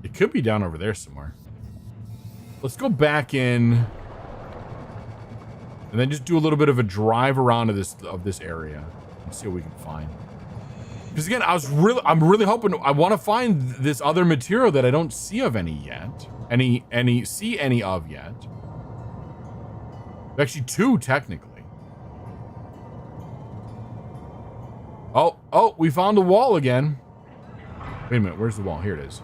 It could be down over there somewhere. Let's go back in and then just do a little bit of a drive around of this area and see what we can find. Because again, I'm really hoping I want to find this other material that I don't see of any yet. See any of yet. Actually, two technically. Oh, we found a wall again. Wait a minute, where's the wall? Here it is.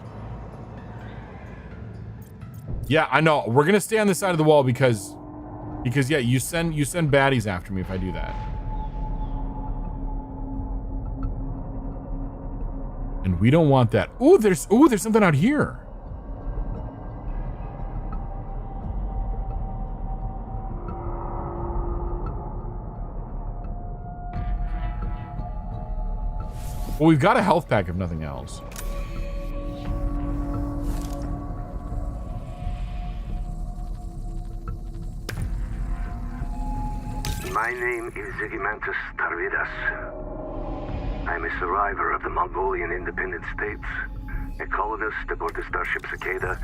Yeah, I know. We're gonna stay on this side of the wall because yeah, you send baddies after me if I do that. And we don't want that. Ooh, there's something out here. Well, we've got a health pack if nothing else. My name is Zigimantus Tarvidas. I'm a survivor of the Mongolian Independent States, a colonist aboard the starship Cicada,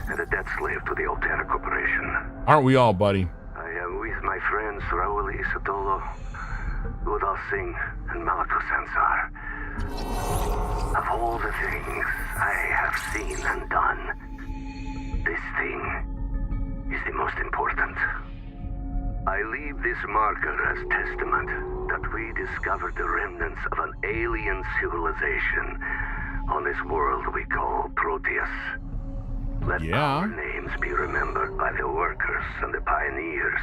and a debt slave to the Altera Corporation. Aren't we all, buddy? I am with my friends Raul Isatolo, Udal Singh, and Malako Sansar. Of all the things I have seen and done, this thing is the most important. I leave this marker as testament that we discovered the remnants of an alien civilization on this world we call Proteus. Let our names be remembered by the workers and the pioneers.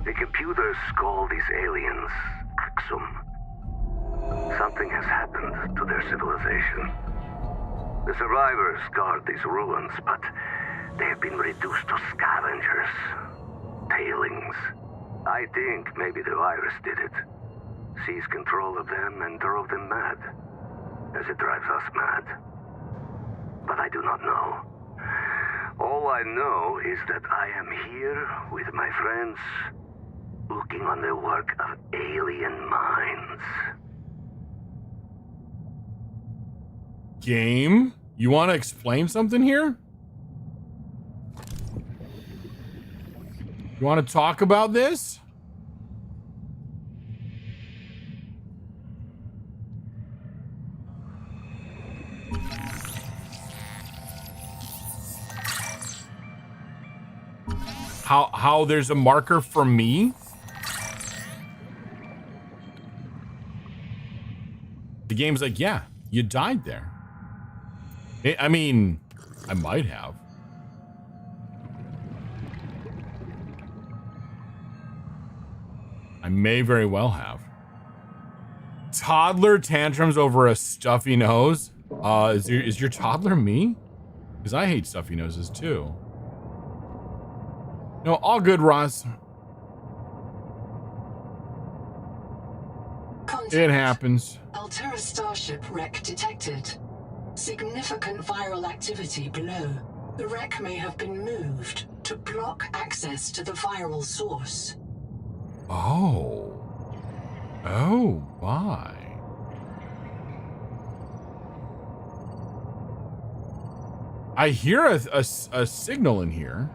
The computers call these aliens Axum. Something has happened to their civilization. The survivors guard these ruins, but they have been reduced to scavengers, tailings. I think maybe the virus did it. Seized control of them and drove them mad, as it drives us mad. But I do not know. All I know is that I am here with my friends, looking on the work of alien minds. Game? You want to explain something here? You want to talk about this? How there's a marker for me? The game's like, yeah, you died there. I mean, I might have. I may very well have. Toddler tantrums over a stuffy nose. Is your toddler me? Because I hate stuffy noses too. No, all good, Ross. Contact. It happens. Altera starship wreck detected. Significant viral activity below. The wreck may have been moved to block access to the viral source. Oh. Oh, my. I hear a signal in here.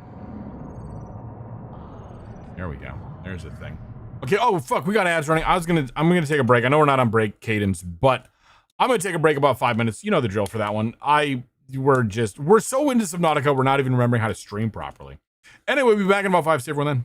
There we go. There's the thing. Okay. Oh, fuck. We got ads running. I'm gonna take a break. I know we're not on break cadence, but I'm gonna take a break about 5 minutes. You know the drill for that one. We're so into Subnautica, we're not even remembering how to stream properly. Anyway, we'll be back in about 5. See everyone then.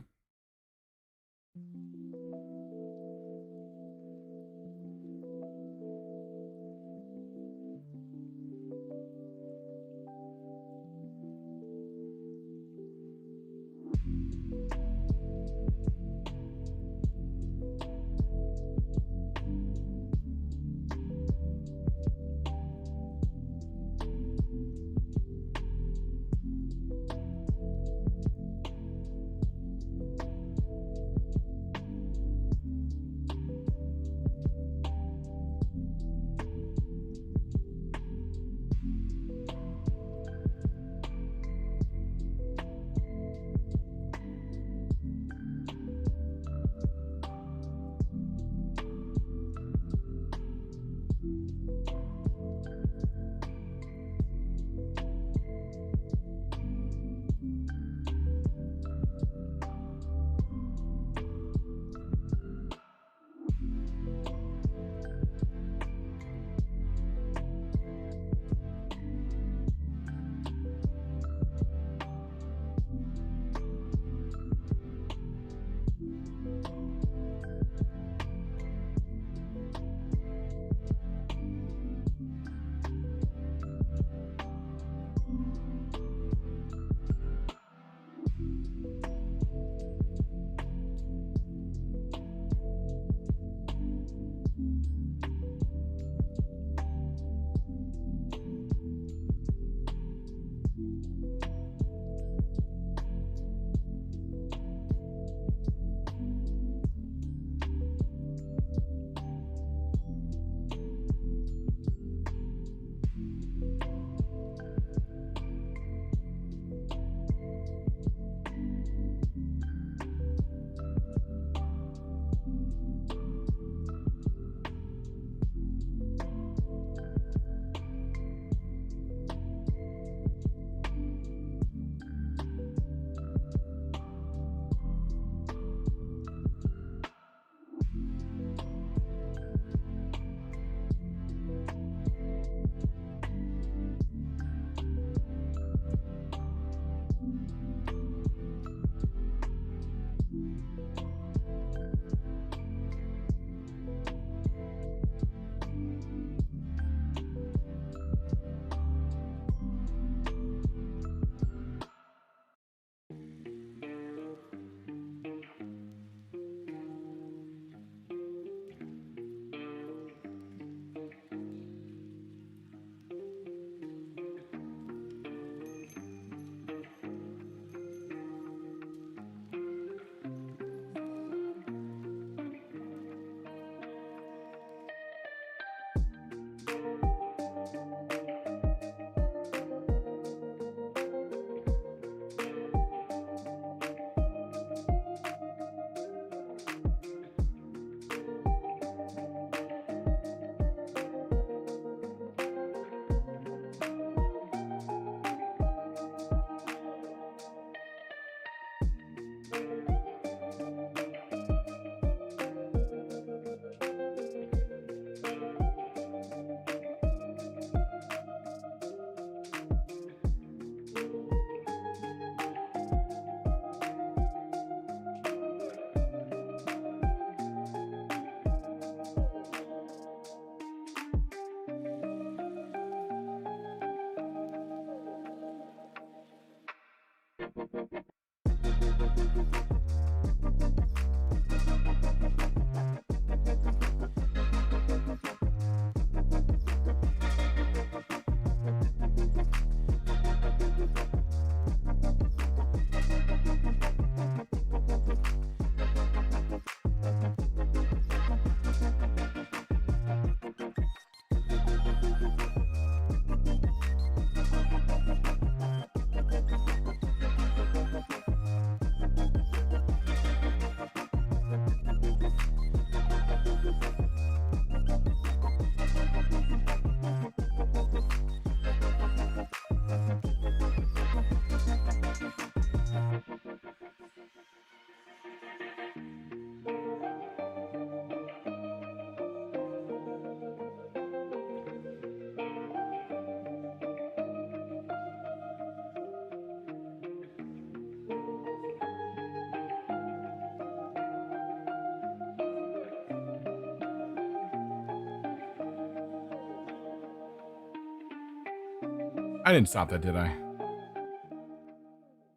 I didn't stop that, did I?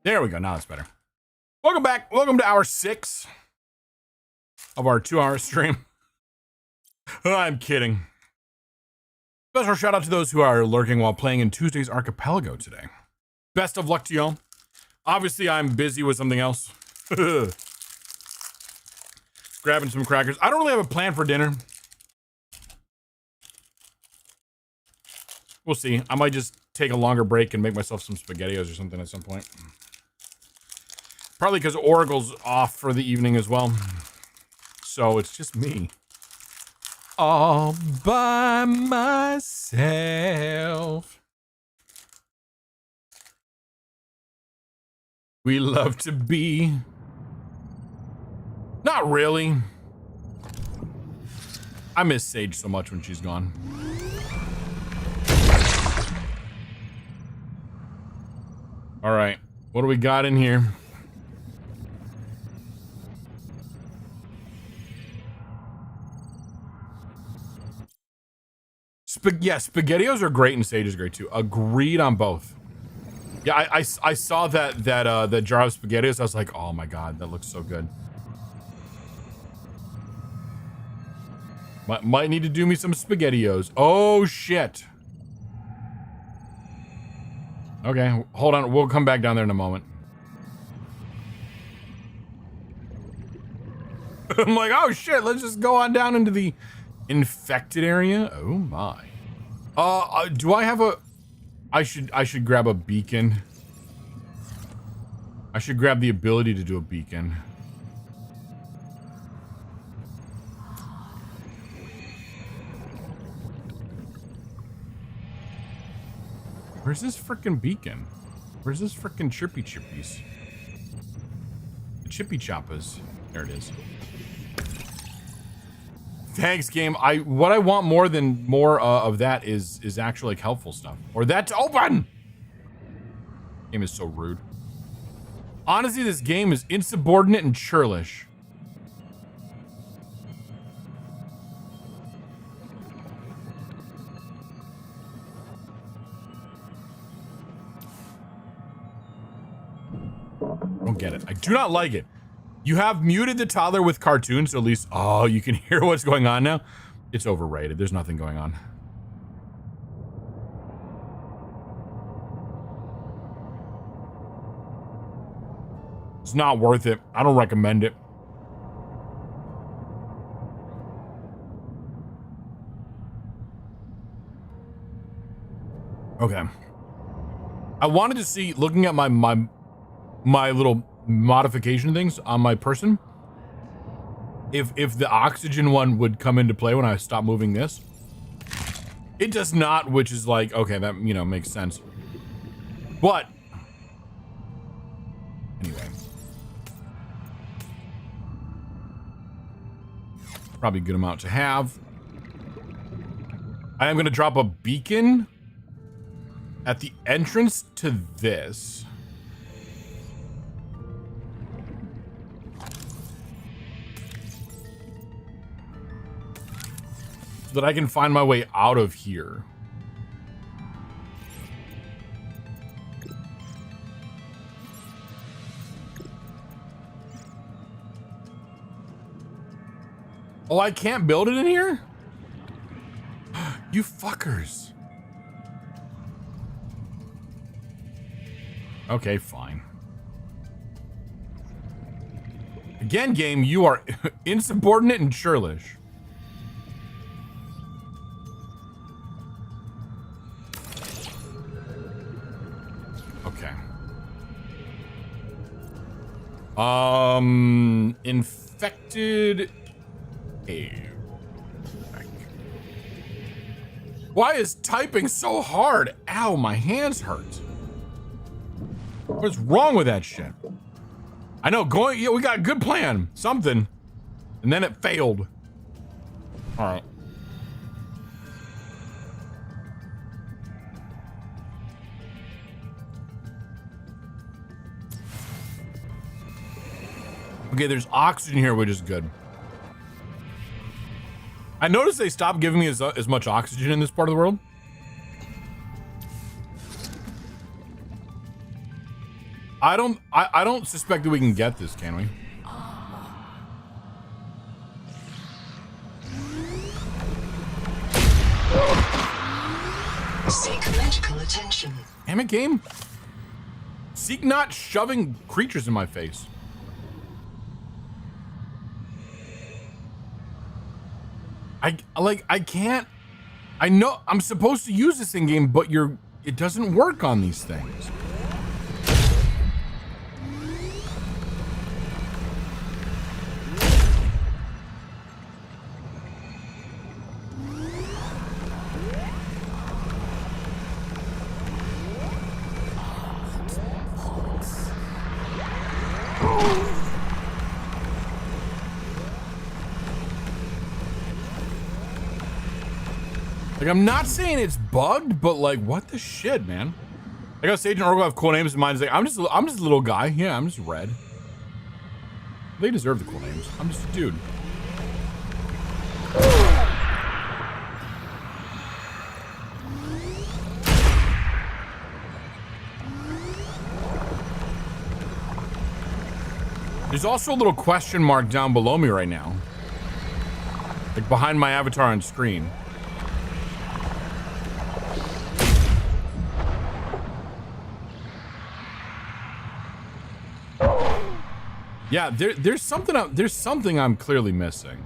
There we go. Now it's better. Welcome back. Welcome to hour 6 of our 2-hour stream. I'm kidding. Special shout out to those who are lurking while playing in Tuesday's Archipelago today. Best of luck to y'all. Obviously, I'm busy with something else. Grabbing some crackers. I don't really have a plan for dinner. We'll see. I might just take a longer break and make myself some SpaghettiOs or something at some point. Probably because Oracle's off for the evening as well. So it's just me. All by myself. We love to be. Not really. I miss Sage so much when she's gone. All right, what do we got in here? Yeah, SpaghettiOs are great and Sage is great too. Agreed on both. Yeah, I saw that jar of SpaghettiOs. I was like, oh my god, that looks so good. Might need to do me some SpaghettiOs. Oh shit. Okay, hold on. We'll come back down there in a moment. I'm like, oh shit, let's just go on down into the infected area. Oh my. Do I have a... I should grab a beacon. I should grab the ability to do a beacon. Where's this frickin' beacon? Where's this frickin' chirpy chippies? The chippy choppas. There it is. Thanks, game. What I want more of that is actually like helpful stuff. Or that's open! Game is so rude. Honestly, this game is insubordinate and churlish. Don't get it. I do not like it. You have muted the toddler with cartoons, so at least, oh, you can hear what's going on now. It's overrated. There's nothing going on. It's not worth it. I don't recommend it. Okay. I wanted to see, looking at my little modification things on my person, if the oxygen one would come into play when I stop moving this. It does not, which is like, okay, that, you know, makes sense. But anyway, probably a good amount to have. I am going to drop a beacon at the entrance to this. So that I can find my way out of here. Oh, I can't build it in here? You fuckers. Okay, fine. Again, game, you are insubordinate and churlish. Okay. Infected air. Why is typing so hard? Ow, my hands hurt. What's wrong with that shit? I know, yeah, we got a good plan, something, and then it failed. All right. Okay, there's oxygen here, which is good. I noticed they stopped giving me as much oxygen in this part of the world. I don't suspect that we can get this, can we? Seek medical attention. Damn it, game. Seek not shoving creatures in my face. I can't. I know I'm supposed to use this in game, but it doesn't work on these things. Like, I'm not saying it's bugged, but like, what the shit, man? I got Sage and Oracle have cool names in mind. Like, I'm just a little guy. Yeah, I'm just red. They deserve the cool names. I'm just a dude. There's also a little question mark down below me right now. Like behind my avatar on screen. Yeah, there's something I'm clearly missing.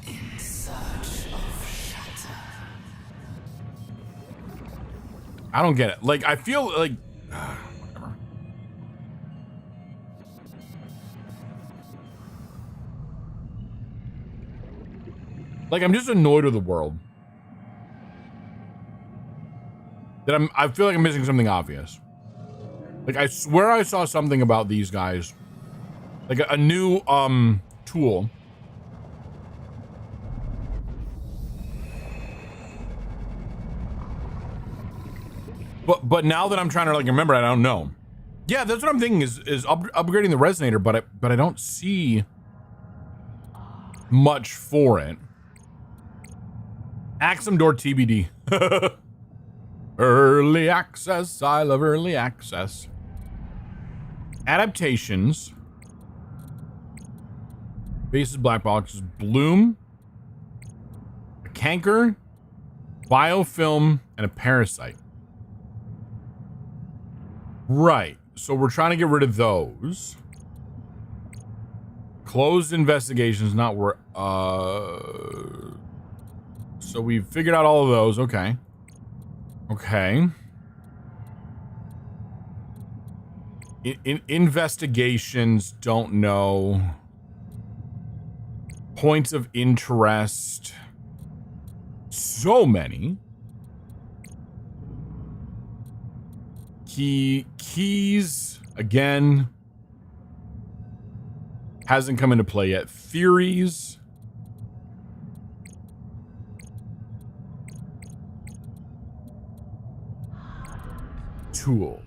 In search of shelter. I don't get it. Like, I feel like whatever. Like, I'm just annoyed with the world. That I feel like I'm missing something obvious. Like, I swear I saw something about these guys. Like a new tool. But now that I'm trying to like remember, I don't know. Yeah, that's what I'm thinking is upgrading the resonator, but I don't see much for it. Axum door TBD. Early access. I love early access. Adaptations. Bases, black boxes, bloom, a canker, biofilm, and a parasite. Right. So we're trying to get rid of those. Closed investigations, not where. So we've figured out all of those. Okay. Okay. Investigations, don't know. Points of interest. So many. Keys, again. Hasn't come into play yet. Theories. Tools.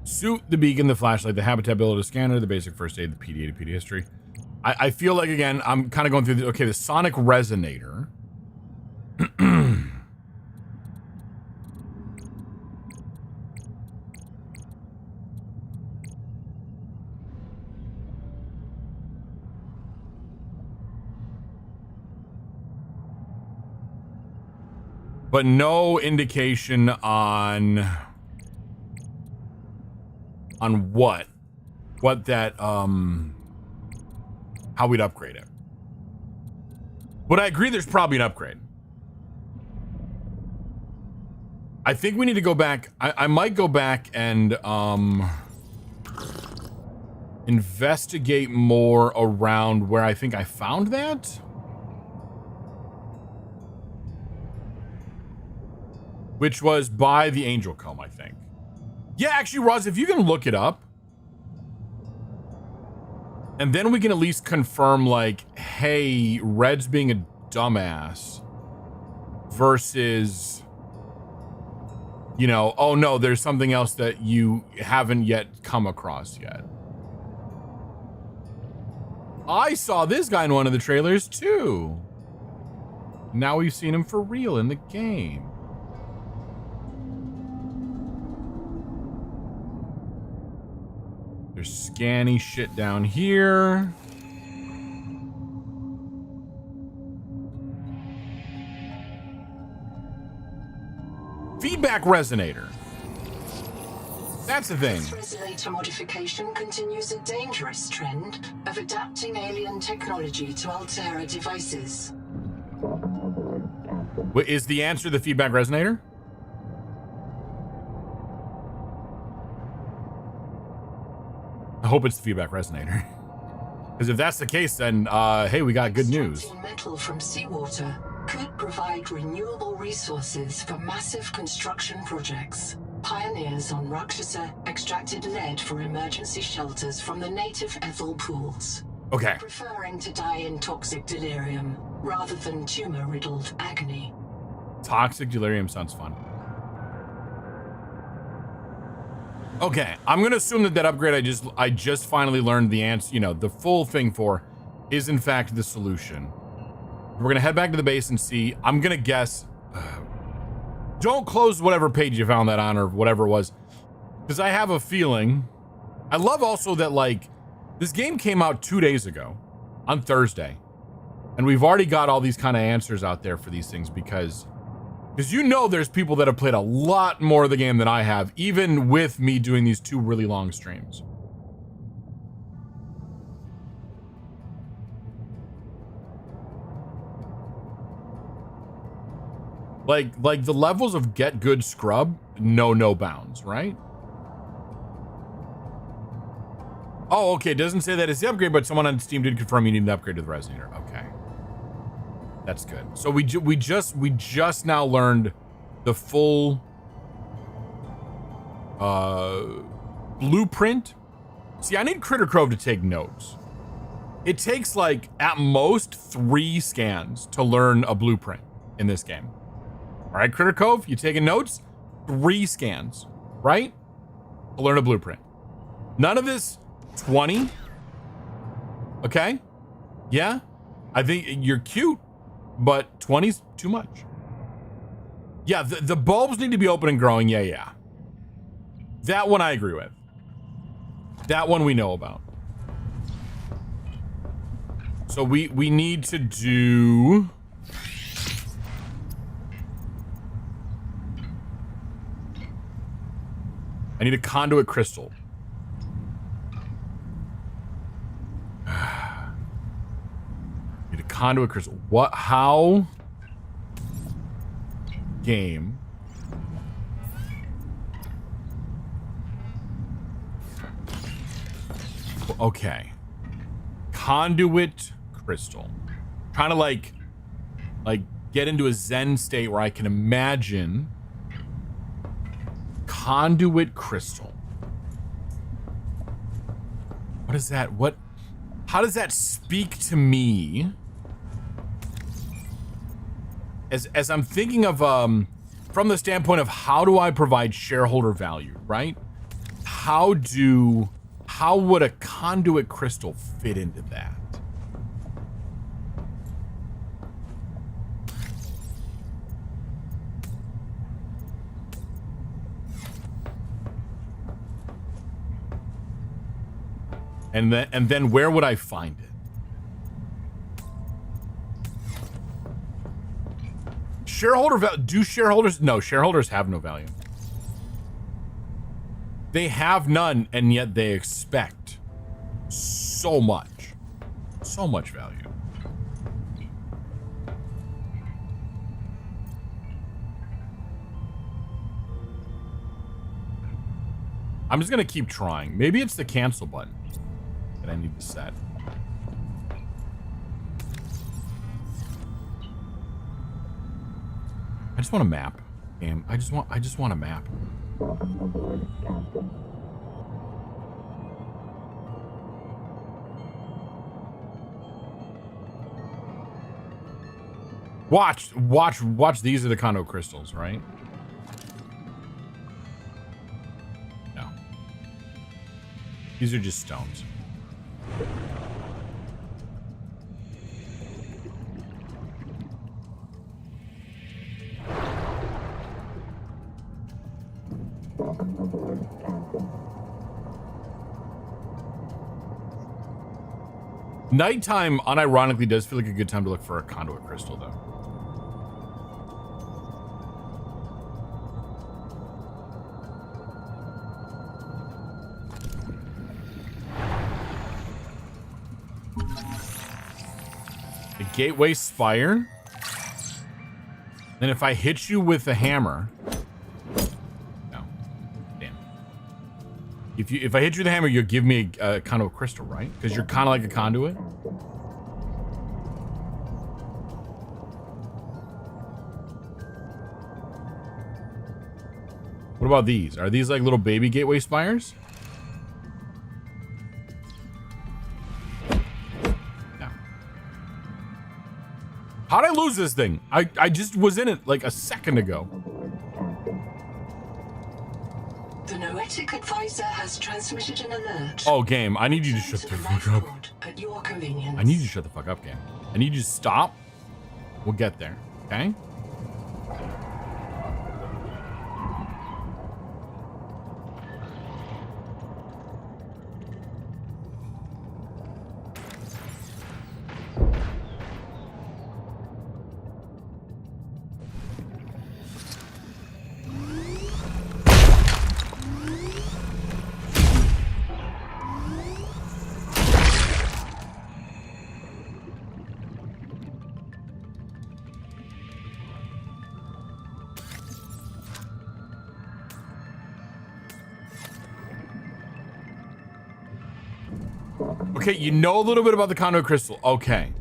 Suit, the beacon, the flashlight, the habitability scanner, the basic first aid, the PDA to PD history. I feel like, again, I'm kind of going through the, okay, the sonic resonator. but no indication on what that how we'd upgrade it. But I agree there's probably an upgrade. I think we need to go back. I might go back and investigate more around where I think I found that. Which was by the Angel Comb, I think. Yeah, actually, Roz, if you can look it up. And then we can at least confirm, like, hey, Red's being a dumbass versus, you know, oh no, there's something else that you haven't yet come across yet. I saw this guy in one of the trailers too. Now we've seen him for real in the game. There's scanny shit down here. Feedback resonator. That's the thing. This resonator modification continues a dangerous trend of adapting alien technology to Altera devices. Is the answer the feedback resonator? I hope it's the feedback resonator. Because if that's the case, then, hey, we got good news. Extracting metal from seawater could provide renewable resources for massive construction projects. Pioneers on Rakshasa extracted lead for emergency shelters from the native Ethel pools. Okay. Preferring to die in toxic delirium rather than tumor-riddled agony. Toxic delirium sounds fun. Okay, I'm gonna assume that upgrade I just finally learned the answer, you know, the full thing for is in fact the solution. We're gonna head back to the base and see. I'm gonna guess. Don't close whatever page you found that on or whatever it was, because I have a feeling. I love also that, like, this game came out 2 days ago on Thursday, and we've already got all these kind of answers out there for these things because you know there's people that have played a lot more of the game than I have, even with me doing these 2 really long streams. Like the levels of get good scrub, no bounds, right? Oh, okay, it doesn't say that it's the upgrade, but someone on Steam did confirm you need an upgrade to the resonator. Okay. That's good. So we just now learned the full blueprint. See, I need Critter Cove to take notes. It takes, like, at most 3 scans to learn a blueprint in this game. All right, Critter Cove, you taking notes? 3 scans, right? To learn a blueprint. None of this 20. Okay? Yeah? I think you're cute, but 20's too much. Yeah, the bulbs need to be open and growing. Yeah. That one I agree with. That one we know about. So we need to do... I need a conduit crystal. Need a conduit crystal. What? How? Game. Okay. Conduit crystal. Trying to like get into a Zen state where I can imagine conduit crystal. What is that? How does that speak to me? As I'm thinking of from the standpoint of how do I provide shareholder value, right? How would a conduit crystal fit into that? And then where would I find it? Do shareholders? No, shareholders have no value. They have none, and yet they expect so much value. I'm just gonna keep trying. Maybe it's the cancel button that I need to set. I just want a map. Damn, I just want a map. Watch. These are the condo crystals, right? No. These are just stones. Nighttime, unironically, does feel like a good time to look for a conduit crystal, though. The gateway spire. Then if I hit you with a hammer... No. Damn. If I hit you with a hammer, you'll give me a conduit crystal, right? Because you're kind of like a conduit. What about these? Are these like little baby gateway spires? No. How'd I lose this thing? I just was in it like a second ago. The Noetic advisor has transmitted an alert. Oh, game, I need you to shut the fuck up. At your convenience. I need you to shut the fuck up, game. I need you to stop. We'll get there, okay? Okay, you know a little bit about the conduit crystal. Okay.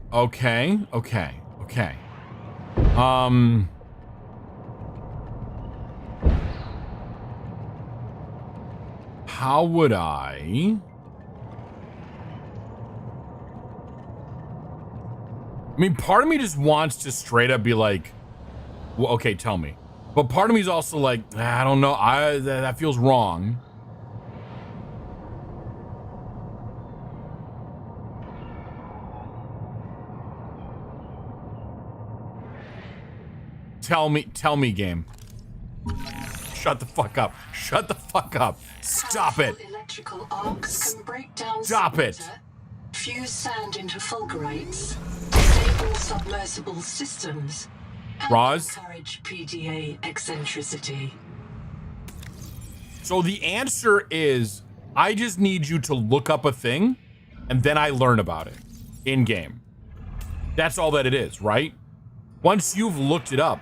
How would I... I mean, part of me just wants to straight up be like, well, okay, tell me. But part of me is also like, I don't know, that feels wrong. Tell me, game. Shut the fuck up. Shut the fuck up. Stop it. Electrical arcs can break down Stop it. Fuse sand into fulgurites, stable submersible systems, and Roz? encourage PDA eccentricity. So the answer is, I just need you to look up a thing, and then I learn about it in game. That's all that it is, right? Once you've looked it up,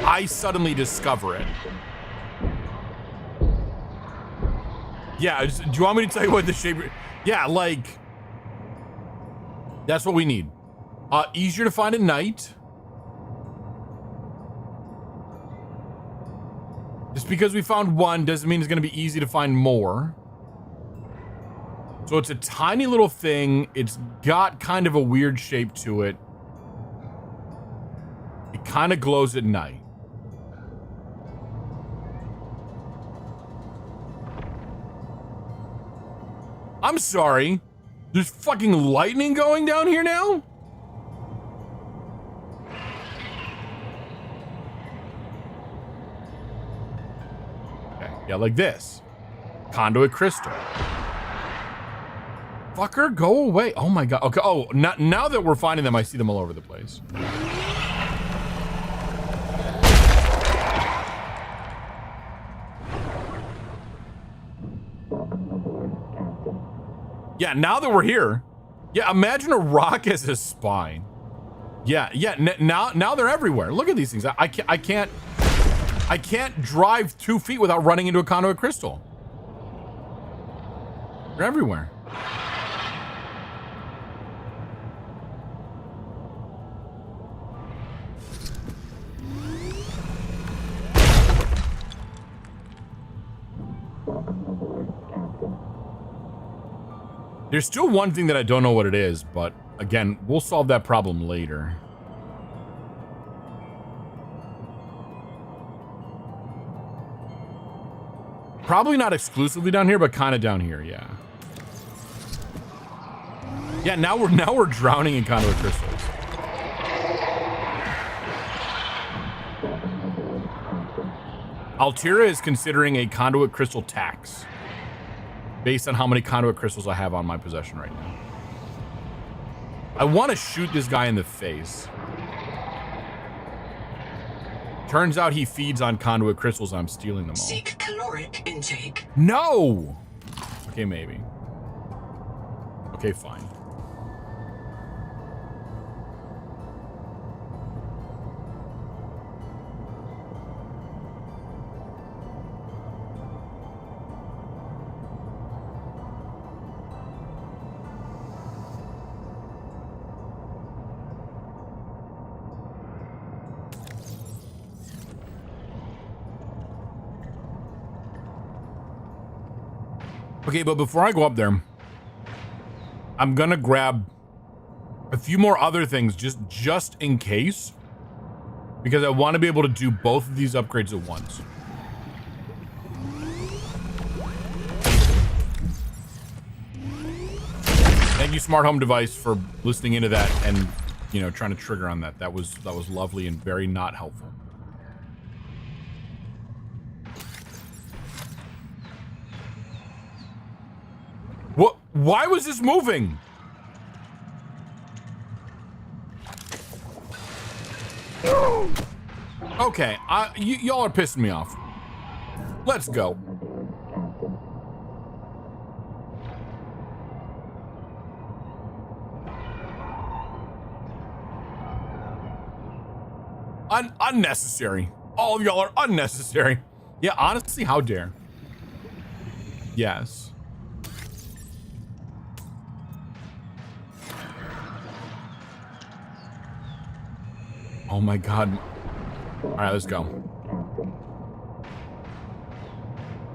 I suddenly discover it. Yeah, do you want me to tell you what the shape... Yeah, like... That's what we need. Easier to find at night. Just because we found one doesn't mean it's going to be easy to find more. So it's a tiny little thing. It's got kind of a weird shape to it. It kind of glows at night. I'm sorry. There's fucking lightning going down here now? Okay, yeah, like this. Conduit crystal. Fucker, go away. Oh my god. Okay, oh, now that we're finding them, I see them all over the place. Yeah, now that we're here. Yeah, imagine a rock as a spine. Yeah, now they're everywhere. Look at these things. I can't drive 2 feet without running into a conduit crystal. They're everywhere. There's still one thing that I don't know what it is, but again, we'll solve that problem later. Probably not exclusively down here, but kind of down here, yeah. Yeah, now we're drowning in conduit crystals. Altera is considering a conduit crystal tax based on how many conduit crystals I have on my possession right now. I want to shoot this guy in the face. Turns out he feeds on conduit crystals. I'm stealing them all. Seek caloric intake. No! Okay, maybe. Okay, fine. Okay, but before I go up there, I'm gonna grab a few more other things just in case, because I want to be able to do both of these upgrades at once. Thank you, smart home device, for listening into that and, you know, trying to trigger on that. That was lovely and very not helpful. What? Why was this moving? Okay, y'all are pissing me off. Let's go. Unnecessary. All of y'all are unnecessary. Yeah, honestly, how dare. Yes. Oh my god. All right, let's go.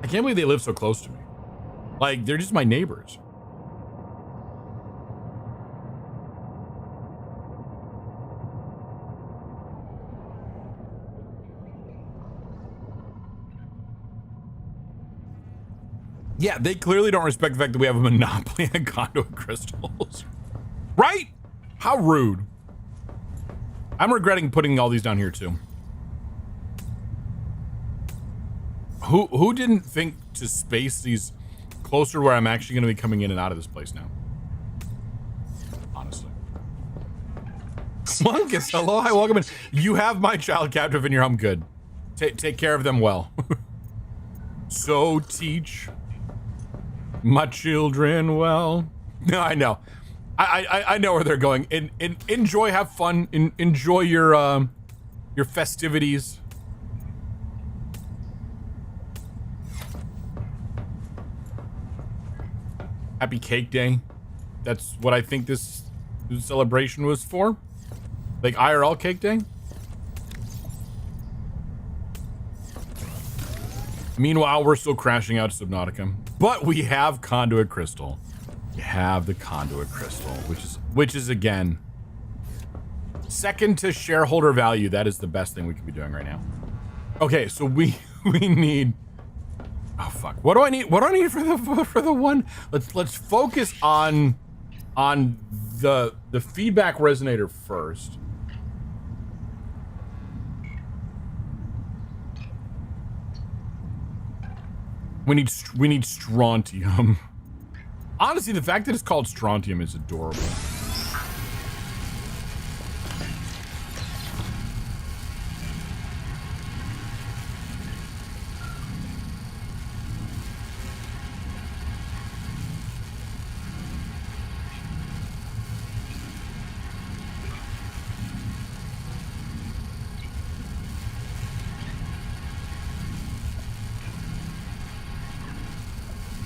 I can't believe they live so close to me. Like, they're just my neighbors. Yeah, they clearly don't respect the fact that we have a monopoly on conduit crystals. Right? How rude. I'm regretting putting all these down here too. Who didn't think to space these closer to where I'm actually going to be coming in and out of this place now? Honestly. Monkus, hello, hi, welcome in. You have my child captive in your home. Good. Take care of them well. So teach my children well. No, I know. I know where they're going. Enjoy, have fun, enjoy your festivities. Happy Cake Day. That's what I think this celebration was for. Like IRL Cake Day. Meanwhile, we're still crashing out Subnautica, but we have Conduit Crystal. You have the Conduit Crystal, which is again second to shareholder value. That is the best thing we could be doing right now. Okay, so we need. Oh fuck! What do I need? What do I need for the one? Let's focus on the feedback resonator first. We need strontium. Honestly, the fact that it's called strontium is adorable.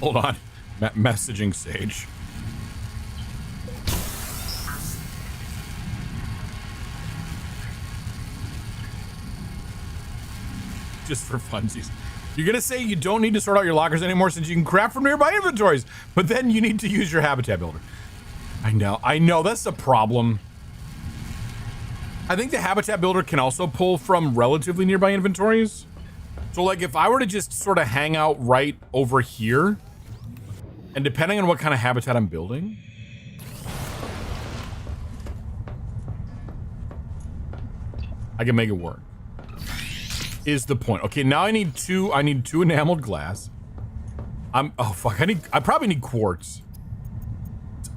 Hold on. Messaging Sage. Just for funsies. You're gonna say you don't need to sort out your lockers anymore since you can craft from nearby inventories, but then you need to use your habitat builder. I know, that's the problem. I think the habitat builder can also pull from relatively nearby inventories. So like if I were to just sort of hang out right over here, and depending on what kind of habitat I'm building, I can make it work. Is the point. Okay, now I need two enameled glass. Oh fuck, I probably need quartz.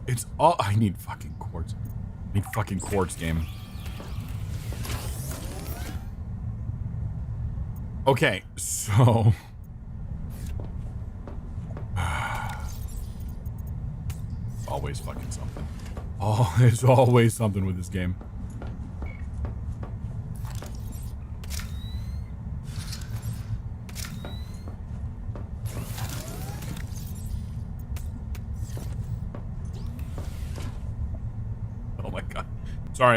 It's all, I need fucking quartz. I need fucking quartz, game. Okay, so always fucking something. Oh, there's always something with this game.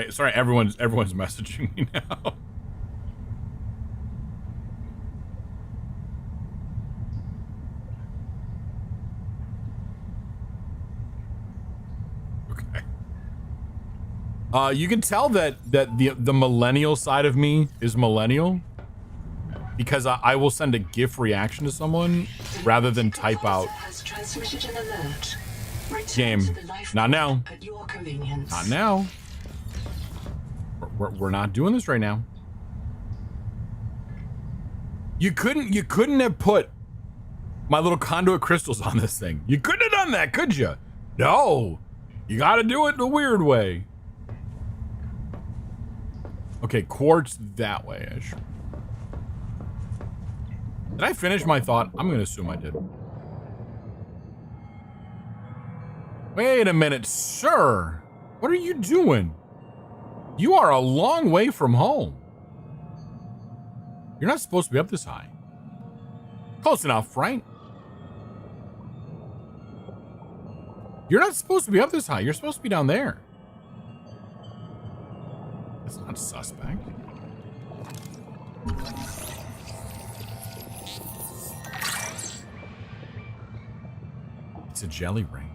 Sorry, everyone's messaging me now. Okay. You can tell that the millennial side of me is millennial because I will send a GIF reaction to someone rather than type out game. Not now. Not now. We're not doing this right now. You couldn't have put my little conduit crystals on this thing. You couldn't have done that, could you? No. You got to do it in a weird way. Okay, quartz that way-ish. Did I finish my thought? I'm going to assume I did. Wait a minute, sir. What are you doing? You are a long way from home. You're not supposed to be up this high. Close enough, right? You're not supposed to be up this high. You're supposed to be down there. That's not suspect. It's a jelly ring.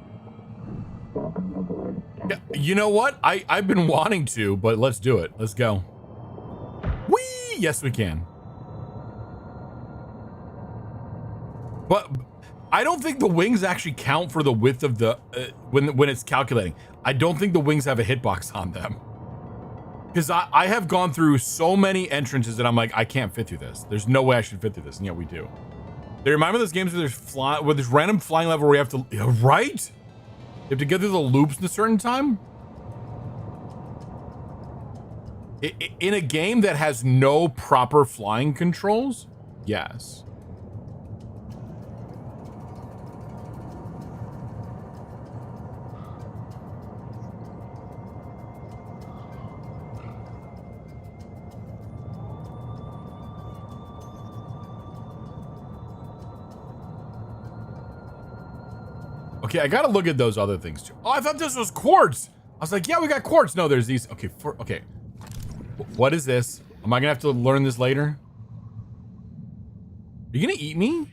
Yeah, you know what? I've been wanting to, but let's do it. Let's go. Whee! Yes, we can. But I don't think the wings actually count for the width of the when it's calculating. I don't think the wings have a hitbox on them. Because I have gone through so many entrances that I'm like, I can't fit through this. There's no way I should fit through this, and yet we do. They remind me of those games where there's random flying level where you have to, right? You have to get through the loops in a certain time? In a game that has no proper flying controls? Yes. Okay, I gotta look at those other things too. Oh, I thought this was quartz. I was like, yeah, we got quartz. No, there's these. Okay, okay. What is this? Am I gonna have to learn this later? Are you gonna eat me?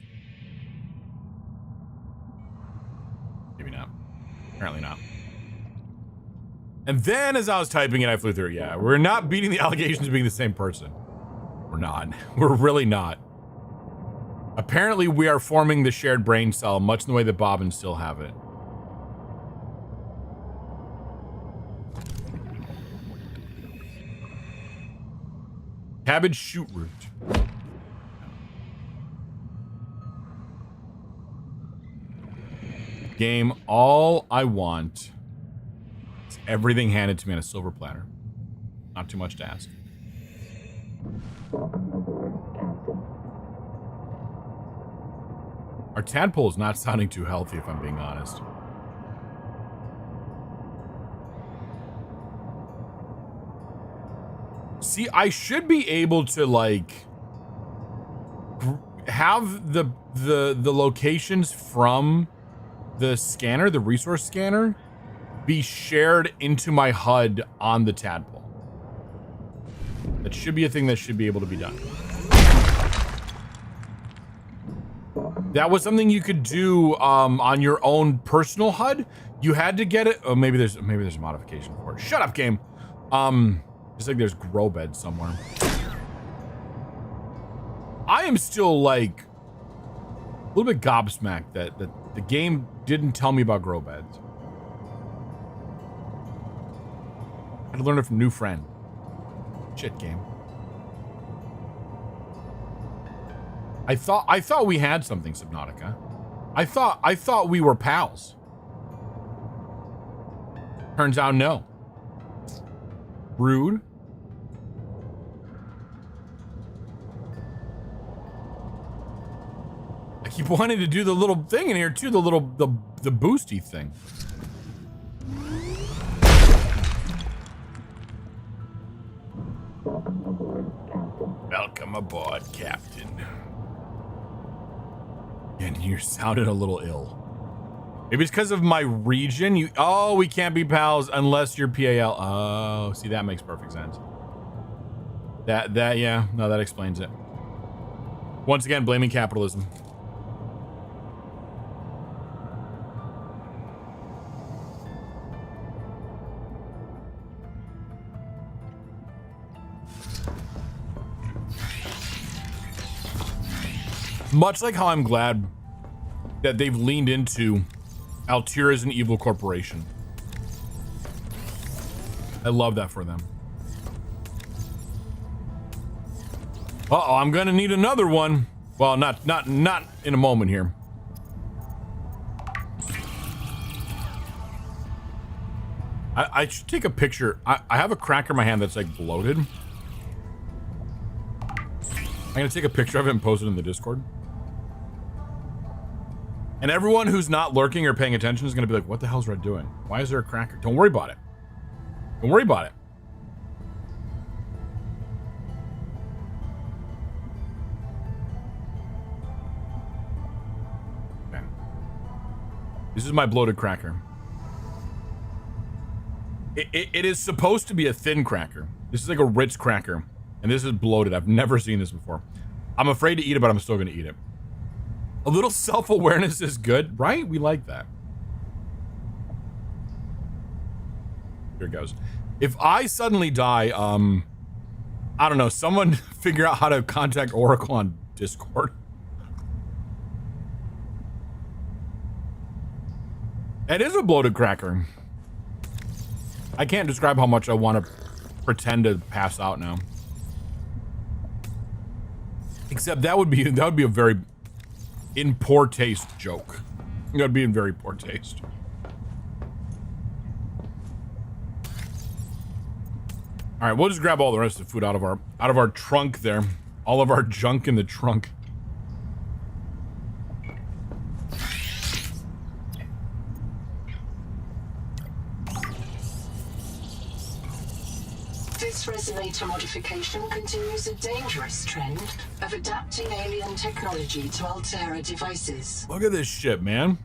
Maybe not. Apparently not. And then as I was typing it, I flew through. Yeah, we're not beating the allegations of being the same person. We're not. We're really not. Apparently, we are forming the shared brain cell, much in the way that Bob and Still have it. Cabbage shoot root. Game, all I want is everything handed to me on a silver platter. Not too much to ask. Our tadpole is not sounding too healthy, if I'm being honest. See, I should be able to, like... have the locations from the scanner, the resource scanner, be shared into my HUD on the tadpole. That should be a thing that should be able to be done. That was something you could do on your own personal HUD. You had to get it. Oh, maybe there's a modification for it. Shut up, game. Just like there's grow beds somewhere. I am still like a little bit gobsmacked that the game didn't tell me about grow beds. I had to learn it from new friend. Shit, game. I thought we had something, Subnautica. I thought we were pals. Turns out no. Rude. I keep wanting to do the little thing in here too, the boosty thing. Welcome aboard, Captain. And you sounded a little ill. Maybe it's because of my region. We can't be pals unless you're PAL. Oh, see, that makes perfect sense. Yeah, no, that explains it. Once again, blaming capitalism. Much like how I'm glad that they've leaned into Altair as an evil corporation. I love that for them. Uh-oh, I'm gonna need another one. Well, not in a moment here. I should take a picture. I have a cracker in my hand that's like bloated. I'm gonna take a picture of it and post it in the Discord. And everyone who's not lurking or paying attention is gonna be like, what the hell's Red doing? Why is there a cracker? Don't worry about it. Don't worry about it. Okay. This is my bloated cracker. It is supposed to be a thin cracker. This is like a Ritz cracker. And this is bloated. I've never seen this before. I'm afraid to eat it, but I'm still gonna eat it. A little self-awareness is good, right? We like that. Here it goes. If I suddenly die, I don't know, someone figure out how to contact Oracle on Discord. It is a bloated cracker. I can't describe how much I want to pretend to pass out now. Except that would be a very in poor taste joke. That'd be in very poor taste. All right, we'll just grab all the rest of the food out of our trunk there. All of our junk in the trunk. This resonator modification continues a dangerous trend of adapting alien technology to Altera devices. Look at this shit, man.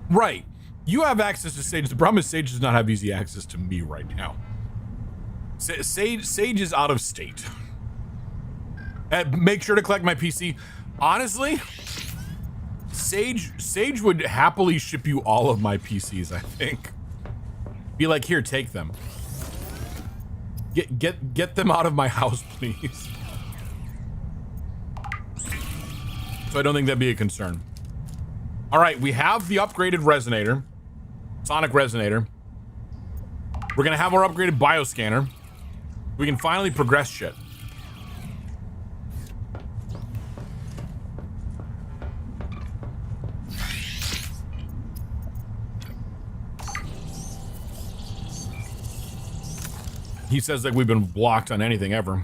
Right. You have access to Sage. The problem is Sage does not have easy access to me right now. Sage is out of state. Make sure to collect my PC. Honestly, Sage would happily ship you all of my PCs, I think. Be like, here, take them. Get them out of my house, please. So I don't think that'd be a concern. All right, we have the upgraded resonator, sonic resonator. We're gonna have our upgraded bioscanner. We can finally progress shit. He says that we've been blocked on anything ever.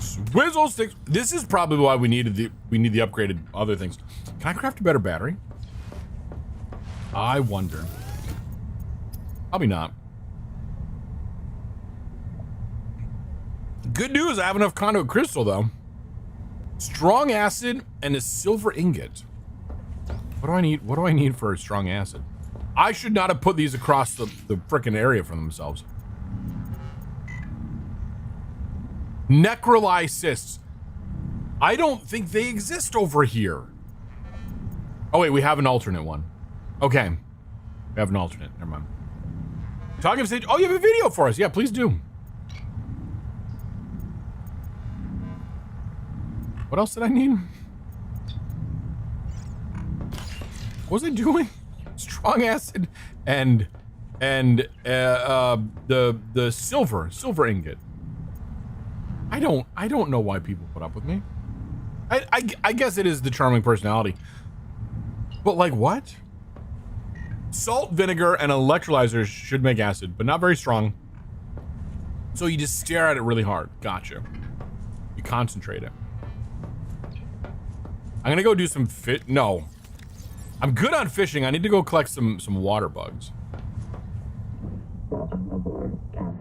Swizzle sticks. This is probably why we need the upgraded other things. Can I craft a better battery? I wonder. Probably not. Good news, I have enough conduit crystal though. Strong acid and a silver ingot. What do I need? What do I need for a strong acid? I should not have put these across the frickin' area for themselves. Necrolysis. I don't think they exist over here. Oh wait, we have an alternate one. Okay. We have an alternate. Never mind. Talking of stage. Oh, you have a video for us. Yeah, please do. What else did I need? What was I doing? Strong acid and the silver ingot. I don't know why people put up with me. I guess it is the charming personality. But like what? Salt, vinegar, and electrolyzers should make acid, but not very strong. So you just stare at it really hard. Gotcha. You concentrate it. I'm gonna go do some fit. No. I'm good on fishing. I need to go collect some water bugs.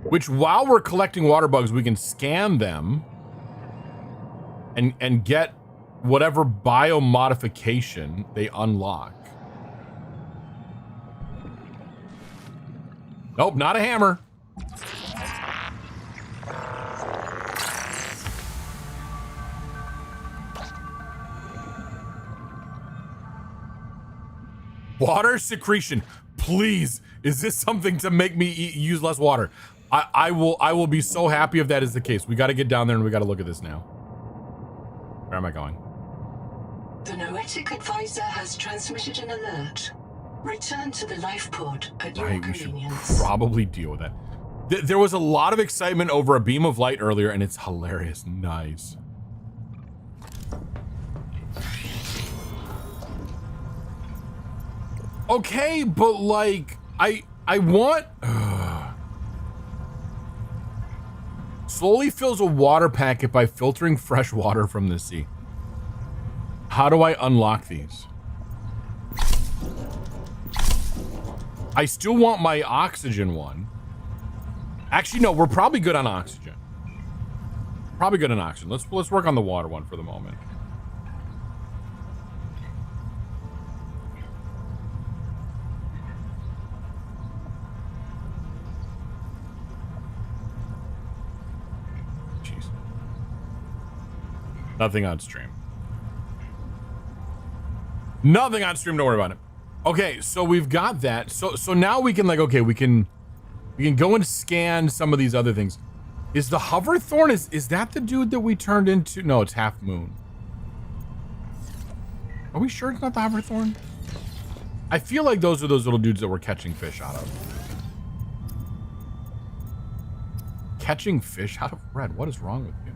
Which, while we're collecting water bugs, we can scan them and get whatever biomodification they unlock. Nope, not a hammer. Water secretion. Please, is this something to make me use less water? I will be so happy if that is the case. We got to get down there and we got to look at this now. Where am I going? The Noetic advisor has transmitted an alert. Return to the life pod at your convenience. We should probably deal with that. There was a lot of excitement over a beam of light earlier, and it's hilarious. Nice. Okay, but like, I want... Slowly fills a water packet by filtering fresh water from the sea. How do I unlock these? I still want my oxygen one. Actually, no, we're probably good on oxygen. Probably good on oxygen. Let's work on the water one for the moment. Jeez. Nothing on stream. Nothing on stream, don't worry about it. Okay, so we've got that. So now we can, like, okay, we can go and scan some of these other things. Is the hoverthorn, is that the dude that we turned into? No, it's Half Moon. Are we sure it's not the hoverthorn? I feel like those are those little dudes that we're catching fish out of. Catching fish out of Red, what is wrong with you?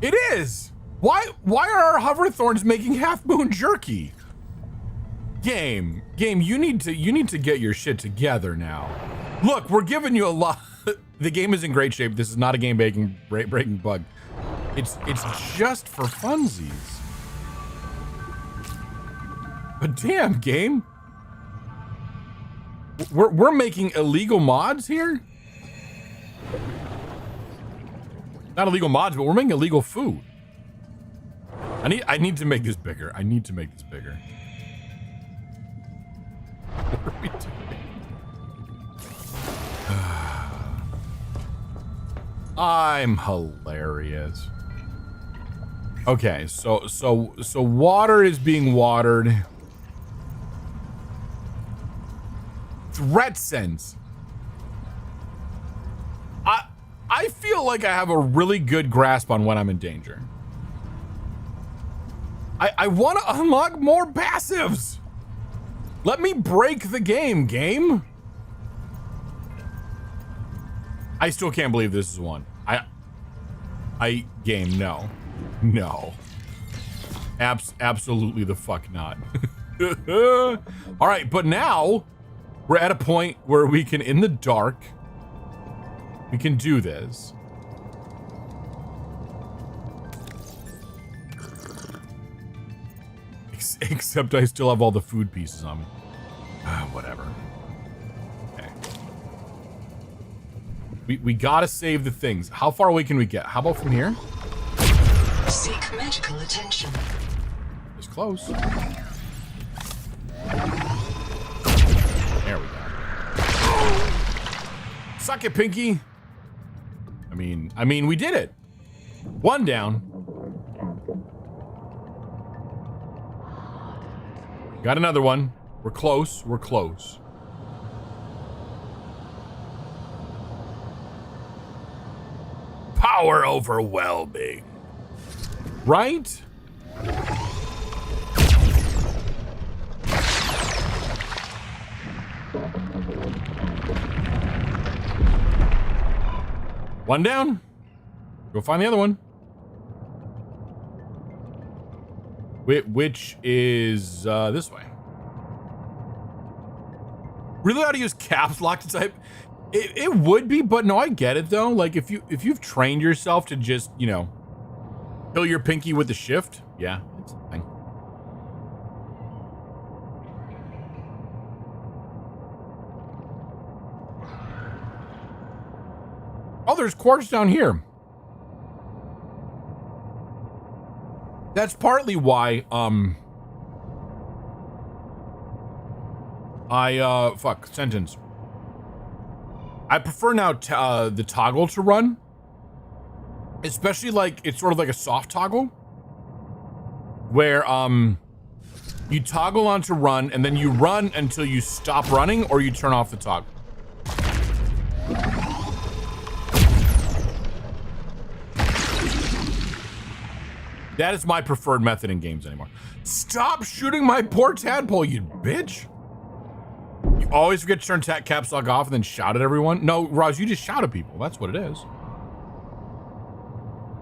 It is! Why are our hoverthorns making Half Moon jerky? Game, you need to get your shit together now. Look, we're giving you a lot. The game is in great shape. This is not a game breaking bug. It's just for funsies. But damn, game. We're making illegal mods here? Not illegal mods, but we're making illegal food. I need to make this bigger. I need to make this bigger. What are we doing? I'm hilarious. Okay, so water is being watered. Threat sense. I feel like I have a really good grasp on when I'm in danger. I want to unlock more passives. Let me break the game. I still can't believe this is one. Game, no. Absolutely the fuck not. All right, but now we're at a point where we can, in the dark, we can do this. Except I still have all the food pieces on me. Whatever. Okay. We gotta save the things. How far away can we get? How about from here? Seek medical attention. It's close. There we go. Suck it, Pinky. I mean, we did it. One down. Got another one. We're close. We're close. Power overwhelming. Right? One down. Go find the other one. Which is this way. Really ought to use caps lock to type. It would be, but no, I get it though. Like if you've trained yourself to just, you know, kill your pinky with the shift, yeah, it's a thing. Oh, there's quartz down here. That's partly why I prefer now the toggle to run, especially like it's sort of like a soft toggle where you toggle on to run and then you run until you stop running or you turn off the toggle. That is my preferred method in games anymore. Stop shooting my poor tadpole, you bitch. You always forget to turn caps lock off and then shout at everyone. No, Roz, you just shout at people. That's what it is.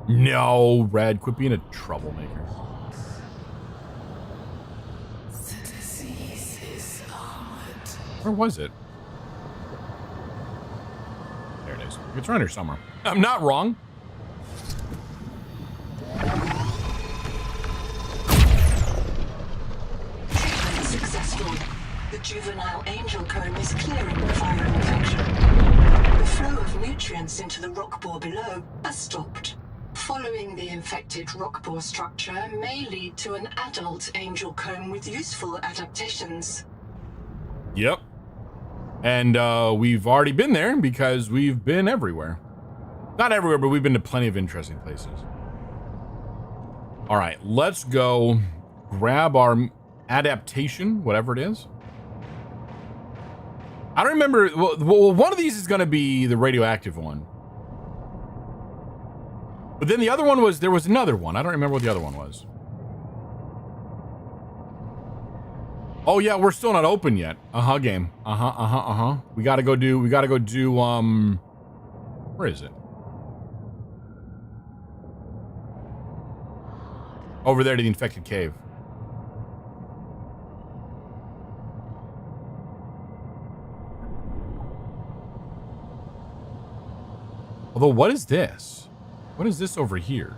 No, Red, quit being a troublemaker. Where was it? There it is. It's around here somewhere. I'm not wrong. Successful. The juvenile angel comb is clearing the viral infection. The flow of nutrients into the rock bore below has stopped. Following the infected rock bore structure may lead to an adult angel comb with useful adaptations. Yep. And we've already been there because we've been everywhere. Not everywhere, but we've been to plenty of interesting places. All right, let's go grab our adaptation, whatever it is. I don't remember. Well, one of these is going to be the radioactive one. But then the other one was, there was another one. I don't remember what the other one was. Oh yeah, we're still not open yet. Game. We gotta go do, where is it? Over there to the infected cave. Although, what is this? What is this over here?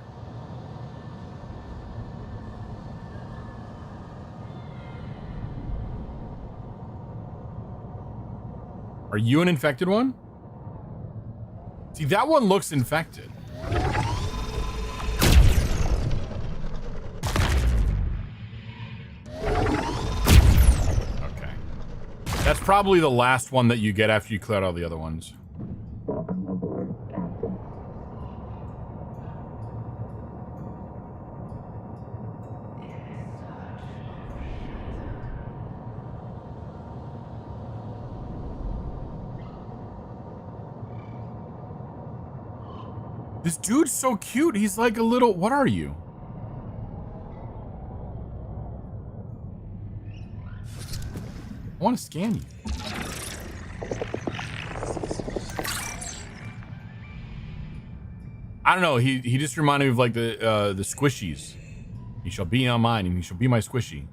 Are you an infected one? See, that one looks infected. Okay. That's probably the last one that you get after you clear out all the other ones. This dude's so cute. He's like a little, what are you? I want to scan you. I don't know. He just reminded me of like the squishies. He shall be on mine and he shall be my squishy.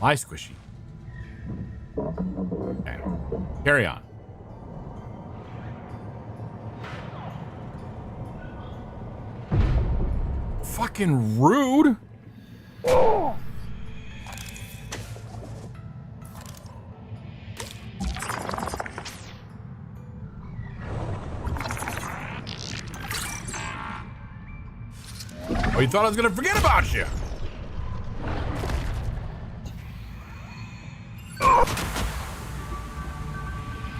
My squishy. Okay. Carry on. Fucking rude. Oh. Oh, you thought I was gonna forget about you?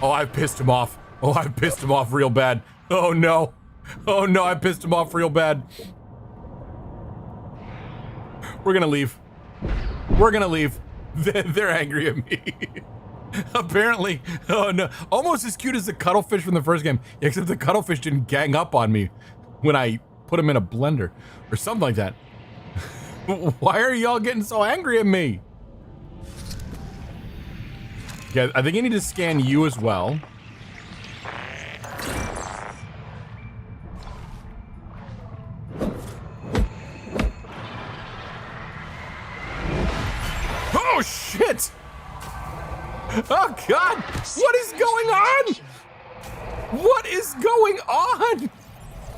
Oh, I pissed him off. Oh, I pissed him off real bad. Oh no. Oh no, I pissed him off real bad. We're gonna leave. We're gonna leave. They're angry at me. Apparently. Oh no. Almost as cute as the cuttlefish from the first game, except the cuttlefish didn't gang up on me when I put him in a blender or something like that. Why are y'all getting so angry at me? Yeah, I think I need to scan you as well. Oh shit! Oh god! What is going on? What is going on?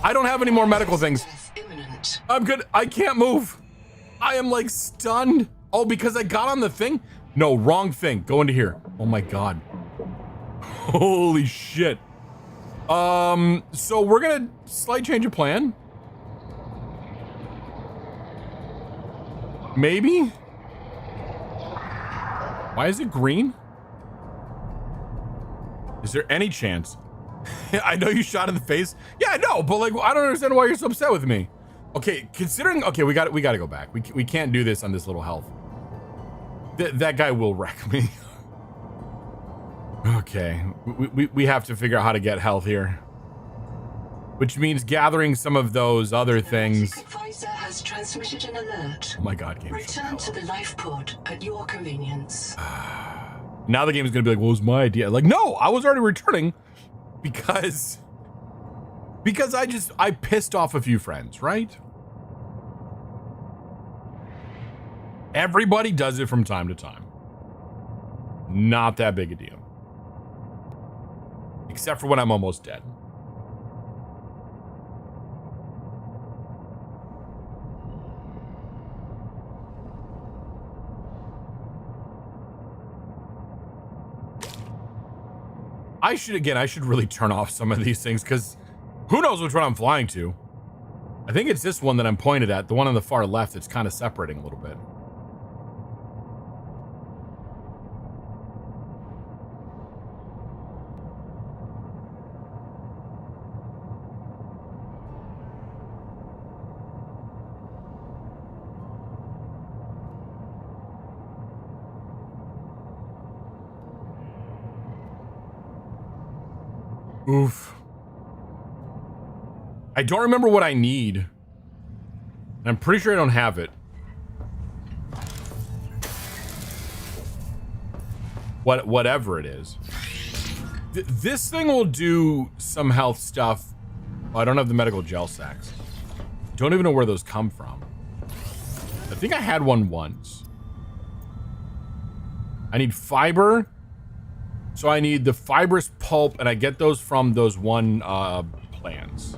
I don't have any more medical things. I'm good. I can't move. I am like stunned. Oh, because I got on the thing? No, wrong thing. Go into here. Oh my god. Holy shit. So we're gonna slight change of plan. Maybe? Why is it green? Is there any chance? I know you shot in the face. Yeah, I know, but like, I don't understand why you're so upset with me. Okay, considering, okay, we got to go back. We can't do this on this little health. That guy will wreck me. Okay, we have to figure out how to get health here. Which means gathering some of those other things. Supervisor has transmitted an alert. Oh my god, game. Return to the life pod at your convenience. Now the game is gonna be like, what was my idea? Like, no, I was already returning because I pissed off a few friends, right? Everybody does it from time to time. Not that big a deal. Except for when I'm almost dead. I should really turn off some of these things because who knows which one I'm flying to. I think it's this one that I'm pointed at, the one on the far left that's kind of separating a little bit. Oof. I don't remember what I need. I'm pretty sure I don't have it. Whatever it is. This thing will do some health stuff. Oh, I don't have the medical gel sacks. Don't even know where those come from. I think I had one once. I need fiber. So I need the fibrous pulp, and I get those from those one plants.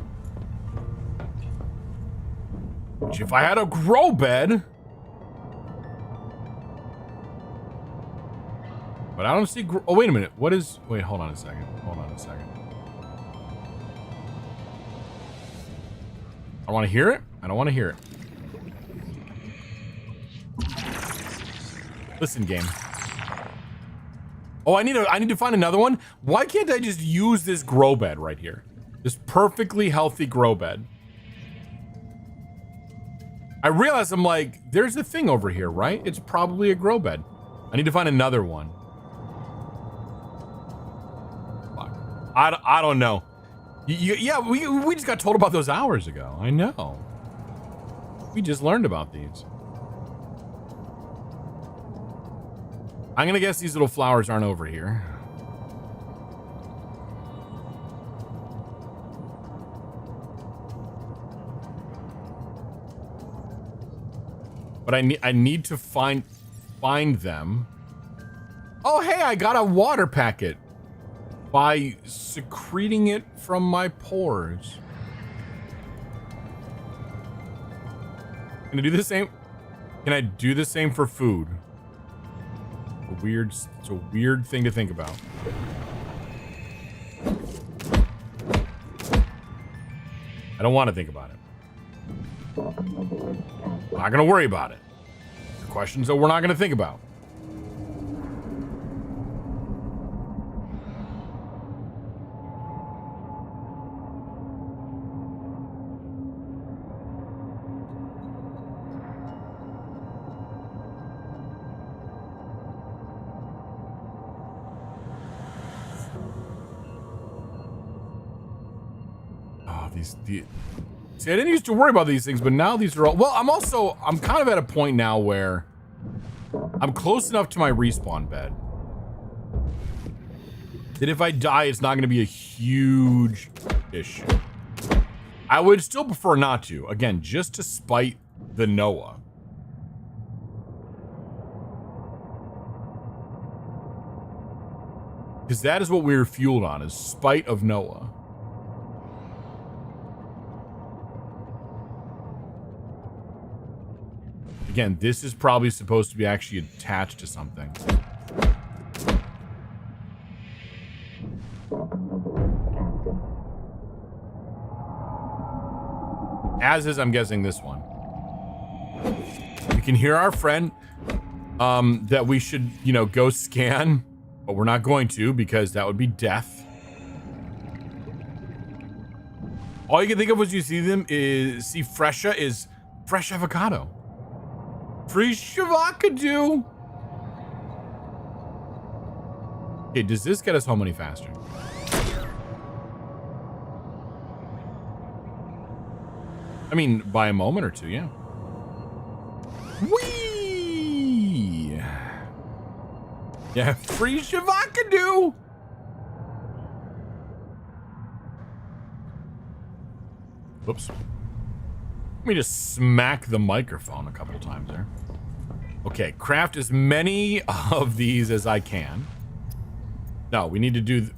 Which if I had a grow bed. But I don't see. Oh, wait a minute. What is. Wait, hold on a second. Hold on a second. I want to hear it. I don't want to hear it. Listen, game. Oh, I need to find another one. Why can't I just use this grow bed right here? This perfectly healthy grow bed. I realize I'm like, there's a thing over here, right? It's probably a grow bed. I need to find another one. I don't know. Yeah, we just got told about those hours ago. I know. We just learned about these. I'm gonna guess these little flowers aren't over here. But I need to find them. Oh, hey, I got a water packet by secreting it from my pores. Can I do the same? Can I do the same for food? It's a weird thing to think about. I don't want to think about it. Not gonna worry about it. Questions that we're not gonna think about. See, I didn't used to worry about these things, but now these are all... Well, I'm kind of at a point now where I'm close enough to my respawn bed that if I die, it's not going to be a huge issue. I would still prefer not to. Again, just to spite the Noah. Because that is what we were fueled on, is spite of Noah. Again, this is probably supposed to be actually attached to something. As is, I'm guessing, this one. We can hear our friend that we should, go scan, but we're not going to because that would be death. All you can think of when you see them is fresh avocado. Fresh avocado. Okay, does this get us home any faster? I mean, by a moment or two, yeah. Whee! Yeah, fresh avocado. Whoops. Let me just smack the microphone a couple times there. Okay, craft as many of these as I can. No, we need to do...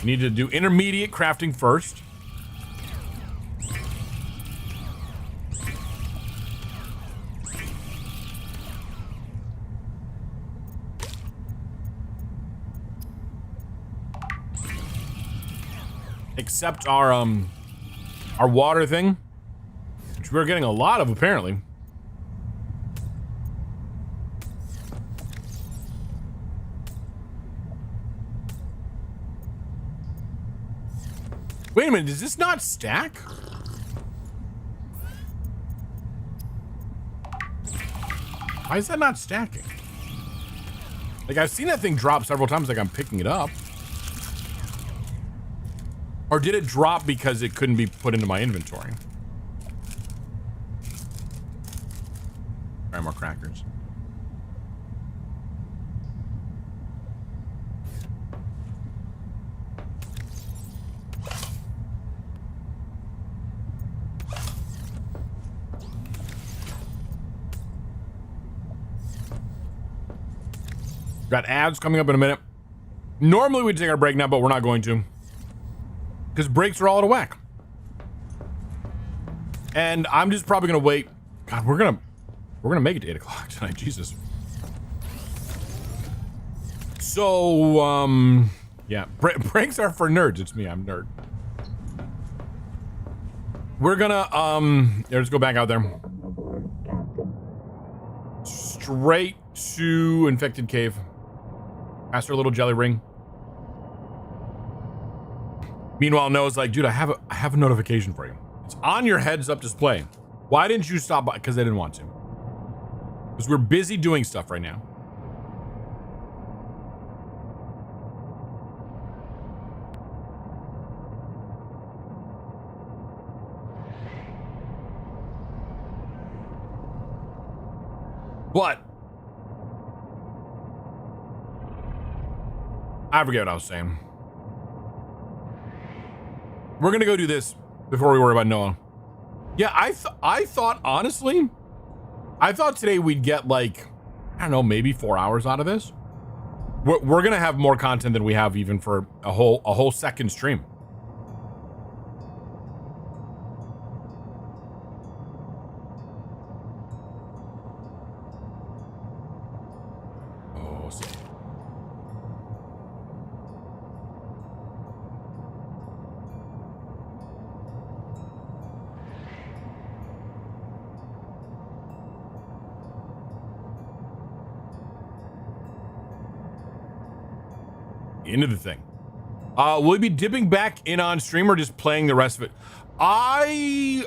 We need to do intermediate crafting first. Except our water thing, which we're getting a lot of apparently. Wait a minute, does this not stack? Why is that not stacking? Like, I've seen that thing drop several times, like I'm picking it up. Or did it drop because it couldn't be put into my inventory? All right, more crackers. Got ads coming up in a minute. Normally we'd take our break now, but we're not going to. Because breaks are all out of whack. And I'm just probably gonna wait. God, we're gonna make it to 8 o'clock tonight, Jesus. So, yeah, breaks are for nerds. It's me, I'm nerd. We're gonna, yeah, let's go back out there. Straight to Infected Cave. Ask our little jelly ring. Meanwhile, Noah's like, dude, I have a notification for you. It's on your heads-up display. Why didn't you stop by? Because I didn't want to. Because we're busy doing stuff right now. What? I forget what I was saying. We're gonna go do this before we worry about Noah. Yeah, I thought, honestly, I thought today we'd get like, I don't know, maybe 4 hours out of this. We're gonna have more content than we have even for a whole second stream. into the thing. Will we be dipping back in on stream or just playing the rest of it? I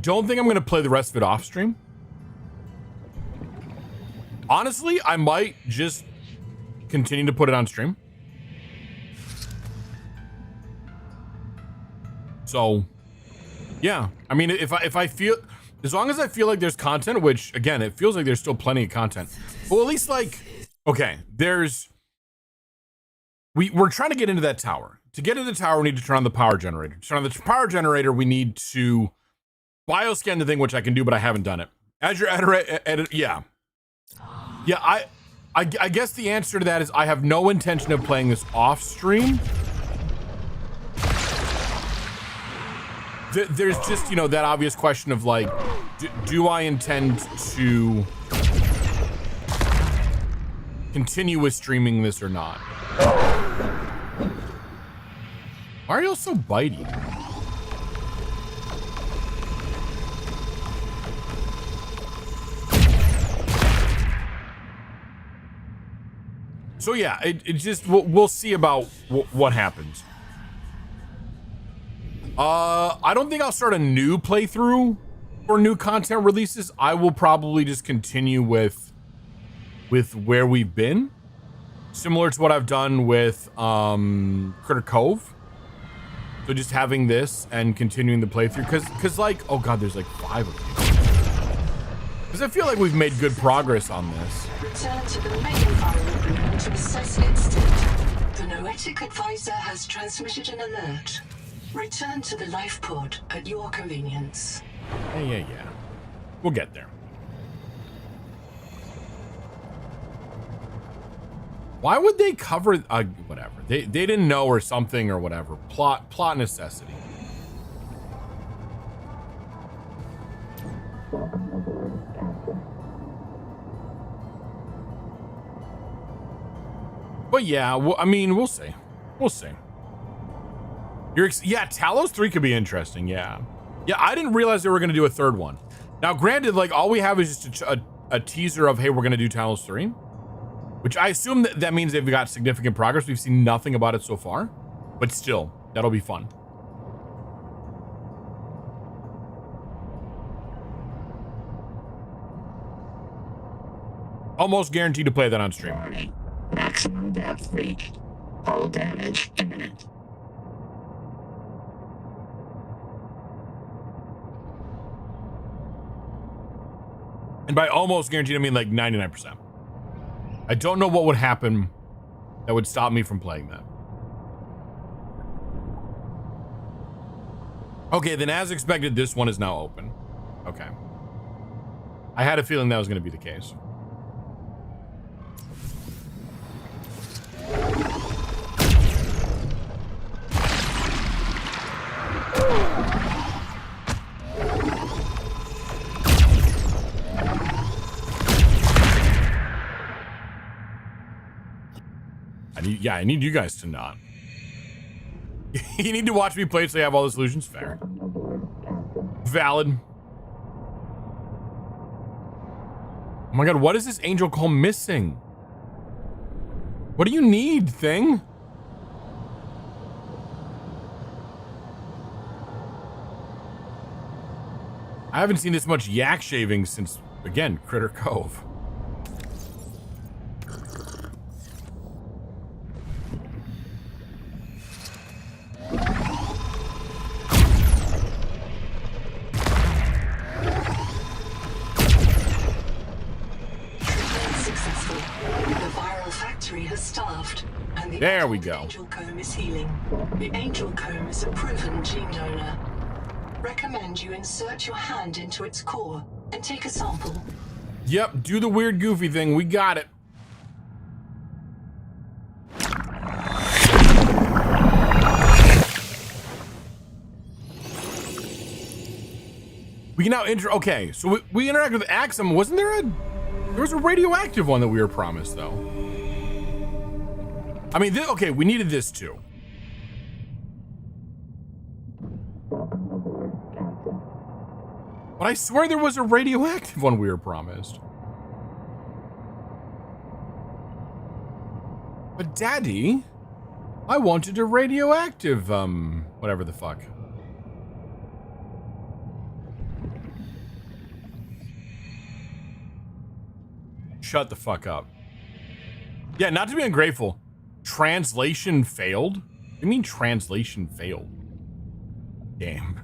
don't think I'm gonna play the rest of it off stream. Honestly, I might just continue to put it on stream. So, yeah. I mean, if I feel, as long as I feel like there's content, which again, it feels like there's still plenty of content. Well, at least like, okay, we're trying to get into that tower. To get into the tower, we need to turn on the power generator. To turn on the power generator, we need to bioscan the thing, which I can do, but I haven't done it. Azure edit, yeah. Yeah, I guess the answer to that is I have no intention of playing this off stream. There's just, you know, that obvious question of like, do I intend to continue with streaming this or not? Why are y'all so bitey? So yeah, it just, we'll see about what happens. I don't think I'll start a new playthrough for new content releases. I will probably just continue with where we've been, similar to what I've done with Critter Cove. So just having this and continuing the playthrough, because like, oh god, there's like 5 of these. Because I feel like we've made good progress on this. Return to the main environment to assess its state. The Noetic advisor has transmitted an alert. Return to the life pod at your convenience. Yeah. We'll get there. Why would they cover whatever? They didn't know or something or whatever. Plot necessity. But yeah, I mean, we'll see. We'll see. Yeah, Talos 3 could be interesting. Yeah, I didn't realize they were going to do a third one. Now, granted, like all we have is just a teaser of, hey, we're going to do Talos 3, which I assume that means they've got significant progress. We've seen nothing about it so far, but still, that'll be fun. Almost guaranteed to play that on stream. Warning. Maximum depth reached. Hull damage imminent. And by almost guaranteed, I mean like 99%. I don't know what would happen that would stop me from playing that. Okay, then as expected, this one is now open. Okay. I had a feeling that was going to be the case. I need you guys to not. You need to watch me play so you have all the solutions. Fair. Valid. Oh my god, what is this angel call missing? What do you need, thing? I haven't seen this much yak shaving since, again, Critter Cove. There we go. Angel comb is healing. The angel comb is a proven gene donor. Recommend you insert your hand into its core and take a sample. Yep, do the weird goofy thing. We got it. We can now enter. Okay, so we interact with Axum. Wasn't there was a radioactive one that we were promised though? I mean, okay, we needed this too. But I swear there was a radioactive one we were promised. But Daddy, I wanted a radioactive, whatever the fuck. Shut the fuck up. Yeah, not to be ungrateful. Translation failed? What do you mean translation failed? Damn.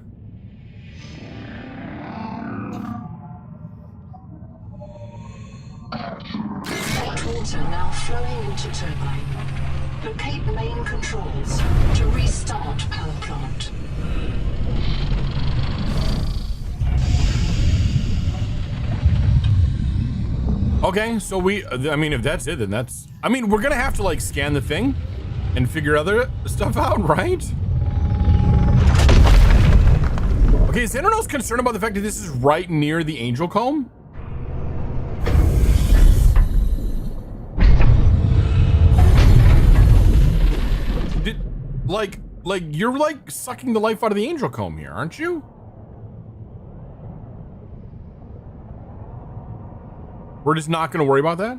Hot water now flowing into turbine. Locate main controls to restart power plant. Okay, so I mean, if that's it, then that's... I mean, we're gonna have to, like, scan the thing and figure other stuff out, right? Okay, is anyone else concerned about the fact that this is right near the Angel Comb? Like, you're, like, sucking the life out of the Angel Comb here, aren't you? We're just not going to worry about that?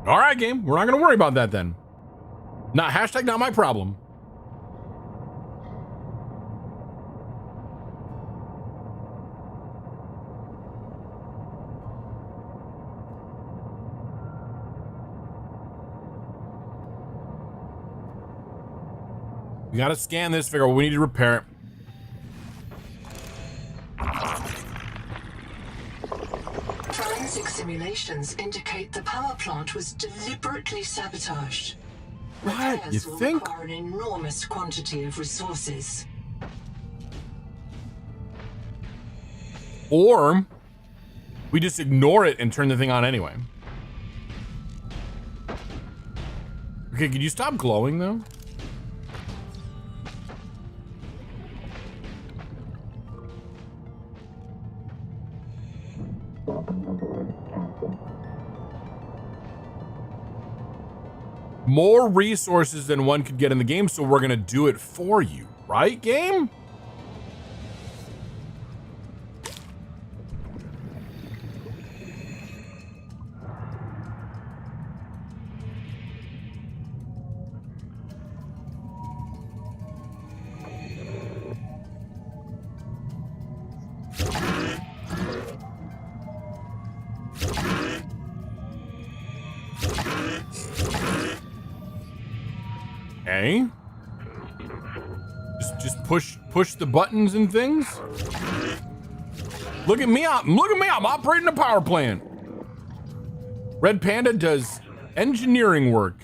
All right, game. We're not going to worry about that then. Not hashtag not my problem. We got to scan this, figure out what we need to repair it. Forensic simulations indicate the power plant was deliberately sabotaged. What? Repairs You will think? require an enormous quantity of resources. Or we just ignore it and turn the thing on anyway. Okay, could you stop glowing though? More resources than one could get in the game, so we're gonna do it for you, right, game? Okay. Just push the buttons and things. Look at me, I'm operating a power plant. Red Panda does engineering work.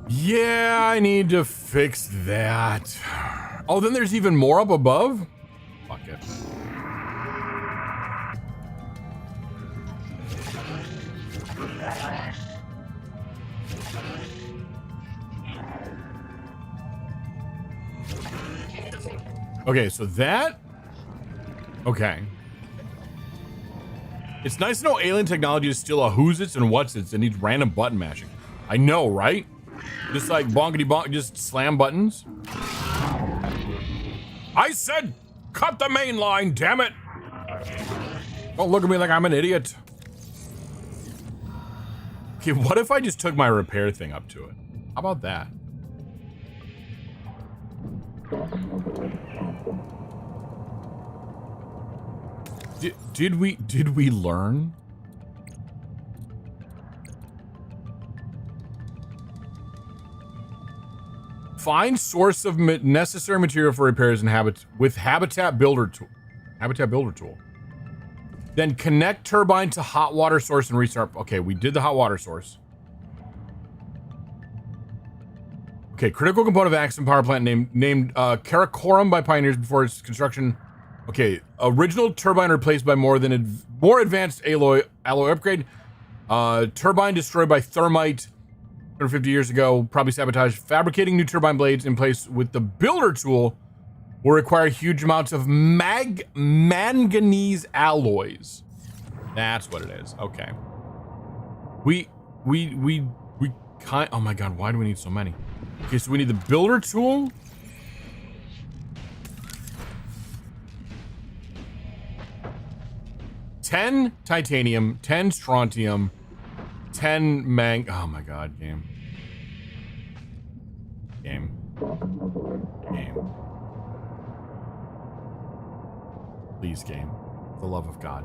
Yeah, I need to fix that. Oh, then there's even more up above? Fuck it. Okay, so that... Okay. It's nice to know alien technology is still a who's its and what's its and needs random button mashing. I know, right? Just like bonkety bonk, just slam buttons. I said, cut the main line, damn it. Don't look at me like I'm an idiot. Okay, what if I just took my repair thing up to it? How about that? Did we learn? Find source of necessary material for repairs and habitat builder tool. Then connect turbine to hot water source and restart. Okay, we did the hot water source. Okay, critical component of Axum power plant named Karakoram by pioneers before its construction. Okay, original turbine replaced by more advanced alloy upgrade. Turbine destroyed by thermite 150 years ago, probably sabotaged. Fabricating new turbine blades in place with the builder tool will require huge amounts of manganese alloys. That's what it is. Okay. We Oh my god, why do we need so many? Okay, so we need the builder tool. $10 titanium, 10 strontium, 10 oh my god, game. Game. Please, game. For the love of God.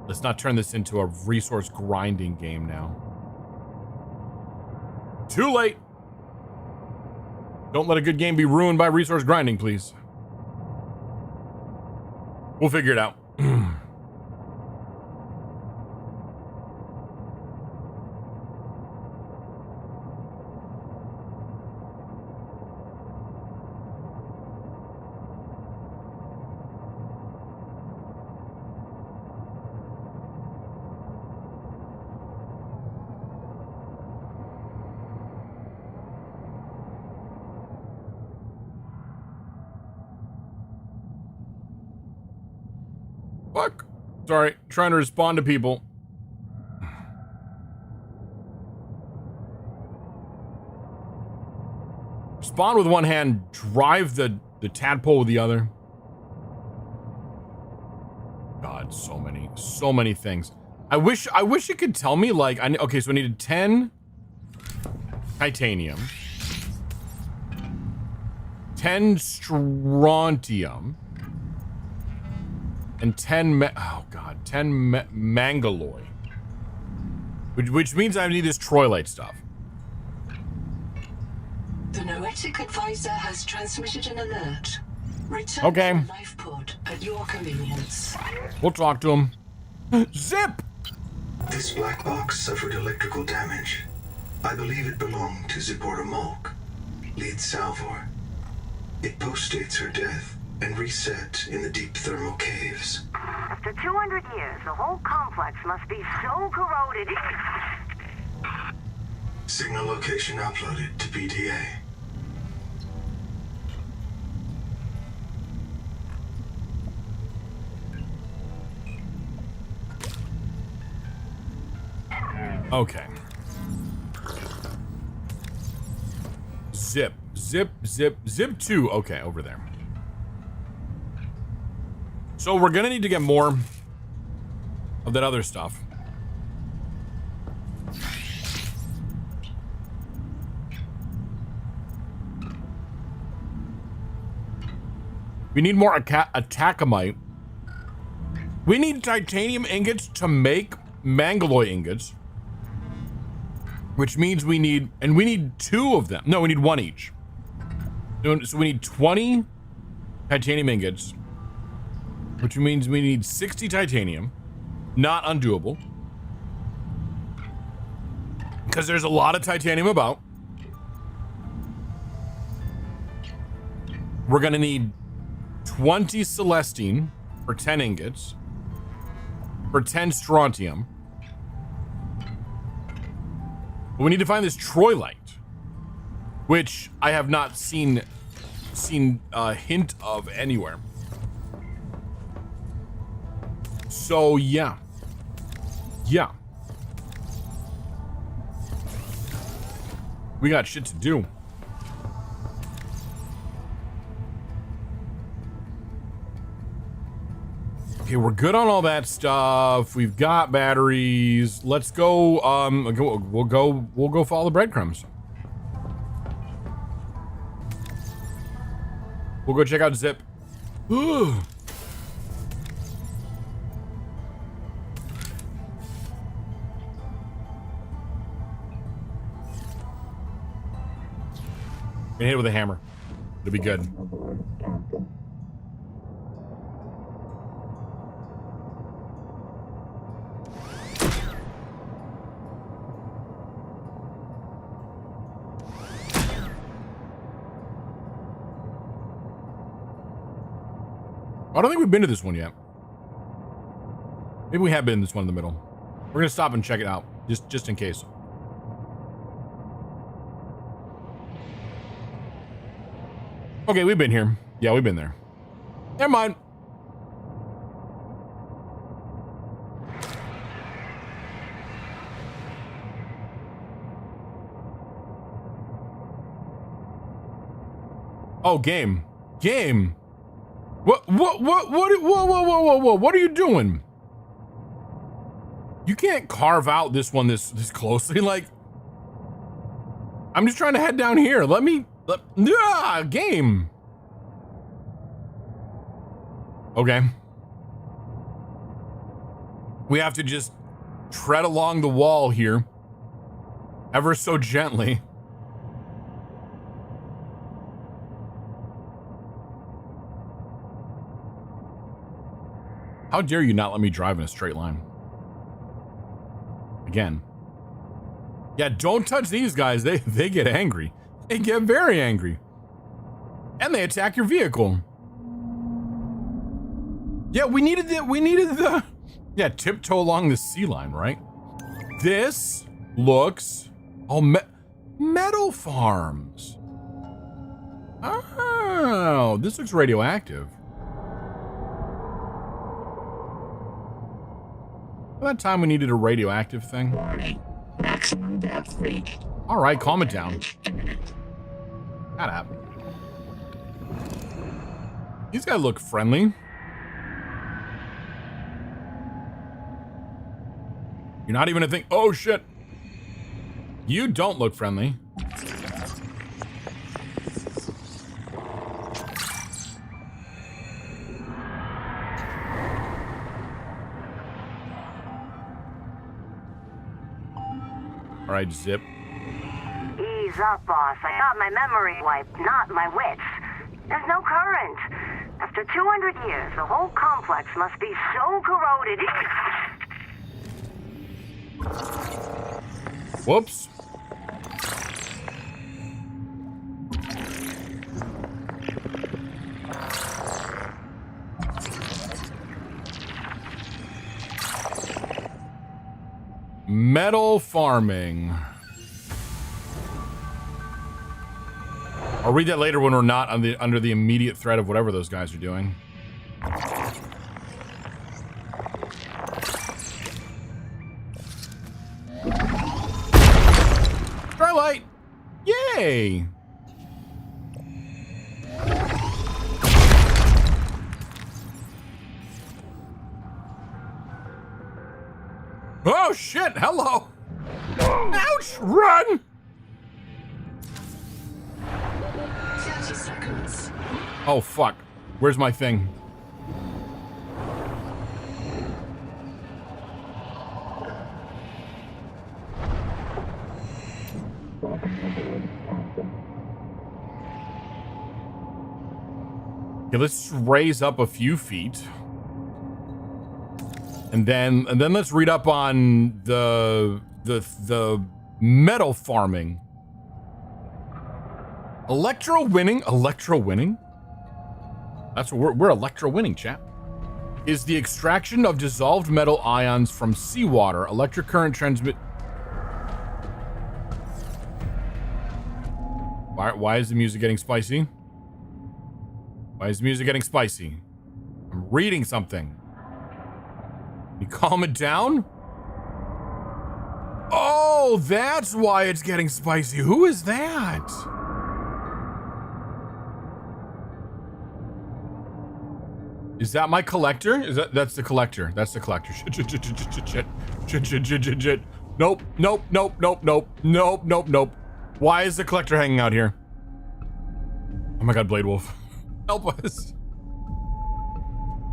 Let's not turn this into a resource grinding game now. Too late. Don't let a good game be ruined by resource grinding, please. We'll figure it out. Fuck. Sorry, trying to respond to people. Respond with one hand, drive the tadpole with the other. God, so many things. I wish it could tell me, like, okay, so I needed 10 titanium, 10 strontium, and 10 mangaloy. Which means I need this troilite stuff. The Noetic advisor has transmitted an alert. Return Okay. to the life pod at your convenience. We'll talk to him. Zip! This black box suffered electrical damage. I believe it belonged to Zipporah Mulk, lead Salvor. It postdates her death and reset in the deep thermal caves. After 200 years, the whole complex must be so corroded. Signal location uploaded to PDA. Okay. Zip 2. Okay, over there. So we're gonna need to get more of that other stuff. We need more atacamite. We need titanium ingots to make mangaloy ingots. Which means we need 2 of them. No, we need 1 each. So we need 20 titanium ingots. Which means we need 60 titanium. Not undoable. Because there's a lot of titanium about. We're gonna need 20 celestine for 10 ingots. For 10 strontium. But we need to find this troilite. Which I have not seen a hint of anywhere. So, yeah. Yeah. We got shit to do. Okay, we're good on all that stuff. We've got batteries. Let's go, we'll go follow the breadcrumbs. We'll go check out Zip. Ooh. Gonna hit it with a hammer. It'll be good. I don't think we've been to this one yet. Maybe we have been in this one in the middle. We're gonna stop and check it out, just in case. Okay, we've been here. Yeah, we've been there. Never mind. Oh, game. Game. Whoa, what are you doing? You can't carve out this one this closely. Like, I'm just trying to head down here. Game. Okay. We have to just tread along the wall here, ever so gently. How dare you not let me drive in a straight line? Again. Yeah, don't touch these guys. They get angry. They get very angry. And they attack your vehicle. Yeah, we needed the yeah, tiptoe along the sea line, right? This looks metal farms. Oh, this looks radioactive. That time we needed a radioactive thing. Warning. Maximum depth reached. All right, calm it down. That happened. These guys look friendly. You're not even a thing. Oh shit. You don't look friendly. All right, Zip. Ease up, boss. I got my memory wiped, not my wits. There's no current. After 200 years, the whole complex must be so corroded. Whoops. Metal farming. I'll read that later when we're not under the immediate threat of whatever those guys are doing. Starlight! Yay! Oh shit, hello! Ouch! Run! 30 seconds. Oh fuck. Where's my thing? Okay, let's raise up a few feet. And then let's read up on the metal farming. Electro winning? That's what we're electro winning, chat. Is the extraction of dissolved metal ions from seawater. Electric current transmit. Why is the music getting spicy? Why is the music getting spicy? I'm reading something. You calm it down? Oh, that's why it's getting spicy. Who is that? Is that my collector? That's the collector. That's the collector. Shit. Nope. Why is the collector hanging out here? Oh my god, Blade Wolf. Help us.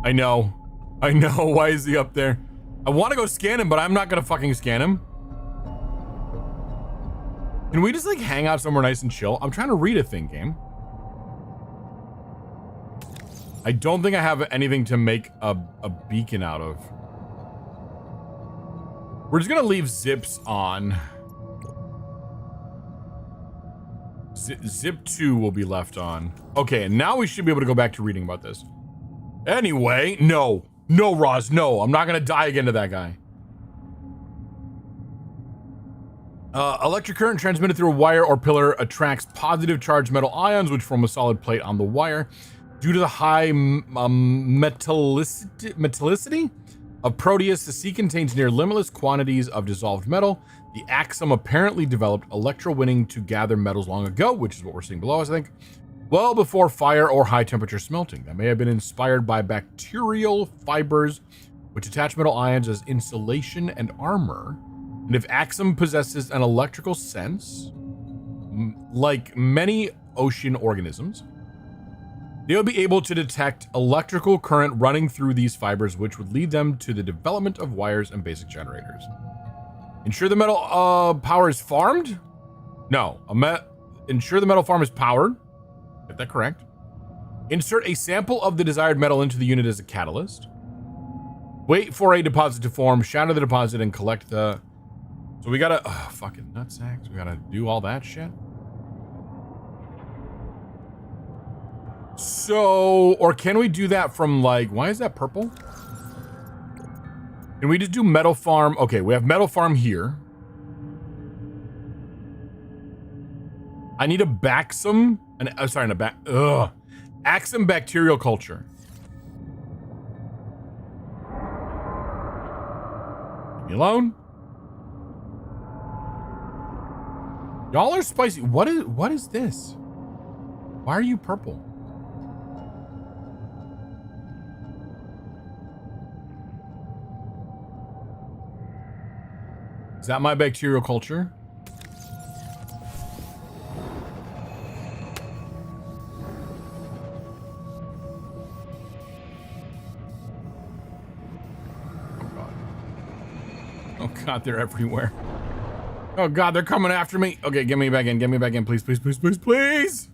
I know. Why is he up there? I want to go scan him, but I'm not gonna fucking scan him. Can we just like hang out somewhere nice and chill? I'm trying to read a thing, game. I don't think I have anything to make a beacon out of. We're just gonna leave zips on. Zip 2 will be left on. Okay, and now we should be able to go back to reading about this. Anyway, no, Roz, no. I'm not gonna die again to that guy. Electric current transmitted through a wire or pillar attracts positive charged metal ions, which form a solid plate on the wire. Due to the high metallicity of Proteus, the sea contains near limitless quantities of dissolved metal. The Axum apparently developed electrowinning to gather metals long ago, which is what we're seeing below us, I think. well before fire or high temperature smelting. That may have been inspired by bacterial fibers, which attach metal ions as insulation and armor. And if Axum possesses an electrical sense, like many ocean organisms, they'll be able to detect electrical current running through these fibers, which would lead them to the development of wires and basic generators. Ensure the metal power is farmed? No. Ensure the metal farm is powered. Get that correct. Insert a sample of the desired metal into the unit as a catalyst. Wait for a deposit to form, shatter the deposit, and collect the... So we gotta... Oh, fucking nutsacks. We gotta do all that shit. So... Or can we do that from, like... Why is that purple? Can we just do metal farm? Okay, we have metal farm here. I need a Baxum... Axum bacterial culture. Leave me alone. Y'all are spicy. What is this? Why are you purple? Is that my bacterial culture? Oh God, they're everywhere. Oh God, they're coming after me. Okay, get me back in. Get me back in, please, please, please, please, please.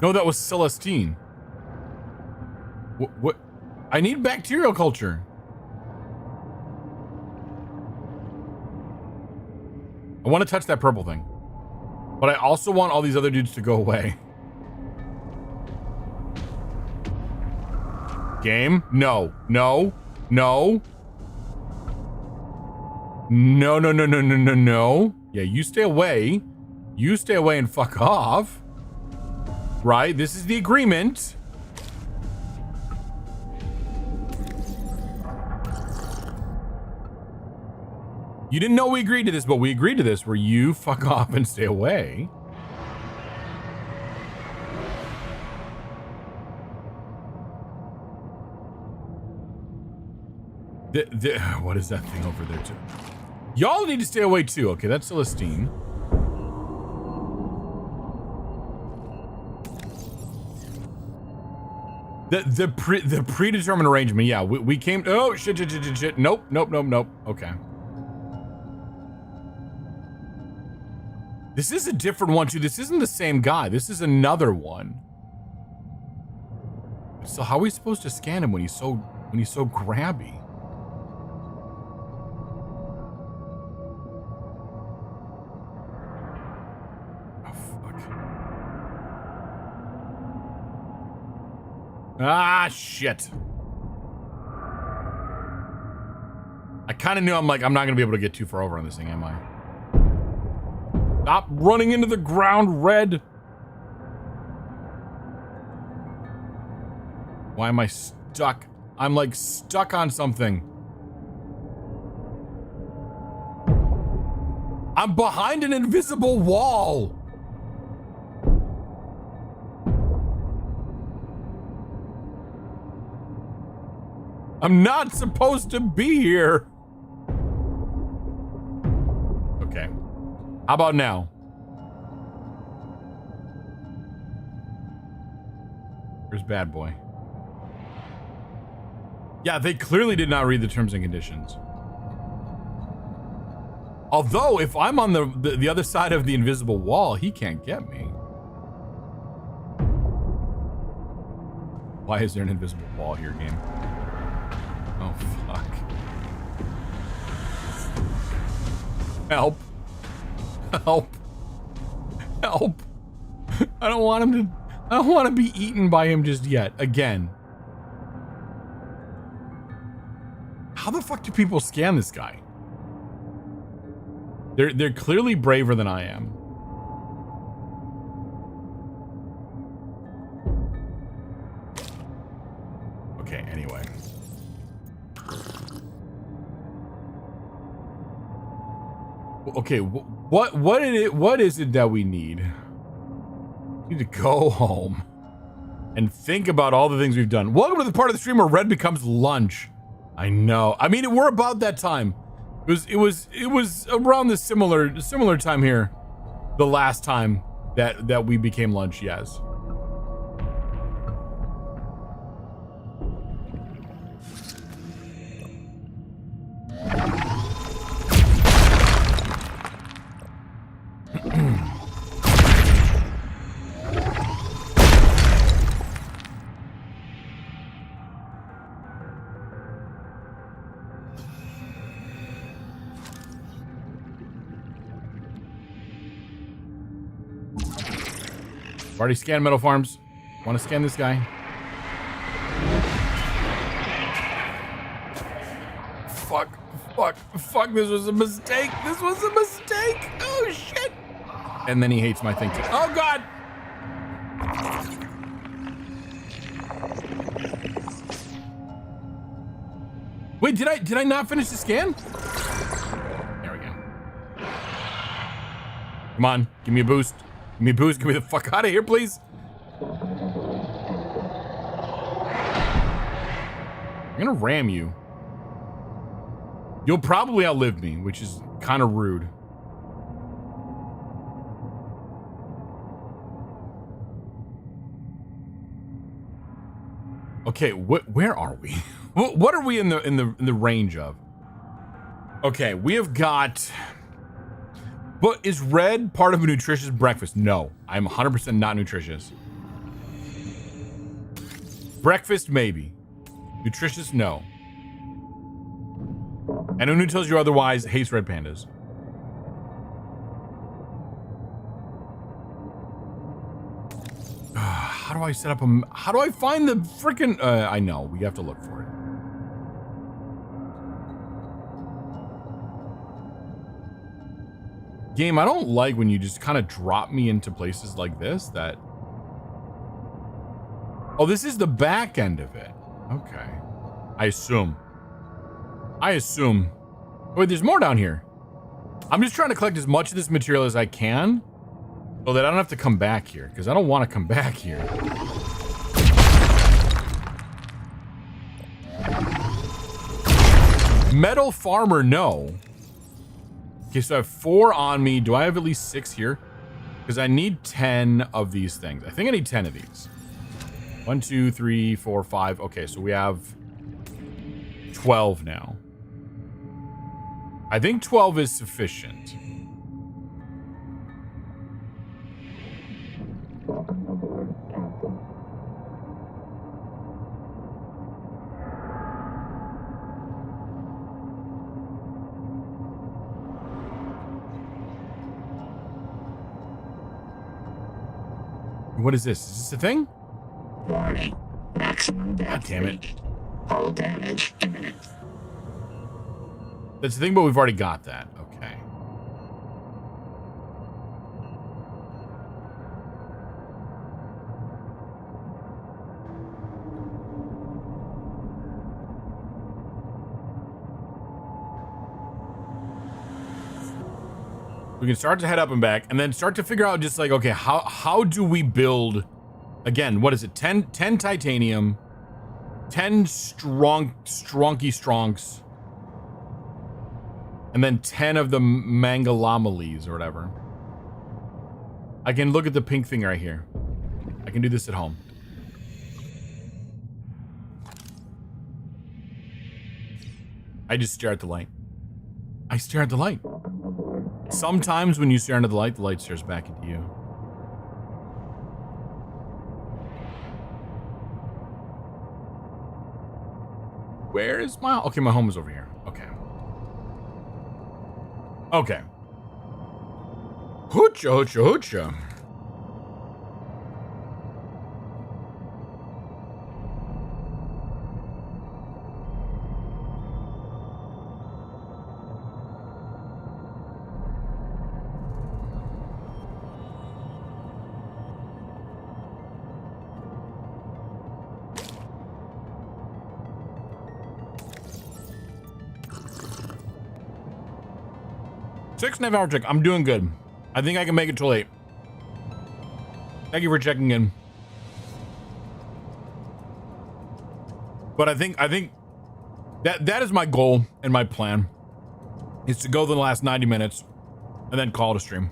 No, that was Celestine. What? I need bacterial culture. I want to touch that purple thing. But I also want all these other dudes to go away. Game? No. No. No. No, no, no, no, no, no, no. Yeah, you stay away. You stay away and fuck off. Right? This is the agreement. You didn't know we agreed to this, but we agreed to this where you fuck off and stay away. What is that thing over there too? Y'all need to stay away too. Okay, that's Celestine. The predetermined arrangement. Yeah, we came. Oh shit. Nope. Okay. This is a different one too. This isn't the same guy. This is another one. So how are we supposed to scan him when he's so grabby? Ah, shit. I kind of knew I'm not going to be able to get too far over on this thing, am I? Stop running into the ground, Red. Why am I stuck? I'm like stuck on something. I'm behind an invisible wall. I'm not supposed to be here. Okay. How about now? Where's Bad Boy? Yeah, they clearly did not read the terms and conditions. Although, if I'm on the other side of the invisible wall, he can't get me. Why is there an invisible wall here, game? Oh, fuck. Help. Help. Help. I don't want to be eaten by him just yet. Again. How the fuck do people scan this guy? They're clearly braver than I am. Okay, anyway. Okay, what is it that we need? We need to go home and think about all the things we've done. Welcome to the part of the stream where red becomes lunch. I know. I mean, we're about that time. It was around the similar time here, the last time that we became lunch. Yes. Already scanned Metal Farms. Want to scan this guy? Fuck, this was a mistake. Oh, shit. And then he hates my thing too. Oh, God. Wait, did I not finish the scan? There we go. Come on, give me a boost. Give me a boost. Get me the fuck out of here, please. I'm gonna ram you. You'll probably outlive me, which is kind of rude. Okay, where are we? What are we in the range of? Okay, we have got. But is red part of a nutritious breakfast? No, I'm 100% not nutritious. Breakfast, maybe. Nutritious, no. Anyone who tells you otherwise hates red pandas. How do I set up a... How do I find the freaking... I know, we have to look for it. Game, I don't like when you just kind of drop me into places like this that... Oh, this is the back end of it. Okay. I assume. Wait, there's more down here. I'm just trying to collect as much of this material as I can so that I don't have to come back here, because I don't want to come back here. Metal farmer, no. Okay, so I have 4 on me. Do I have at least 6 here? Because I need 10 of these things. I think I need 10 of these. 1, 2, 3, 4, 5. Okay, so we have 12 now. I think 12 is sufficient. What is this? Is this a thing? Warning. Maximum death. God damn it. Hull damage imminent. That's the thing, but we've already got that. Okay. We can start to head up and back and then start to figure out just like, okay, how do we build, again, what is it? 10 titanium, 10 stronky stronks, and then 10 of the mangalamales or whatever. I can look at the pink thing right here. I can do this at home. I just stare at the light. I stare at the light. Sometimes when you stare into the light stares back into you. Where is my... Okay, my home is over here. Okay. Okay. Hoocha, hoocha, hoocha. 6.5 hour check. I'm doing good. I think I can make it till 8. Thank you for checking in. But I think that is my goal and my plan is to go the last 90 minutes and then call it a stream.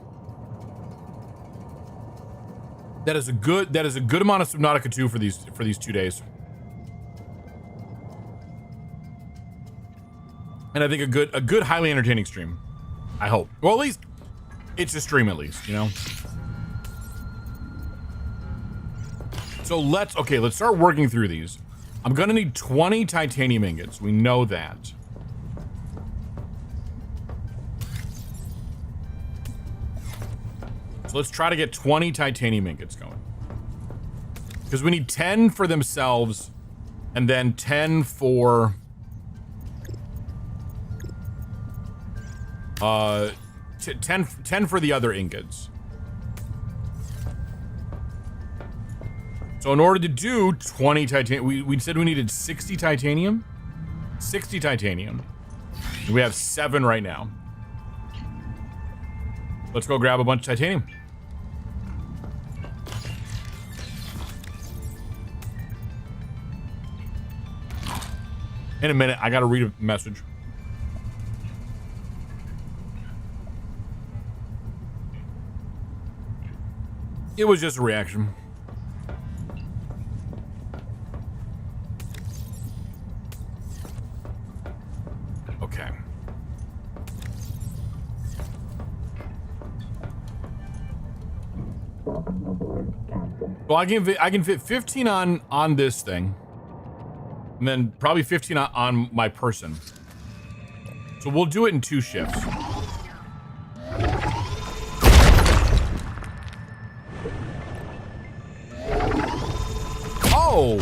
That is a good amount of Subnautica 2 for these 2 days. And I think a good highly entertaining stream. I hope. Well, at least it's a stream, at least, you know. So let's start working through these. I'm gonna need 20 titanium ingots. We know that. So let's try to get 20 titanium ingots going. Because we need 10 for themselves and then 10 for 10 for the other ingots. So in order to do 20 titanium, we said we needed 60 titanium. 60 titanium. And we have 7 right now. Let's go grab a bunch of titanium. In a minute, I gotta read a message. It was just a reaction. Okay. Well, I can fit 15 on this thing. And then probably 15 on my person. So we'll do it in 2 shifts. Oh!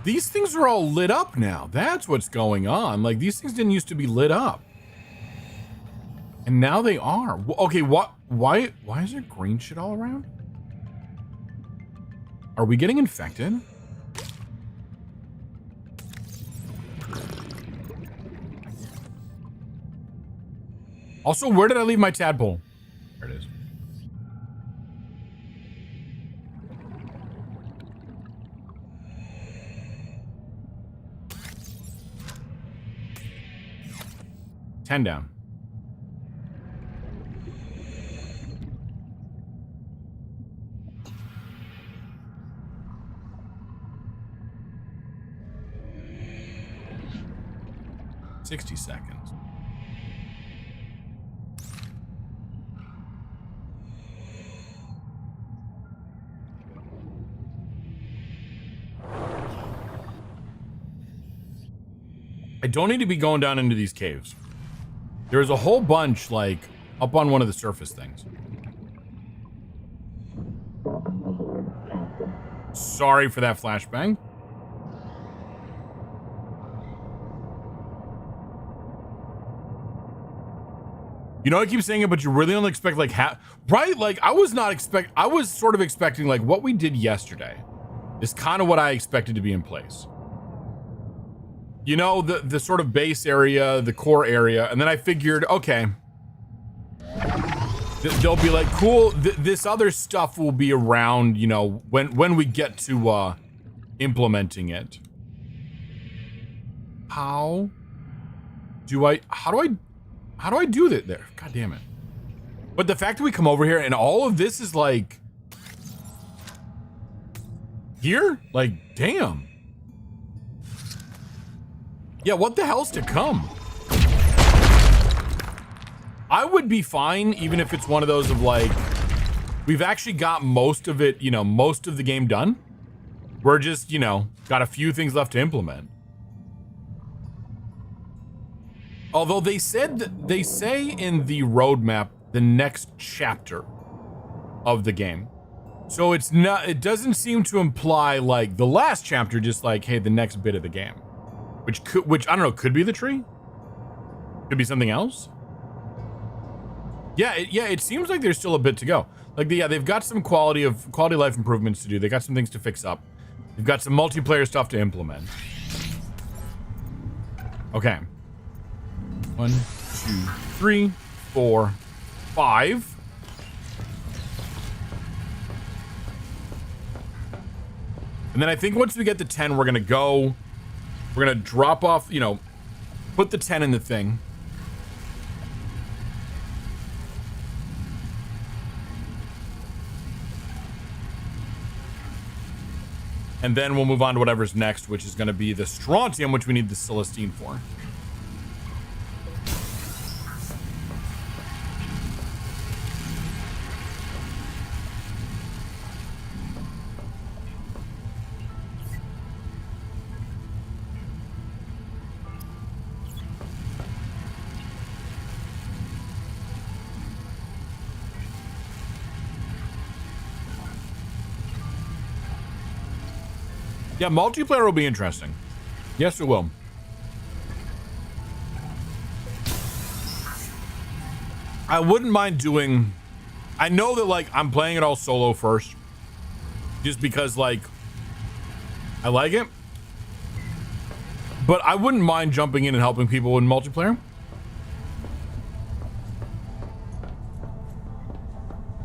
These things are all lit up now. That's what's going on. Like, these things didn't used to be lit up. And now they are. Okay, why is there green shit all around? Are we getting infected? Also, where did I leave my tadpole? There it is. $10 down. $60 seconds. I don't need to be going down into these caves. There's a whole bunch, like, up on one of the surface things. Sorry for that flashbang. You know, I keep saying it, but you really don't expect, like, right? Like, I was sort of expecting, like, what we did yesterday is kind of what I expected to be in place. You know, the sort of base area, the core area, and then I figured, okay, they'll be like, cool, this other stuff will be around, you know, when we get to implementing it. How do I do that there? God damn it. But the fact that we come over here and all of this is like here, like, damn. Yeah, what the hell's to come? I would be fine even if it's one of those of like, we've actually got most of it, you know, most of the game done. We're just, you know, got a few things left to implement. Although they say in the roadmap, the next chapter of the game. So it's not, it doesn't seem to imply like the last chapter, just like, hey, the next bit of the game. Which I don't know, could be the tree? Could be something else? Yeah, it seems like there's still a bit to go. Like, they've got some quality of life improvements to do. They got some things to fix up. They've got some multiplayer stuff to implement. Okay. 1, 2, 3, 4, 5. And then I think once we get to 10, we're gonna drop off, you know, put the 10 in the thing. And then we'll move on to whatever's next, which is gonna be the strontium, which we need the Celestine for. Yeah, multiplayer will be interesting. Yes, it will. I wouldn't mind doing... I know that, like, I'm playing it all solo first. Just because, like, I like it. But I wouldn't mind jumping in and helping people in multiplayer.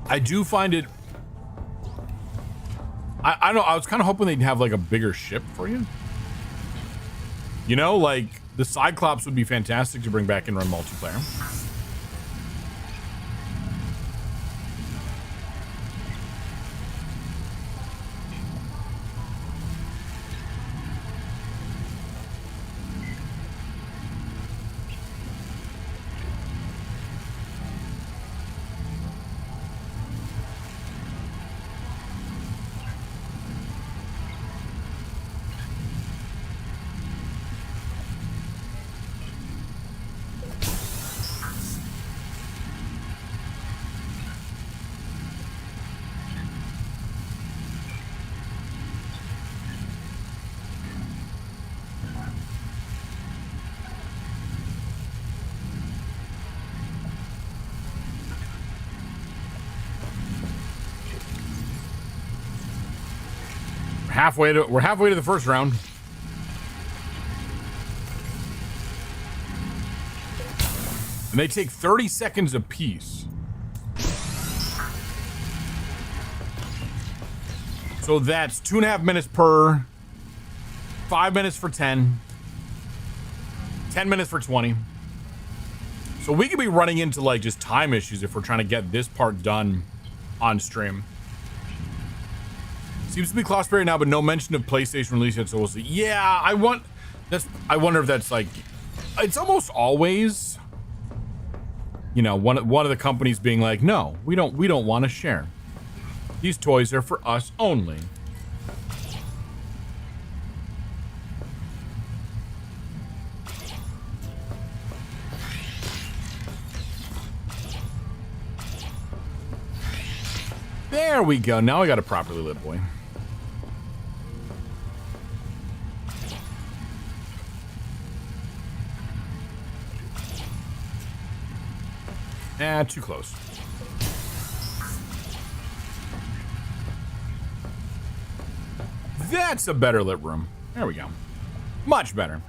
I do find it... I don't know, I was kind of hoping they'd have like a bigger ship for you. You know, like the Cyclops would be fantastic to bring back and run multiplayer. We're halfway to the first round. And they take 30 seconds apiece. So that's 2.5 minutes per, 5 minutes for 10, 10 minutes for 20. So we could be running into like just time issues if we're trying to get this part done on stream. Seems to be crossplay now, but no mention of PlayStation release yet, so we'll see. Yeah, I wonder if that's like, it's almost always, you know, one of the companies being like, no, we don't want to share. These toys are for us only. There we go. Now I got a properly lit boy. Too close. That's a better lit room. There we go. Much better.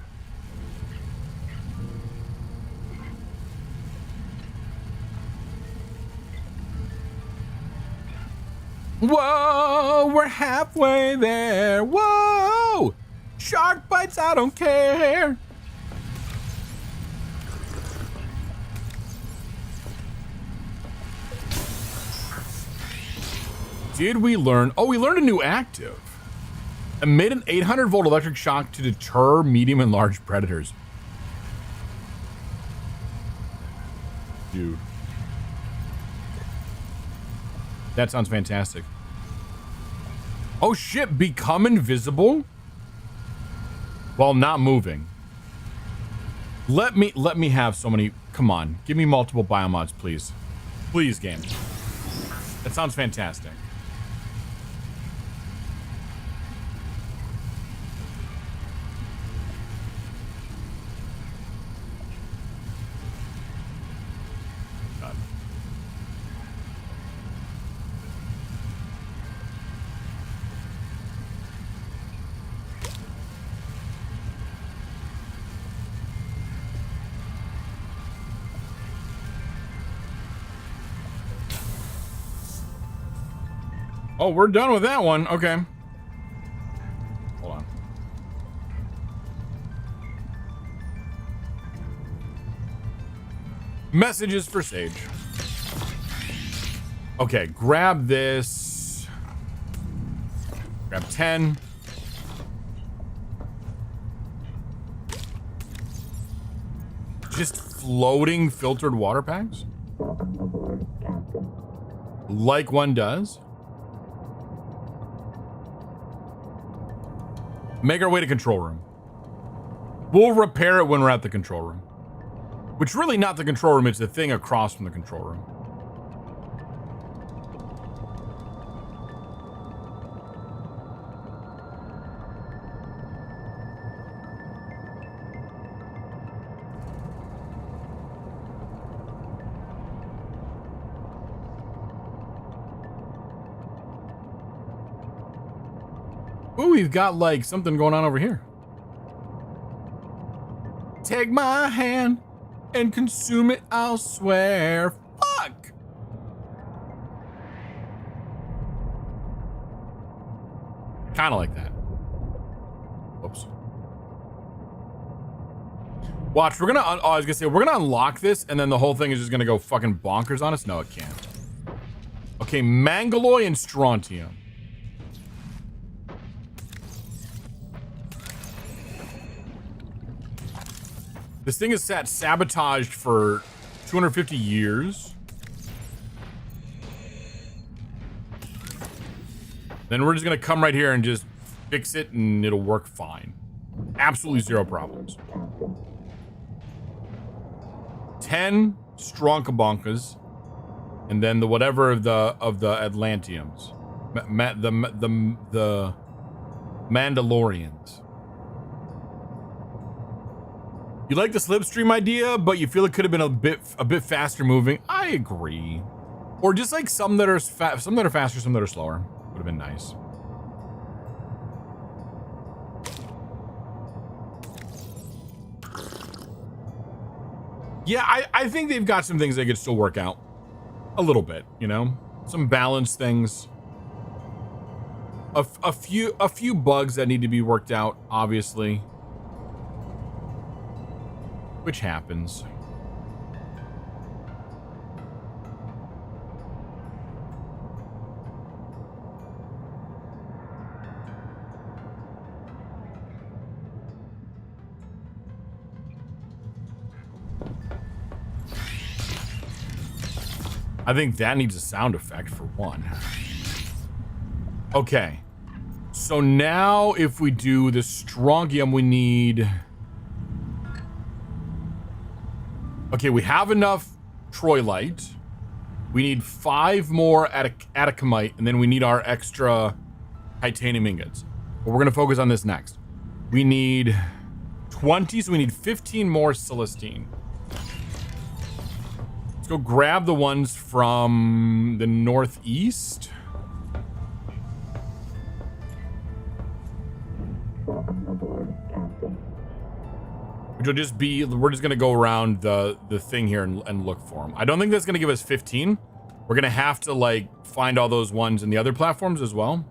Whoa, we're halfway there. Whoa! Shark bites, I don't care. Did we learn? Oh, we learned a new active. Emit an 800-volt electric shock to deter medium and large predators. Dude. That sounds fantastic. Oh shit, become invisible while not moving. Let me have so many. Come on, give me multiple biomods, please. Please, game. That sounds fantastic. Oh, we're done with that one. Okay. Hold on. Messages for Sage. Okay, grab this. Grab 10. Just floating filtered water packs? Like one does. Make our way to control room. We'll repair it when we're at the control room. Which really not the control room, it's the thing across from the control room. Ooh, we've got like something going on over here. Take my hand and consume it, I'll swear. Fuck! Kind of like that. Oops. Watch, we're gonna, I was gonna say, we're gonna unlock this and then the whole thing is just gonna go fucking bonkers on us. No, it can't. Okay, Mangaloy and Strontium. This thing is sat sabotaged for 250 years. Then we're just gonna come right here and just fix it and it'll work fine. Absolutely zero problems. 10 Stronkabonkas. And then the whatever of the Atlanteums. The Mandalorians. You like the slipstream idea, but you feel it could have been a bit faster moving. I agree. Or just like some that are faster, some that are slower. Would have been nice. Yeah, I think they've got some things they could still work out a little bit, you know, some balanced things. A few bugs that need to be worked out, obviously. Which happens. I think that needs a sound effect for one. Okay. So now if we do the strontium, we need... Okay, we have enough Troilite. We need 5 more Atacamite, and then we need our extra titanium ingots. But we're gonna focus on this next. We need 20, so we need 15 more Celestine. Let's go grab the ones from the northeast. Which will just be, we're just gonna go around the thing here and look for them. I don't think that's gonna give us 15. We're gonna have to like find all those ones in the other platforms as well.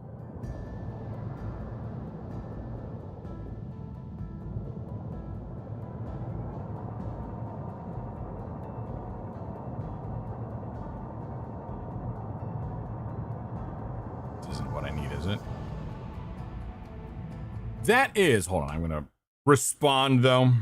This isn't what I need, is it? That is, hold on, I'm gonna respond though.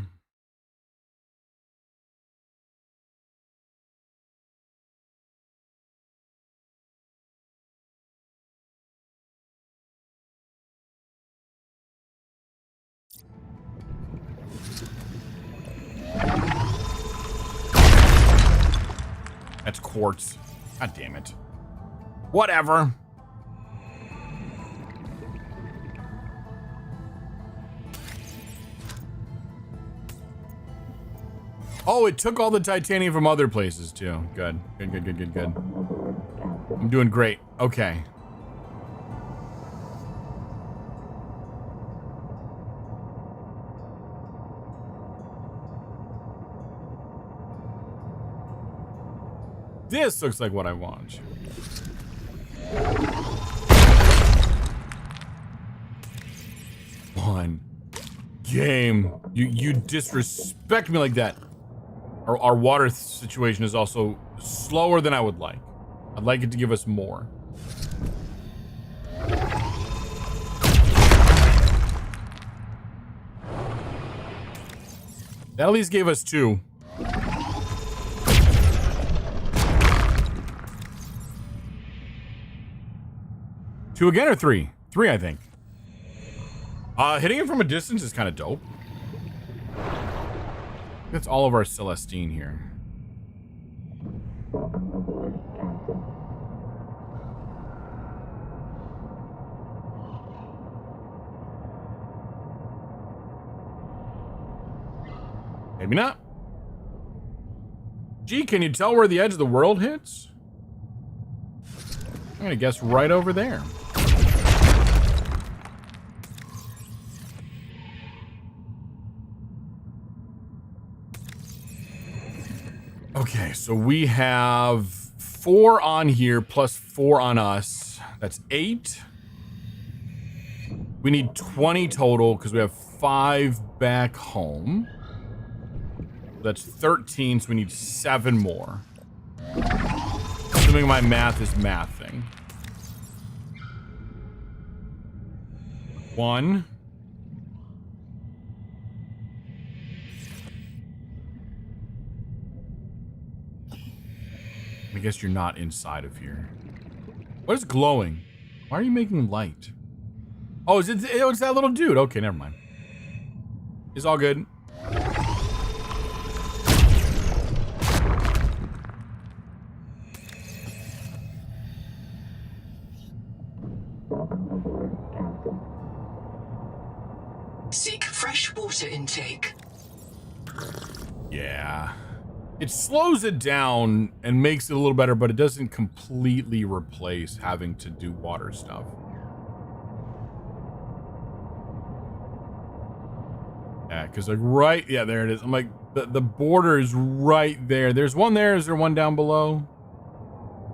That's quartz. God damn it. Whatever. Oh, it took all the titanium from other places too. Good. Good. I'm doing great. Okay. This looks like what I want. on. Game. You disrespect me like that. Our water situation is also slower than I would like. I'd like it to give us more. That at least gave us 2. 2 again or 3? 3, I think. Hitting it from a distance is kind of dope. That's all of our Celestine here. Maybe not. Gee, can you tell where the edge of the world hits? I'm gonna guess right over there. Okay, so we have 4 on here plus 4 on us. That's 8. We need 20 total because we have 5 back home. That's 13, so we need 7 more. Assuming my math is mathing. 1. I guess you're not inside of here. What is glowing? Why are you making light? Oh, it's that little dude. Okay, never mind. It's all good. Seek fresh water intake. Yeah. It slows it down and makes it a little better, but it doesn't completely replace having to do water stuff. Yeah, because like yeah, there it is. I'm like, the border is right there. There's one there. Is there one down below?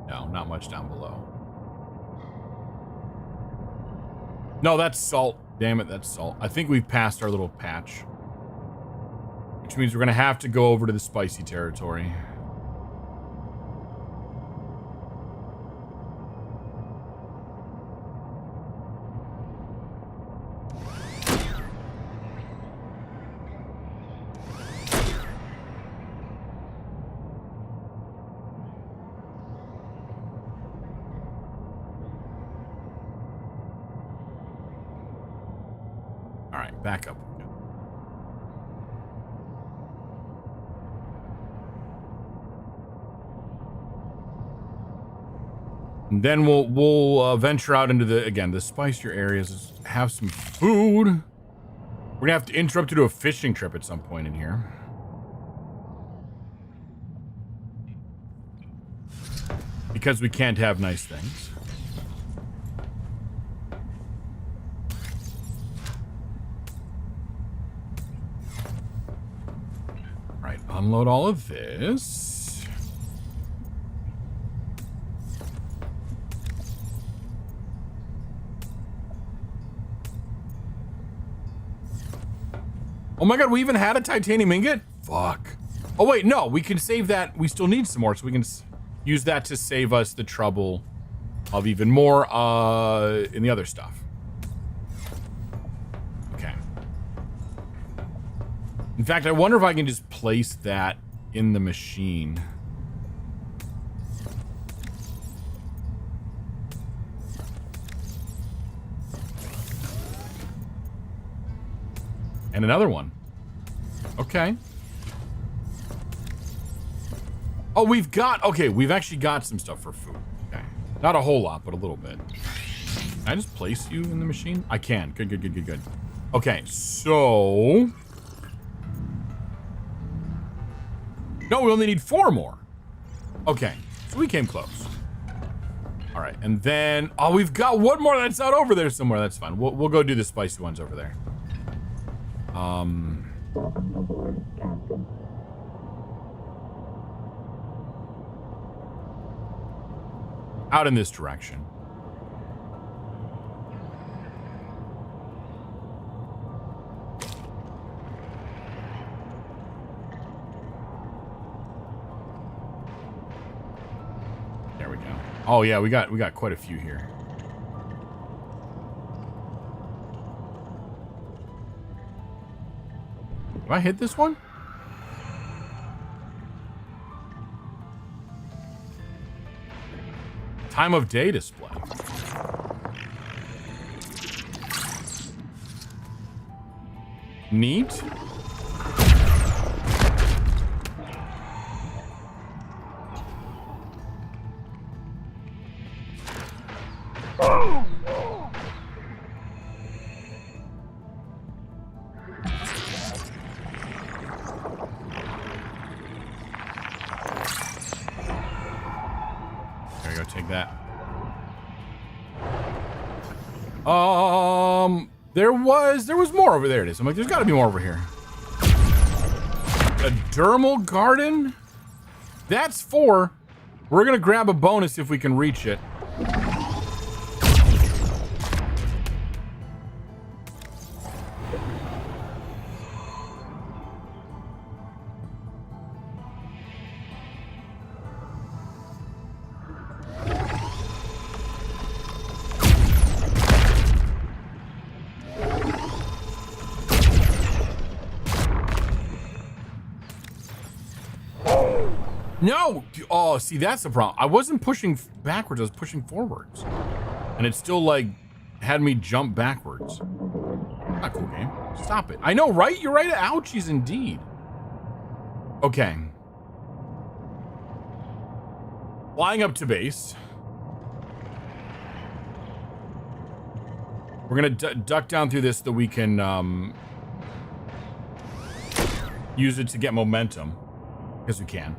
No, not much down below. No, that's salt. Damn it, that's salt. I think we've passed our little patch. Which means we're gonna have to go over to the spicy territory. All right, back up. And then we'll venture out into the spicier areas. Have some food. We're gonna have to interrupt to do a fishing trip at some point in here. Because we can't have nice things. All right, unload all of this. Oh my god, we even had a titanium ingot? Fuck. Oh wait, no, we can save that. We still need some more, so we can use that to save us the trouble of even more in the other stuff. Okay. In fact, I wonder if I can just place that in the machine. And another one. Okay. Oh, we've actually got some stuff for food. Okay. Not a whole lot, but a little bit. Can I just place you in the machine? I can. Good. Okay, so... No, we only need 4 more. Okay, so we came close. All right, and then... Oh, we've got one more that's out over there somewhere. That's fine. We'll go do the spicy ones over there. Out in this direction. Oh yeah, we got quite a few here. Have I hit this one? Time of day display. Neat. There you go, take that. There was more over there. It is. I'm like, there's got to be more over here. A dermal garden? That's 4. We're gonna grab a bonus if we can reach it. No! Oh, see, that's the problem. I wasn't pushing backwards, I was pushing forwards. And it still, like, had me jump backwards. Not cool game. Stop it. I know, right? You're right. Ouchies, indeed. Okay. Flying up to base. We're gonna duck down through this so that we can, use it to get momentum. Because we can.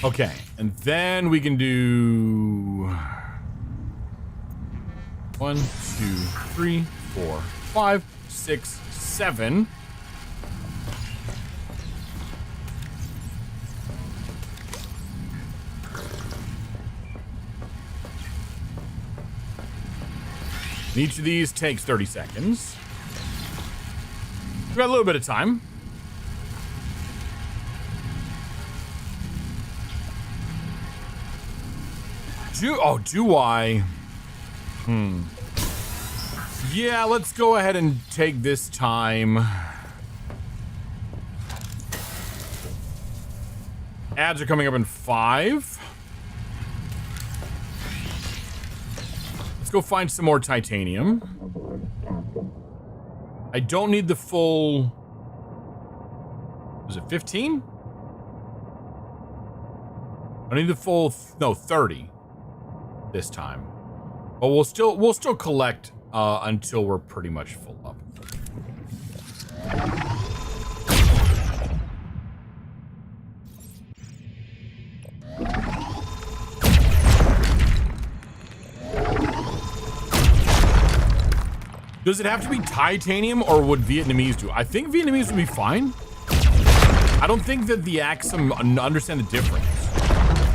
Okay, and then we can do 1, 2, 3, 4, 5, 6, 7. And each of these takes 30 seconds. We've got a little bit of time. Do I? Yeah, let's go ahead and take this time. Ads are coming up in 5. Let's go find some more titanium. I don't need the full... Was it 15? I need the full... No, 30. This time, but we'll still collect until we're pretty much full up. Does it have to be titanium, or would Vietnamese do? I think Vietnamese would be fine. I don't think that the Axum understand the difference.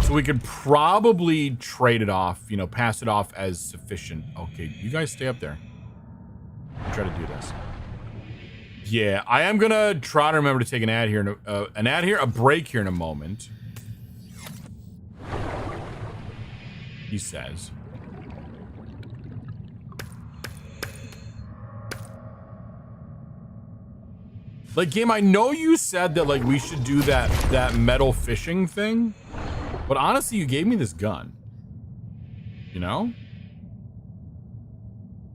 So we could probably trade it off, you know, pass it off as sufficient. Okay, you guys stay up there. I'll try to do this. Yeah, I am gonna try to remember to take an ad here, a break here in a moment. He says. Like, game, I know you said that, like, we should do that metal fishing thing. But honestly, you gave me this gun. You know?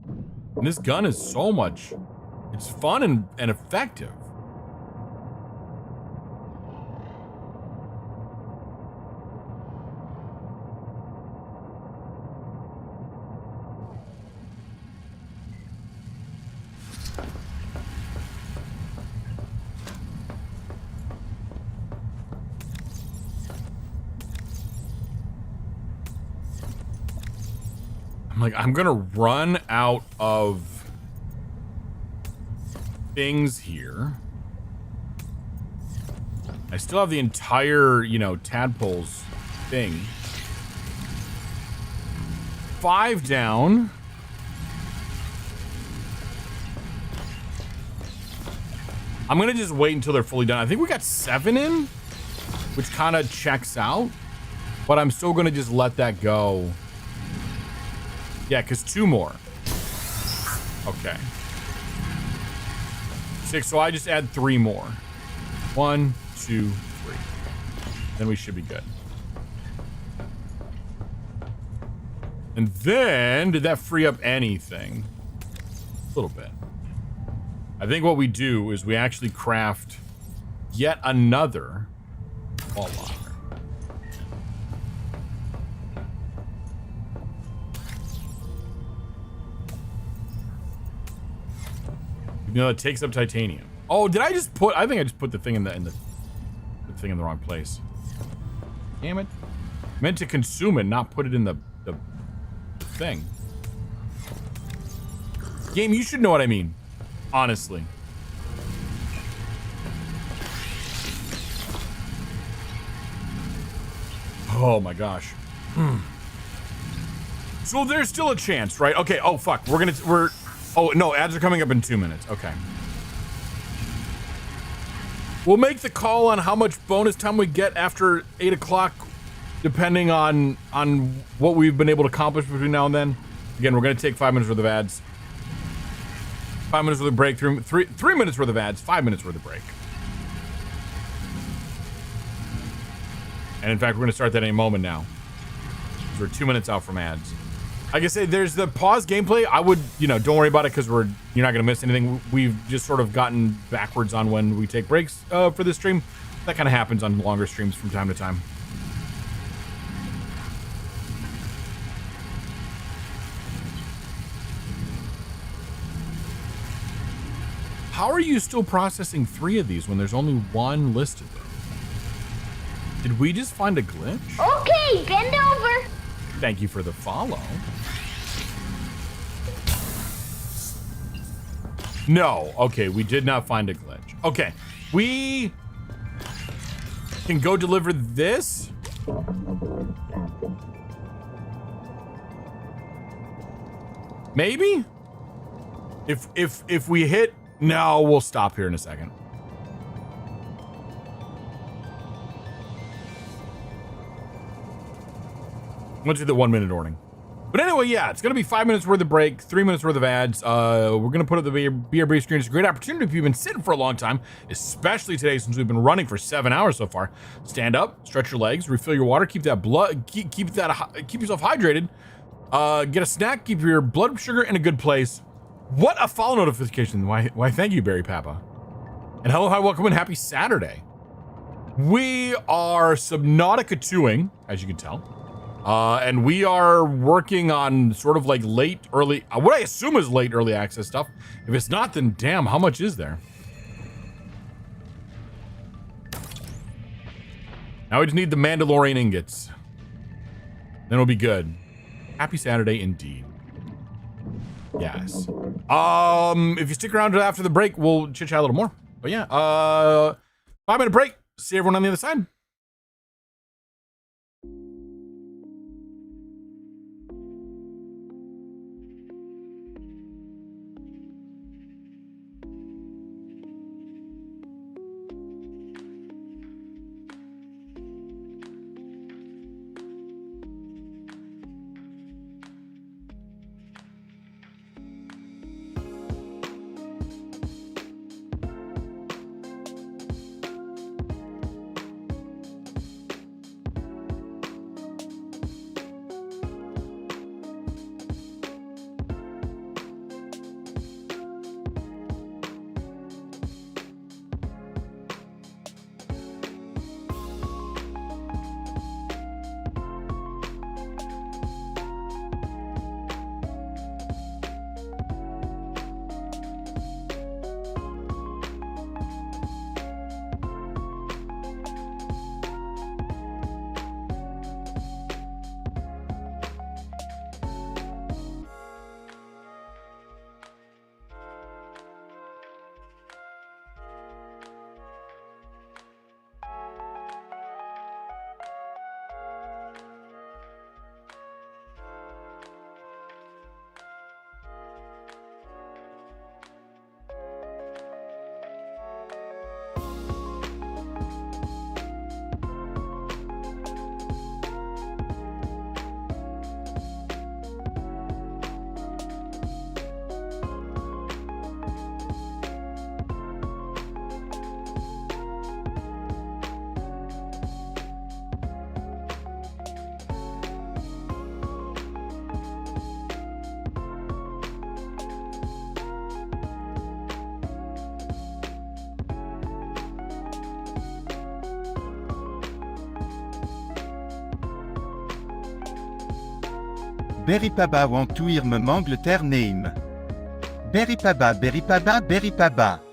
And this gun is so much... It's fun and effective. Like, I'm gonna run out of things here. I still have the entire, you know, tadpoles thing. 5 down. I'm gonna just wait until they're fully done. I think we got 7 in, which kind of checks out, but I'm still gonna just let that go. Yeah, because 2 more. Okay. 6, so I just add 3 more. 1, 2, 3. Then we should be good. And then, did that free up anything? A little bit. I think what we do is we actually craft yet another wall locker. You know, it takes up titanium. Oh, did I just put? I think I just put the thing in the thing in the wrong place. Damn it! Meant to consume it, not put it in the thing. Game, you should know what I mean. Honestly. Oh my gosh. So there's still a chance, right? Okay. Oh fuck. We're. Oh no, ads are coming up in 2 minutes. Okay. We'll make the call on how much bonus time we get after 8 o'clock, depending on what we've been able to accomplish between now and then. Again, we're gonna take 5 minutes worth of ads. 5 minutes worth of break, 3 minutes worth of ads, 5 minutes worth of break. And in fact, we're gonna start that any moment now. We're 2 minutes out from ads. Like I say, there's the pause gameplay. I would, don't worry about it because you're not gonna miss anything. We've just sort of gotten backwards on when we take breaks for this stream. That kind of happens on longer streams from time to time. How are you still processing 3 of these when there's only 1 listed? Did we just find a glitch? Okay, bend over. Thank you for the follow. No, okay, we did not find a glitch. Okay, we can go deliver this. Maybe? If we hit, no, we'll stop here in a second. Let's do the 1 minute warning. But anyway, yeah, it's gonna be 5 minutes worth of break, 3 minutes worth of ads. We're gonna put up the BRB screen. It's a great opportunity if you've been sitting for a long time, especially today since we've been running for 7 hours so far. Stand up, stretch your legs, refill your water, keep that blood, keep yourself hydrated. Get a snack, keep your blood sugar in a good place. What a follow notification! Why? Thank you, Barry Papa. And hello, hi, welcome, and happy Saturday. We are Subnautica 2ing, as you can tell. And we are working on sort of like early, what I assume is late early access stuff. If it's not, then damn, how much is there? Now we just need the Mandalorian ingots. Then it'll be good. Happy Saturday indeed. Yes. If you stick around after the break, we'll chit chat a little more. But yeah, 5 minute break. See everyone on the other side. Beripaba want to hear me Mangleterre name. Beripaba, Beripaba, Beripaba.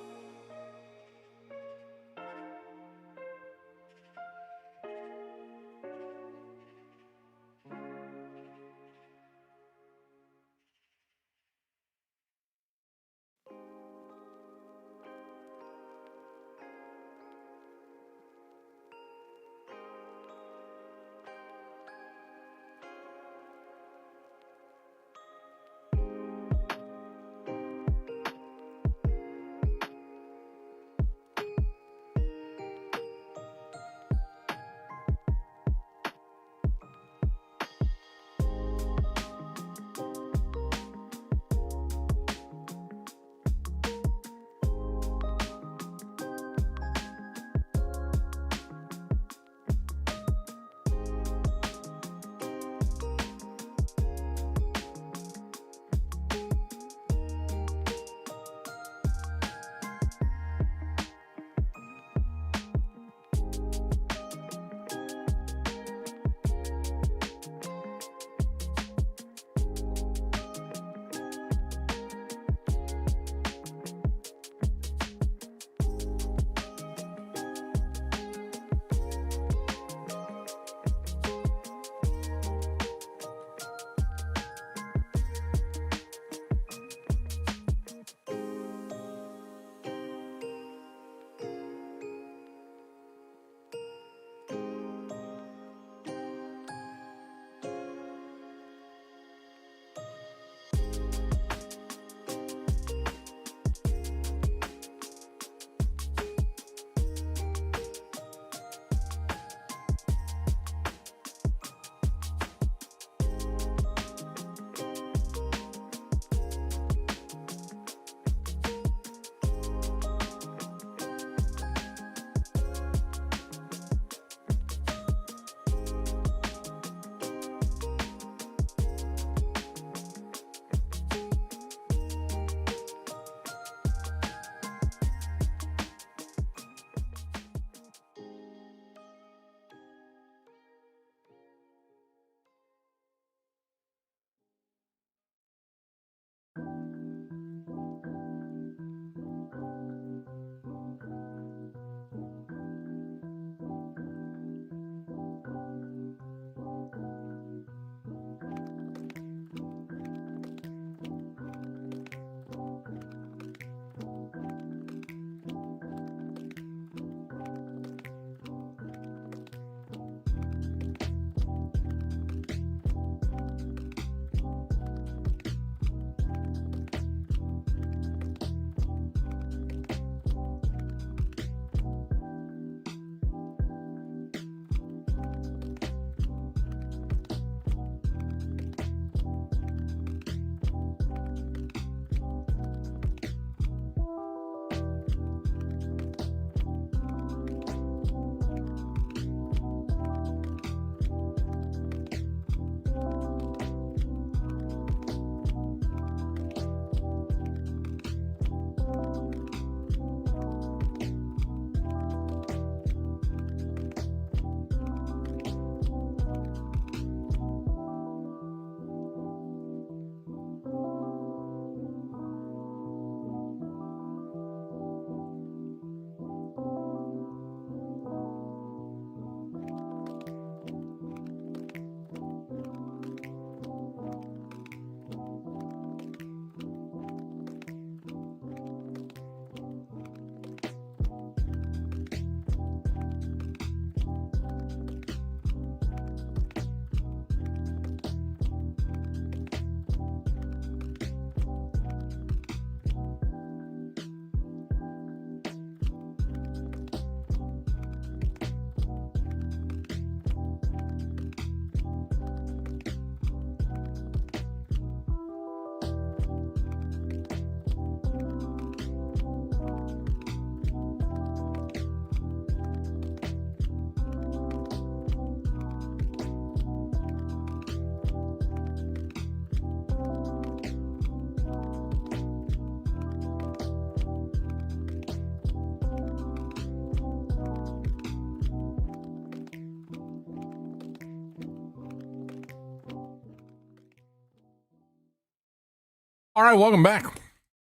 All right, welcome back.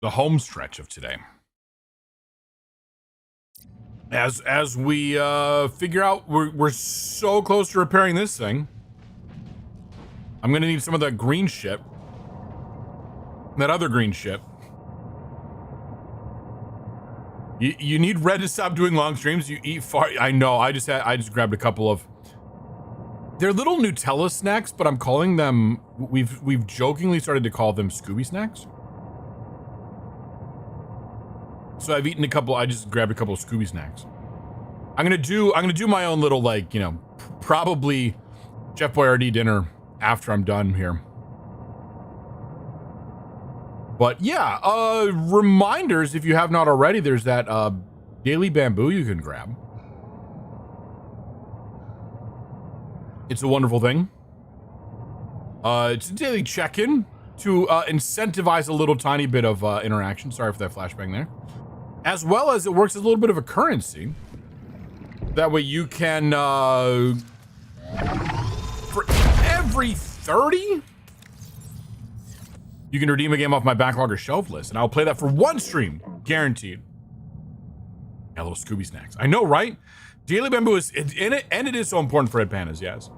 The home stretch of today. As we figure out, we're so close to repairing this thing. I'm gonna need some of that green shit. That other green shit. You need Red to stop doing long streams. You eat far. I know. I just grabbed a couple of. They're little Nutella snacks, but I'm calling them. We've jokingly started to call them Scooby snacks. So I've eaten a couple. I just grabbed a couple of Scooby snacks. I'm gonna do my own little, like, you know, probably Chef Boyardee dinner after I'm done here. But yeah, reminders, if you have not already, there's that daily bamboo you can grab. It's a wonderful thing. It's a daily check-in to incentivize a little tiny bit of interaction. Sorry for that flashbang there. As well as it works as a little bit of a currency. That way you can, for every 30, you can redeem a game off my backlog or shelf list, and I'll play that for one stream, guaranteed. Yeah, little Scooby snacks. I know, right? Daily Bamboo is in it, and it is so important for Red Pandas, yes.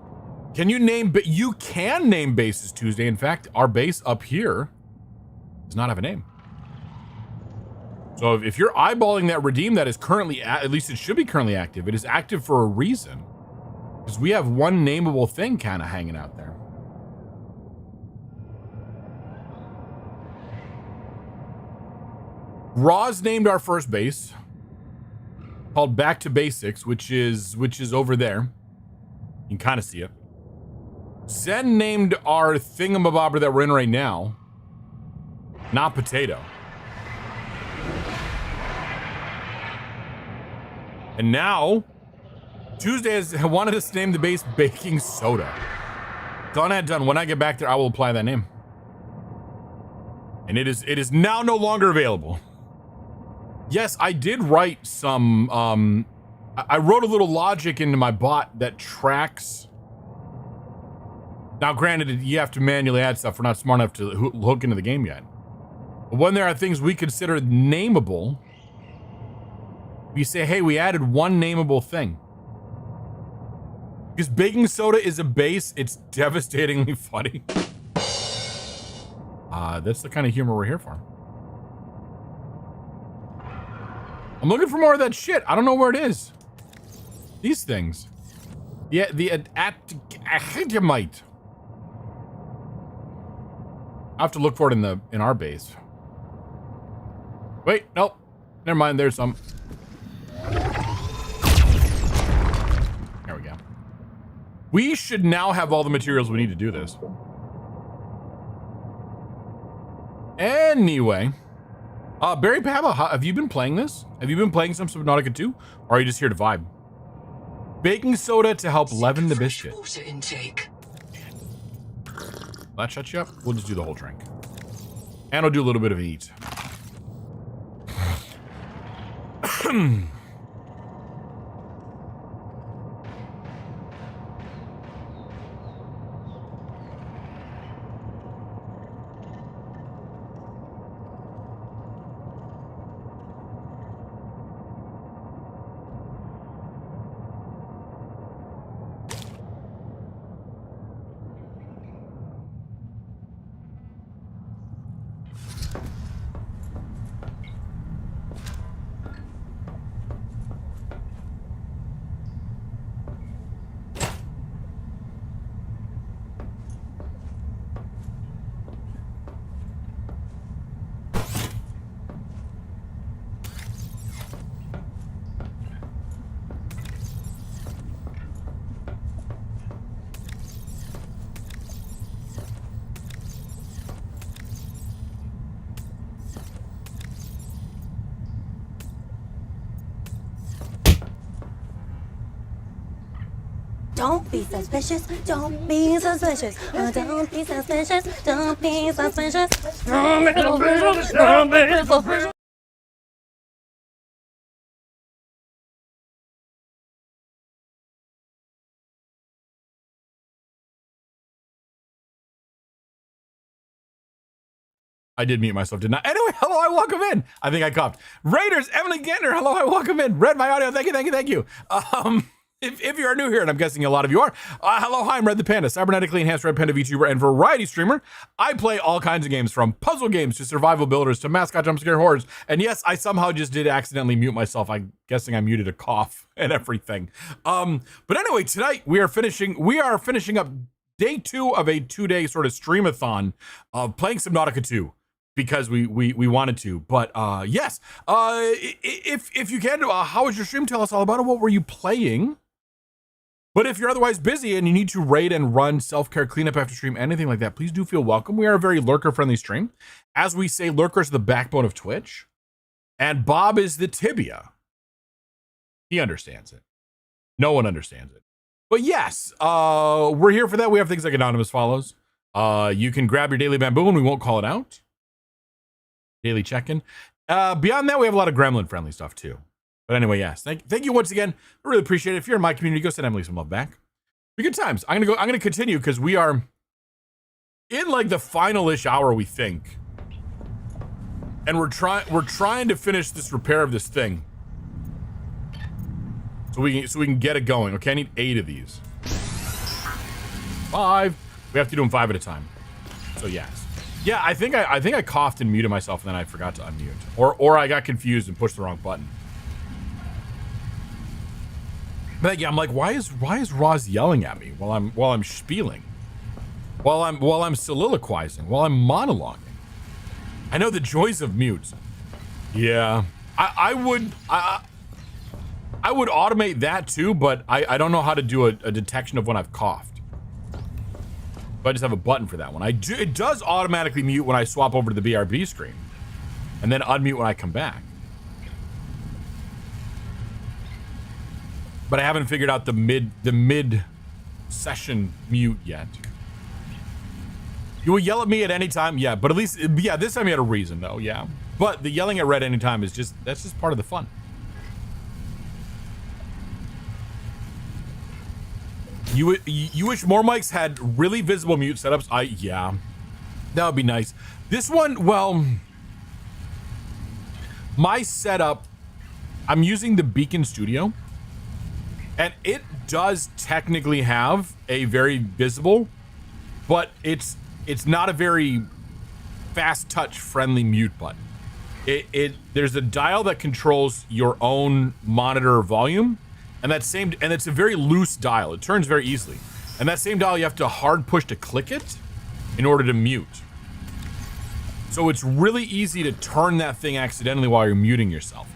Can you name, but you can name bases Tuesday. In fact, our base up here does not have a name. So if you're eyeballing that redeem that is currently, at least it should be currently active, it is active for a reason. Because we have one nameable thing kind of hanging out there. Roz named our first base, called Back to Basics, which is over there. You can kind of see it. Zen named our thingamabobber that we're in right now, Not Potato. And now, Tuesday has wanted us to name the base Baking Soda. Done that done. When I get back there, I will apply that name. And it is now no longer available. Yes, I did write some, I wrote a little logic into my bot that tracks. Now, granted, you have to manually add stuff. We're not smart enough to hook into the game yet. But when there are things we consider nameable, we say, hey, we added one nameable thing. Because baking soda is a base, it's devastatingly funny. That's the kind of humor we're here for. I'm looking for more of that shit. I don't know where it is. These things. Yeah, the academite. I have to look for it in our base. Wait, nope. Never mind, there's some. There we go. We should now have all the materials we need to do this. Anyway. Barry Pabba, have you been playing this? Have you been playing some Subnautica 2? Or are you just here to vibe? Baking soda to help leaven the biscuit. Water intake. That shut you up? We'll just do the whole drink. And we'll do a little bit of eat. Don't be suspicious, don't be suspicious, don't be suspicious, don't be suspicious, don't be suspicious, don't be suspicious. I did mute myself, didn't I? Anyway, hello, I welcome in. I think I coughed. Raiders, Emily Gander, hello, I welcome in. Read my audio, thank you. If you are new here, and I'm guessing a lot of you are, hello, hi, I'm Red the Panda, cybernetically enhanced Red Panda VTuber and variety streamer. I play all kinds of games, from puzzle games to survival builders to mascot jump scare horrors. And yes, I somehow just did accidentally mute myself. I'm guessing I muted a cough and everything. But anyway, tonight we are finishing up day 2 of a 2-day sort of streamathon of playing Subnautica 2. Because we wanted to, but yes, if you can, how was your stream? Tell us all about it. What were you playing? But if you're otherwise busy and you need to raid and run self-care cleanup after stream, anything like that, please do feel welcome. We are a very lurker-friendly stream. As we say, lurkers are the backbone of Twitch, and Bob is the tibia. He understands it. No one understands it. But yes, we're here for that. We have things like anonymous follows. You can grab your daily bamboo and we won't call it out. Daily check-in. Beyond that, we have a lot of gremlin-friendly stuff too. But anyway, yes. Thank you once again. I really appreciate it. If you're in my community, go send Emily some love back. Be good times. I'm gonna continue because we are in like the final-ish hour, we think. And we're trying to finish this repair of this thing. So we can get it going. Okay, I need 8 of these. 5. We have to do them 5 at a time. So yes. Yeah, I think I coughed and muted myself, and then I forgot to unmute, or I got confused and pushed the wrong button. But yeah, I'm like, why is Roz yelling at me while I'm spieling, while I'm soliloquizing, while I'm monologuing? I know the joys of mute. Yeah, I would automate that too, but I don't know how to do a detection of when I've coughed. But I just have a button for that one. It does automatically mute when I swap over to the BRB screen, and then unmute when I come back. But I haven't figured out the mid session mute yet. You will yell at me at any time, yeah. But at least, yeah, this time you had a reason though, yeah. But the yelling at Red any time is that's just part of the fun. You wish more mics had really visible mute setups? Yeah, that would be nice. This one, well, my setup, I'm using the Beacon Studio, and it does technically have a very visible, but it's not a very fast touch friendly mute button. There's a dial that controls your own monitor volume. And it's a very loose dial. It turns very easily. And that same dial, you have to hard push to click it in order to mute. So it's really easy to turn that thing accidentally while you're muting yourself.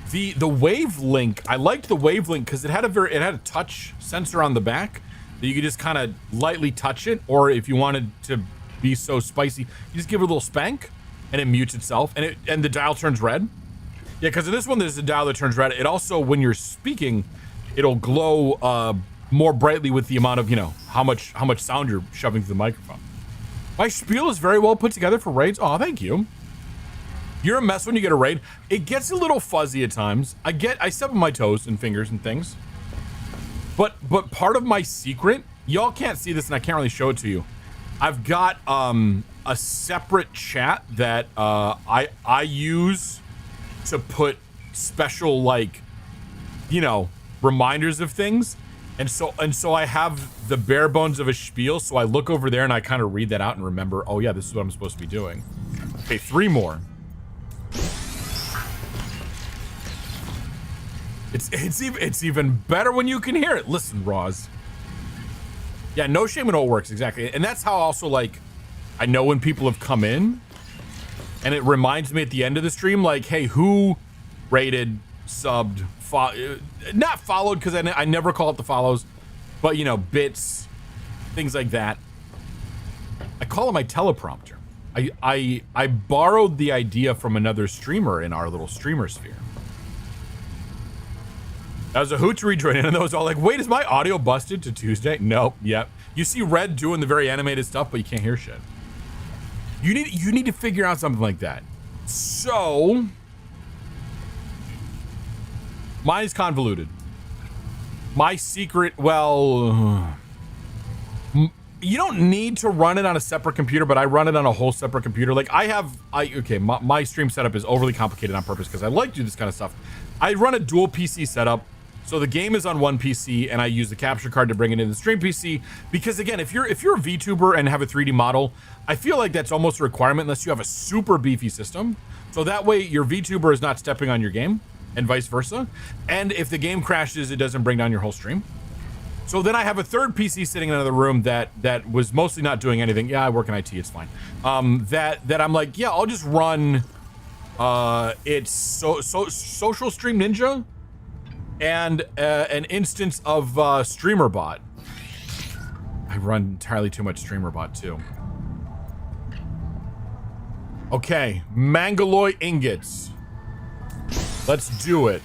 The wavelink, I liked the wavelink because it had a touch sensor on the back that you could just kind of lightly touch it, or if you wanted to be so spicy, you just give it a little spank and it mutes itself, and the dial turns red. Yeah, because in this one there's a dial that turns red. It also, when you're speaking, it'll glow more brightly with the amount of, how much sound you're shoving through the microphone. My spiel is very well put together for raids. Oh, thank you. You're a mess when you get a raid. It gets a little fuzzy at times. I step on my toes and fingers and things. But part of my secret, y'all can't see this and I can't really show it to you. I've got a separate chat that I use to put special, like, reminders of things, and so I have the bare bones of a spiel, so I look over there and I kind of read that out and remember, oh yeah, this is what I'm supposed to be doing. Okay, 3 more. It's even better when you can hear it. Listen, Roz. Yeah, no shame in all works, exactly. And that's how also, like, I know when people have come in, and it reminds me at the end of the stream, like, hey, who rated, subbed, not followed, because I never call it the follows, but bits, things like that. I call it my teleprompter. I borrowed the idea from another streamer in our little streamer sphere. That was a hoot to rejoin in, and I was all like, wait, is my audio busted to Tuesday? Nope. Yep. You see Red doing the very animated stuff, but you can't hear shit. You need to figure out something like that. So mine is convoluted. My secret, well, you don't need to run it on a separate computer, but I run it on a whole separate computer. Like my stream setup is overly complicated on purpose because I like to do this kind of stuff. I run a dual PC setup. So the game is on one PC and I use the capture card to bring it in the stream PC. Because again, if you're a VTuber and have a 3D model, I feel like that's almost a requirement unless you have a super beefy system. So that way your VTuber is not stepping on your game and vice versa. And if the game crashes, it doesn't bring down your whole stream. So then I have a third PC sitting in another room that was mostly not doing anything. Yeah, I work in IT, it's fine. That I'm like, yeah, I'll just run it's Social Stream Ninja and an instance of StreamerBot. I run entirely too much StreamerBot too. Okay, Mangaloy ingots. Let's do it.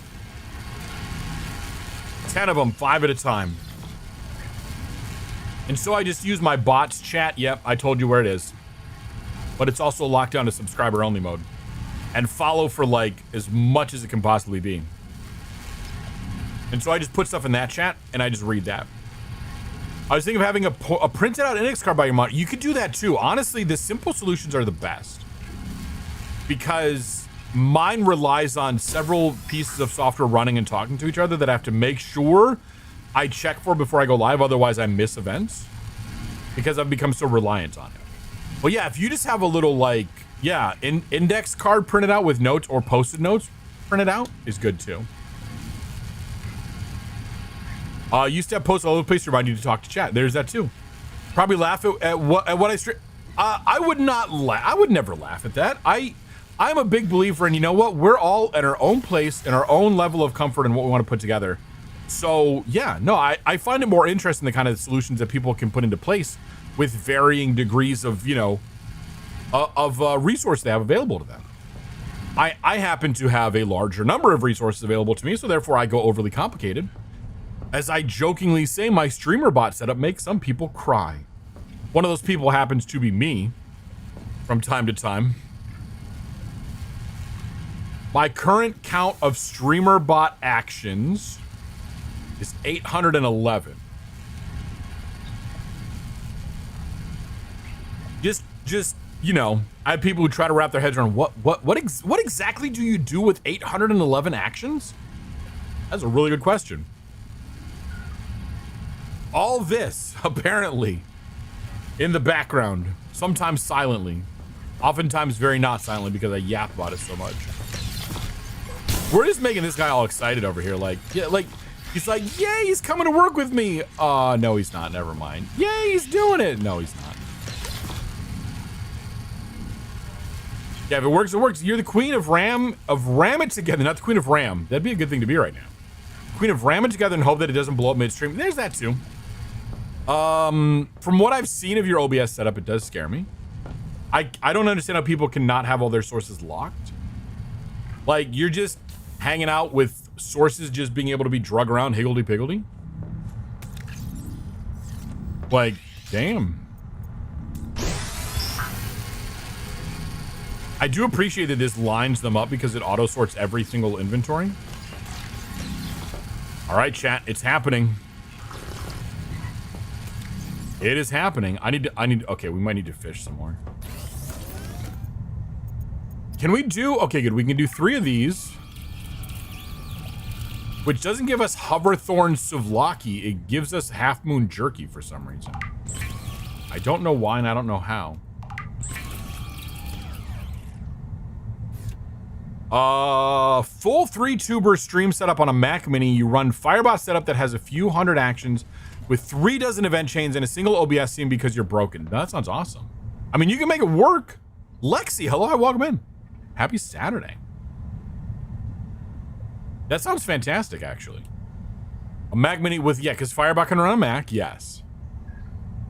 10 of them, 5 at a time. And so I just use my bots chat. Yep, I told you where it is. But it's also locked down to subscriber only mode. And follow for like as much as it can possibly be. And so I just put stuff in that chat and I just read that. I was thinking of having a printed out index card by your monitor. You could do that too. Honestly, the simple solutions are the best. Because mine relies on several pieces of software running and talking to each other that I have to make sure I check for before I go live. Otherwise, I miss events. Because I've become so reliant on it. But yeah, if you just have a little like, yeah, index card printed out with notes or posted notes printed out is good too. Used to have posts all over the place to remind you to talk to chat. There's that too. Probably laugh at what I stream. I would not laugh. I would never laugh at that. I'm a big believer in, you know what? We're all at our own place, in our own level of comfort and what we want to put together. So yeah, no, I find it more interesting the kind of solutions that people can put into place with varying degrees of, you know, resource they have available to them. I happen to have a larger number of resources available to me, so therefore I go overly complicated. As I jokingly say, my StreamerBot setup makes some people cry. One of those people happens to be me from time to time. My current count of StreamerBot actions is 811. Just you know, I have people who try to wrap their heads around what exactly do you do with 811 actions? That's a really good question. All this, apparently, in the background, sometimes silently, oftentimes very not silently because I yap about it so much. We're just making this guy all excited over here, like, yeah, like, he's like, yay, he's coming to work with me. No, he's not, never mind. Yay, he's doing it. No, he's not. Yeah, if it works, it works. You're the queen of ram it together, not the queen of ram. That'd be a good thing to be right now. Queen of ram it together and hope that it doesn't blow up midstream. There's that too. From what I've seen of your OBS setup, it does scare me. I don't understand how people can not have all their sources locked. Like, you're just hanging out with sources just being able to be drug around higgledy-piggledy. Like, damn. I do appreciate that this lines them up because it auto sorts every single inventory. All right, chat, it's happening. It is happening. Okay, we might need to fish some more. Can we do, okay, good. We can do 3 of these, which doesn't give us Hoverthorn Souvlaki. It gives us Half Moon Jerky for some reason. I don't know why and I don't know how. Full 3-tuber stream setup on a Mac Mini. You run Firebot setup that has a few hundred actions with 3 dozen event chains and a single OBS scene because you're broken. That sounds awesome. I mean, you can make it work. Lexi, hello, welcome in. Happy Saturday. That sounds fantastic, actually. A Mac Mini with, yeah, because Firebot can run a Mac, yes.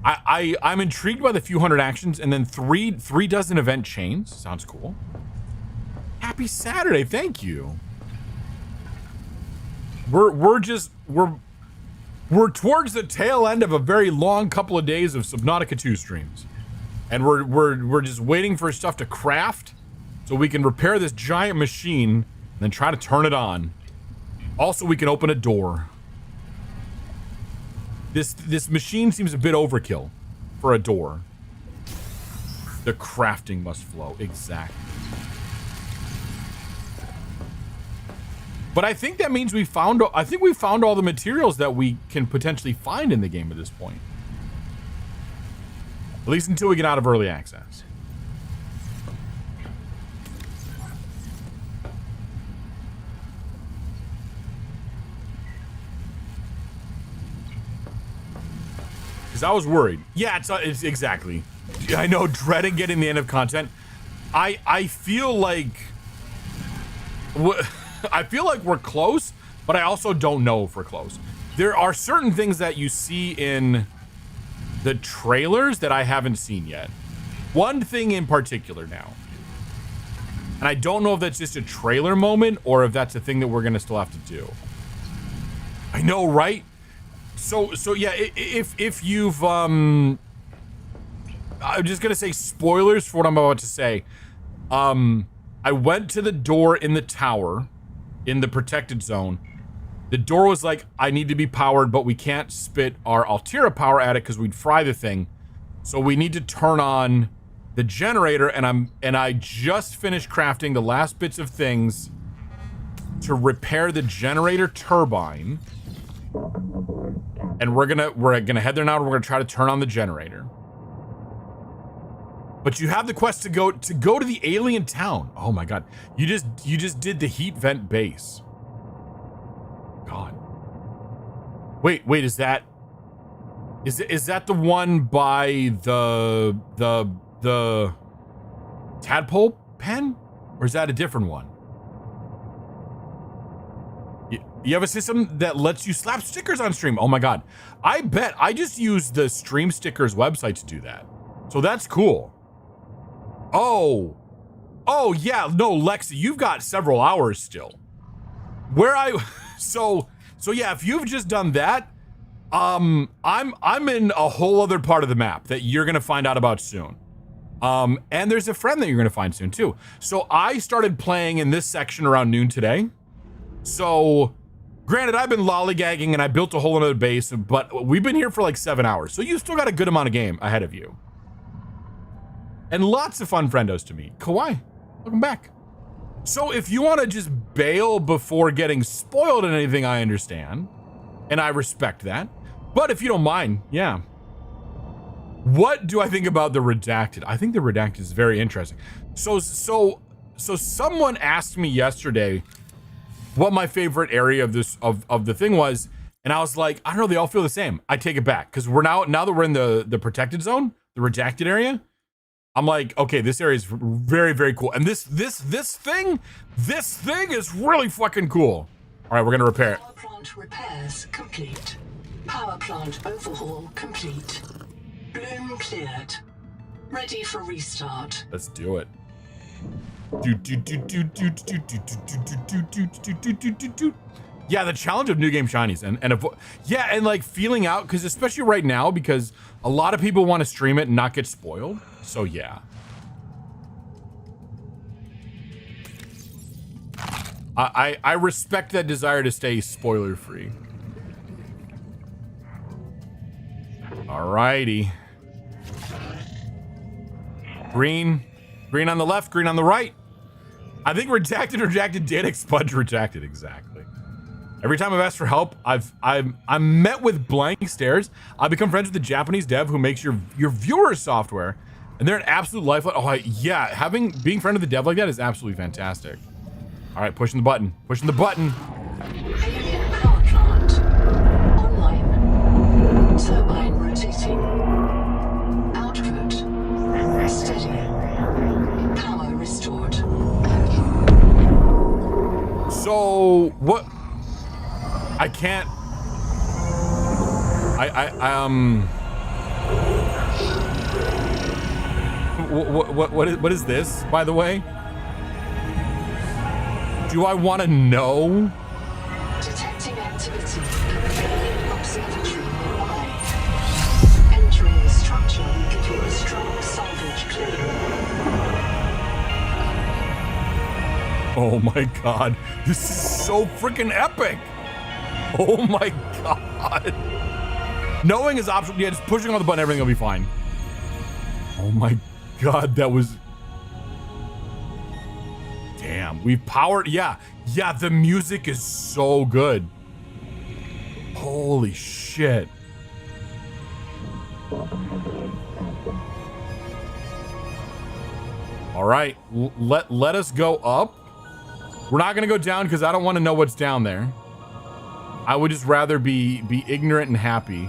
I'm intrigued by the few hundred actions and then 3 dozen event chains. Sounds cool. Happy Saturday, thank you. We're towards the tail end of a very long couple of days of Subnautica 2 streams. And we're just waiting for stuff to craft so we can repair this giant machine and then try to turn it on. Also, we can open a door. This machine seems a bit overkill for a door. The crafting must flow. Exactly. But I think that means we found all the materials that we can potentially find in the game at this point. At least until we get out of early access. Because I was worried. Yeah, it's exactly. I know, dreading getting the end of content. I feel like we're close, but I also don't know if we're close. There are certain things that you see in the trailers that I haven't seen yet. One thing in particular now. And I don't know if that's just a trailer moment or if that's a thing that we're going to still have to do. I know, right? So yeah, if you've I'm just going to say spoilers for what I'm about to say. I went to the door in the tower in the protected zone. The door was like, I need to be powered, but we can't spit our Altera power at it because we'd fry the thing. So we need to turn on the generator, and I just finished crafting the last bits of things to repair the generator turbine. And we're gonna head there now, and we're gonna try to turn on the generator. But you have the quest to go to the alien town. Oh my god. You just did the heat vent base. God. Wait, is that the one by the tadpole pen? Or is that a different one? You have a system that lets you slap stickers on stream. Oh my god. I bet I just used the Stream Stickers website to do that. So that's cool. Oh yeah, no, Lexi, you've got several hours still. So yeah, if you've just done that, I'm in a whole other part of the map that you're gonna find out about soon. And there's a friend that you're gonna find soon too. So I started playing in this section around noon today. So granted, I've been lollygagging and I built a whole another base, but we've been here for like 7 hours. So you've still got a good amount of game ahead of you. And lots of fun friendos to meet. Kawaii, welcome back. So if you want to just bail before getting spoiled in anything, I understand. And I respect that. But if you don't mind, yeah. What do I think about the Redacted? I think the Redacted is very interesting. So someone asked me yesterday what my favorite area of this of the thing was, and I was like, I don't know, they all feel the same. I take it back, because we're now that we're in the protected zone, the Redacted area. I'm like, okay, this area is very, very cool. And this thing is really fucking cool. All right, we're gonna repair it. Power plant repairs complete. Power plant overhaul complete. Bloom cleared. Ready for restart. Let's do it. Yeah, the challenge of new game shinies and like feeling out, because especially right now, because a lot of people want to stream it and not get spoiled. So yeah. I respect that desire to stay spoiler free. Alrighty. Green on the left, green on the right. I think redacted, data expunge, redacted, exactly. Every time I've asked for help, I'm met with blank stares. I've become friends with the Japanese dev who makes your viewers software, and they're an absolute lifeline. Oh, yeah, being friend of the dev like that is absolutely fantastic. All right, pushing the button. Alien power plant online. Turbine rotating. Output steady. Power restored. So what? I can't. What is this, by the way? Do I want to know? Detecting activity. Alien observatory nearby. Entering the structure will give you a strong salvage claim. Oh my god, this is so freaking epic. Oh my god. Knowing is optional. Yeah, just pushing on the button, everything will be fine. Oh my God, that was... Damn, we powered... Yeah, the music is so good. Holy shit. All right, let us go up. We're not gonna go down because I don't want to know what's down there. I would just rather be ignorant and happy.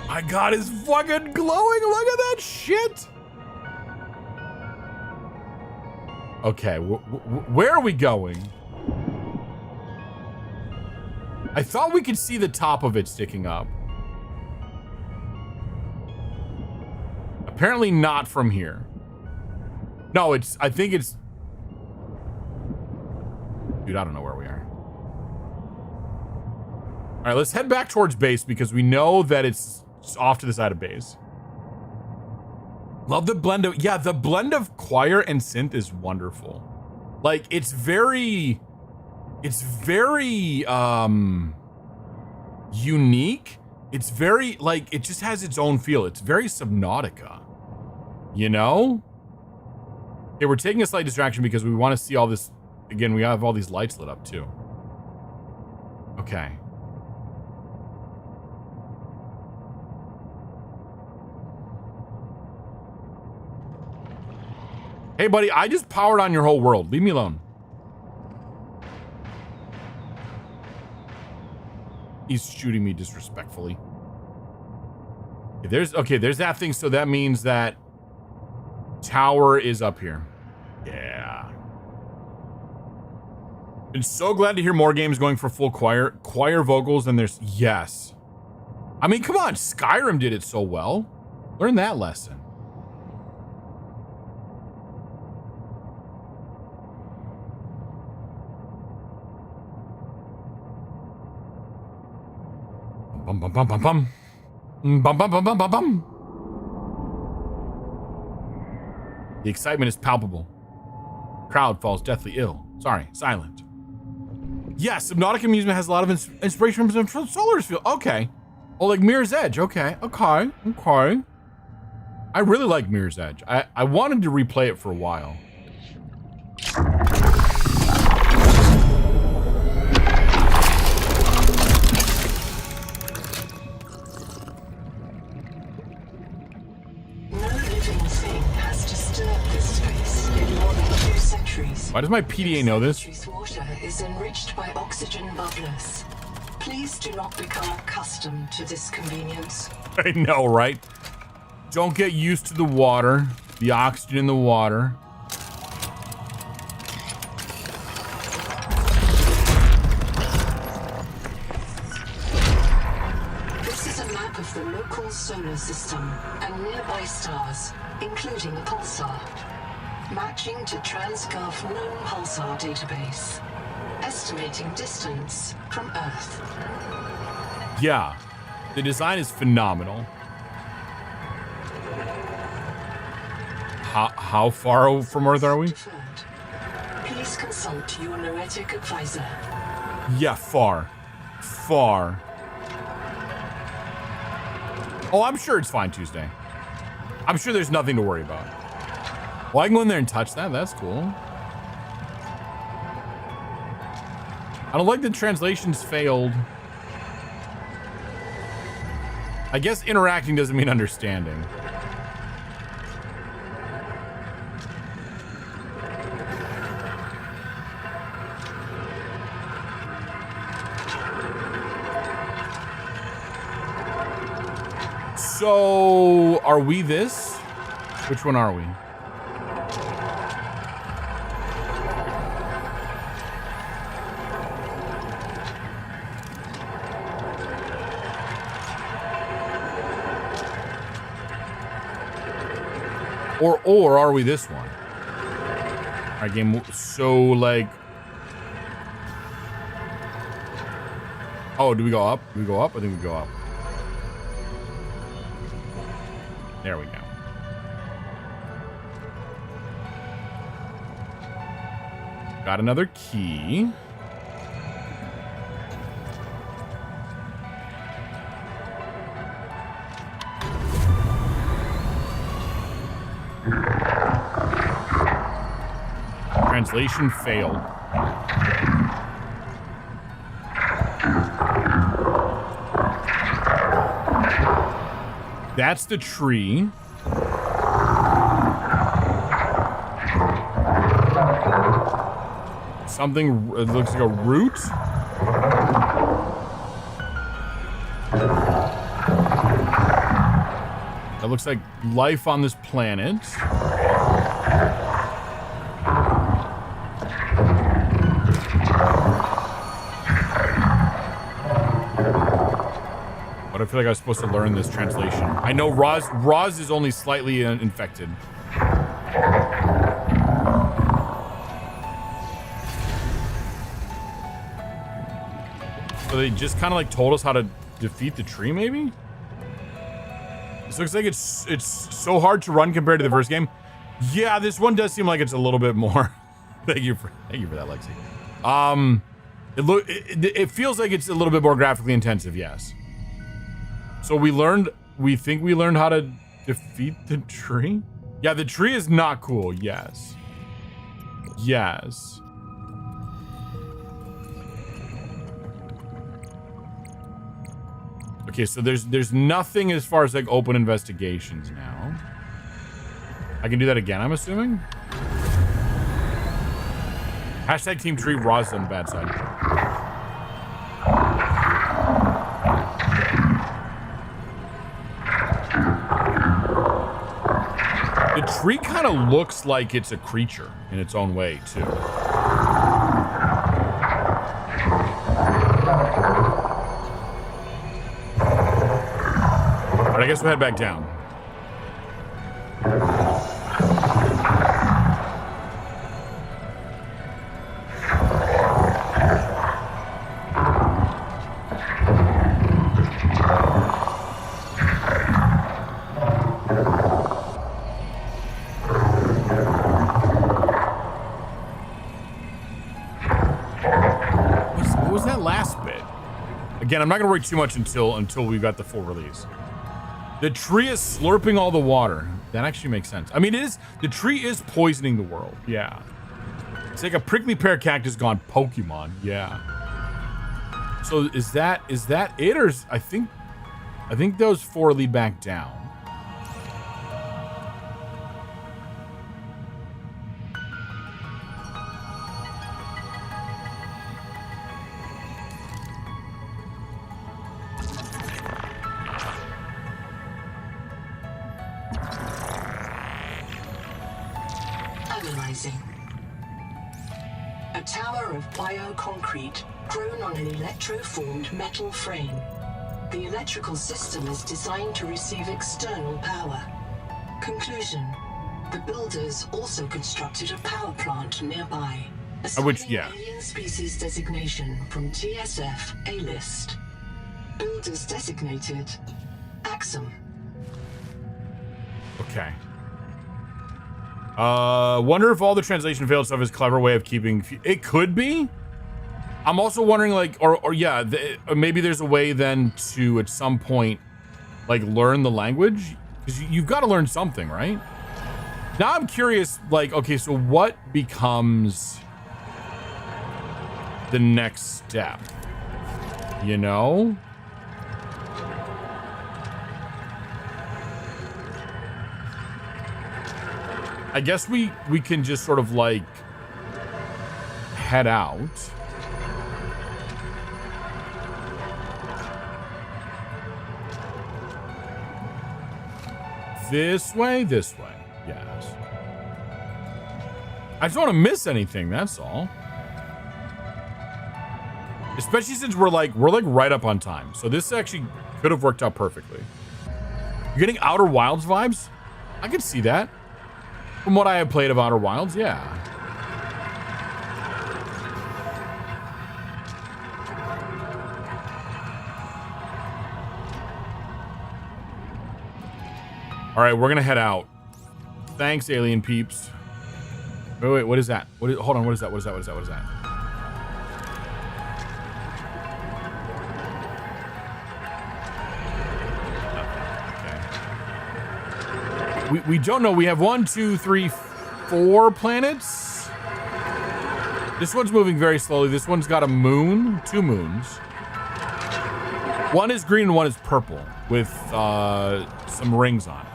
My God, it's fucking glowing. Look at that shit. Okay, where are we going? I thought we could see the top of it sticking up. Apparently not from here. No, I think it's... Dude, I don't know where we are. All right, let's head back towards base because we know that it's off to the side of base. Love the blend of... Yeah, the blend of choir and synth is wonderful. Like, it's very... unique. It's very, like, it just has its own feel. It's very Subnautica. You know? Okay, we're taking a slight distraction because we want to see all this. Again, we have all these lights lit up too. Okay. Hey, buddy, I just powered on your whole world. Leave me alone. He's shooting me disrespectfully. Okay, there's that thing. So that means that tower is up here. Yeah. Been so glad to hear more games going for full choir vocals than there's... Yes. I mean, come on. Skyrim did it so well. Learn that lesson. Bum bum bum bum bum. Bum bum bum bum bum bum. The excitement is palpable. Crowd falls deathly ill. Sorry, silent. Yes, Subnautica amusement has a lot of inspiration from Solar's Field. Okay. Oh, like Mirror's Edge. Okay. Okay. I really like Mirror's Edge. I wanted to replay it for a while. Why does my PDA know this? This water is enriched by oxygen bubblers. Please do not become accustomed to this convenience. I know, right? Don't get used to the water, the oxygen in the water. This is a map of the local solar system and nearby stars, including a pulsar. Matching to TransGov known pulsar database. Estimating distance from Earth. Yeah, the design is phenomenal. How far from Earth are we? Please consult your noetic advisor. Yeah, far. Far. Oh, I'm sure it's fine Tuesday. I'm sure there's nothing to worry about. Well, I can go in there and touch that. That's cool. I don't like the translations failed. I guess interacting doesn't mean understanding. So, are we this? Which one are we? Or are we this one? Alright, game. So, like... Oh, do we go up? Do we go up? I think we go up. There we go. Got another key. Translation failed. That's the tree. Something, it looks like a root. That looks like life on this planet. But I feel like I was supposed to learn this translation. I know Roz is only slightly infected. So they just kind of like told us how to defeat the tree, maybe? This looks like it's so hard to run compared to the first game. Yeah, this one does seem like it's a little bit more. Thank you for that, Lexi. It feels like it's a little bit more graphically intensive, yes. So we think we learned how to defeat the tree? Yeah, the tree is not cool, yes. Yes. Okay, so there's nothing as far as like open investigations now. I can do that again, I'm assuming? Hashtag Team Tree, Roz on the bad side. The tree kind of looks like it's a creature in its own way, too. All right, I guess we'll head back down. What was that last bit? Again, I'm not gonna worry too much until we got the full release. The tree is slurping all the water. That actually makes sense. I mean, the tree is poisoning the world. Yeah. It's like a prickly pear cactus gone Pokemon. Yeah. So is that it, or I think those 4 lead back down. Analyzing. A tower of bioconcrete grown on an electroformed metal frame. The electrical system is designed to receive external power. Conclusion. The builders also constructed a power plant nearby. Alien species designation from TSF A-list. Builders designated Axum. Okay. Wonder if all the translation failed stuff is a clever way of keeping... It could be. I'm also wondering, like, maybe there's a way then to, at some point, like, learn the language? Because you've got to learn something, right? Now I'm curious, like, okay, so what becomes the next step? You know? I guess we can just sort of like head out. This way, yes. I just don't want to miss anything, that's all. Especially since we're like right up on time. So this actually could have worked out perfectly. You're getting Outer Wilds vibes? I could see that. From what I have played of Outer Wilds, yeah. All right, we're gonna head out. Thanks, alien peeps. Wait, what is that? Hold on, what is that? What is that? We don't know. We have 1, 2, 3, 4 planets. This one's moving very slowly. This one's got a moon, 2 moons. One is green and one is purple with some rings on it.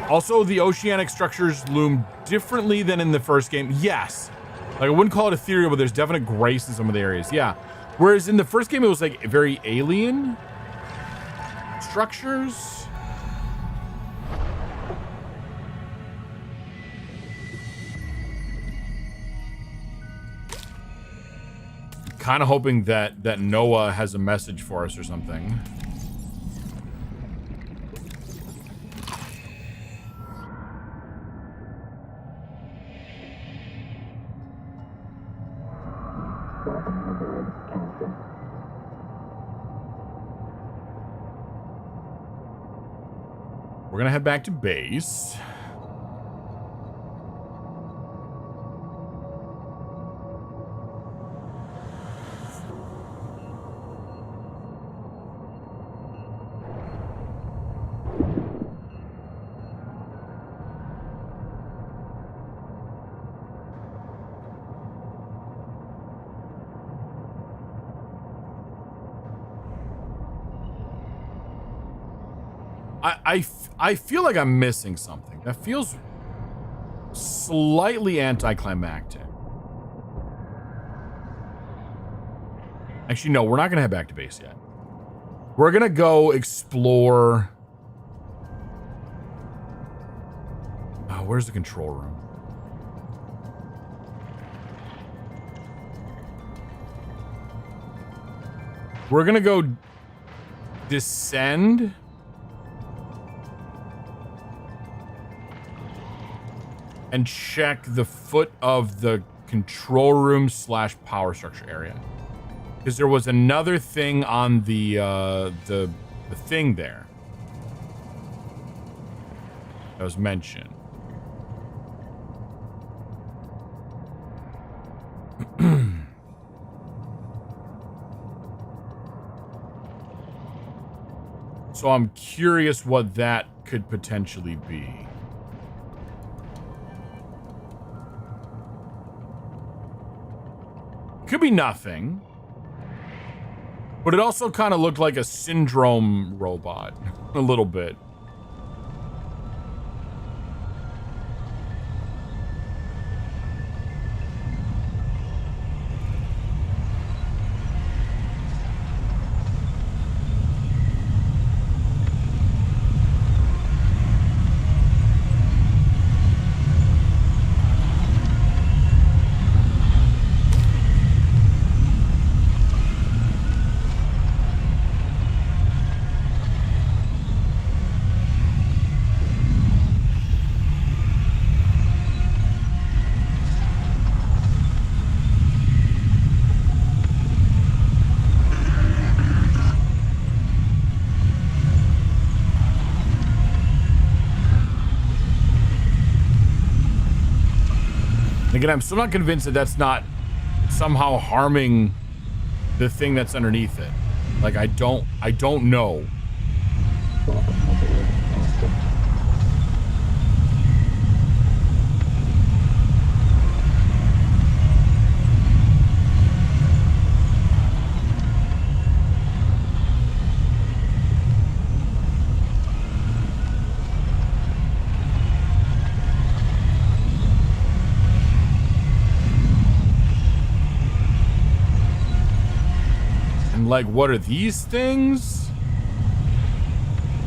Also, the oceanic structures loom differently than in the first game. Yes. Like, I wouldn't call it ethereal, but there's definite grace in some of the areas. Yeah. Whereas in the first game, it was like very alien structures. Kind of hoping that Noah has a message for us or something. We're gonna head back to base. I feel like I'm missing something. That feels slightly anticlimactic. Actually, no, we're not going to head back to base yet. We're going to go explore. Oh, where's the control room? We're going to go descend. And check the foot of the control room / power structure area. Because there was another thing on the thing there that was mentioned. So I'm curious what that could potentially be. Could be nothing, but it also kind of looked like a syndrome robot, a little bit. Again, I'm still not convinced that that's not somehow harming the thing that's underneath it. Like, I don't know. Like, what are these things?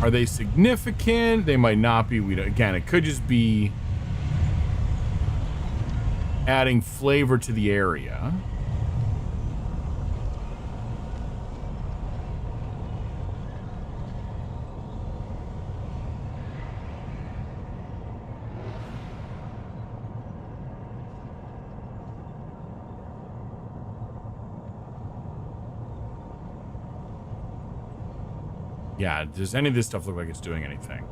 Are they significant? They might not be. Again, it could just be adding flavor to the area. Yeah, does any of this stuff look like it's doing anything?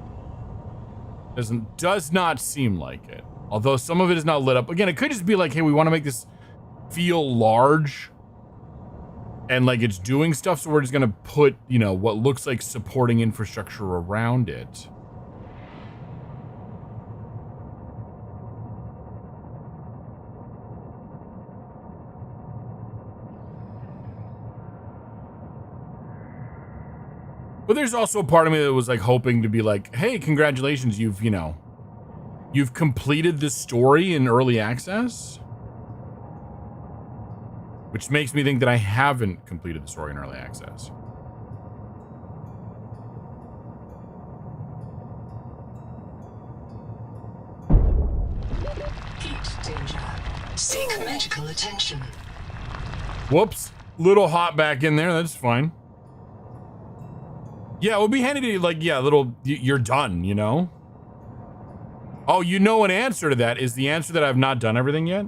Does not seem like it. Although some of it is not lit up. Again, it could just be like, hey, we want to make this feel large. And like it's doing stuff, so we're just going to put, you know, what looks like supporting infrastructure around it. But there's also a part of me that was like hoping to be like, hey, congratulations, you've completed this story in early access. Which makes me think that I haven't completed the story in early access. Heat danger. Seek medical attention. Whoops. Little hot back in there. That's fine. Yeah, it would be handy to, like, yeah, you're done, you know? Oh, you know an answer to that is the answer that I've not done everything yet?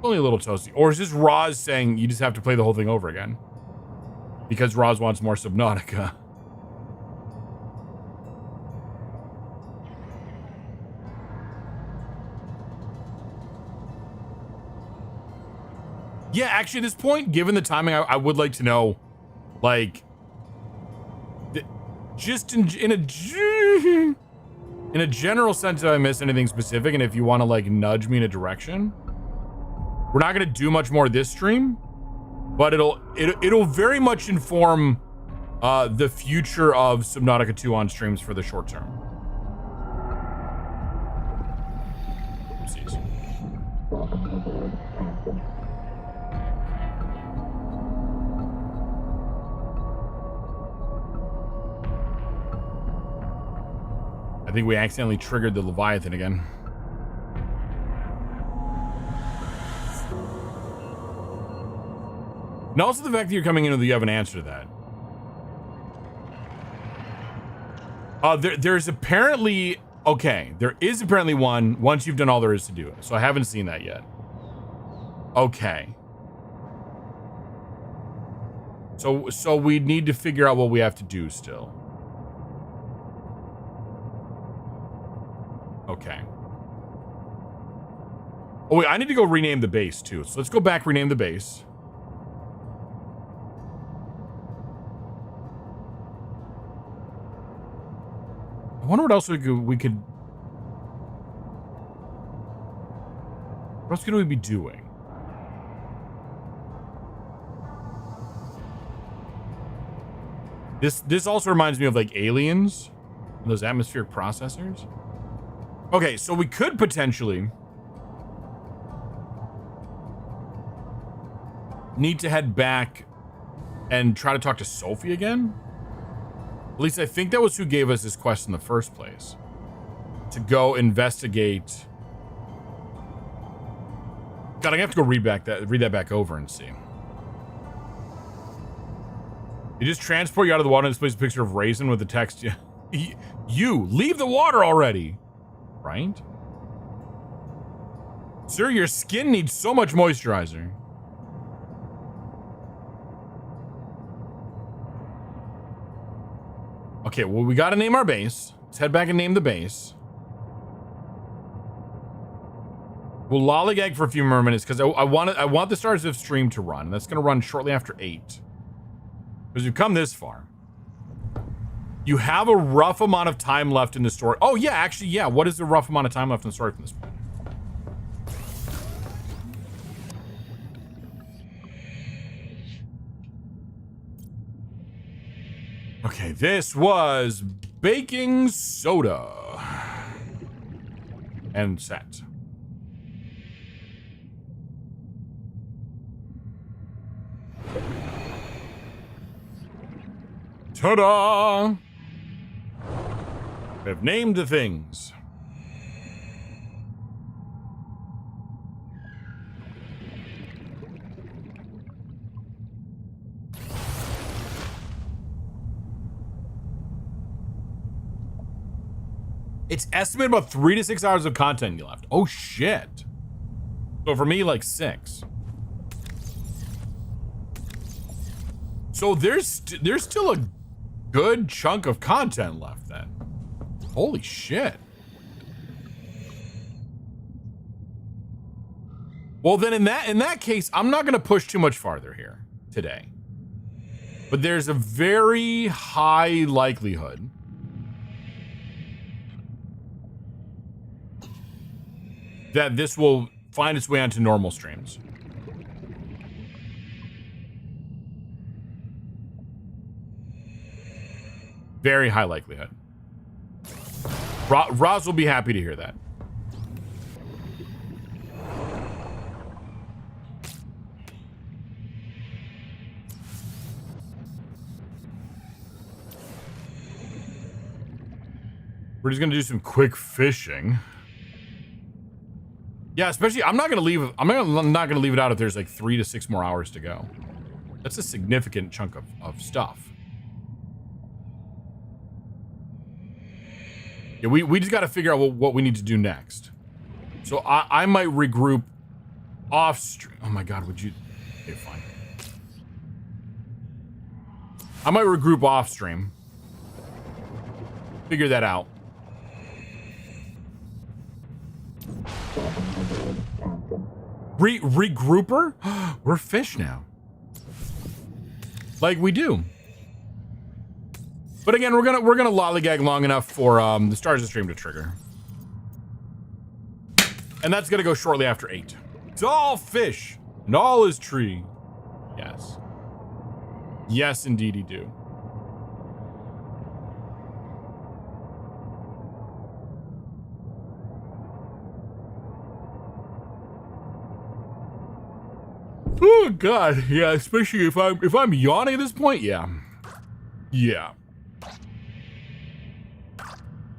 Only a little toasty. Or is this Roz saying you just have to play the whole thing over again? Because Roz wants more Subnautica. Yeah, actually at this point, given the timing, I would like to know, like, just in a general sense, if I missed anything specific, and if you want to like nudge me in a direction, we're not going to do much more this stream, but it'll very much inform the future of Subnautica 2 on streams for the short term. Oopsies. I think we accidentally triggered the Leviathan again. And also the fact that you're coming in with you have an answer to that. There's apparently... Okay, there is apparently one once you've done all there is to do it. So I haven't seen that yet. Okay. So we need to figure out what we have to do still. Okay. Oh wait, I need to go rename the base too. So let's go back, rename the base. I wonder what else we could. What else could we be doing? This also reminds me of like aliens, those atmospheric processors. Okay, so we could potentially need to head back and try to talk to Sophie again. At least I think that was who gave us this quest in the first place. To go investigate. God, I'm gonna have to go read that back over and see. You just transport you out of the water and displays a picture of Raisin with the text. You leave the water already. Right? Sir, your skin needs so much moisturizer. Okay, well, we gotta name our base. Let's head back and name the base. We'll lollygag for a few more minutes because I want the Stars of Stream to run. That's gonna run shortly after 8. Because we've come this far. You have a rough amount of time left in the story. Oh, yeah, actually, yeah. What is the rough amount of time left in the story from this point? Okay, this was baking soda. And set. Ta-da! We have named the things. It's estimated about 3 to 6 hours of content you left. Oh shit. So for me, like 6. So there's still a good chunk of content left then. Holy shit. Well then in that case, I'm not gonna push too much farther here today. But there's a very high likelihood that this will find its way onto normal streams. Very high likelihood. Roz will be happy to hear that. We're just gonna do some quick fishing. Yeah, especially I'm not gonna leave it out if there's like 3 to 6 more hours to go. That's a significant chunk of stuff. Yeah, we just gotta figure out what we need to do next. So I might regroup off stream. Oh my god, would you? Okay, fine. I might regroup off stream. Figure that out. Regrouper? We're fish now. Like we do. But again, we're gonna lollygag long enough for the stars of the stream to trigger. And that's gonna go shortly after 8. It's all fish and all is tree. Yes. Yes, indeedy do. Oh god, yeah, especially if I'm yawning at this point, yeah. Yeah.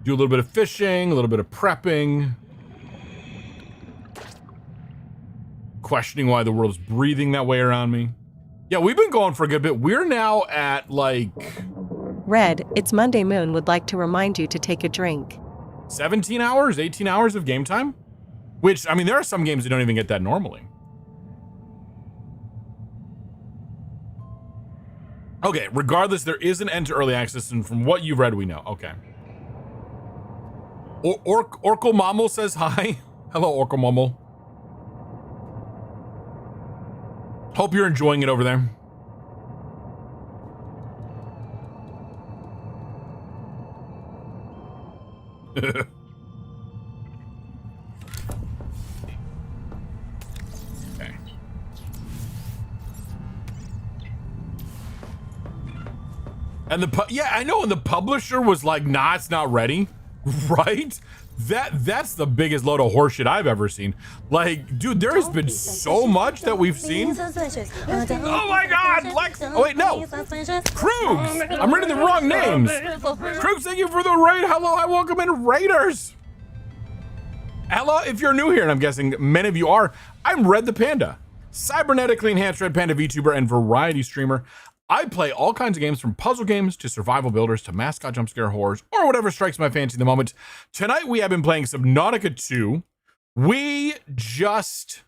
Do a little bit of fishing, a little bit of prepping. Questioning why the world's breathing that way around me. Yeah, we've been going for a good bit. We're now at like... Red, it's Monday Moon would like to remind you to take a drink. 17 hours, 18 hours of game time? Which, I mean, there are some games that don't even get that normally. Okay, regardless, there is an end to early access, and from what you've read, we know. Okay. Orkle Mamo says hi. Hello, Orkle Mamo. Hope you're enjoying it over there. Okay. And yeah, I know, and the publisher was like, nah, it's not ready. Right? That's the biggest load of horseshit I've ever seen. Like, dude, there has been so much that we've seen. Oh my god! Lex! Oh wait, no! Krugs! I'm reading the wrong names! Krugs, thank you for the raid! Hello, hi, welcome in, Raiders! Hello, if you're new here, and I'm guessing many of you are, I'm Red the Panda, cybernetically enhanced Red Panda VTuber and variety streamer. I play all kinds of games, from puzzle games to survival builders to mascot jump scare horrors or whatever strikes my fancy in the moment. Tonight we have been playing Subnautica 2. We just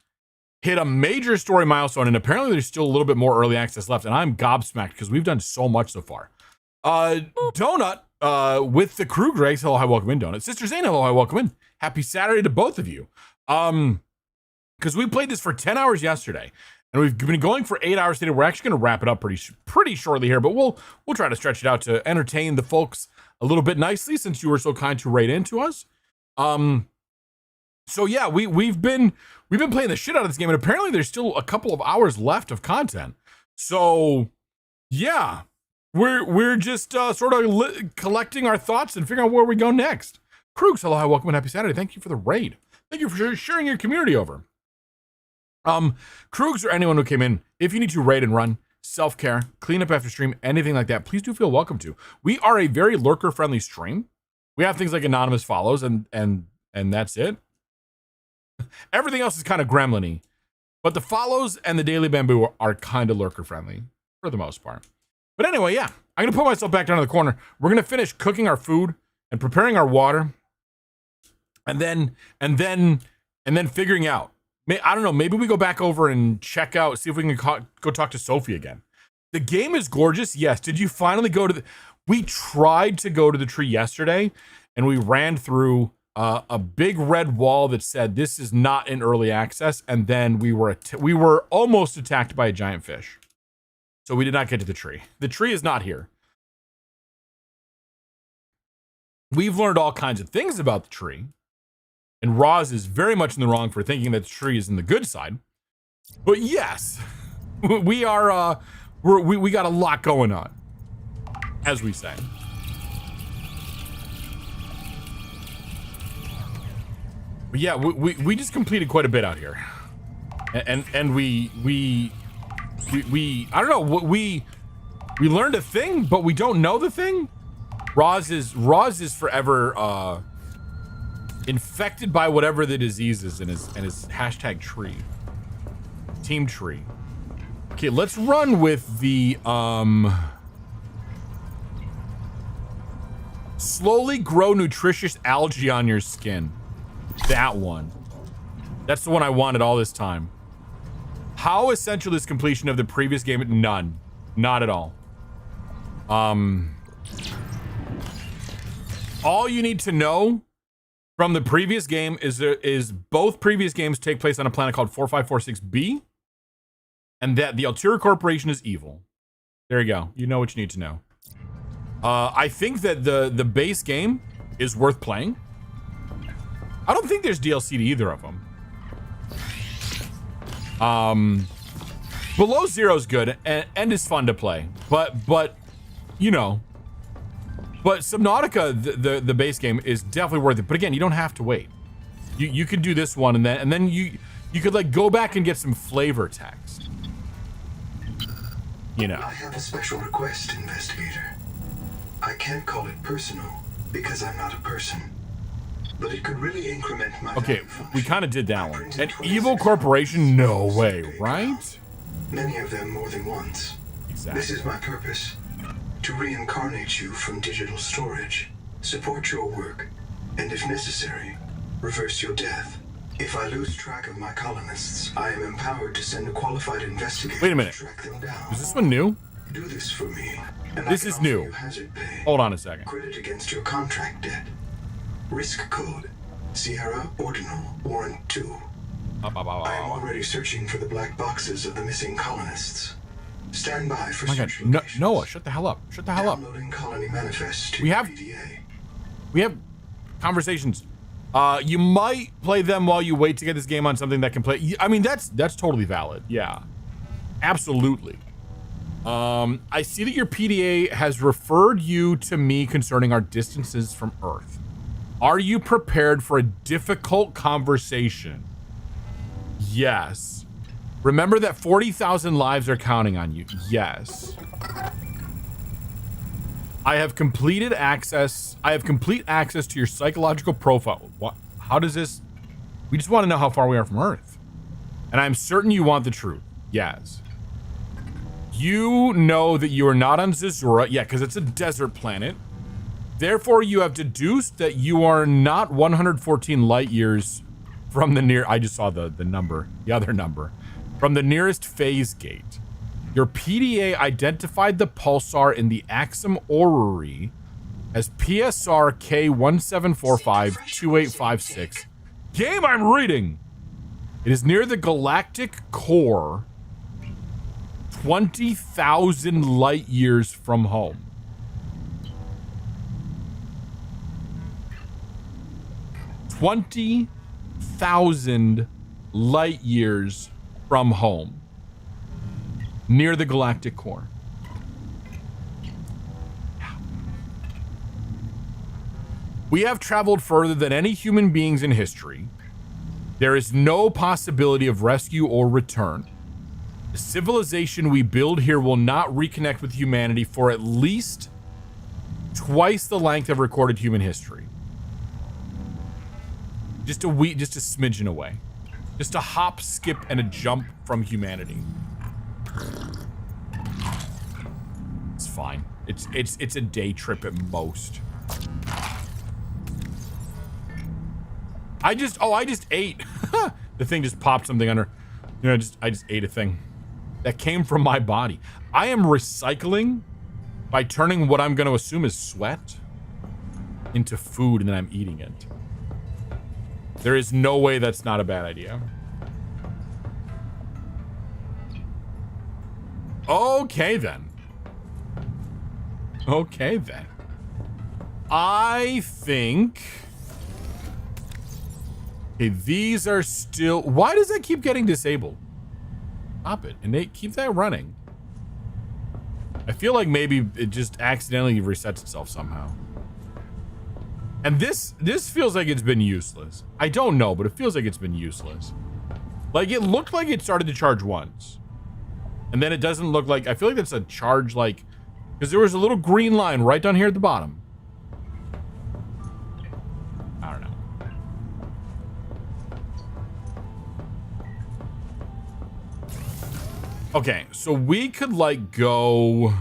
hit a major story milestone, and apparently there's still a little bit more early access left, and I'm gobsmacked because we've done so much so far. Donut with the crew, Grace. Hello, hi, welcome in, Donut. Sister Zane, hello, hi, welcome in. Happy Saturday to both of you. Because we played this for 10 hours yesterday. And we've been going for 8 hours today. We're actually going to wrap it up pretty shortly here, but we'll try to stretch it out to entertain the folks a little bit nicely, since you were so kind to write into us. So yeah, we've been playing the shit out of this game, and apparently there's still a couple of hours left of content. So yeah, we're just sort of collecting our thoughts and figuring out where we go next. Krugs, hello, hi, welcome, and happy Saturday. Thank you for the raid. Thank you for sharing your community over. Krugs or anyone who came in, if you need to raid and run, self-care, clean up after stream, anything like that, please do feel welcome to. We are a very lurker-friendly stream. We have things like anonymous follows, and that's it. Everything else is kind of gremlin-y, but the follows and the daily bamboo are kind of lurker-friendly for the most part. But anyway, yeah, I'm gonna put myself back down in the corner. We're gonna finish cooking our food and preparing our water, and then figuring out. I don't know, maybe we go back over and check out, see if we can go talk to Sophie again. The game is gorgeous, yes. Did you finally go to the... We tried to go to the tree yesterday, and we ran through a big red wall that said, this is not in early access, and then we were almost attacked by a giant fish. So we did not get to the tree. The tree is not here. We've learned all kinds of things about the tree. And Roz is very much in the wrong for thinking that the tree is in the good side. But yes, we are, we got a lot going on, as we say. But yeah, we just completed quite a bit out here. And we I don't know, we learned a thing, but we don't know the thing. Roz is forever infected by whatever the disease is in his hashtag tree. Team tree. Okay, let's run with the slowly grow nutritious algae on your skin. That one. That's the one I wanted all this time. How essential is completion of the previous game? None. Not at all. All you need to know from the previous game is both previous games take place on a planet called 4546B, and that the Altura Corporation is evil. There you go. You know what you need to know. I think that the base game is worth playing. I don't think there's DLC to either of them. Below Zero is good and is fun to play, but you know, but Subnautica, the base game, is definitely worth it. But again, you don't have to wait. You could do this one and then you could like go back and get some flavor text. You know. I have a special request, investigator. I can't call it personal because I'm not a person, but it could really increment my Okay, value function. we kind of did that one. An evil corporation? No way, right? Many of them more than once. Exactly. This is my purpose. To reincarnate you from digital storage, support your work, and if necessary, reverse your death. If I lose track of my colonists, I am empowered to send a qualified investigator Wait a minute. to track them down. Is this one new? Do this for me. And This I can is offer new. you hazard pay. Hold on a second. Credit against your contract debt. Risk code. Sierra Ordinal Warrant 2. I am already searching for the black boxes of the missing colonists. Stand by for Oh my god, search no, locations. Noah, shut the hell up. Shut the hell up. Downloading colony manifest to We have conversations. You might play them while you wait to get this game on something that can play. I mean, that's totally valid. Yeah, absolutely. I see that your PDA has referred you to me concerning our distances from Earth. Are you prepared for a difficult conversation? Yes. Remember that 40,000 lives are counting on you. Yes. I have complete access to your psychological profile. What? How does this? We just want to know how far we are from Earth. And I'm certain you want the truth. Yes. You know that you are not on Zazura. Yeah, because it's a desert planet. Therefore, you have deduced that you are not 114 light years from the near. I just saw the number, the other number, from the nearest phase gate. Your PDA identified the pulsar in the Axum Orrery as PSR K17452856. Game I'm reading. It is near the galactic core, 20,000 light years from home. 20,000 light years from home, near the galactic core. We have traveled further than any human beings in history. There is no possibility of rescue or return. The civilization we build here will not reconnect with humanity for at least twice the length of recorded human history. Just a smidgen away. Just a hop, skip, and a jump from humanity. It's fine. It's a day trip at most. I just ate. The thing just popped something under. You know, I just ate a thing that came from my body. I am recycling by turning what I'm going to assume is sweat into food, and then I'm eating it. There is no way that's not a bad idea. Okay then. Okay then. I think... Okay, these are still... Why does that keep getting disabled? Stop it. And they keep that running. I feel like maybe it just accidentally resets itself somehow. And this feels like it's been useless. I don't know, but it feels like it's been useless. Like, it looked like it started to charge once. And then it doesn't look like... I feel like that's a charge, like... Because there was a little green line right down here at the bottom. I don't know. Okay, so we could, like, go...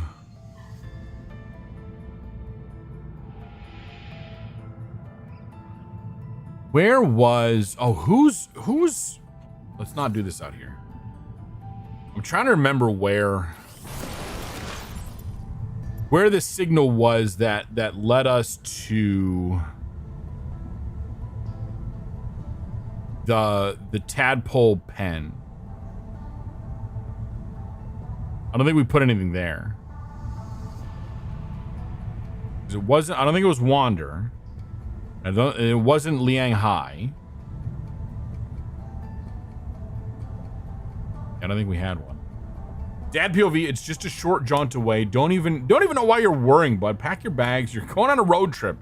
Where was... Oh, who's... Let's not do this out here. I'm trying to remember where the signal was that led us to the tadpole pen. I don't think we put anything there. 'Cause it wasn't... I don't think it was Wander. It wasn't Liang Hai. I don't think we had one. Dad POV, it's just a short jaunt away. Don't even know why you're worrying, bud. Pack your bags. You're going on a road trip.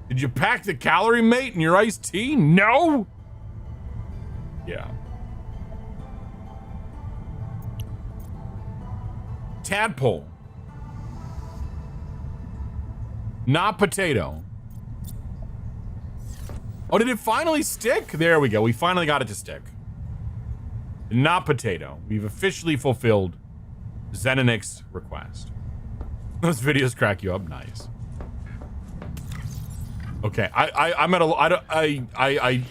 Did you pack the calorie mate and your iced tea? No? Yeah. Tadpole. Not potato. Oh, did it finally stick? There we go. We finally got it to stick. Not potato. We've officially fulfilled Zenonix's request. Those videos crack you up. Nice. Okay, I'm at a...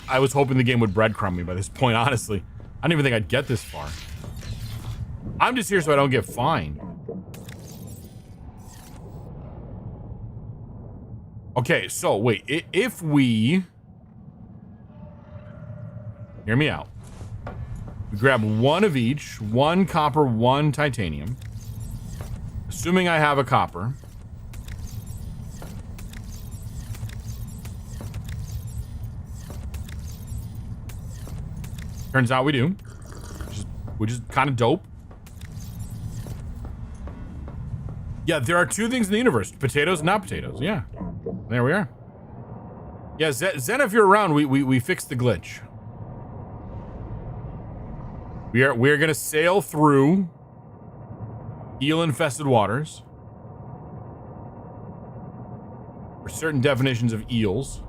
I was hoping the game would breadcrumb me by this point, honestly. I didn't even think I'd get this far. I'm just here so I don't get fined. Okay, so wait. If we... Hear me out. We grab one of each. One copper, one titanium. Assuming I have a copper. Turns out we do. Which is kind of dope. Yeah, there are two things in the universe. Potatoes and not potatoes. Yeah. There we are. Yeah, Zen, if you're around, we fixed the glitch. We're gonna sail through eel-infested waters for certain definitions of eels.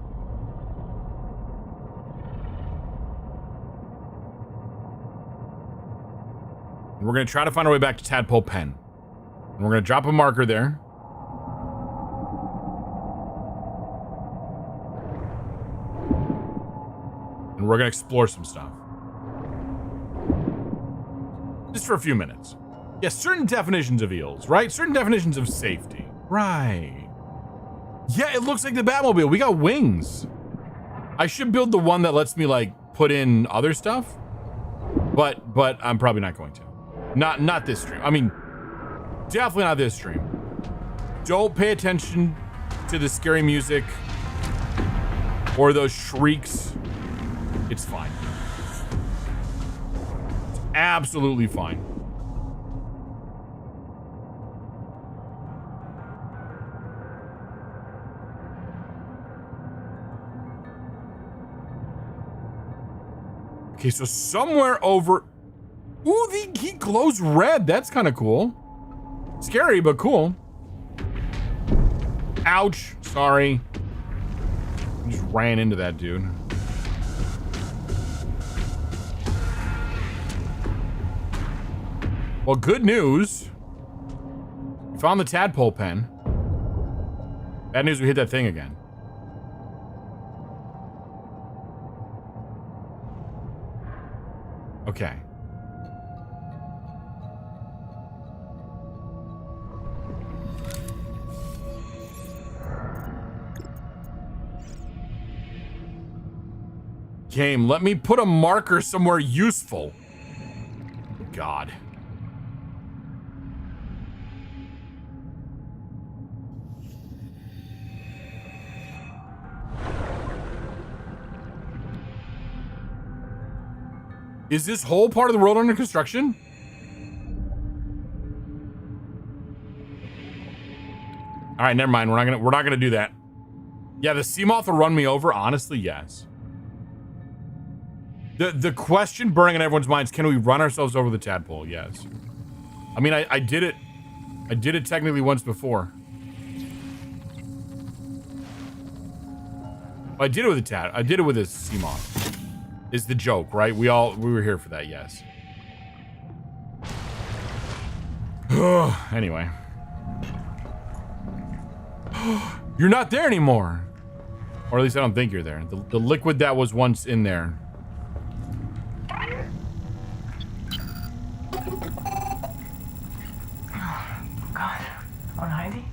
And we're gonna try to find our way back to Tadpole Pen. And we're gonna drop a marker there. And we're gonna explore some stuff. Just for a few minutes. Yeah, certain definitions of eels, right? Certain definitions of safety. Right. Yeah, it looks like the Batmobile. We got wings. I should build the one that lets me, like, put in other stuff. But I'm probably not going to. Not this stream. I mean, definitely not this stream. Don't pay attention to the scary music or those shrieks. It's fine. Absolutely fine. Okay, so somewhere over... Ooh, he glows red. That's kind of cool. Scary, but cool. Ouch. Sorry. I just ran into that dude. Well, good news. We found the tadpole pen. Bad news, we hit that thing again. Okay. Game, let me put a marker somewhere useful. God. Is this whole part of the world under construction? All right, never mind. We're not gonna do that. Yeah, the Seamoth will run me over. Honestly, yes. The question burning in everyone's minds: can we run ourselves over the tadpole? Yes. I mean, I did it. I did it technically once before. I did it with a tad. I did it with a Seamoth. Is the joke, right? We were here for that. Yes. Anyway. You're not there anymore. Or at least I don't think you're there. The liquid that was once in there. God, already?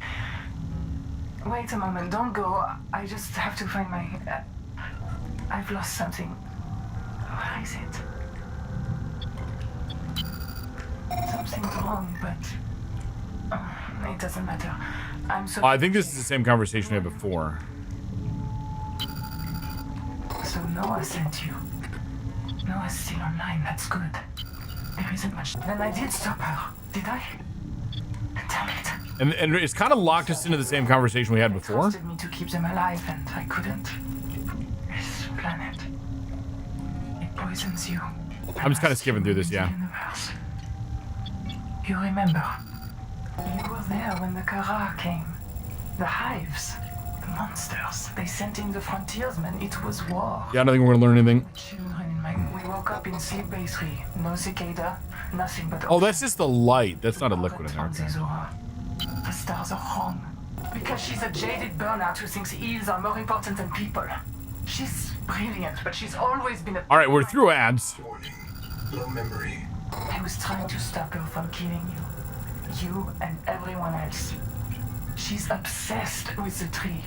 Wait a moment, don't go. I just have to find my... I've lost something. Where is it? Something's wrong, but... it doesn't matter. I'm so... I think this is the same conversation we had before. So Noah sent you. Noah's still online, that's good. There isn't much... Then I did stop her, did I? Damn it. And it's kind of locked us into the same conversation we had before. Trusted me to keep them alive, and I couldn't. This planet... it poisons you. I'm just kind of skipping through this, yeah. Universe. You remember? You were there when the Kara came. The hives. The monsters. They sent in the frontiersmen. It was war. Yeah, I don't think we're gonna learn anything. Children in my... We woke up in Sleep Bay 3. No cicada. Nothing but... Oh, that's just the light. That's not a liquid in there. Okay. The stars are wrong. Because she's a jaded burnout who thinks eels are more important than people. She's brilliant, but she's always been a... All right, we're through ads. Warning. Low memory. I was trying to stop her from killing you. You and everyone else. She's obsessed with the tree.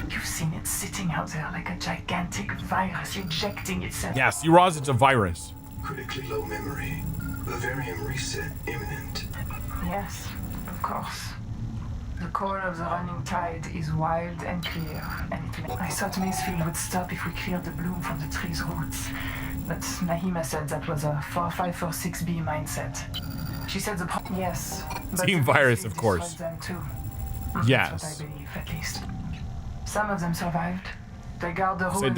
You've seen it sitting out there like a gigantic virus ejecting itself. Yes, Roz, it's a virus. Critically low memory. Vivarium reset imminent. Yes, of course. The core of the running tide is wild and clear, and I thought Macefield would stop if we cleared the bloom from the tree's roots. But Nahima said that was a 4546B mindset. She said the yes. But Team virus, of course. Them too. Yes. That's what I believe, at least. Some of them survived. They guard the So ruins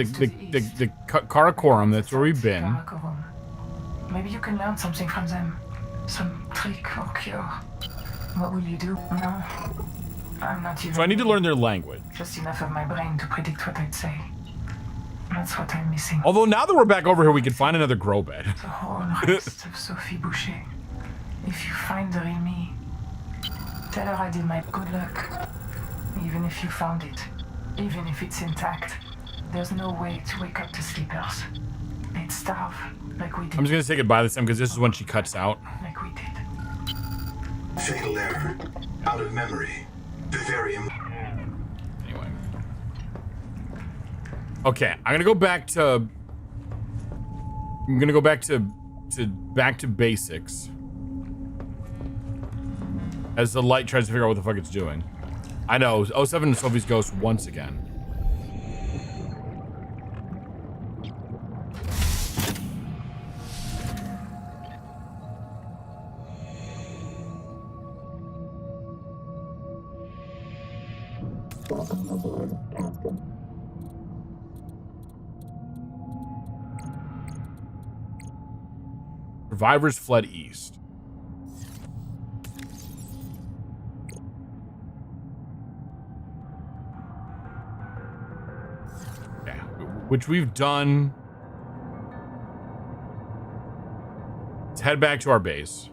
the Karakorum, that's where we've been. Karakorum. Maybe you can learn something from them. Some trick or cure. What will you do? No. I'm not even... So I need to learn their language. Just enough of my brain to predict what I'd say. That's what I'm missing. Although now that we're back over here, we could find another grow bed. The whole rest of Sophie Boucher. If you find the real me, tell her I did my good luck. Even if you found it, even if it's intact, there's no way to wake up to sleepers. They'd starve, like we did. I'm just gonna say goodbye this time because this is when she cuts out. Like we did. Fatal error. Out of memory. Vivarium. Anyway. Okay, I'm gonna go back to... I'm gonna go back to basics. As the light tries to figure out what the fuck it's doing. I know, 07 and Sophie's ghost once again. Welcome aboard, Captain. Survivors fled east. Yeah, which we've done. Let's head back to our base.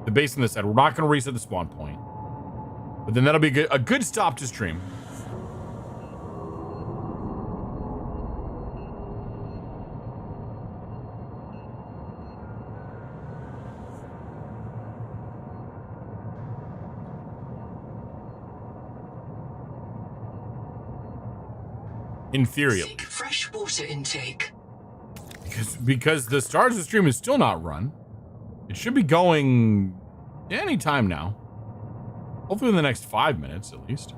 The base on this side. We're not going to reset the spawn point. But then that'll be a good stop to stream. In theory, Seek fresh water intake. Because the Stars of Stream is still not run. It should be going any time now. Hopefully in the next 5 minutes at least.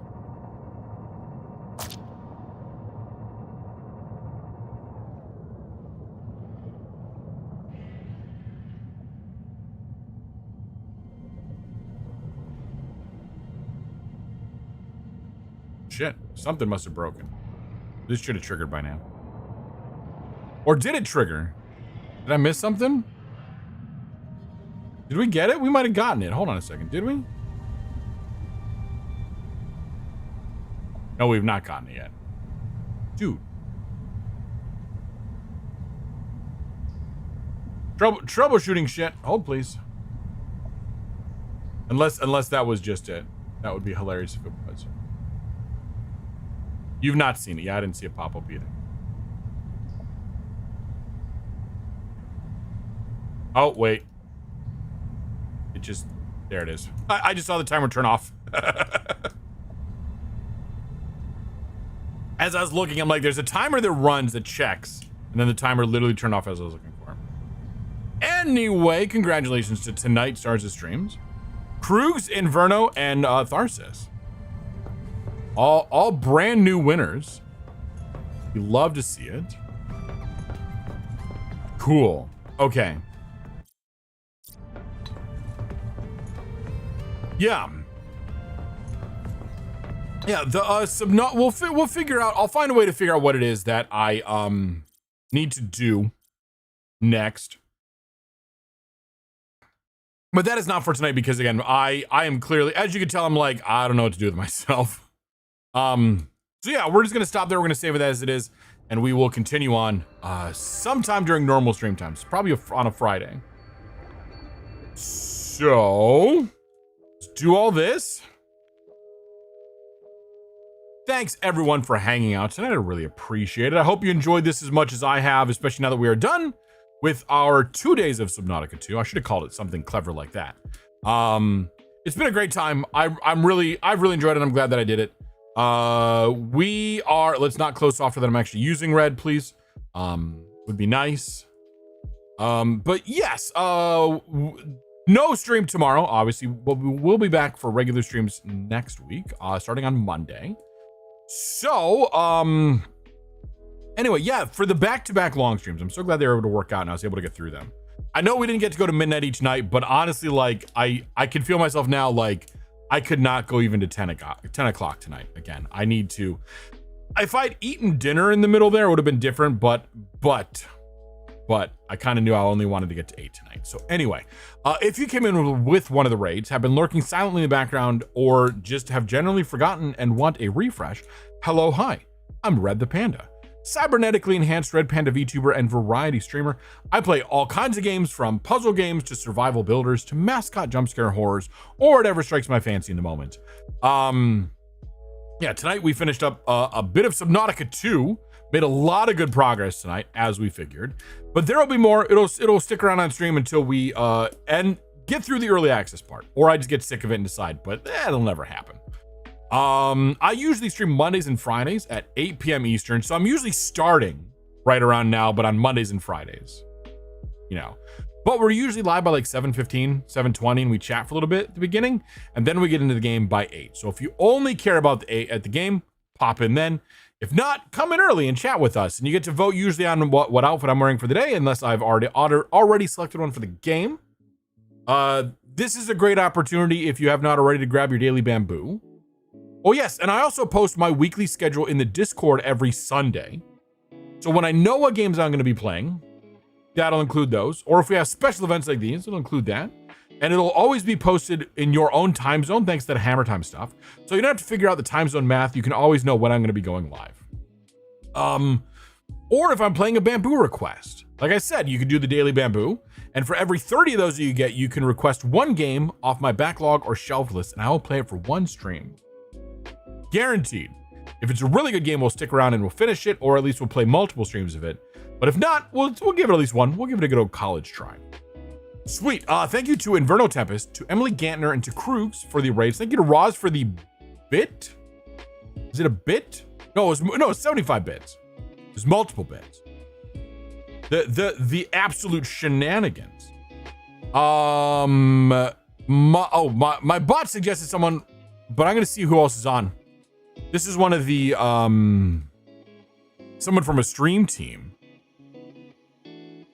Shit, something must have broken. This should have triggered by now. Or did it trigger? Did I miss something? Did we get it? We might have gotten it. Hold on a second. Did we? No, we've not gotten it yet. Dude. Troubleshooting shit. Hold, please. Unless that was just it. That would be hilarious if it was. You've not seen it. Yeah, I didn't see it pop up either. Oh, wait. It just... There it is. I just saw the timer turn off. As I was looking, I'm like, there's a timer that runs that checks. And then the timer literally turned off as I was looking for him. Anyway, congratulations to tonight Stars of Streams. Krugs, Inverno, and Tharsis. All brand new winners. We love to see it. Cool. Okay. Yeah. Yeah, the we'll figure out. I'll find a way to figure out what it is that I need to do next. But that is not for tonight because again, I am clearly, as you can tell, I'm like, I don't know what to do with myself. So yeah, we're just gonna stop there. We're gonna save it as it is, and we will continue on sometime during normal stream times, probably on a Friday. So let's do all this. Thanks everyone for hanging out tonight. I really appreciate it. I hope you enjoyed this as much as I have, especially now that we are done with our 2 days of Subnautica 2. I should have called it something clever like that. It's been a great time. I've really enjoyed it. I'm glad that I did it. We are, let's not close off that I'm actually using red, please. Would be nice. But yes, no stream tomorrow, obviously. We'll be back for regular streams next week, starting on Monday. So, anyway, yeah, for the back-to-back long streams, I'm so glad they were able to work out and I was able to get through them. I know we didn't get to go to midnight each night, but honestly, like, I can feel myself now, like, I could not go even to 10 o'clock tonight again. I need to. If I'd eaten dinner in the middle there, it would have been different, but I kind of knew I only wanted to get to 8 tonight. So anyway, if you came in with one of the raids, have been lurking silently in the background, or just have generally forgotten and want a refresh, hello, hi, I'm Red the Panda, cybernetically enhanced Red Panda VTuber and variety streamer. I play all kinds of games, from puzzle games to survival builders to mascot jump scare horrors, or whatever strikes my fancy in the moment. Yeah, tonight we finished up a bit of Subnautica 2. Made a lot of good progress tonight, as we figured. But there will be more. It'll stick around on stream until we and get through the early access part, or I just get sick of it and decide. But it'll never happen. I usually stream Mondays and Fridays at 8 p.m. Eastern, so I'm usually starting right around now, but on Mondays and Fridays, you know. But we're usually live by like 7:15, 7:20, and we chat for a little bit at the beginning, and then we get into the game by 8. So if you only care about the 8 at the game, pop in then. If not, come in early and chat with us, and you get to vote usually on what outfit I'm wearing for the day, unless I've already selected one for the game. This is a great opportunity if you have not already to grab your daily bamboo. Oh yes, and I also post my weekly schedule in the Discord every Sunday. So when I know what games I'm going to be playing, that'll include those. Or if we have special events like these, it'll include that. And it'll always be posted in your own time zone, thanks to the Hammer Time stuff. So you don't have to figure out the time zone math. You can always know when I'm going to be going live. Or if I'm playing a bamboo request. Like I said, you can do the daily bamboo. And for every 30 of those that you get, you can request one game off my backlog or shelf list, and I will play it for one stream. Guaranteed. If it's a really good game, we'll stick around and we'll finish it, or at least we'll play multiple streams of it. But if not, we'll give it at least one. We'll give it a good old college try. Sweet. Thank you to Inverno Tempest, to Emily Gantner, and to Krugs for the raids. Thank you to Roz for the bit. Is it a bit? No, it's 75 bits. There's multiple bits. The absolute shenanigans. My bot suggested someone, but I'm gonna see who else is on. This is one of the someone from a stream team.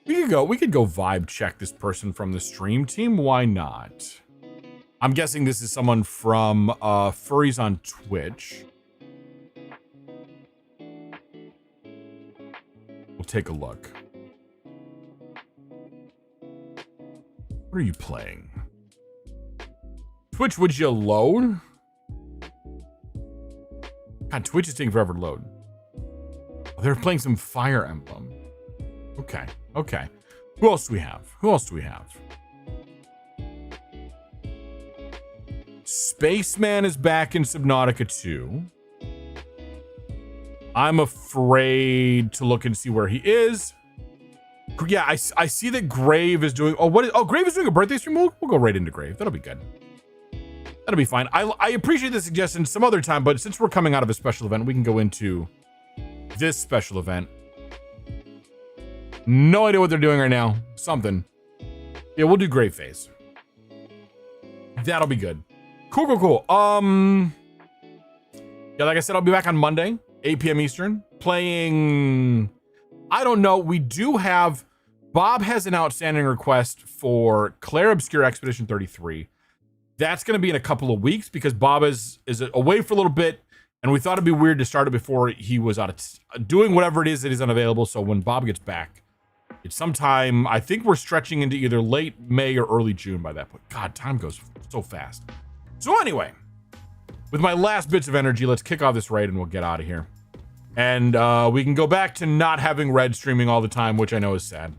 We could go vibe check this person from the stream team. Why not? I'm guessing this is someone from Furries on Twitch. take a look. What are you playing? Twitch, would you load? God, Twitch is taking forever to load. Oh, they're playing some Fire Emblem. Okay, okay. Who else do we have? Who else do we have? Spaceman is back in Subnautica 2. I'm afraid to look and see where he is. Yeah, I see that Grave is doing... Grave is doing a birthday stream? We'll go right into Grave. That'll be good. That'll be fine. I appreciate the suggestion some other time, but since we're coming out of a special event, we can go into this special event. No idea what they're doing right now. Something. Yeah, we'll do Grave phase. That'll be good. Cool. Yeah, like I said, I'll be back on Monday, 8 p.m. Eastern, playing... I don't know. We do have... Bob has an outstanding request for Claire Obscure Expedition 33. That's going to be in a couple of weeks because Bob is away for a little bit, and we thought it'd be weird to start it before he was out of doing whatever it is that is unavailable. So when Bob gets back, it's sometime... I think we're stretching into either late May or early June by that point. God, time goes so fast. So anyway, with my last bits of energy, let's kick off this raid and we'll get out of here. And we can go back to not having Red streaming all the time, which I know is sad.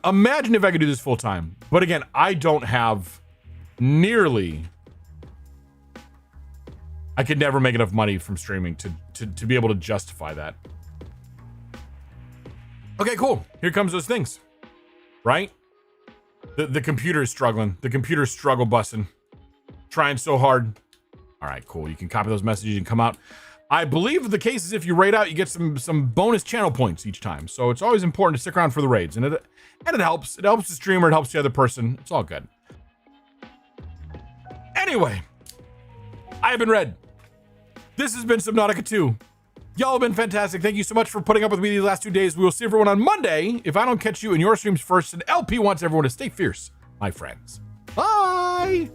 Imagine if I could do this full time. But again, I don't have nearly... I could never make enough money from streaming to be able to justify that. Okay, cool. Here comes those things. Right? The computer is struggling. The computer's struggle busting. Trying so hard. All right, cool. You can copy those messages and come out. I believe the case is if you raid out, you get some bonus channel points each time. So it's always important to stick around for the raids. And it helps. It helps the streamer. It helps the other person. It's all good. Anyway, I have been Red. This has been Subnautica 2. Y'all have been fantastic. Thank you so much for putting up with me these last 2 days. We will see everyone on Monday. If I don't catch you in your streams first, and LP wants everyone to stay fierce, my friends. Bye!